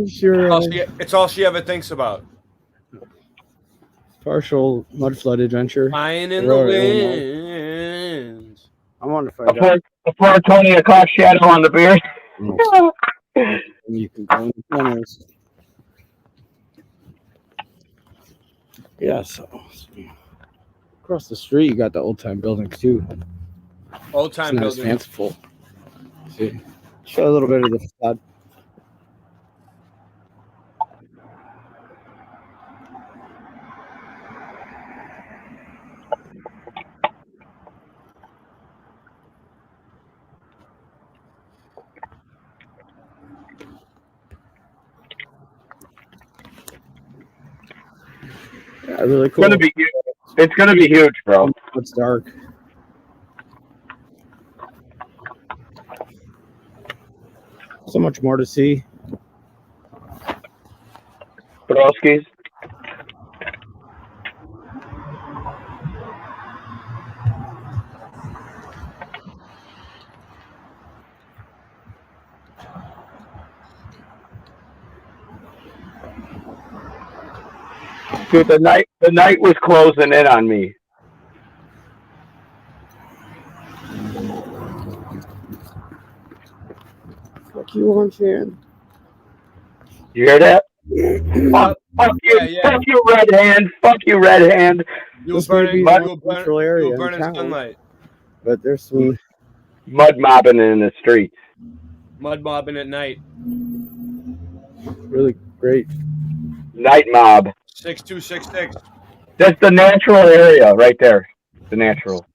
Sure. It's all she ever thinks about. Partial mud flood adventure. Flying in the Royal winds. I want to find out. Before Tony o'clock shadow on the beard. You can go in the corners. Yeah, so across the street you got the old time buildings too. Old It's time not as building. fanciful. See, show a little bit of the facade. really cool. It's gonna be huge. It's gonna be huge, bro. It's dark. So much more to see. Broski's. Dude, the night was closing in on me. Fuck you, on Chan. You hear that? Fuck you, fuck you, red hand. Fuck you, red hand. You'll burn it. You'll burn in sunlight. But there's some mud mobbing in the streets. Mud mobbing at night. Really great. Night mob. 6266. That's the natural area right there. The natural.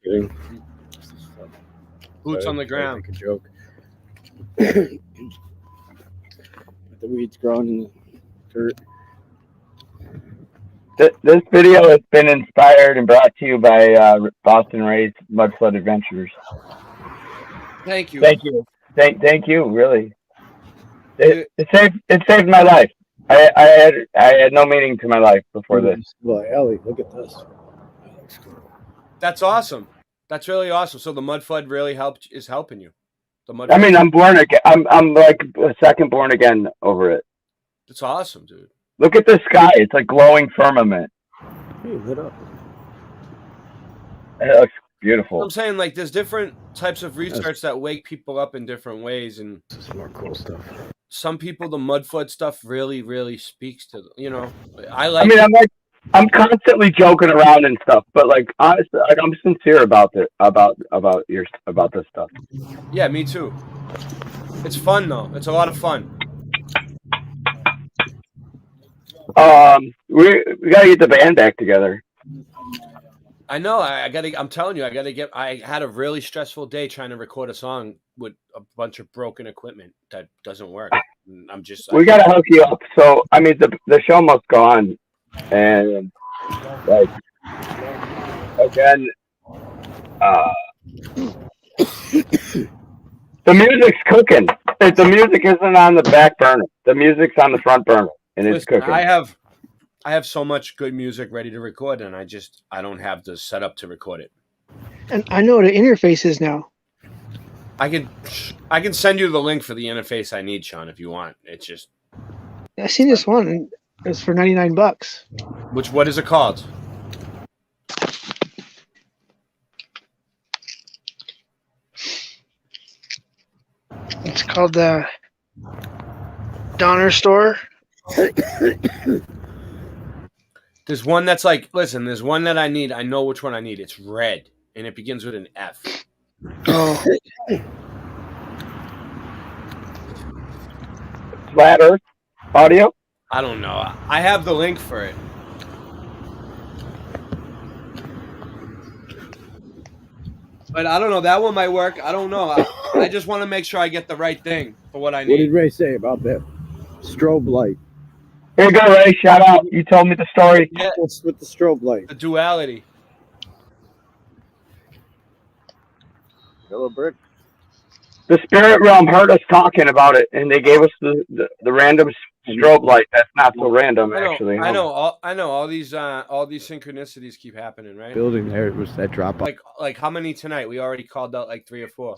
Boots on the ground. Make a joke. The weeds growing in the dirt. This video has been inspired and brought to you by Boston Ray's Mud Flood Adventures. Thank you. Thank you. Thank you. Really. It saved my life. I had no meaning to my life before this. Well, Ellie, look at this. That's awesome. That's really awesome. So the mud flood really is helping you. The mud. I mean, I'm born again. I'm like a second born again over it. That's awesome, dude. Look at the sky. It's like glowing firmament. Hey, lit up. It looks beautiful. I'm saying, like, there's different types of research that wake people up in different ways, and some more cool stuff. Some people, the mud flood stuff really, really speaks to them. You know, I'm constantly joking around and stuff, but like honestly, like, I'm sincere about it, about this stuff. Yeah, me too. It's fun though. It's a lot of fun. We gotta get the band back together. I know. I'm telling you, I had a really stressful day trying to record a song with a bunch of broken equipment that doesn't work. We gotta hook you up. So I mean, the show must go on, and like again, the music's cooking. The music isn't on the back burner. The music's on the front burner, and it's cooking. I have so much good music ready to record, and I don't have the setup to record it. And I know what an interface is now. I can send you the link for the interface I need, Sean, if you want. It's just I seen this one. And it's for $99. what is it called? It's called the Donner Store. There's one that's like, listen, there's one that I need. I know which one I need. It's red, and it begins with an F. Oh. Flat Earth audio? I don't know. I have the link for it. But I don't know. That one might work. I don't know. I just want to make sure I get the right thing for what I need. What did Ray say about that strobe light? Here you go, Ray. Shout out. You told me the story. Yeah. What's with the strobe light? The duality. Yellow brick. The spirit realm heard us talking about it, and they gave us the random strobe light. That's not so random, actually. I know. All these synchronicities keep happening, right? Building there, it was that drop off. Like how many tonight? We already called out like 3 or 4.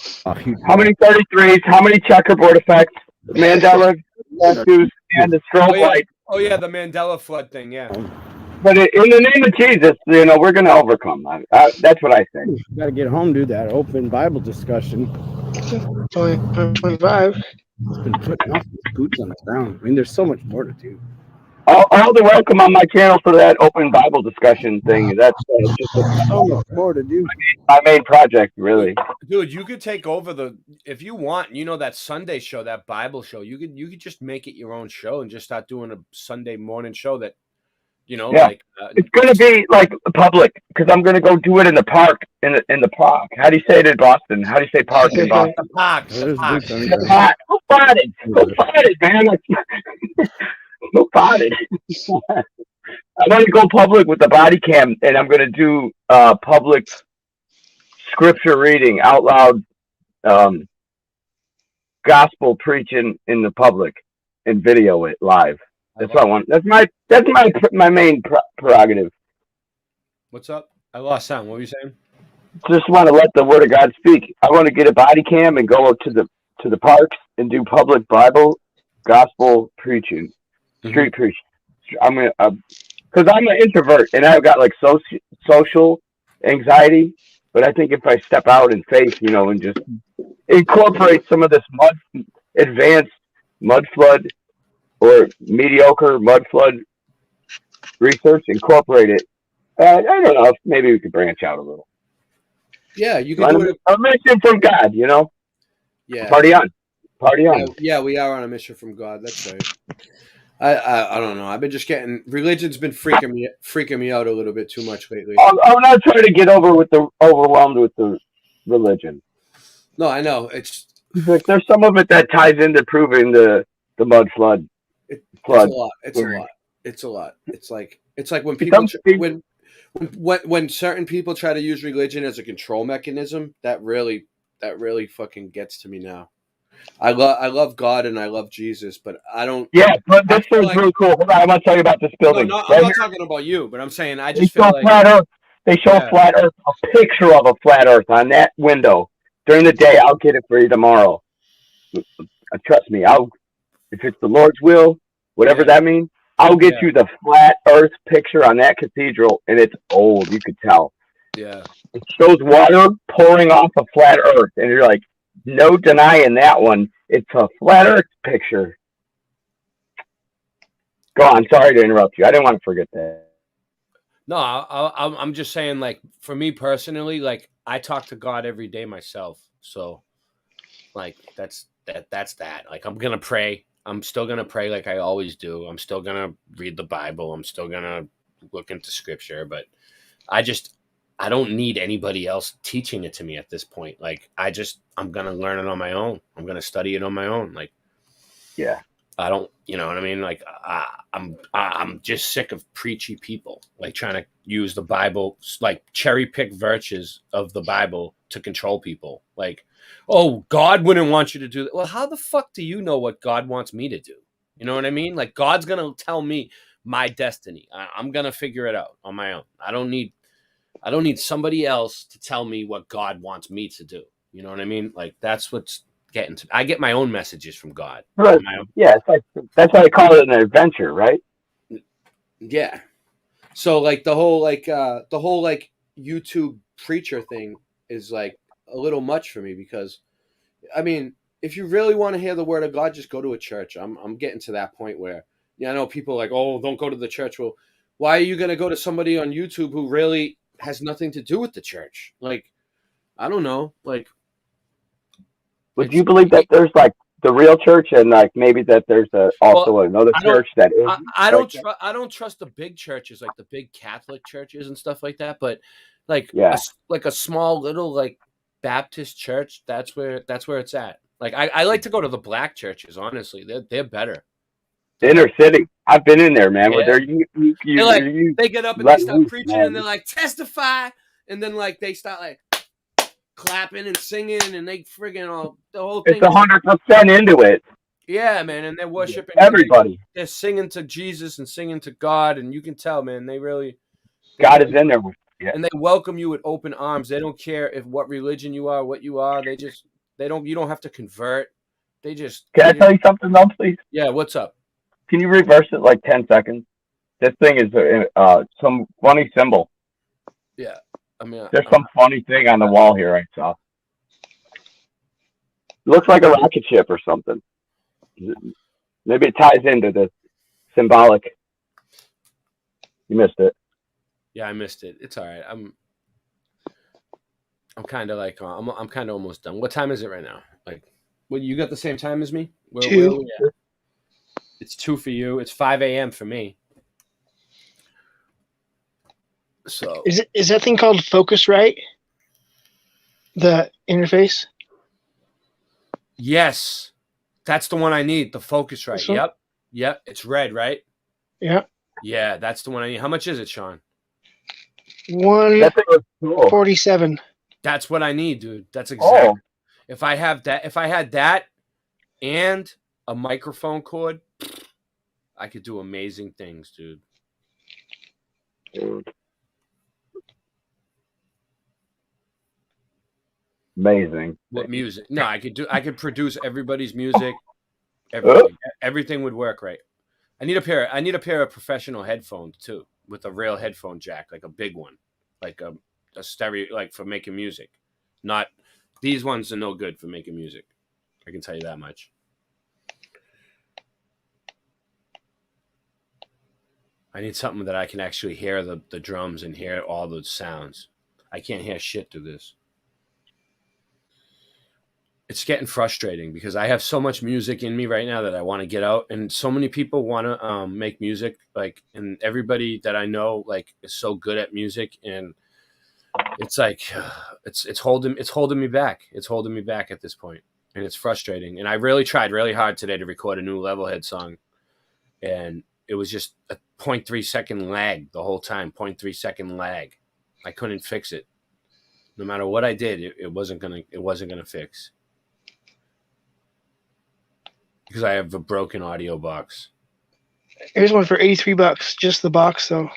How many 33s? How many checkerboard effects? Mandela tattoos and the strobe light. Oh yeah, the Mandela flood thing. Yeah. But in the name of Jesus, we're going to overcome. That's what I think. You got to get home, do that open Bible discussion. 25. It's been putting off these boots on the ground. I mean, there's so much more to do. All the welcome on my channel for that open Bible discussion thing. That's just so much more to do. My main project, really. Dude, you could take over if you want. That Sunday show, that Bible show. You could just make it your own show and just start doing a Sunday morning show that. It's going to be like public because I'm going to go do it in the park. In the park. How do you say it in Boston? How do you say park in Boston? The park. The park. Who farted? Who farted, man? Who farted? I'm going to go public with the body cam, and I'm going to do public scripture reading out loud, gospel preaching in the public, and video it live. That's what I want. That's my main prerogative. What's up? I lost sound. What were you saying? Just want to let the word of God speak. I want to get a body cam and go up to the parks and do public Bible gospel preaching, street preaching. I'm gonna because I'm an introvert and I've got like social anxiety. But I think if I step out in faith, and just incorporate some of this advanced mud flood or mediocre mud flood research, incorporate it. I don't know if maybe we could branch out a little. Yeah, you can do it. A mission from God, Yeah. Party on. Yeah, we are on a mission from God. That's right. I don't know. I've been just religion's been freaking me out a little bit too much lately. I'm not trying to get overwhelmed with the religion. No, I know. It's like there's some of it that ties into proving the mud flood. It's a lot. It's a lot. It's like when people when certain people try to use religion as a control mechanism, that really fucking gets to me now. I love God and I love Jesus, but I don't. Yeah, but this is really cool. Hold on, I'm gonna tell you about this building. No, I'm not talking about you, but I'm saying I just feel like flat Earth. They show flat Earth, a picture of a flat Earth on that window during the day. I'll get it for you tomorrow. Trust me. If it's the Lord's will, whatever that means, I'll get you the flat Earth picture on that cathedral, and it's old. You could tell. Yeah. It shows water pouring off a flat Earth, and you're like, no denying that one. It's a flat Earth picture. Go on. Sorry to interrupt you. I didn't want to forget that. No, I'm just saying, like, for me personally, like, I talk to God every day myself. So, like, that's that. Like, I'm going to pray. I'm still going to pray like I always do. I'm still going to read the Bible. I'm still going to look into scripture. But I don't need anybody else teaching it to me at this point. Like, I'm going to learn it on my own. I'm going to study it on my own. Like, yeah. I don't, you know what I mean? Like, I'm just sick of preachy people, like trying to use the Bible, like cherry pick verses of the Bible to control people. Like, oh, God wouldn't want you to do that. Well, how the fuck do you know what God wants me to do? You know what I mean? Like, God's going to tell me my destiny. I'm going to figure it out on my own. I don't need somebody else to tell me what God wants me to do. You know what I mean? Like, that's what's getting to. I get my own messages from God. Right. Yeah, that's why I call it an adventure, right? Yeah. So like the whole YouTube preacher thing is like a little much for me, because I mean, if you really want to hear the word of God, just go to a church. I'm getting to that point where, I know people are like, oh, don't go to the church. Well, why are you going to go to somebody on YouTube who really has nothing to do with the church? Like, I don't know. Like, would you believe that there's like the real church and like maybe that there's also another church that is? I don't trust the big churches, like the big Catholic churches and stuff like that. But like, a small little like Baptist church, that's where it's at. Like, I like to go to the black churches. Honestly, they're better. Inner city. I've been in there, man. Yeah. Where they get up and they start preaching, and they're like, testify, and then like they start like clapping and singing, and they friggin' the whole thing. It's 100% into it. Yeah, man, and they're worshiping everybody. They're singing to Jesus and singing to God, and you can tell, man, God is in there with you. And they welcome you with open arms. They don't care what religion you are, what you are. You don't have to convert. Can I tell you something though, please? Yeah, what's up? Can you reverse it like 10 seconds? This thing is some funny symbol. Yeah. I mean, there's some funny thing on the wall here I saw. It looks like a rocket ship or something. Maybe it ties into the symbolic. You missed it. Yeah, I missed it. It's all right. I'm kind of like I'm kind of almost done. What time is it right now? Like, well, you got the same time as me? 2. It's 2 for you. It's 5 a.m. for me. So is that thing called Focusrite? The interface? Yes. That's the one I need, the Focusrite. Yep. It's red, right? Yeah. Yeah, that's the one I need. How much is it, Sean? That thing was cool. 147. That's what I need, dude. That's exactly. Oh. If I had that and a microphone cord, I could do amazing things, dude. Amazing. What music? No, I could produce everybody's music. Everything would work right. I need a pair of professional headphones too, with a real headphone jack, like a big one, like a stereo, like for making music. Not these ones are no good for making music. I can tell you that much. I need something that I can actually hear the drums and hear all those sounds. I can't hear shit through this. It's getting frustrating because I have so much music in me right now that I want to get out, and so many people want to make music, like, and everybody that I know like is so good at music, and it's like it's holding me back. It's holding me back at this point, and it's frustrating. And I really tried really hard today to record a new Levelhead song, and it was just a 0.3 second lag the whole time. 0.3 second lag. I couldn't fix it. No matter what I did, it wasn't gonna fix. Because I have a broken audio box. Here's one for $83, just the box though.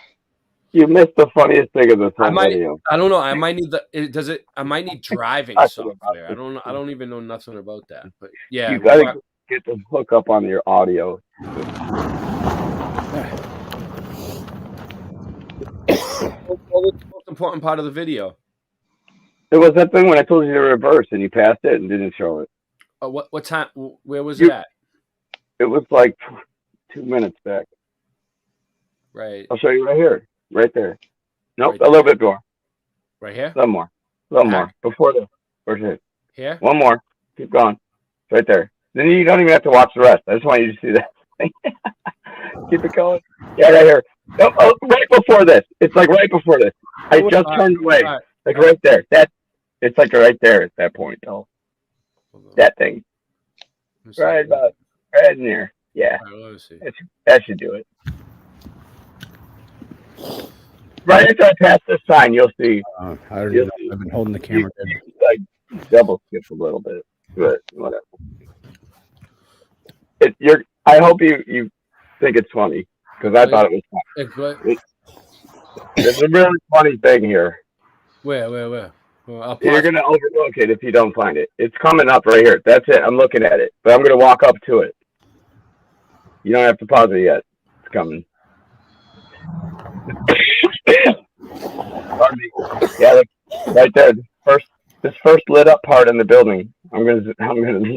You missed the funniest thing of this whole video. I don't know. I might need I might need driving software. I don't even know nothing about that. But yeah, you gotta get the hook up on your audio. What's the most important part of the video? It was that thing when I told you to reverse and you passed it and didn't show it. What time? Where was it at? It was like 2 minutes back. Right. I'll show you right here. Right there. Nope, Right a little bit more. Right here? Some more. A little more. Before this. Where's it? Here? One more. Keep going. Right there. Then you don't even have to watch the rest. I just want you to see that. Keep it going. Yeah, right here. No, right before this. It's like right before this. I just turned away. Like right there. It's like right there at that point. Oh. That thing. Right about right in there. Yeah. That should do it. Right after I pass this sign, you'll see. I don't know. I've been holding the camera. Like double skip a little bit, but whatever. I hope you think it's funny because I thought it was funny. It's a really funny thing here. Where? Well, you're gonna overlook it if you don't find it. It's coming up right here. That's it. I'm looking at it, but I'm gonna walk up to it. You don't have to pause it yet. It's coming. Pardon me. Yeah, right there. This first lit up part in the building. I'm gonna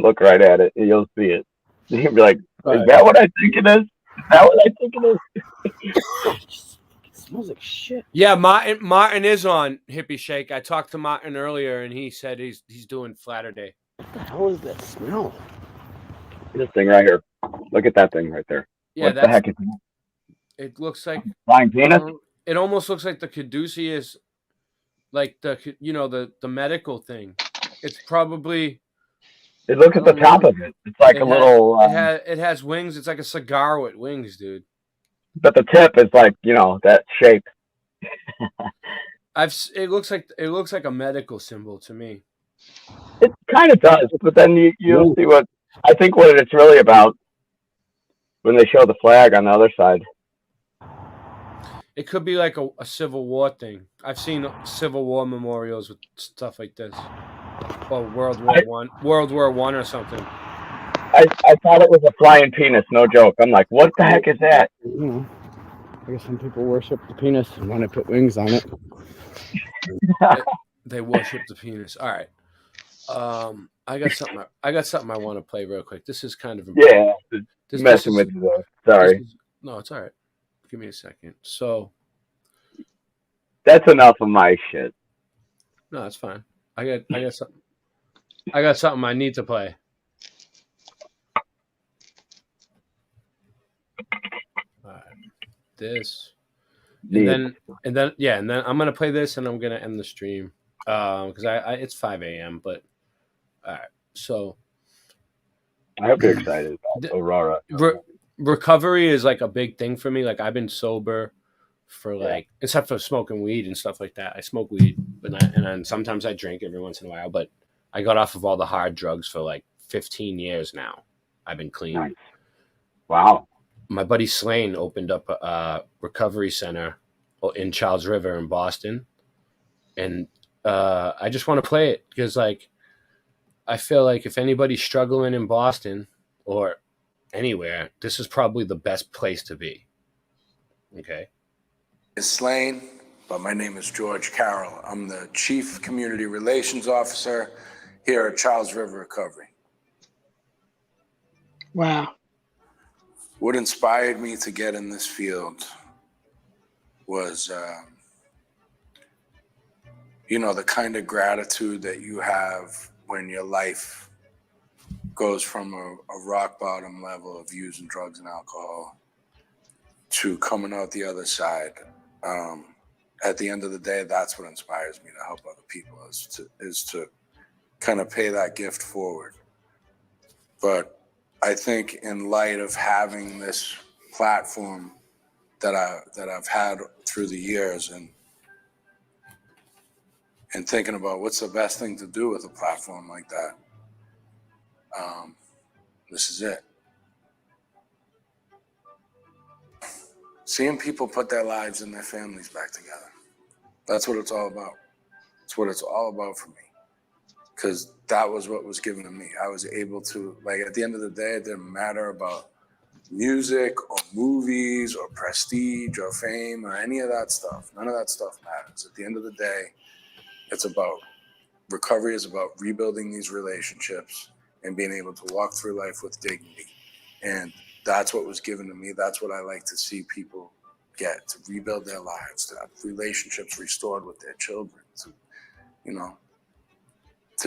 look right at it, and you'll see it. You'll be like, "Is that what I think it is? Is that what I think it is?" It smells like shit. Yeah, Martin is on Hippie Shake. I talked to Martin earlier, and he said he's doing Flatter Day. What the hell is that smell? This thing right here. Look at that thing right there. Yeah, what the heck is that? It looks like flying penis. It almost looks like the caduceus, like the medical thing. It's probably. It looks at the top of it. It's like a little. It has wings. It's like a cigar with wings, dude. But the tip is like that shape. It looks like a medical symbol to me. It kind of does, but then you'll see what I think what it's really about when they show the flag on the other side. It could be like a Civil War thing. I've seen Civil War memorials with stuff like this. Or World War One or something. I thought it was a flying penis, no joke. I'm like, what the heck is that? I guess some people worship the penis and want to put wings on it. They worship the penis. All right. I got something I want to play real quick. This is kind of important. Yeah. Messing with you. Sorry. No, it's all right. Give me a second. So that's enough of my shit. No, that's fine. I got something. I got something I need to play. All right. This. And then I'm gonna play this and I'm gonna end the stream. Because it's 5 a.m. But all right. So I hope you're excited about Aurora. recovery is like a big thing for me. Like I've been sober for like, except for smoking weed and stuff like that. I smoke weed, but and then sometimes I drink every once in a while. But I got off of all the hard drugs for like 15 years now. I've been clean. Nice. Wow. My buddy Slane opened up a recovery center in Charles River in Boston, and I just want to play it because like I feel like if anybody's struggling in Boston or anywhere, this is probably the best place to be. Okay. It's Slane, but my name is George Carroll. I'm the Chief Community Relations Officer here at Charles River Recovery. Wow. What inspired me to get in this field was, the kind of gratitude that you have when your life goes from a rock bottom level of using drugs and alcohol to coming out the other side. At the end of the day, that's what inspires me to help other people is to kind of pay that gift forward. But I think in light of having this platform that I've had through the years and thinking about what's the best thing to do with a platform like that, this is it. Seeing people put their lives and their families back together. That's what it's all about. It's what it's all about for me. Because that was what was given to me. I was able to, like, at the end of the day, it didn't matter about music or movies or prestige or fame or any of that stuff. None of that stuff matters. At the end of the day, it's about recovery is about rebuilding these relationships and being able to walk through life with dignity. And that's what was given to me. That's what I like to see people get, to rebuild their lives, to have relationships restored with their children, to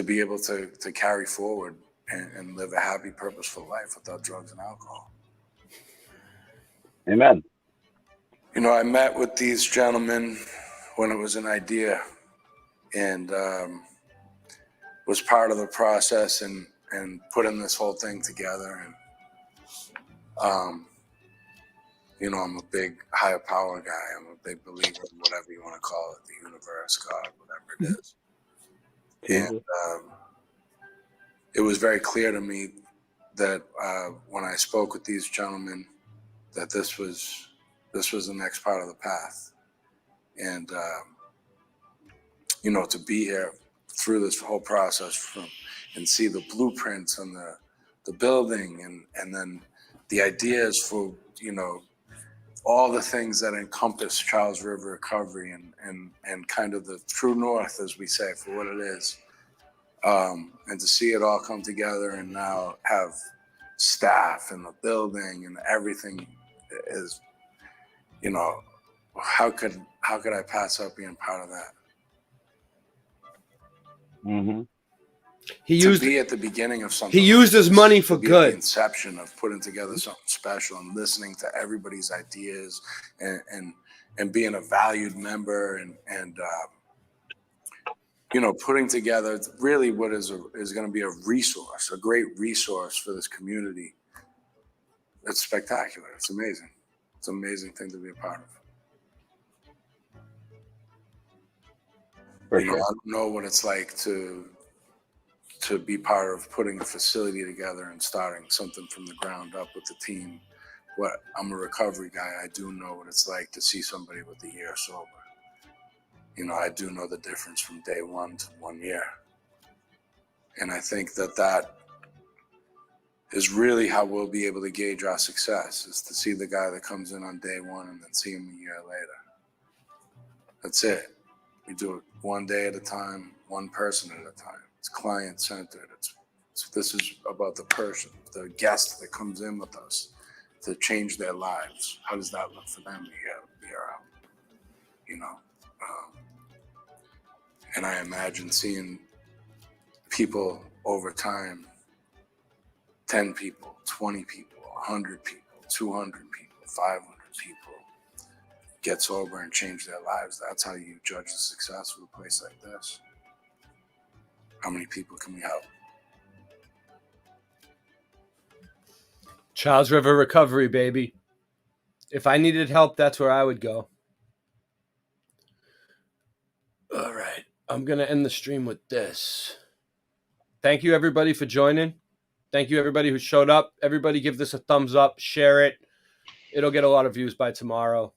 be able to carry forward and live a happy, purposeful life without drugs and alcohol. Amen. I met with these gentlemen when it was an idea and was part of the process and putting this whole thing together. And I'm a big higher power guy. I'm a big believer in whatever you want to call it, the universe, God, whatever it is. And it was very clear to me that when I spoke with these gentlemen, that this was the next part of the path. And, to be here through this whole process and see the blueprints and the building and then the ideas for, all the things that encompass Charles River Recovery and kind of the true north, as we say, for what it is. And to see it all come together and now have staff and the building and everything is, how could I pass up being part of that? Mm-hmm. To be at the beginning of something. He used his money for to be good. At the inception of putting together something special and listening to everybody's ideas and being a valued member and putting together really what is going to be a great resource for this community. It's spectacular. It's amazing. It's an amazing thing to be a part of. I don't know what it's like to be part of putting a facility together and starting something from the ground up with the team. I'm a recovery guy. I do know what it's like to see somebody with a year sober. I do know the difference from day one to 1 year. And I think that is really how we'll be able to gauge our success, is to see the guy that comes in on day one and then see him a year later. That's it. We do it one day at a time, one person at a time. It's client-centered. This is about the person, the guest that comes in with us to change their lives. How does that look for them year out? And I imagine seeing people over time, 10 people, 20 people, 100 people, 200 people, 500 people, get sober and change their lives. That's how you judge the success of a place like this. How many people can we help? Charles River Recovery, baby. If I needed help, that's where I would go. All right. I'm going to end the stream with this. Thank you, everybody, for joining. Thank you, everybody who showed up. Everybody give this a thumbs up. Share it. It'll get a lot of views by tomorrow.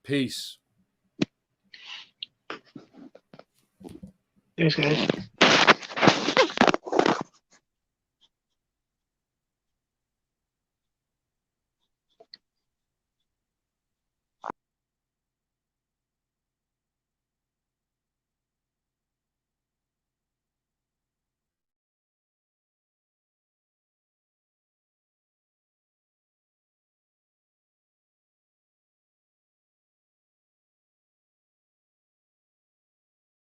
Peace. Thanks, guys.